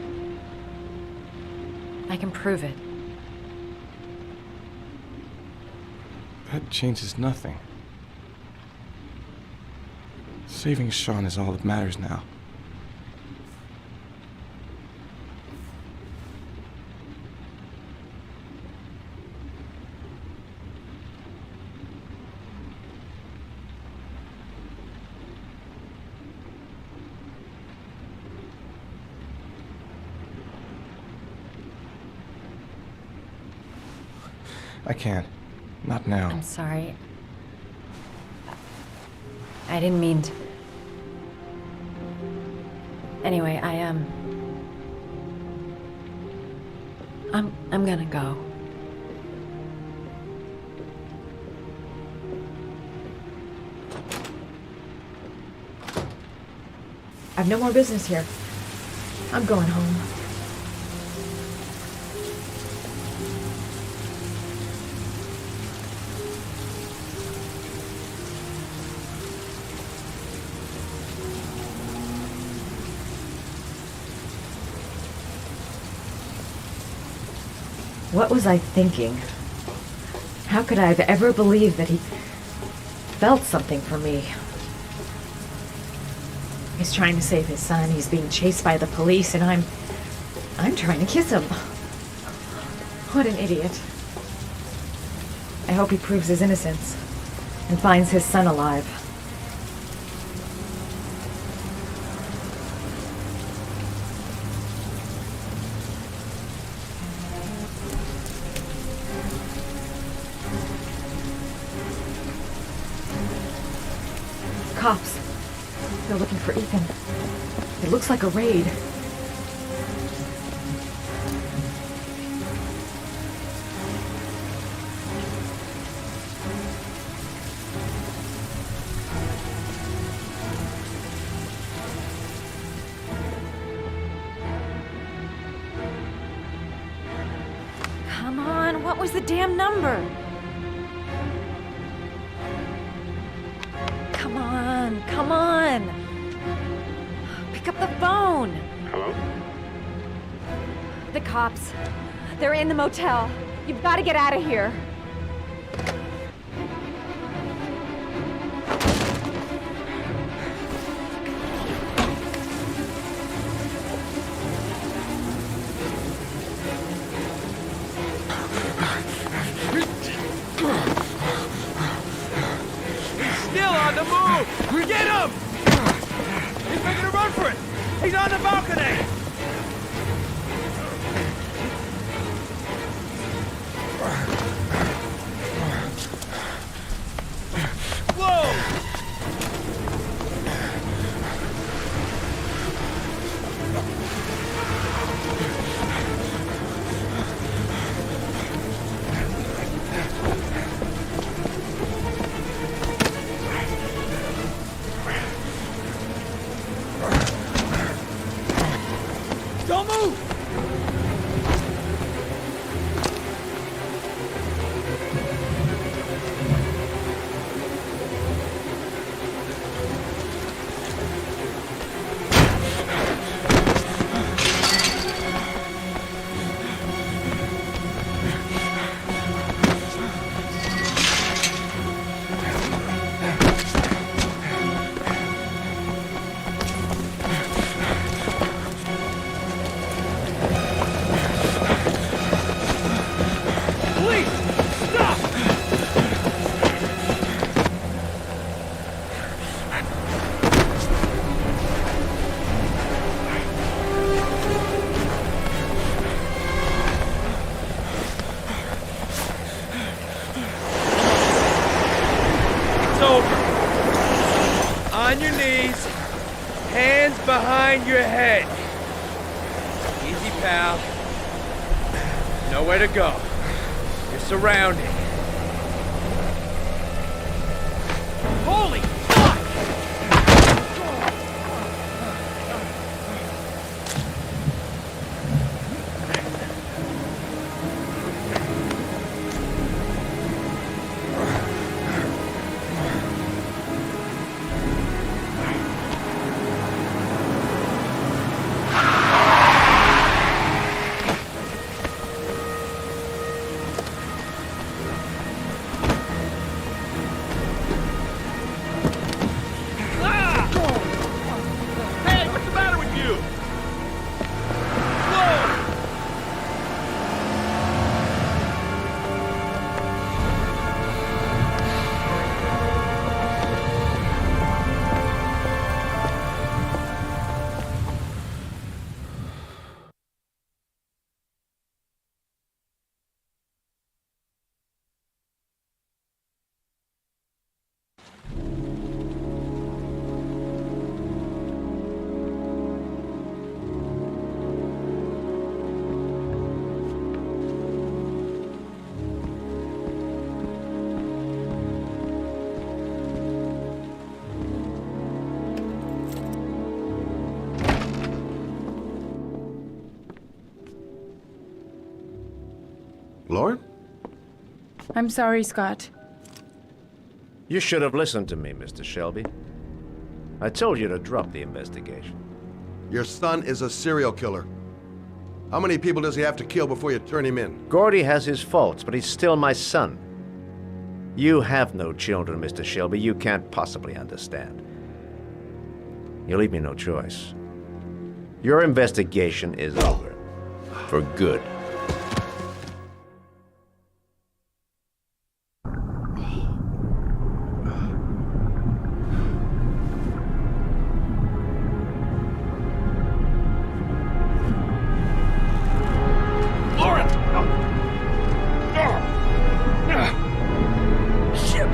P: I can prove it.
C: That changes nothing. Saving Sean is all that matters now. I can't. Not now.
P: I'm sorry. I didn't mean to. Anyway, I'm gonna go.
I: I've no more business here. I'm going home. What was I thinking? How could I have ever believed that he felt something for me? He's trying to save his son, he's being chased by the police, and I'm trying to kiss him. What an idiot. I hope he proves his innocence and finds his son alive. Cops. They're looking for Ethan. It looks like a raid.
P: Come on, what was the damn number? Come on! Pick up the phone!
V: Hello?
D: The cops. They're in the motel. You've got to get out of here.
O: Still on the move! Get him! He's making a run for it! He's on the balcony! Don't move! On your knees, hands behind your head. Easy, pal. Nowhere to go. You're surrounded. Holy fuck!
F: Hey, what's the matter with you? Whoa!
K: Lauren?
J: I'm sorry, Scott.
M: You should have listened to me, Mr. Shelby. I told you to drop the investigation.
H: Your son is a serial killer. How many people does he have to kill before you turn him in?
M: Gordy has his faults, but he's still my son. You have no children, Mr. Shelby. You can't possibly understand. You leave me no choice. Your investigation is over. For good.
F: Lauren! Shit!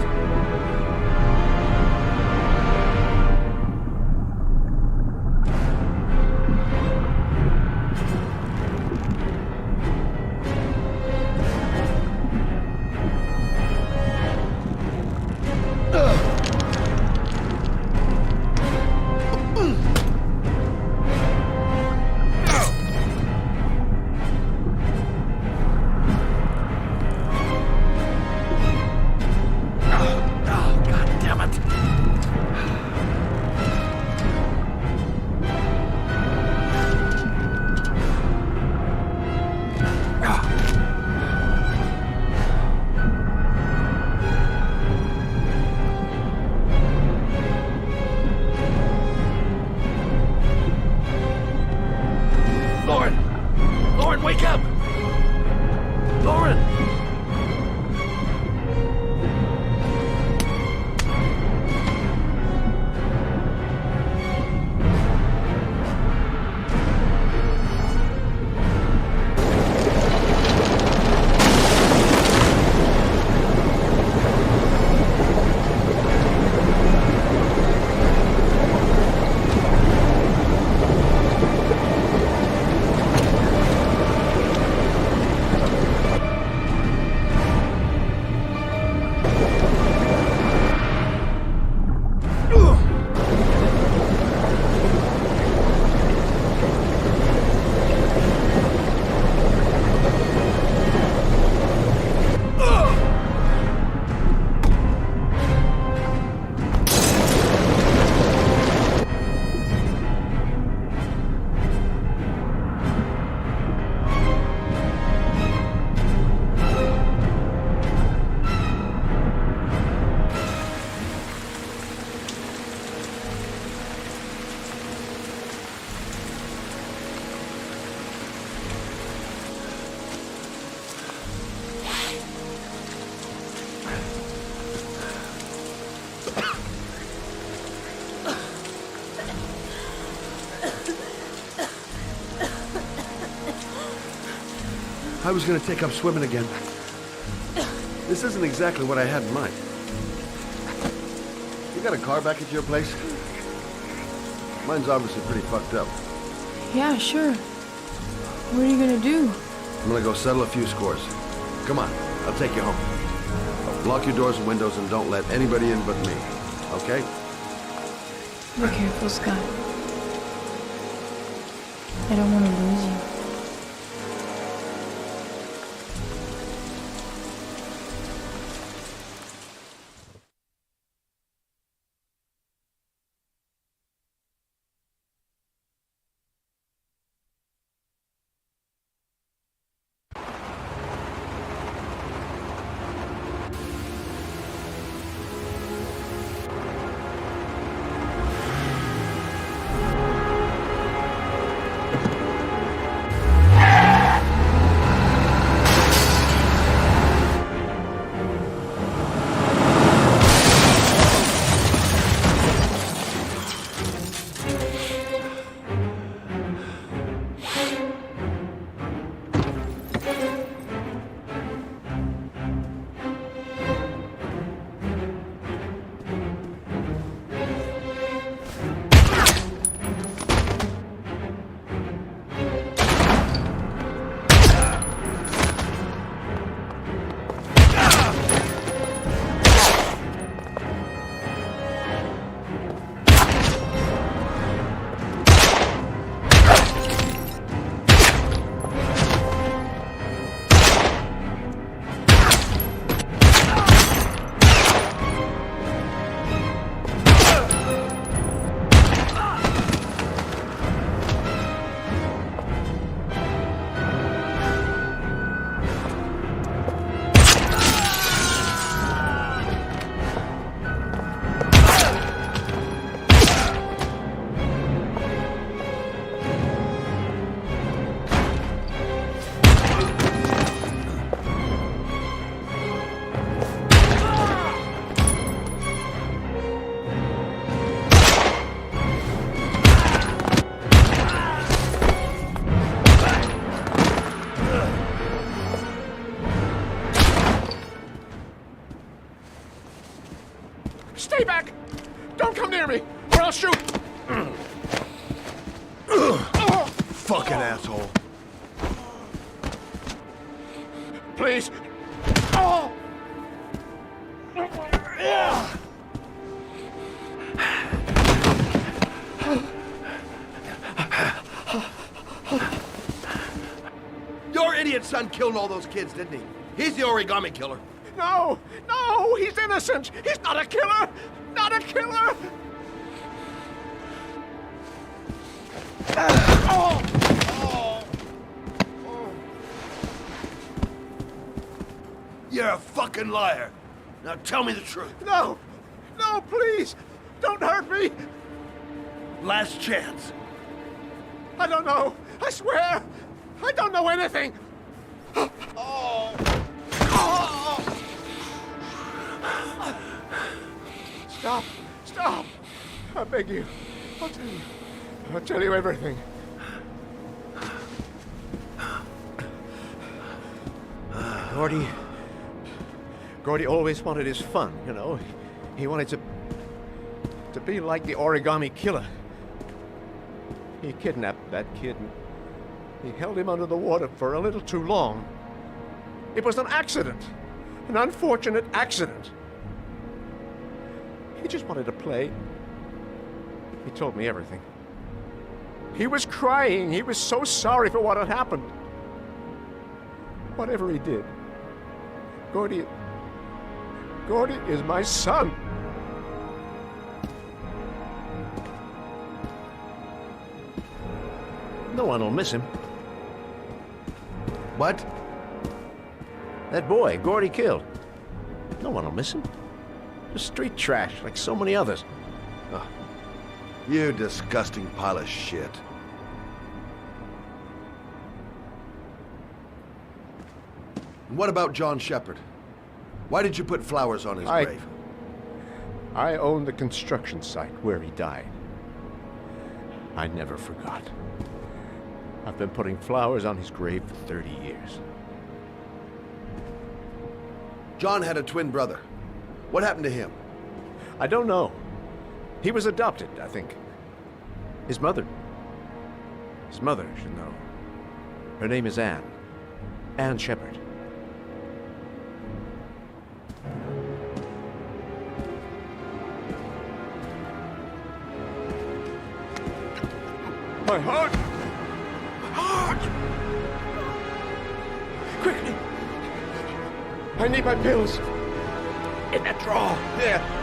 F: Lauren, wake up! Lauren!
H: I was gonna take up swimming again. This isn't exactly what I had in mind. You got a car back at your place? Mine's obviously pretty fucked up.
J: Yeah, sure. What are you gonna do?
H: I'm gonna go settle a few scores. Come on, I'll take you home. Lock your doors and windows and don't let anybody in but me, okay?
J: Be careful, Scott. I don't want to lose you.
O: Stay back! Don't come near me, or I'll shoot!
H: Fucking asshole.
O: Please. Oh!
H: Your idiot son killed all those kids, didn't he? He's the Origami Killer.
O: No! No! He's innocent! He's not a killer! Not a killer!
H: You're a fucking liar. Now tell me the truth.
O: No! No, please! Don't hurt me!
H: Last chance.
O: I don't know. I swear! I don't know anything! Stop! Stop! I beg you. I'll tell you. I'll tell you everything. Gordy always wanted his fun, you know. He wanted to be like the Origami Killer. He kidnapped that kid and he held him under the water for a little too long. It was an accident. An unfortunate accident. He just wanted to play. He told me everything. He was crying. He was so sorry for what had happened. Whatever he did, Gordy is my son. No one will miss him.
H: What?
O: That boy, Gordy killed. No one will miss him. Just street trash, like so many others.
H: Oh, you disgusting pile of shit. And what about John Shepard? Why did you put flowers on his grave?
O: I own the construction site where he died. I never forgot. I've been putting flowers on his grave for 30 years.
H: John had a twin brother. What happened to him?
O: I don't know. He was adopted, I think. His mother should know. Her name is Anne.
R: Anne Shepard.
O: My heart! Heart! Quickly! I need my pills. In that drawer. There.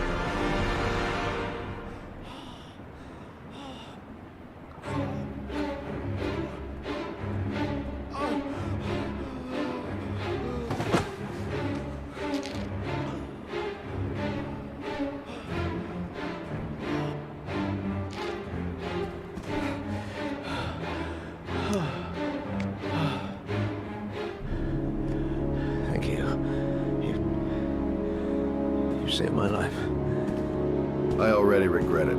F: Thank you. You saved my life.
H: I already regret it.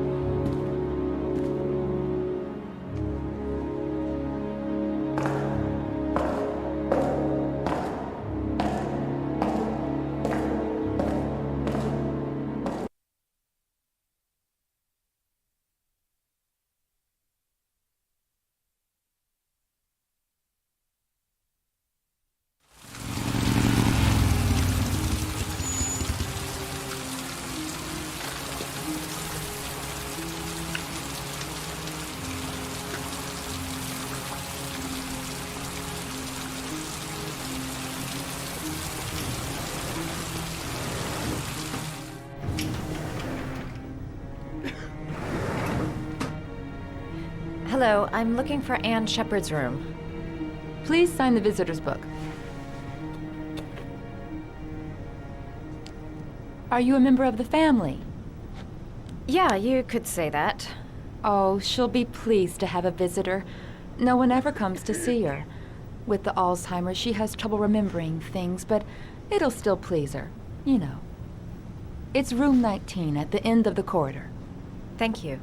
P: Hello, I'm looking for Anne Shepard's room.
T: Please sign the visitor's book. Are you a member of the family?
P: Yeah, you could say that.
T: Oh, she'll be pleased to have a visitor. No one ever comes to see her. With the Alzheimer's, she has trouble remembering things, but it'll still please her. You know. It's room 19 at the end of the corridor.
P: Thank you.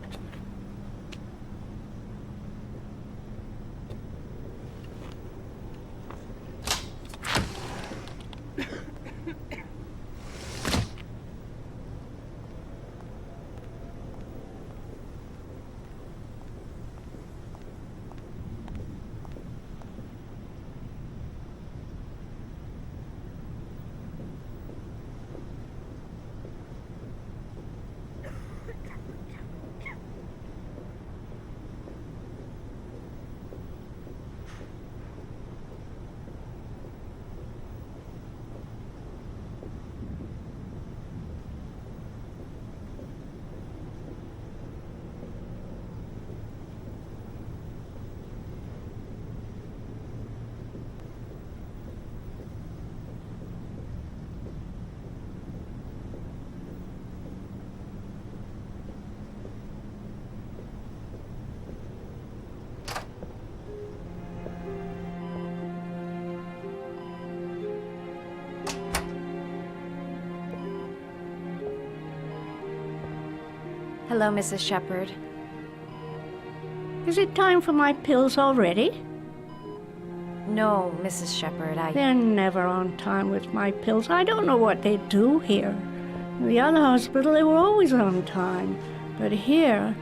P: Hello, Mrs. Shepard.
U: Is it time for my pills already?
P: No, Mrs. Shepard,
U: They're never on time with my pills. I don't know what they do here. In the other hospital, they were always on time. But here...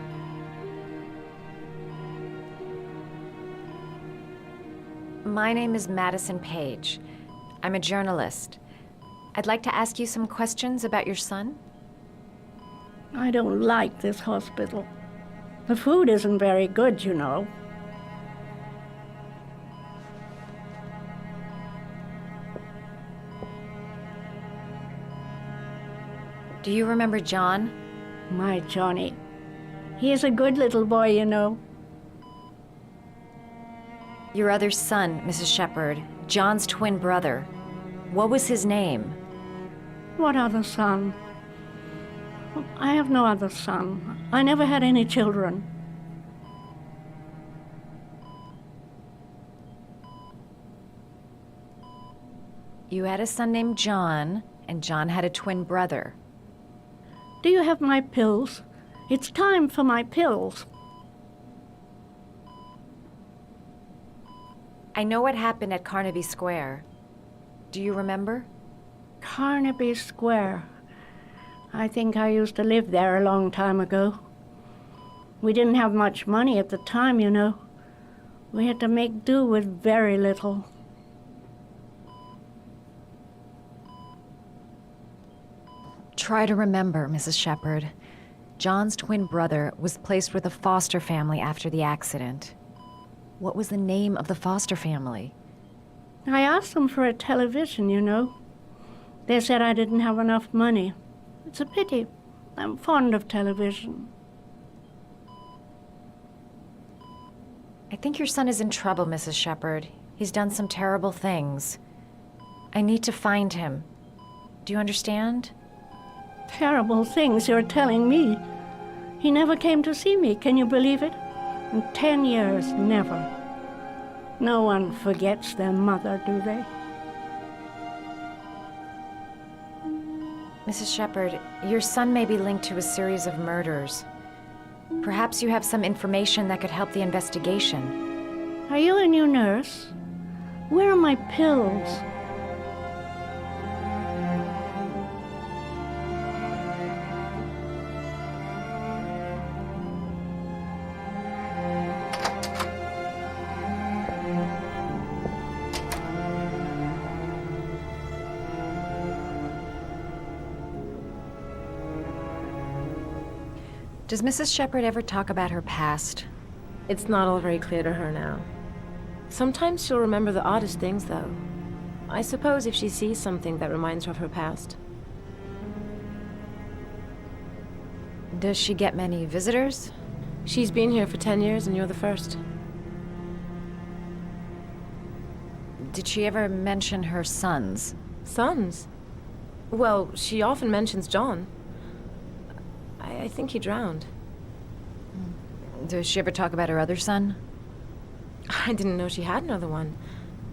P: My name is Madison Page. I'm a journalist. I'd like to ask you some questions about your son.
U: I don't like this hospital. The food isn't very good, you know.
P: Do you remember John?
U: My Johnny. He is a good little boy, you know.
P: Your other son, Mrs. Shepard, John's twin brother. What was his name?
U: What other son? I have no other son. I never had any children.
P: You had a son named John, and John had a twin brother.
U: Do you have my pills? It's time for my pills.
P: I know what happened at Carnaby Square. Do you remember?
U: Carnaby Square. I think I used to live there a long time ago. We didn't have much money at the time, you know. We had to make do with very little.
P: Try to remember, Mrs. Shepherd. John's twin brother was placed with a foster family after the accident. What was the name of the foster family?
U: I asked them for a television, you know. They said I didn't have enough money. It's a pity. I'm fond of television.
P: I think your son is in trouble, Mrs. Shepherd. He's done some terrible things. I need to find him. Do you understand?
U: Terrible things you're telling me. He never came to see me, can you believe it? In 10 years, never. No one forgets their mother, do they?
P: Mrs. Shepherd, your son may be linked to a series of murders. Perhaps you have some information that could help the investigation.
U: Are you a new nurse? Where are my pills?
P: Does Mrs. Shepherd ever talk about her past?
D: It's not all very clear to her now. Sometimes she'll remember the oddest things, though. I suppose if she sees something that reminds her of her past.
P: Does she get many visitors?
D: She's been here for 10 years and you're the first.
P: Did she ever mention her sons?
D: Sons? Well, she often mentions John. I think he drowned.
P: Does she ever talk about her other son?
D: I didn't know she had another one.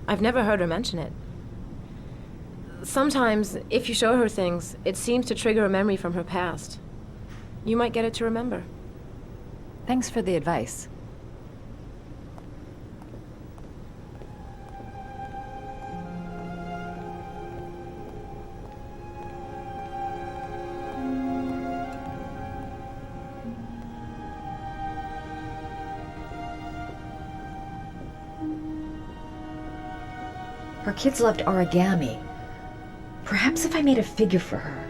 D: I've never heard her mention it. Sometimes, if you show her things, it seems to trigger a memory from her past. You might get it to remember.
P: Thanks for the advice.
I: Her kids loved origami. Perhaps if I made a figure for her.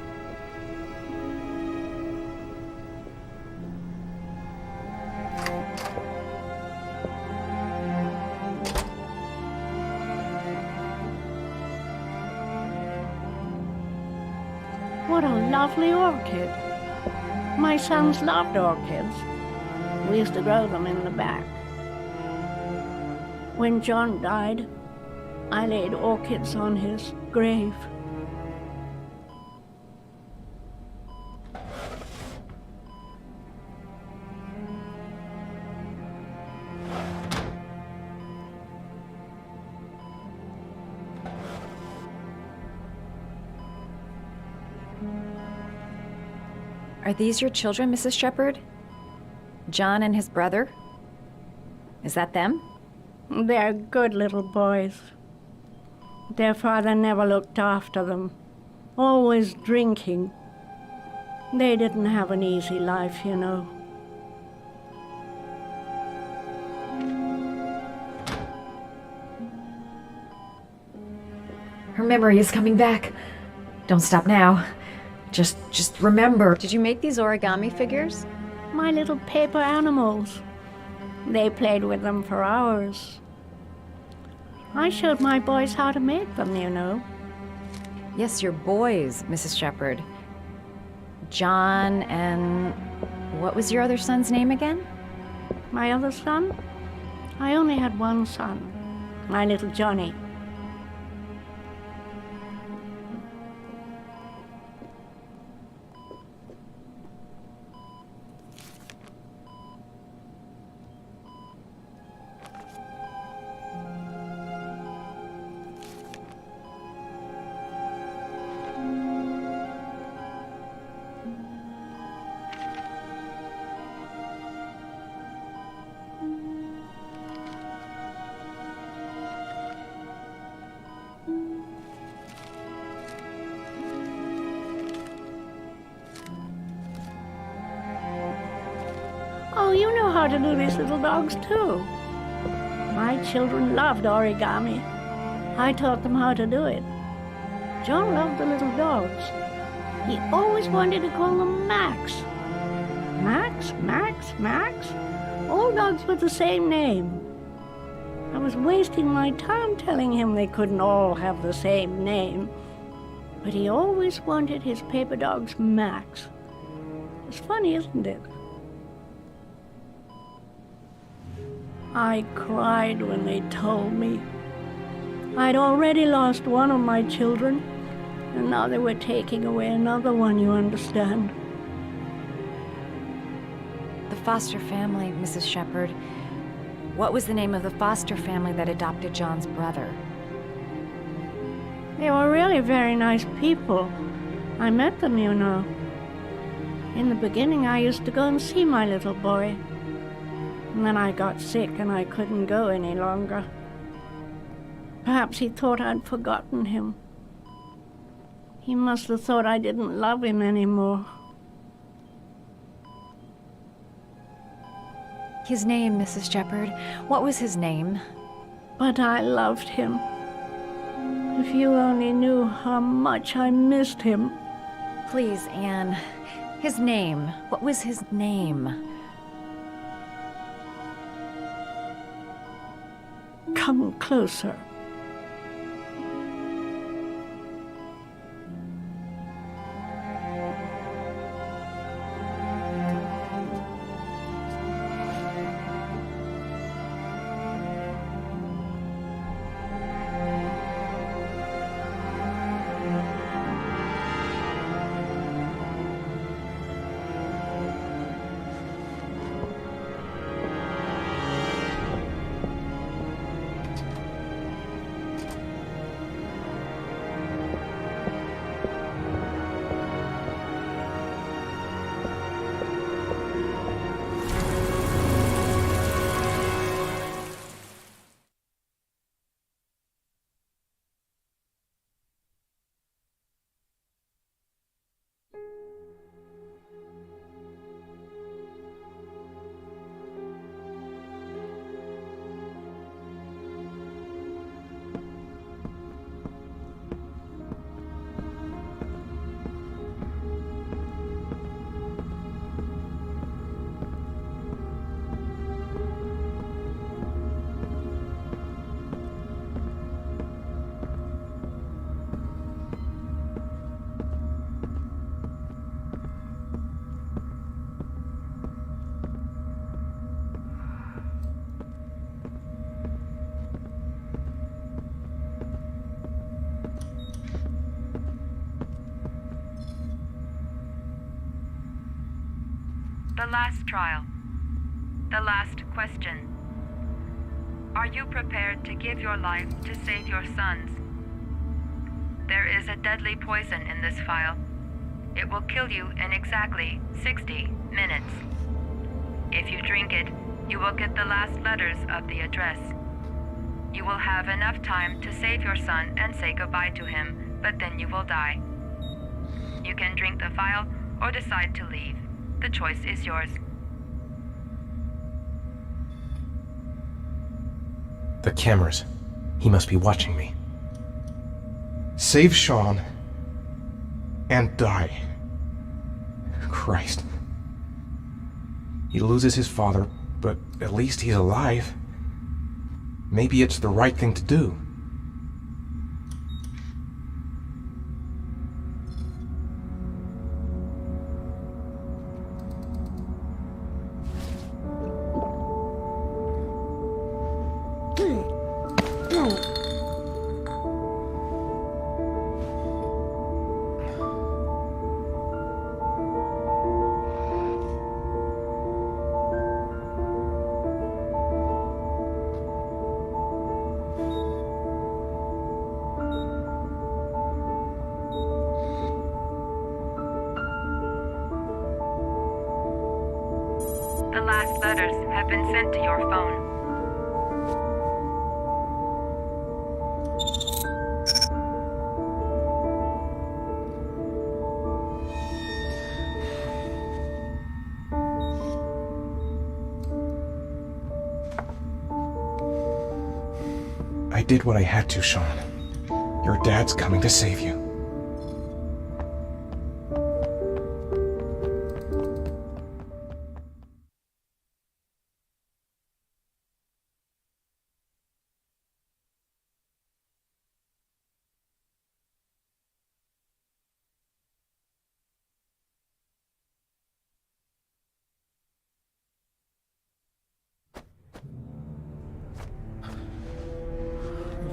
U: What a lovely orchid. My sons loved orchids. We used to grow them in the back. When John died, I laid orchids on his grave.
P: Are these your children, Mrs. Shepherd? John and his brother? Is that them?
U: They're good little boys. Their father never looked after them, always drinking. They didn't have an easy life, you know.
I: Her memory is coming back. Don't stop now. Just remember.
S: Did you make these origami figures?
U: My little paper animals. They played with them for hours. I showed my boys how to make them, you know.
P: Yes, your boys, Mrs. Shepherd. John and... what was your other son's name again?
U: My other son? I only had one son, my little Johnny. Oh, you know how to do these little dogs, too. My children loved origami. I taught them how to do it. John loved the little dogs. He always wanted to call him Max. Max, Max, Max. All dogs with the same name. I was wasting my time telling him they couldn't all have the same name. But he always wanted his paper dogs Max. It's funny, isn't it? I cried when they told me. I'd already lost one of my children, and now they were taking away another one, you understand.
P: The foster family, Mrs. Shepherd. What was the name of the foster family that adopted John's brother?
U: They were really very nice people. I met them, you know. In the beginning, I used to go and see my little boy. And then I got sick and I couldn't go any longer. Perhaps he thought I'd forgotten him. He must have thought I didn't love him anymore.
P: His name, Mrs. Shepherd. What was his name?
U: But I loved him. If you only knew how much I missed him.
P: Please, Anne. His name. What was his name?
U: Come closer.
B: The last trial. The last question. Are you prepared to give your life to save your sons? There is a deadly poison in this vial. It will kill you in exactly 60 minutes. If you drink it, you will get the last letters of the address. You will have enough time to save your son and say goodbye to him, but then you will die. You can drink the vial or decide to leave. The choice is yours.
E: The cameras. He must be watching me. Save Sean and die. Christ. He loses his father, but at least he's alive. Maybe it's the right thing to do.
B: The last letters have been sent to your phone.
E: I did what I had to, Sean. Your dad's coming to save you.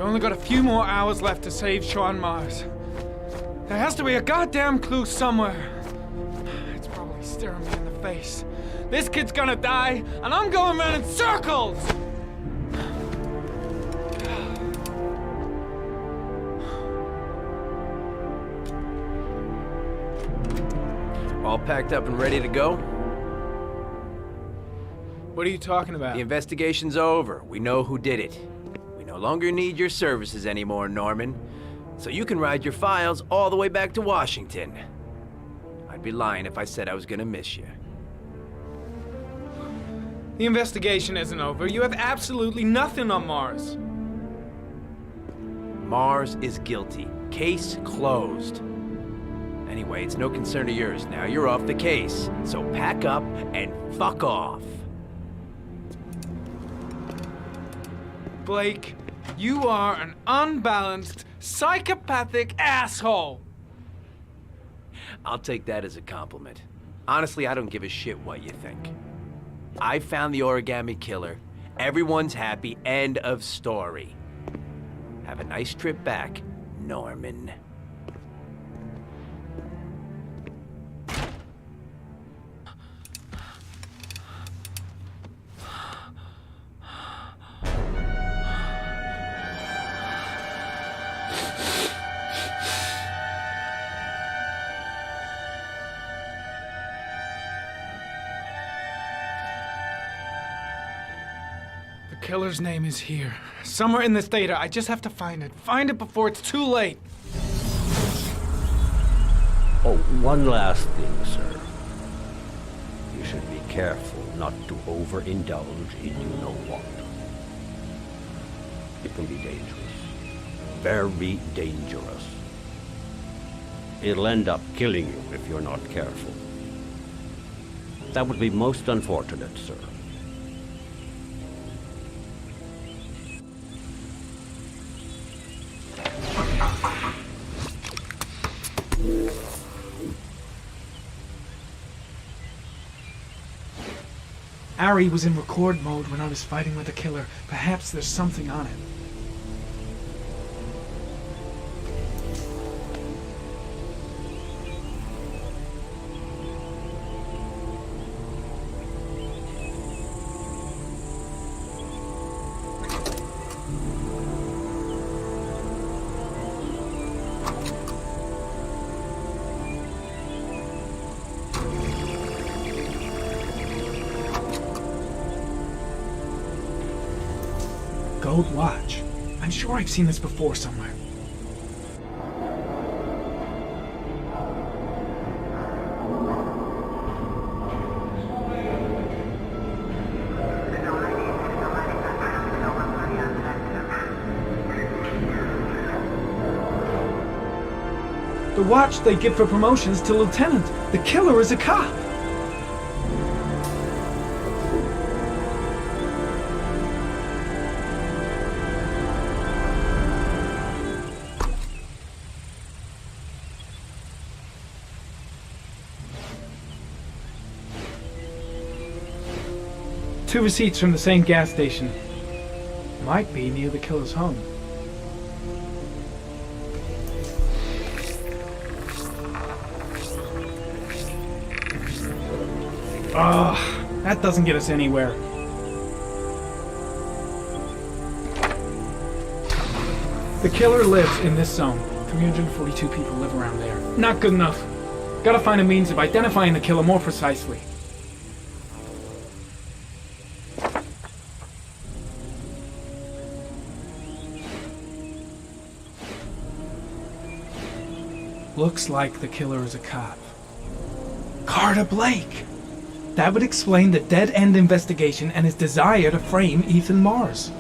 L: We've only got a few more hours left to save Sean Mars. There has to be a goddamn clue somewhere. It's probably staring me in the face. This kid's gonna die, and I'm going around in circles!
M: All packed up and ready to go?
L: What are you talking about?
M: The investigation's over. We know who did it. We no longer need your services anymore, Norman. So you can ride your files all the way back to Washington. I'd be lying if I said I was gonna miss you.
L: The investigation isn't over. You have absolutely nothing on Mars.
M: Mars is guilty. Case closed. Anyway, it's no concern of yours now. You're off the case. So pack up and fuck off.
L: Blake, you are an unbalanced, psychopathic asshole!
M: I'll take that as a compliment. Honestly, I don't give a shit what you think. I found the Origami Killer. Everyone's happy. End of story. Have a nice trip back, Norman.
L: The killer's name is here. Somewhere in this data. I just have to find it. Find it before it's too late.
G: Oh, one last thing, sir. You should be careful not to overindulge in you-know-what. It can be dangerous. Very dangerous. It'll end up killing you if you're not careful. That would be most unfortunate, sir.
L: Ari was in record mode when I was fighting with the killer. Perhaps there's something on it. Gold watch. I'm sure I've seen this before somewhere. The watch they give for promotions to lieutenant. The killer is a cop. Two receipts from the same gas station. Might be near the killer's home. Ugh, that doesn't get us anywhere. The killer lives in this zone. 342 people live around there. Not good enough. Gotta find a means of identifying the killer more precisely. Looks like the killer is a cop. Carter Blake! That would explain the dead-end investigation and his desire to frame Ethan Mars.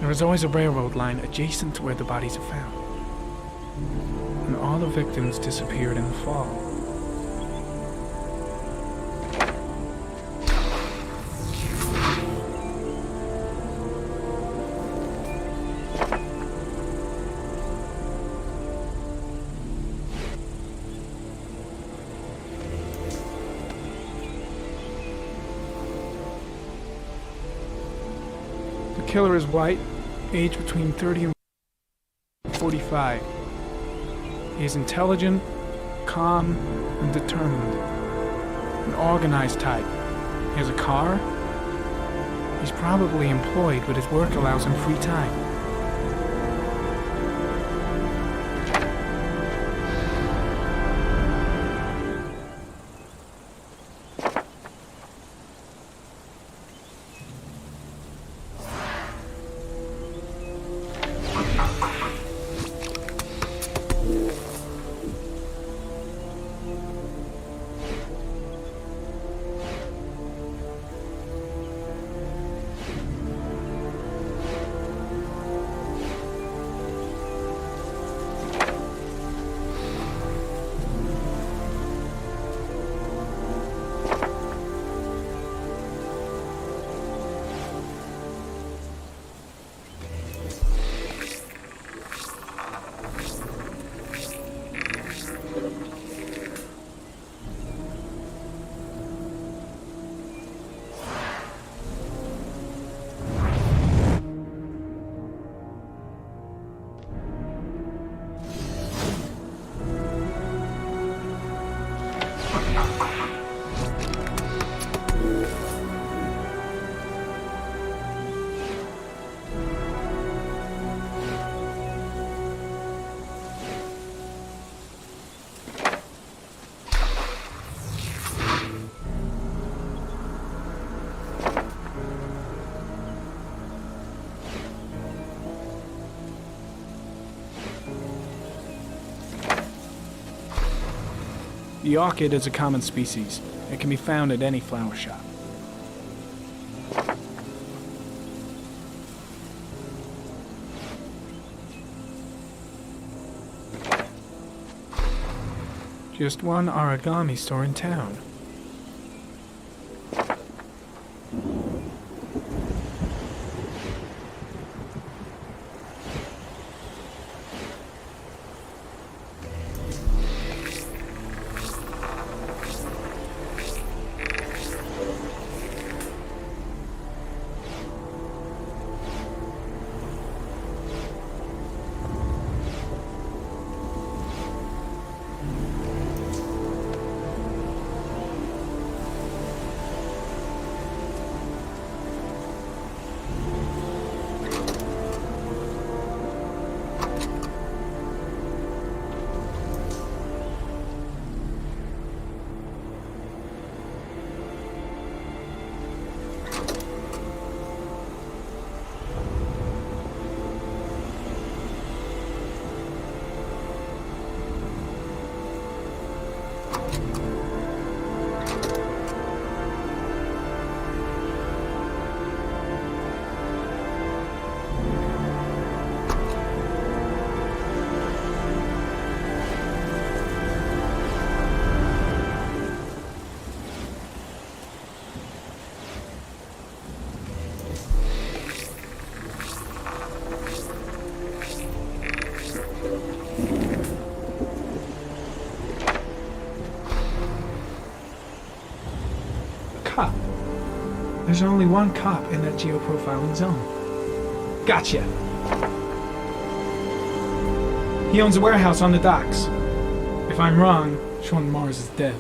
L: There is always a railroad line adjacent to where the bodies are found. And all the victims disappeared in the fall. The killer is white, aged between 30 and 45. He is intelligent, calm, and determined. An organized type. He has a car. He's probably employed, but his work allows him free time. The orchid is a common species. It can be found at any flower shop. Just one origami store in town. Cop. There's only one cop in that geoprofiling zone. Gotcha. He owns a warehouse on the docks. If I'm wrong, Sean Mars is dead.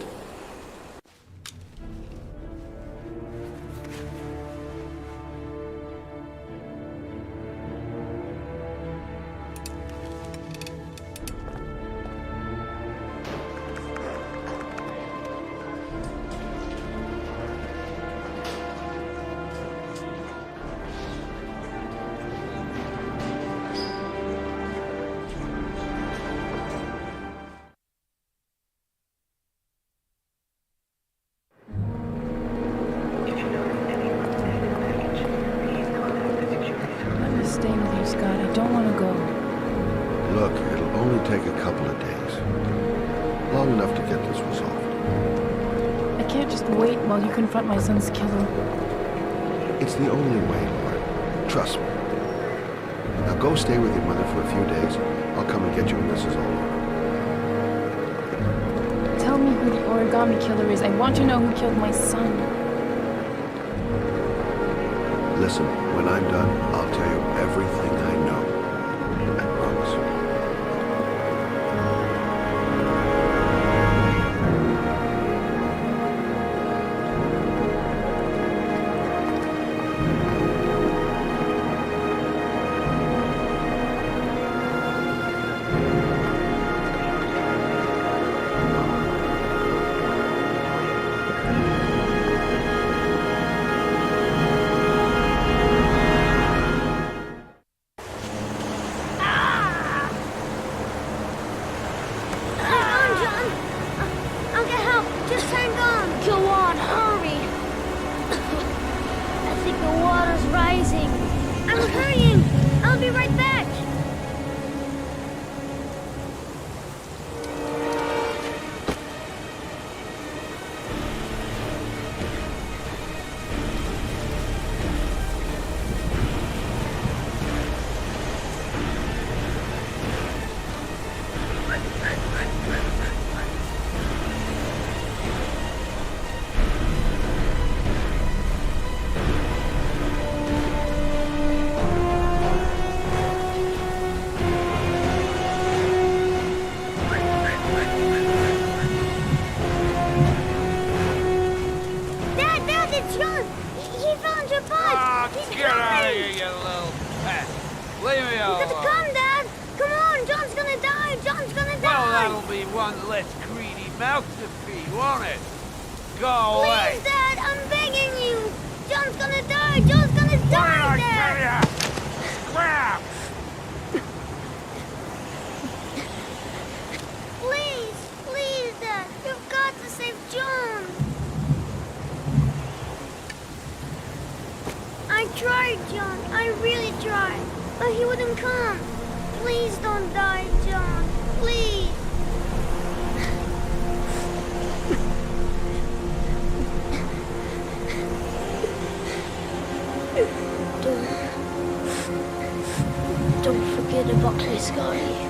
K: only take a couple of days. Long enough to get this resolved.
J: I can't just wait while you confront my son's killer.
K: It's the only way, Lauren. Trust me. Now go stay with your mother for a few days. I'll come and get you when this is all over.
J: Tell me who the Origami Killer is. I want to know who killed my son.
K: Listen, when I'm done, I'll tell you everything I know. I promise.
Q: Don't forget about this guy.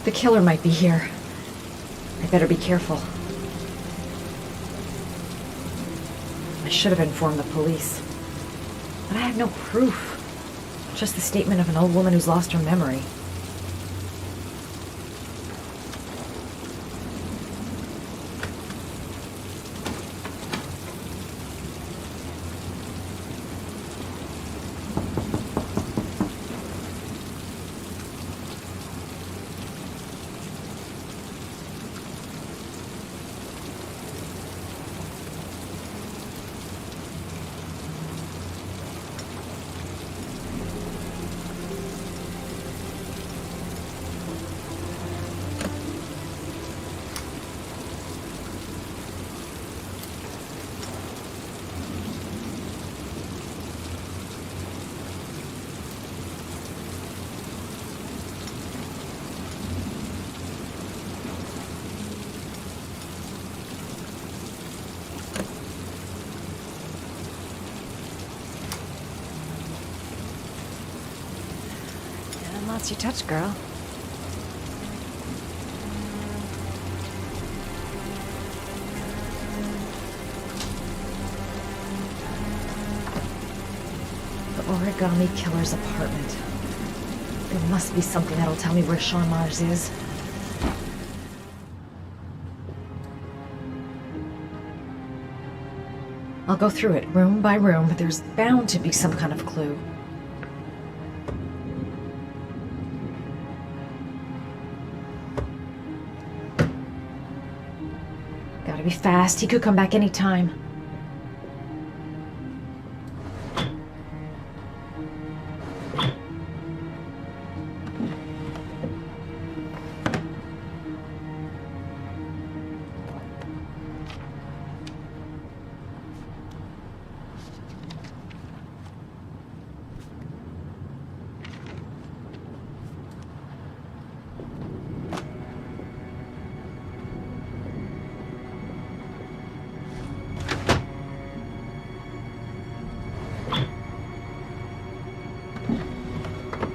I: The killer might be here. I better be careful. I should have informed the police. But I have no proof. Just the statement of an old woman who's lost her memory.
P: Lots you touch, girl.
I: The Origami Killer's apartment. There must be something that'll tell me where Sean Mars is. I'll go through it room by room, but there's bound to be some kind of clue. Gotta be fast. He could come back anytime.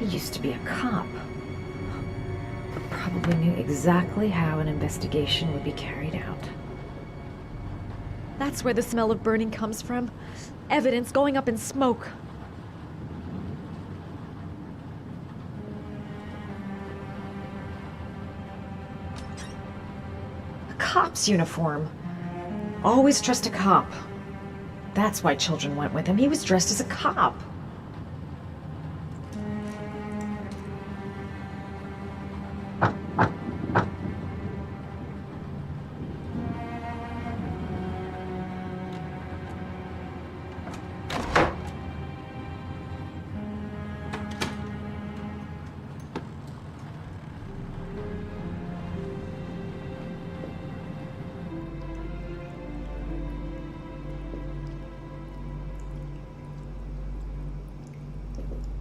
I: He used to be a cop. Probably knew exactly how an investigation would be carried out.
P: That's where the smell of burning comes from. Evidence going up in smoke.
I: A cop's uniform. Always trust a cop. That's why children went with him. He was dressed as a cop.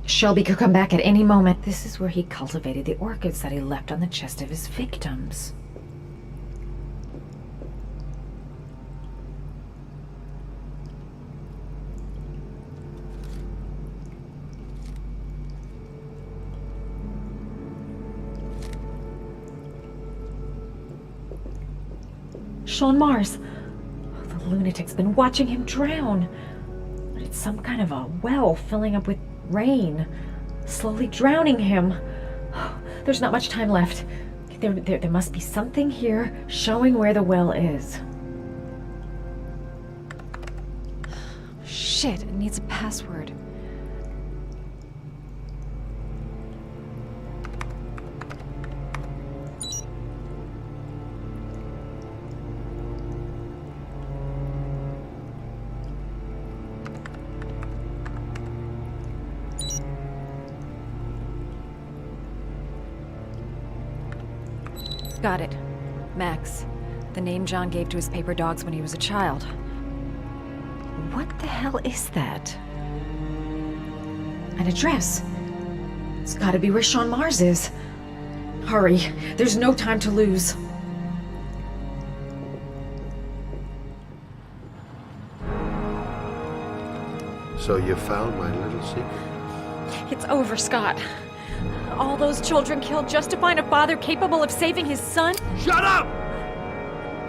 I: Shelby could come back at any moment. This is where he cultivated the orchids that he left on the chest of his victims. Sean Mars. The lunatic's been watching him drown. But it's some kind of a well filling up with rain, slowly drowning him. There's not much time left. There must be something here showing where the well is.
P: Shit, it needs a password. Got it. Max. The name John gave to his paper dogs when he was a child.
I: What the hell is that? An address. It's gotta be where Sean Mars is. Hurry. There's no time to lose.
K: So you found my little secret?
P: It's over, Scott.
D: All those children killed just to find a father capable of saving his son?
F: Shut up!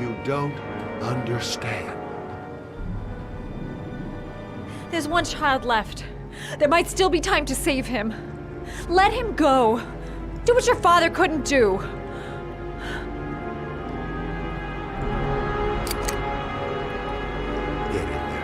K: You don't understand.
D: There's one child left. There might still be time to save him. Let him go. Do what your father couldn't do.
K: Get in there.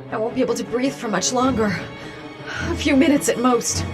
I: I won't be able to breathe for much longer. A few minutes at most.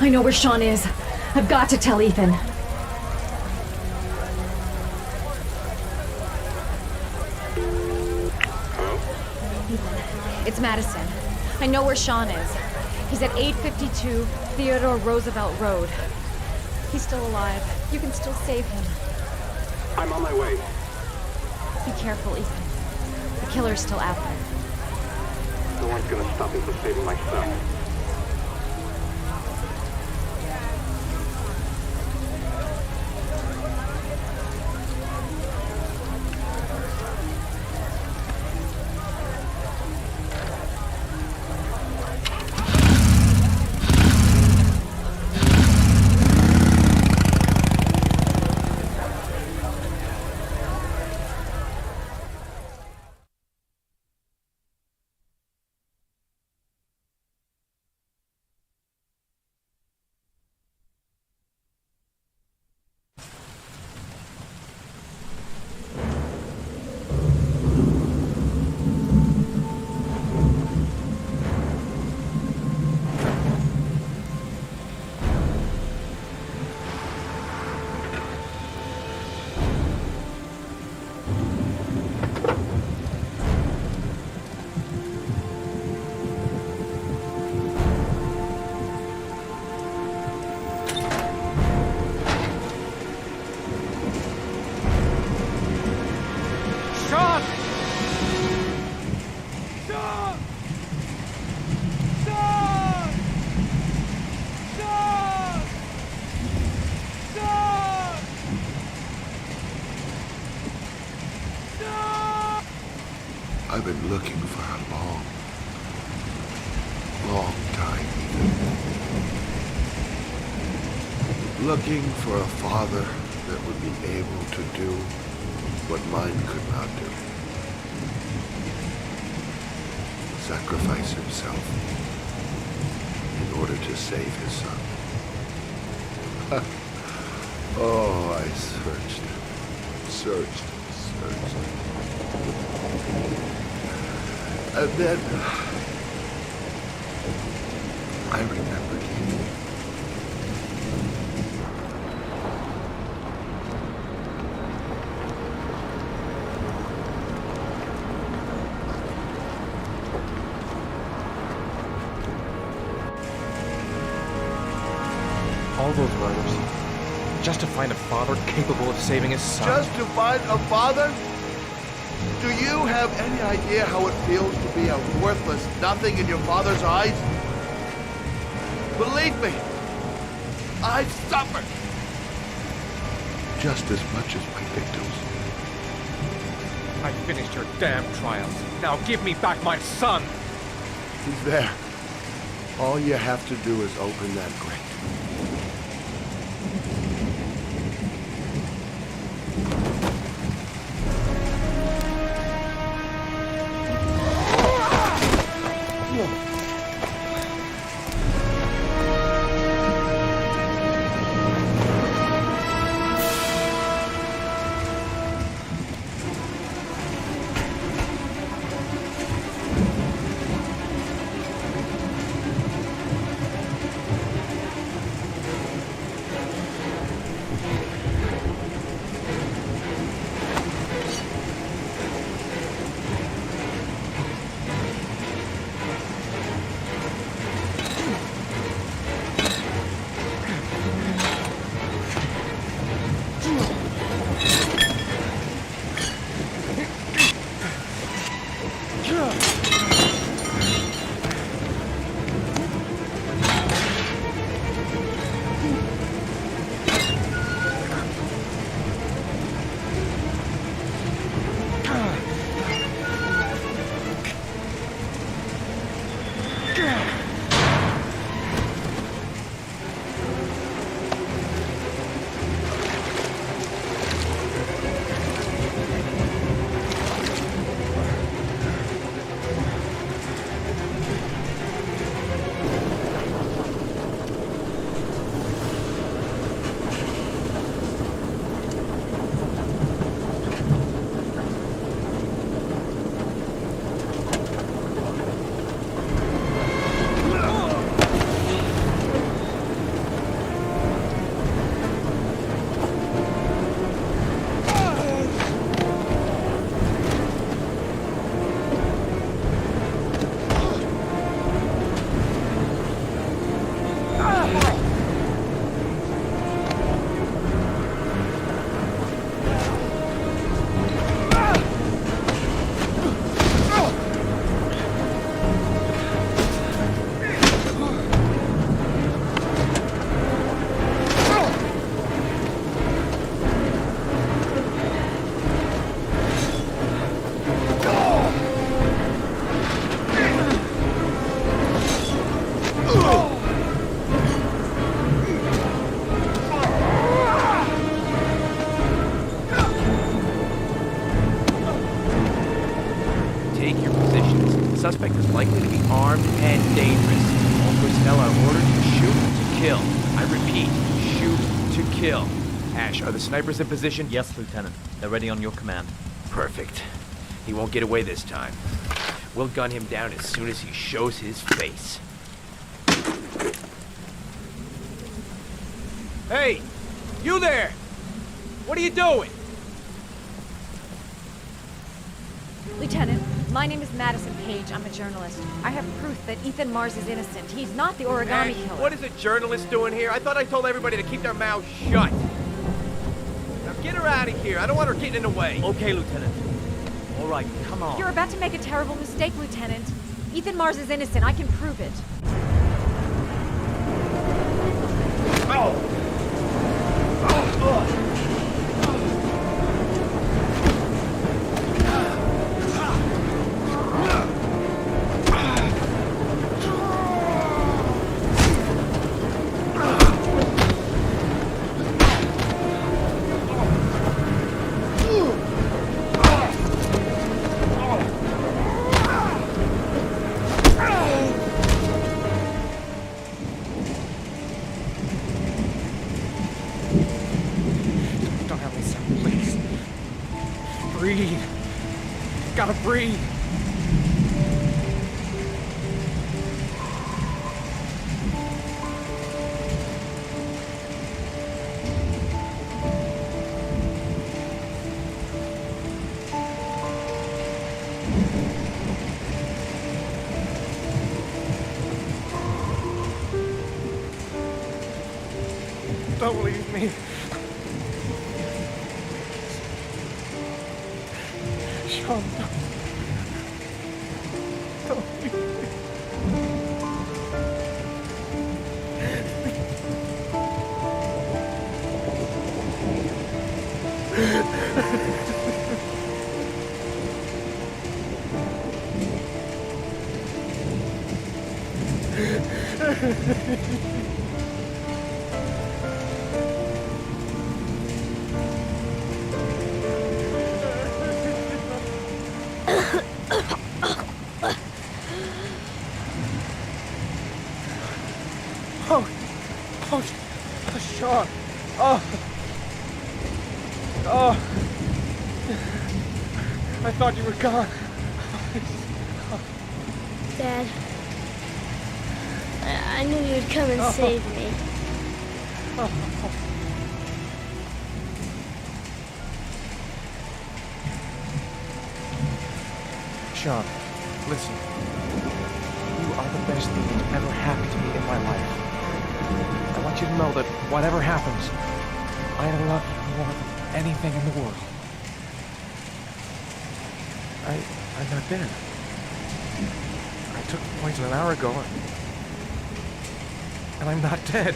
I: I know where Sean is. I've got to tell Ethan. Ethan, it's Madison. I know where Sean is. He's at 852 Theodore Roosevelt Road. He's still alive. You can still save him.
V: I'm on my way.
I: Be careful, Ethan. The killer's still out there.
V: No one's gonna stop me from saving my son.
K: I've been looking for a long, long time, Ethan. Looking for a father that would be able to do what mine could not do. Sacrifice himself in order to save his son. Oh, I searched. And then I remembered you.
E: All those murders, just to find a father capable of saving his son.
H: Just to find a father? Do you have any idea how it feels to be a worthless nothing in your father's eyes? Believe me, I've suffered
K: just as much as my victims.
E: I finished your damn trials. Now give me back my son!
H: He's there. All you have to do is open that grate.
M: suspect is likely to be armed and dangerous. All personnel are ordered to shoot to kill. I repeat, shoot to kill. Ash, are the snipers in position?
A: Yes, Lieutenant. They're ready on your command.
M: Perfect. He won't get away this time. We'll gun him down as soon as he shows his face. Hey! You there! What are you doing?
P: Lieutenant, my name is Madison Page. I'm a journalist. I have proof that Ethan Mars is innocent. He's not the Origami
M: Ash,
P: Killer.
M: what is a journalist doing here? I thought I told everybody to keep their mouths shut. Now get her out of here. I don't want her getting in the way.
A: Okay, Lieutenant. All right, come on.
P: You're about to make a terrible mistake, Lieutenant. Ethan Mars is innocent. I can prove it.
E: Breathe. Gotta breathe. Don't leave me. Sean, don't leave me. Sean. I thought you were gone.
Q: Dad, I knew you'd come and save me.
E: Sean, listen. You are the best thing that's ever happened to me in my life. I want you to know that whatever happens, I love you more than anything in the world. I'm not dead. I took the poison an hour ago, and I'm not dead.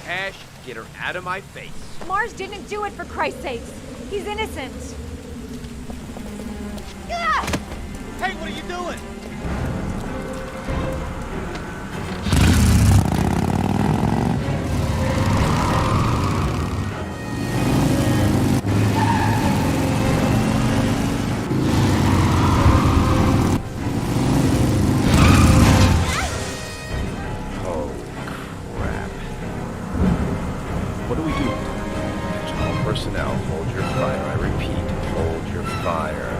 M: Ash, get her out of my face.
P: Mars didn't do it, for Christ's sakes. He's innocent.
M: Hey, what are you doing?
C: Oh, crap. What do we do? All personnel, hold your fire. I repeat, hold your fire.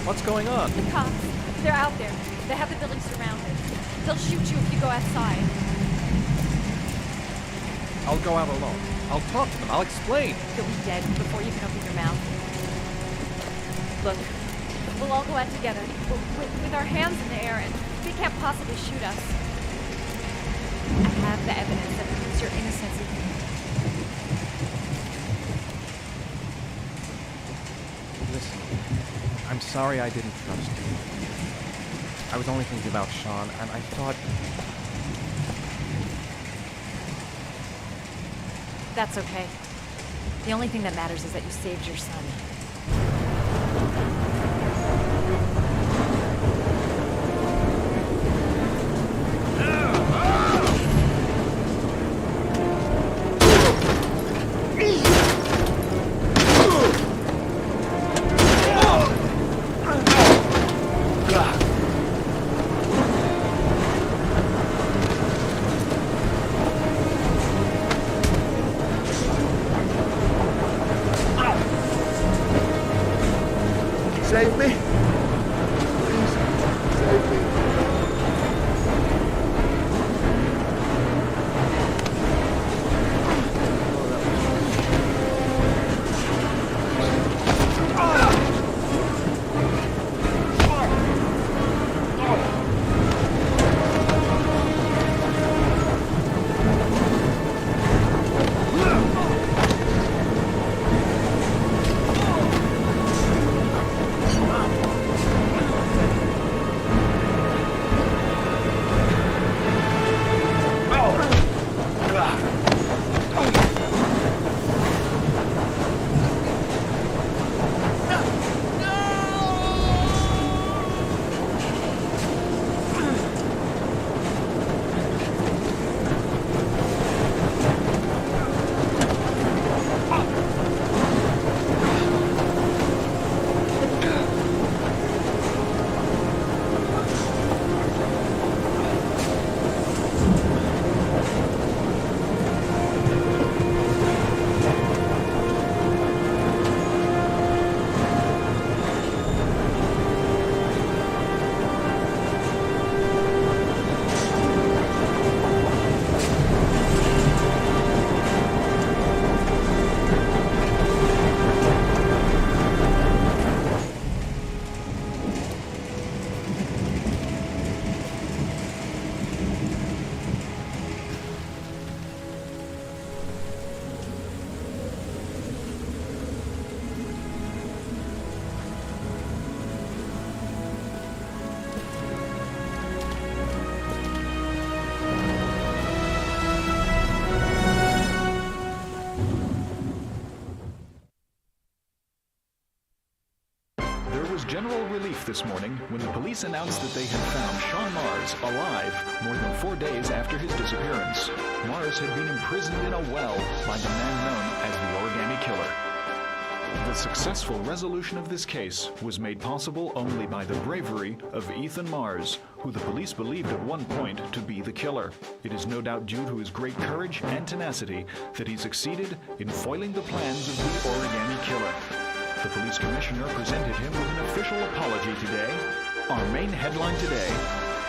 A: What's going on?
P: The cops. They're out there. They have the building surrounded. They'll shoot you if you go outside.
A: I'll go out alone. I'll talk to them. I'll explain.
P: You'll be dead before you can open your mouth. Look, we'll all go out together, with our hands in the air, and they can't possibly shoot us. I have the evidence that proves your innocence.
E: Listen, I'm sorry I didn't trust you. I was only thinking about Sean, and I thought...
P: That's okay. The only thing that matters is that you saved your son.
H: Save me. Please, save me.
N: General relief this morning when the police announced that they had found Sean Mars alive more than 4 days after his disappearance. Mars had been imprisoned in a well by the man known as the Origami Killer. The successful resolution of this case was made possible only by the bravery of Ethan Mars, who the police believed at one point to be the killer. It is no doubt due to his great courage and tenacity that he succeeded in foiling the plans of the Origami Killer. The police commissioner presented him with an official apology today. Our main headline today: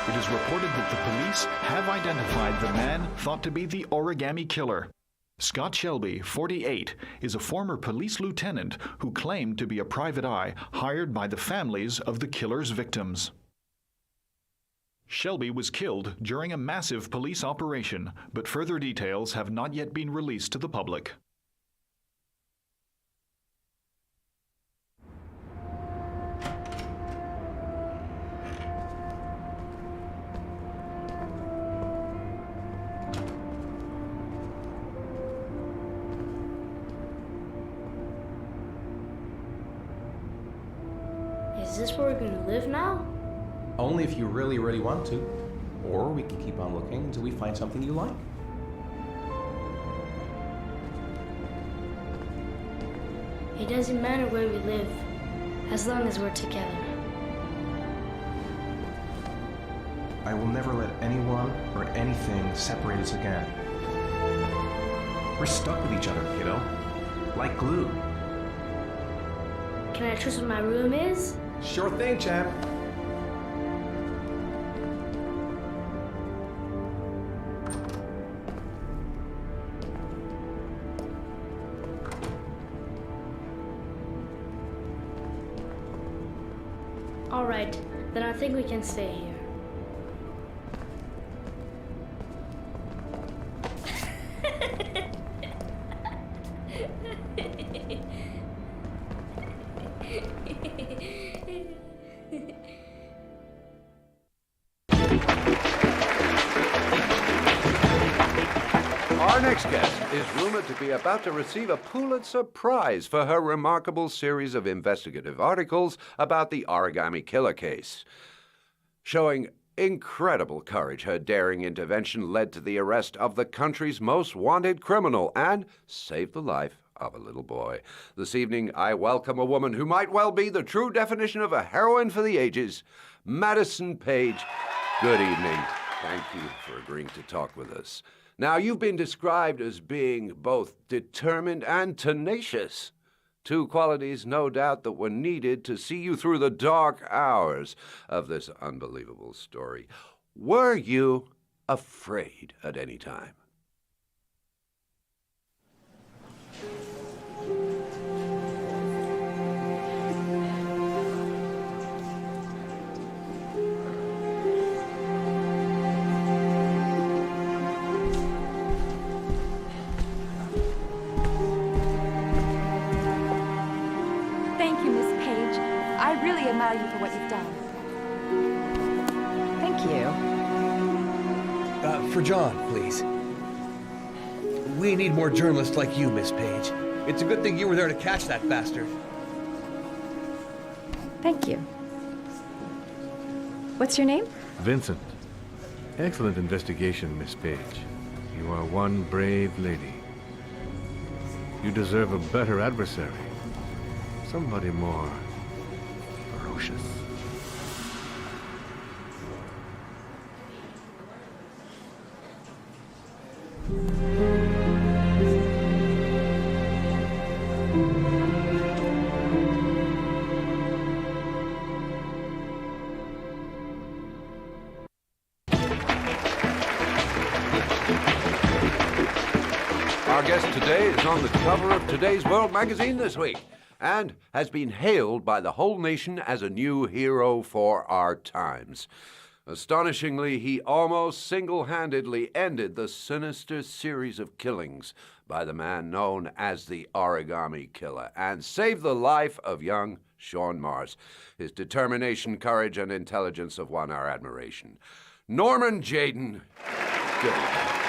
N: it is reported that the police have identified the man thought to be the Origami Killer. Scott Shelby, 48, is a former police lieutenant who claimed to be a private eye hired by the families of the killer's victims. Shelby was killed during a massive police operation, but further details have not yet been released to the public.
Q: Is this where we're gonna live now?
C: Only if you really, really want to. Or we can keep on looking until we find something you like.
Q: It doesn't matter where we live, as long as we're together.
C: I will never let anyone or anything separate us again. We're stuck with each other, kiddo. Like glue.
Q: Can I trust what my room is?
C: Sure thing, champ.
Q: All right, then I think we can stay here.
V: Our next guest is rumored to be about to receive a Pulitzer Prize for her remarkable series of investigative articles about the Origami Killer case. Showing incredible courage, her daring intervention led to the arrest of the country's most wanted criminal and saved the life of a little boy. This evening, I welcome a woman who might well be the true definition of a heroine for the ages, Madison Page. Good evening. Thank you for agreeing to talk with us. Now, you've been described as being both determined and tenacious. Two qualities, no doubt, that were needed to see you through the dark hours of this unbelievable story. Were you afraid at any time?
T: I really admire you for what you've done.
I: Thank you.
F: For John, please. We need more journalists like you, Miss Page. It's a good thing you were there to catch that bastard.
I: Thank you. What's your name?
O: Vincent. Excellent investigation, Miss Page. You are one brave lady. You deserve a better adversary. Somebody more ferocious.
V: Our guest today is on the cover of today's World magazine this week and has been hailed by the whole nation as a new hero for our times. Astonishingly, he almost single-handedly ended the sinister series of killings by the man known as the Origami Killer and saved the life of young Sean Mars. His determination, courage, and intelligence have won our admiration. Norman Jayden. Good evening.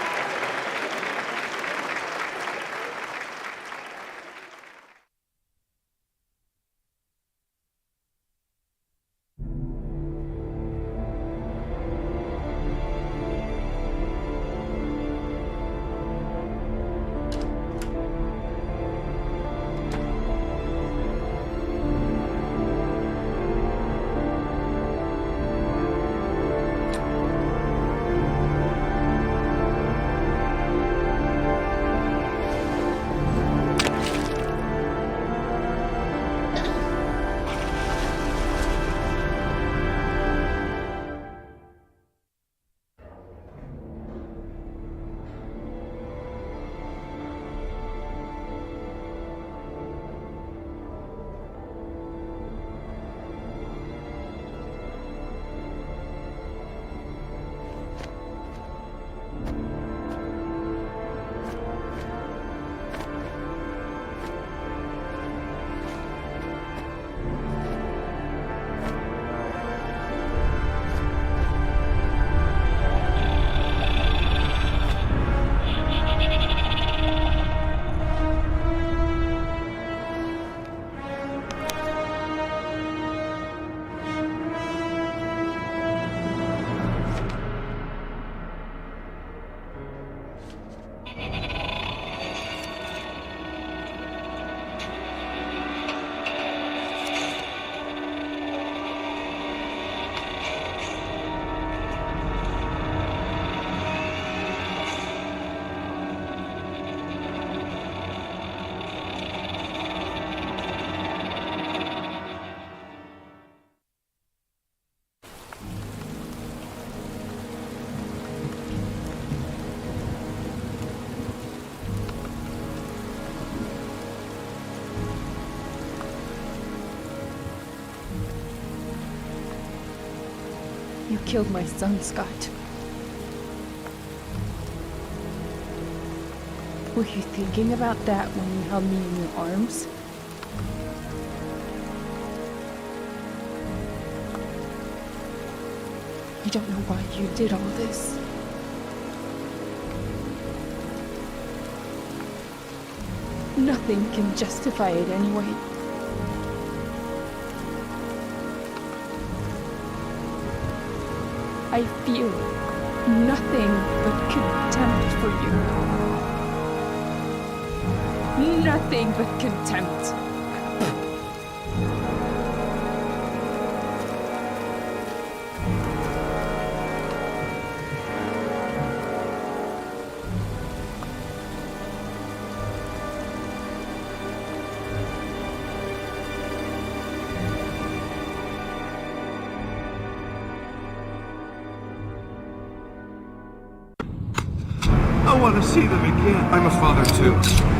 J: You killed my son, Scott. Were you thinking about that when you held me in your arms? You don't know why you did all this. Nothing can justify it anyway. I feel nothing but contempt for you. Nothing but contempt.
R: I want to see them again.
S: I'm a father too.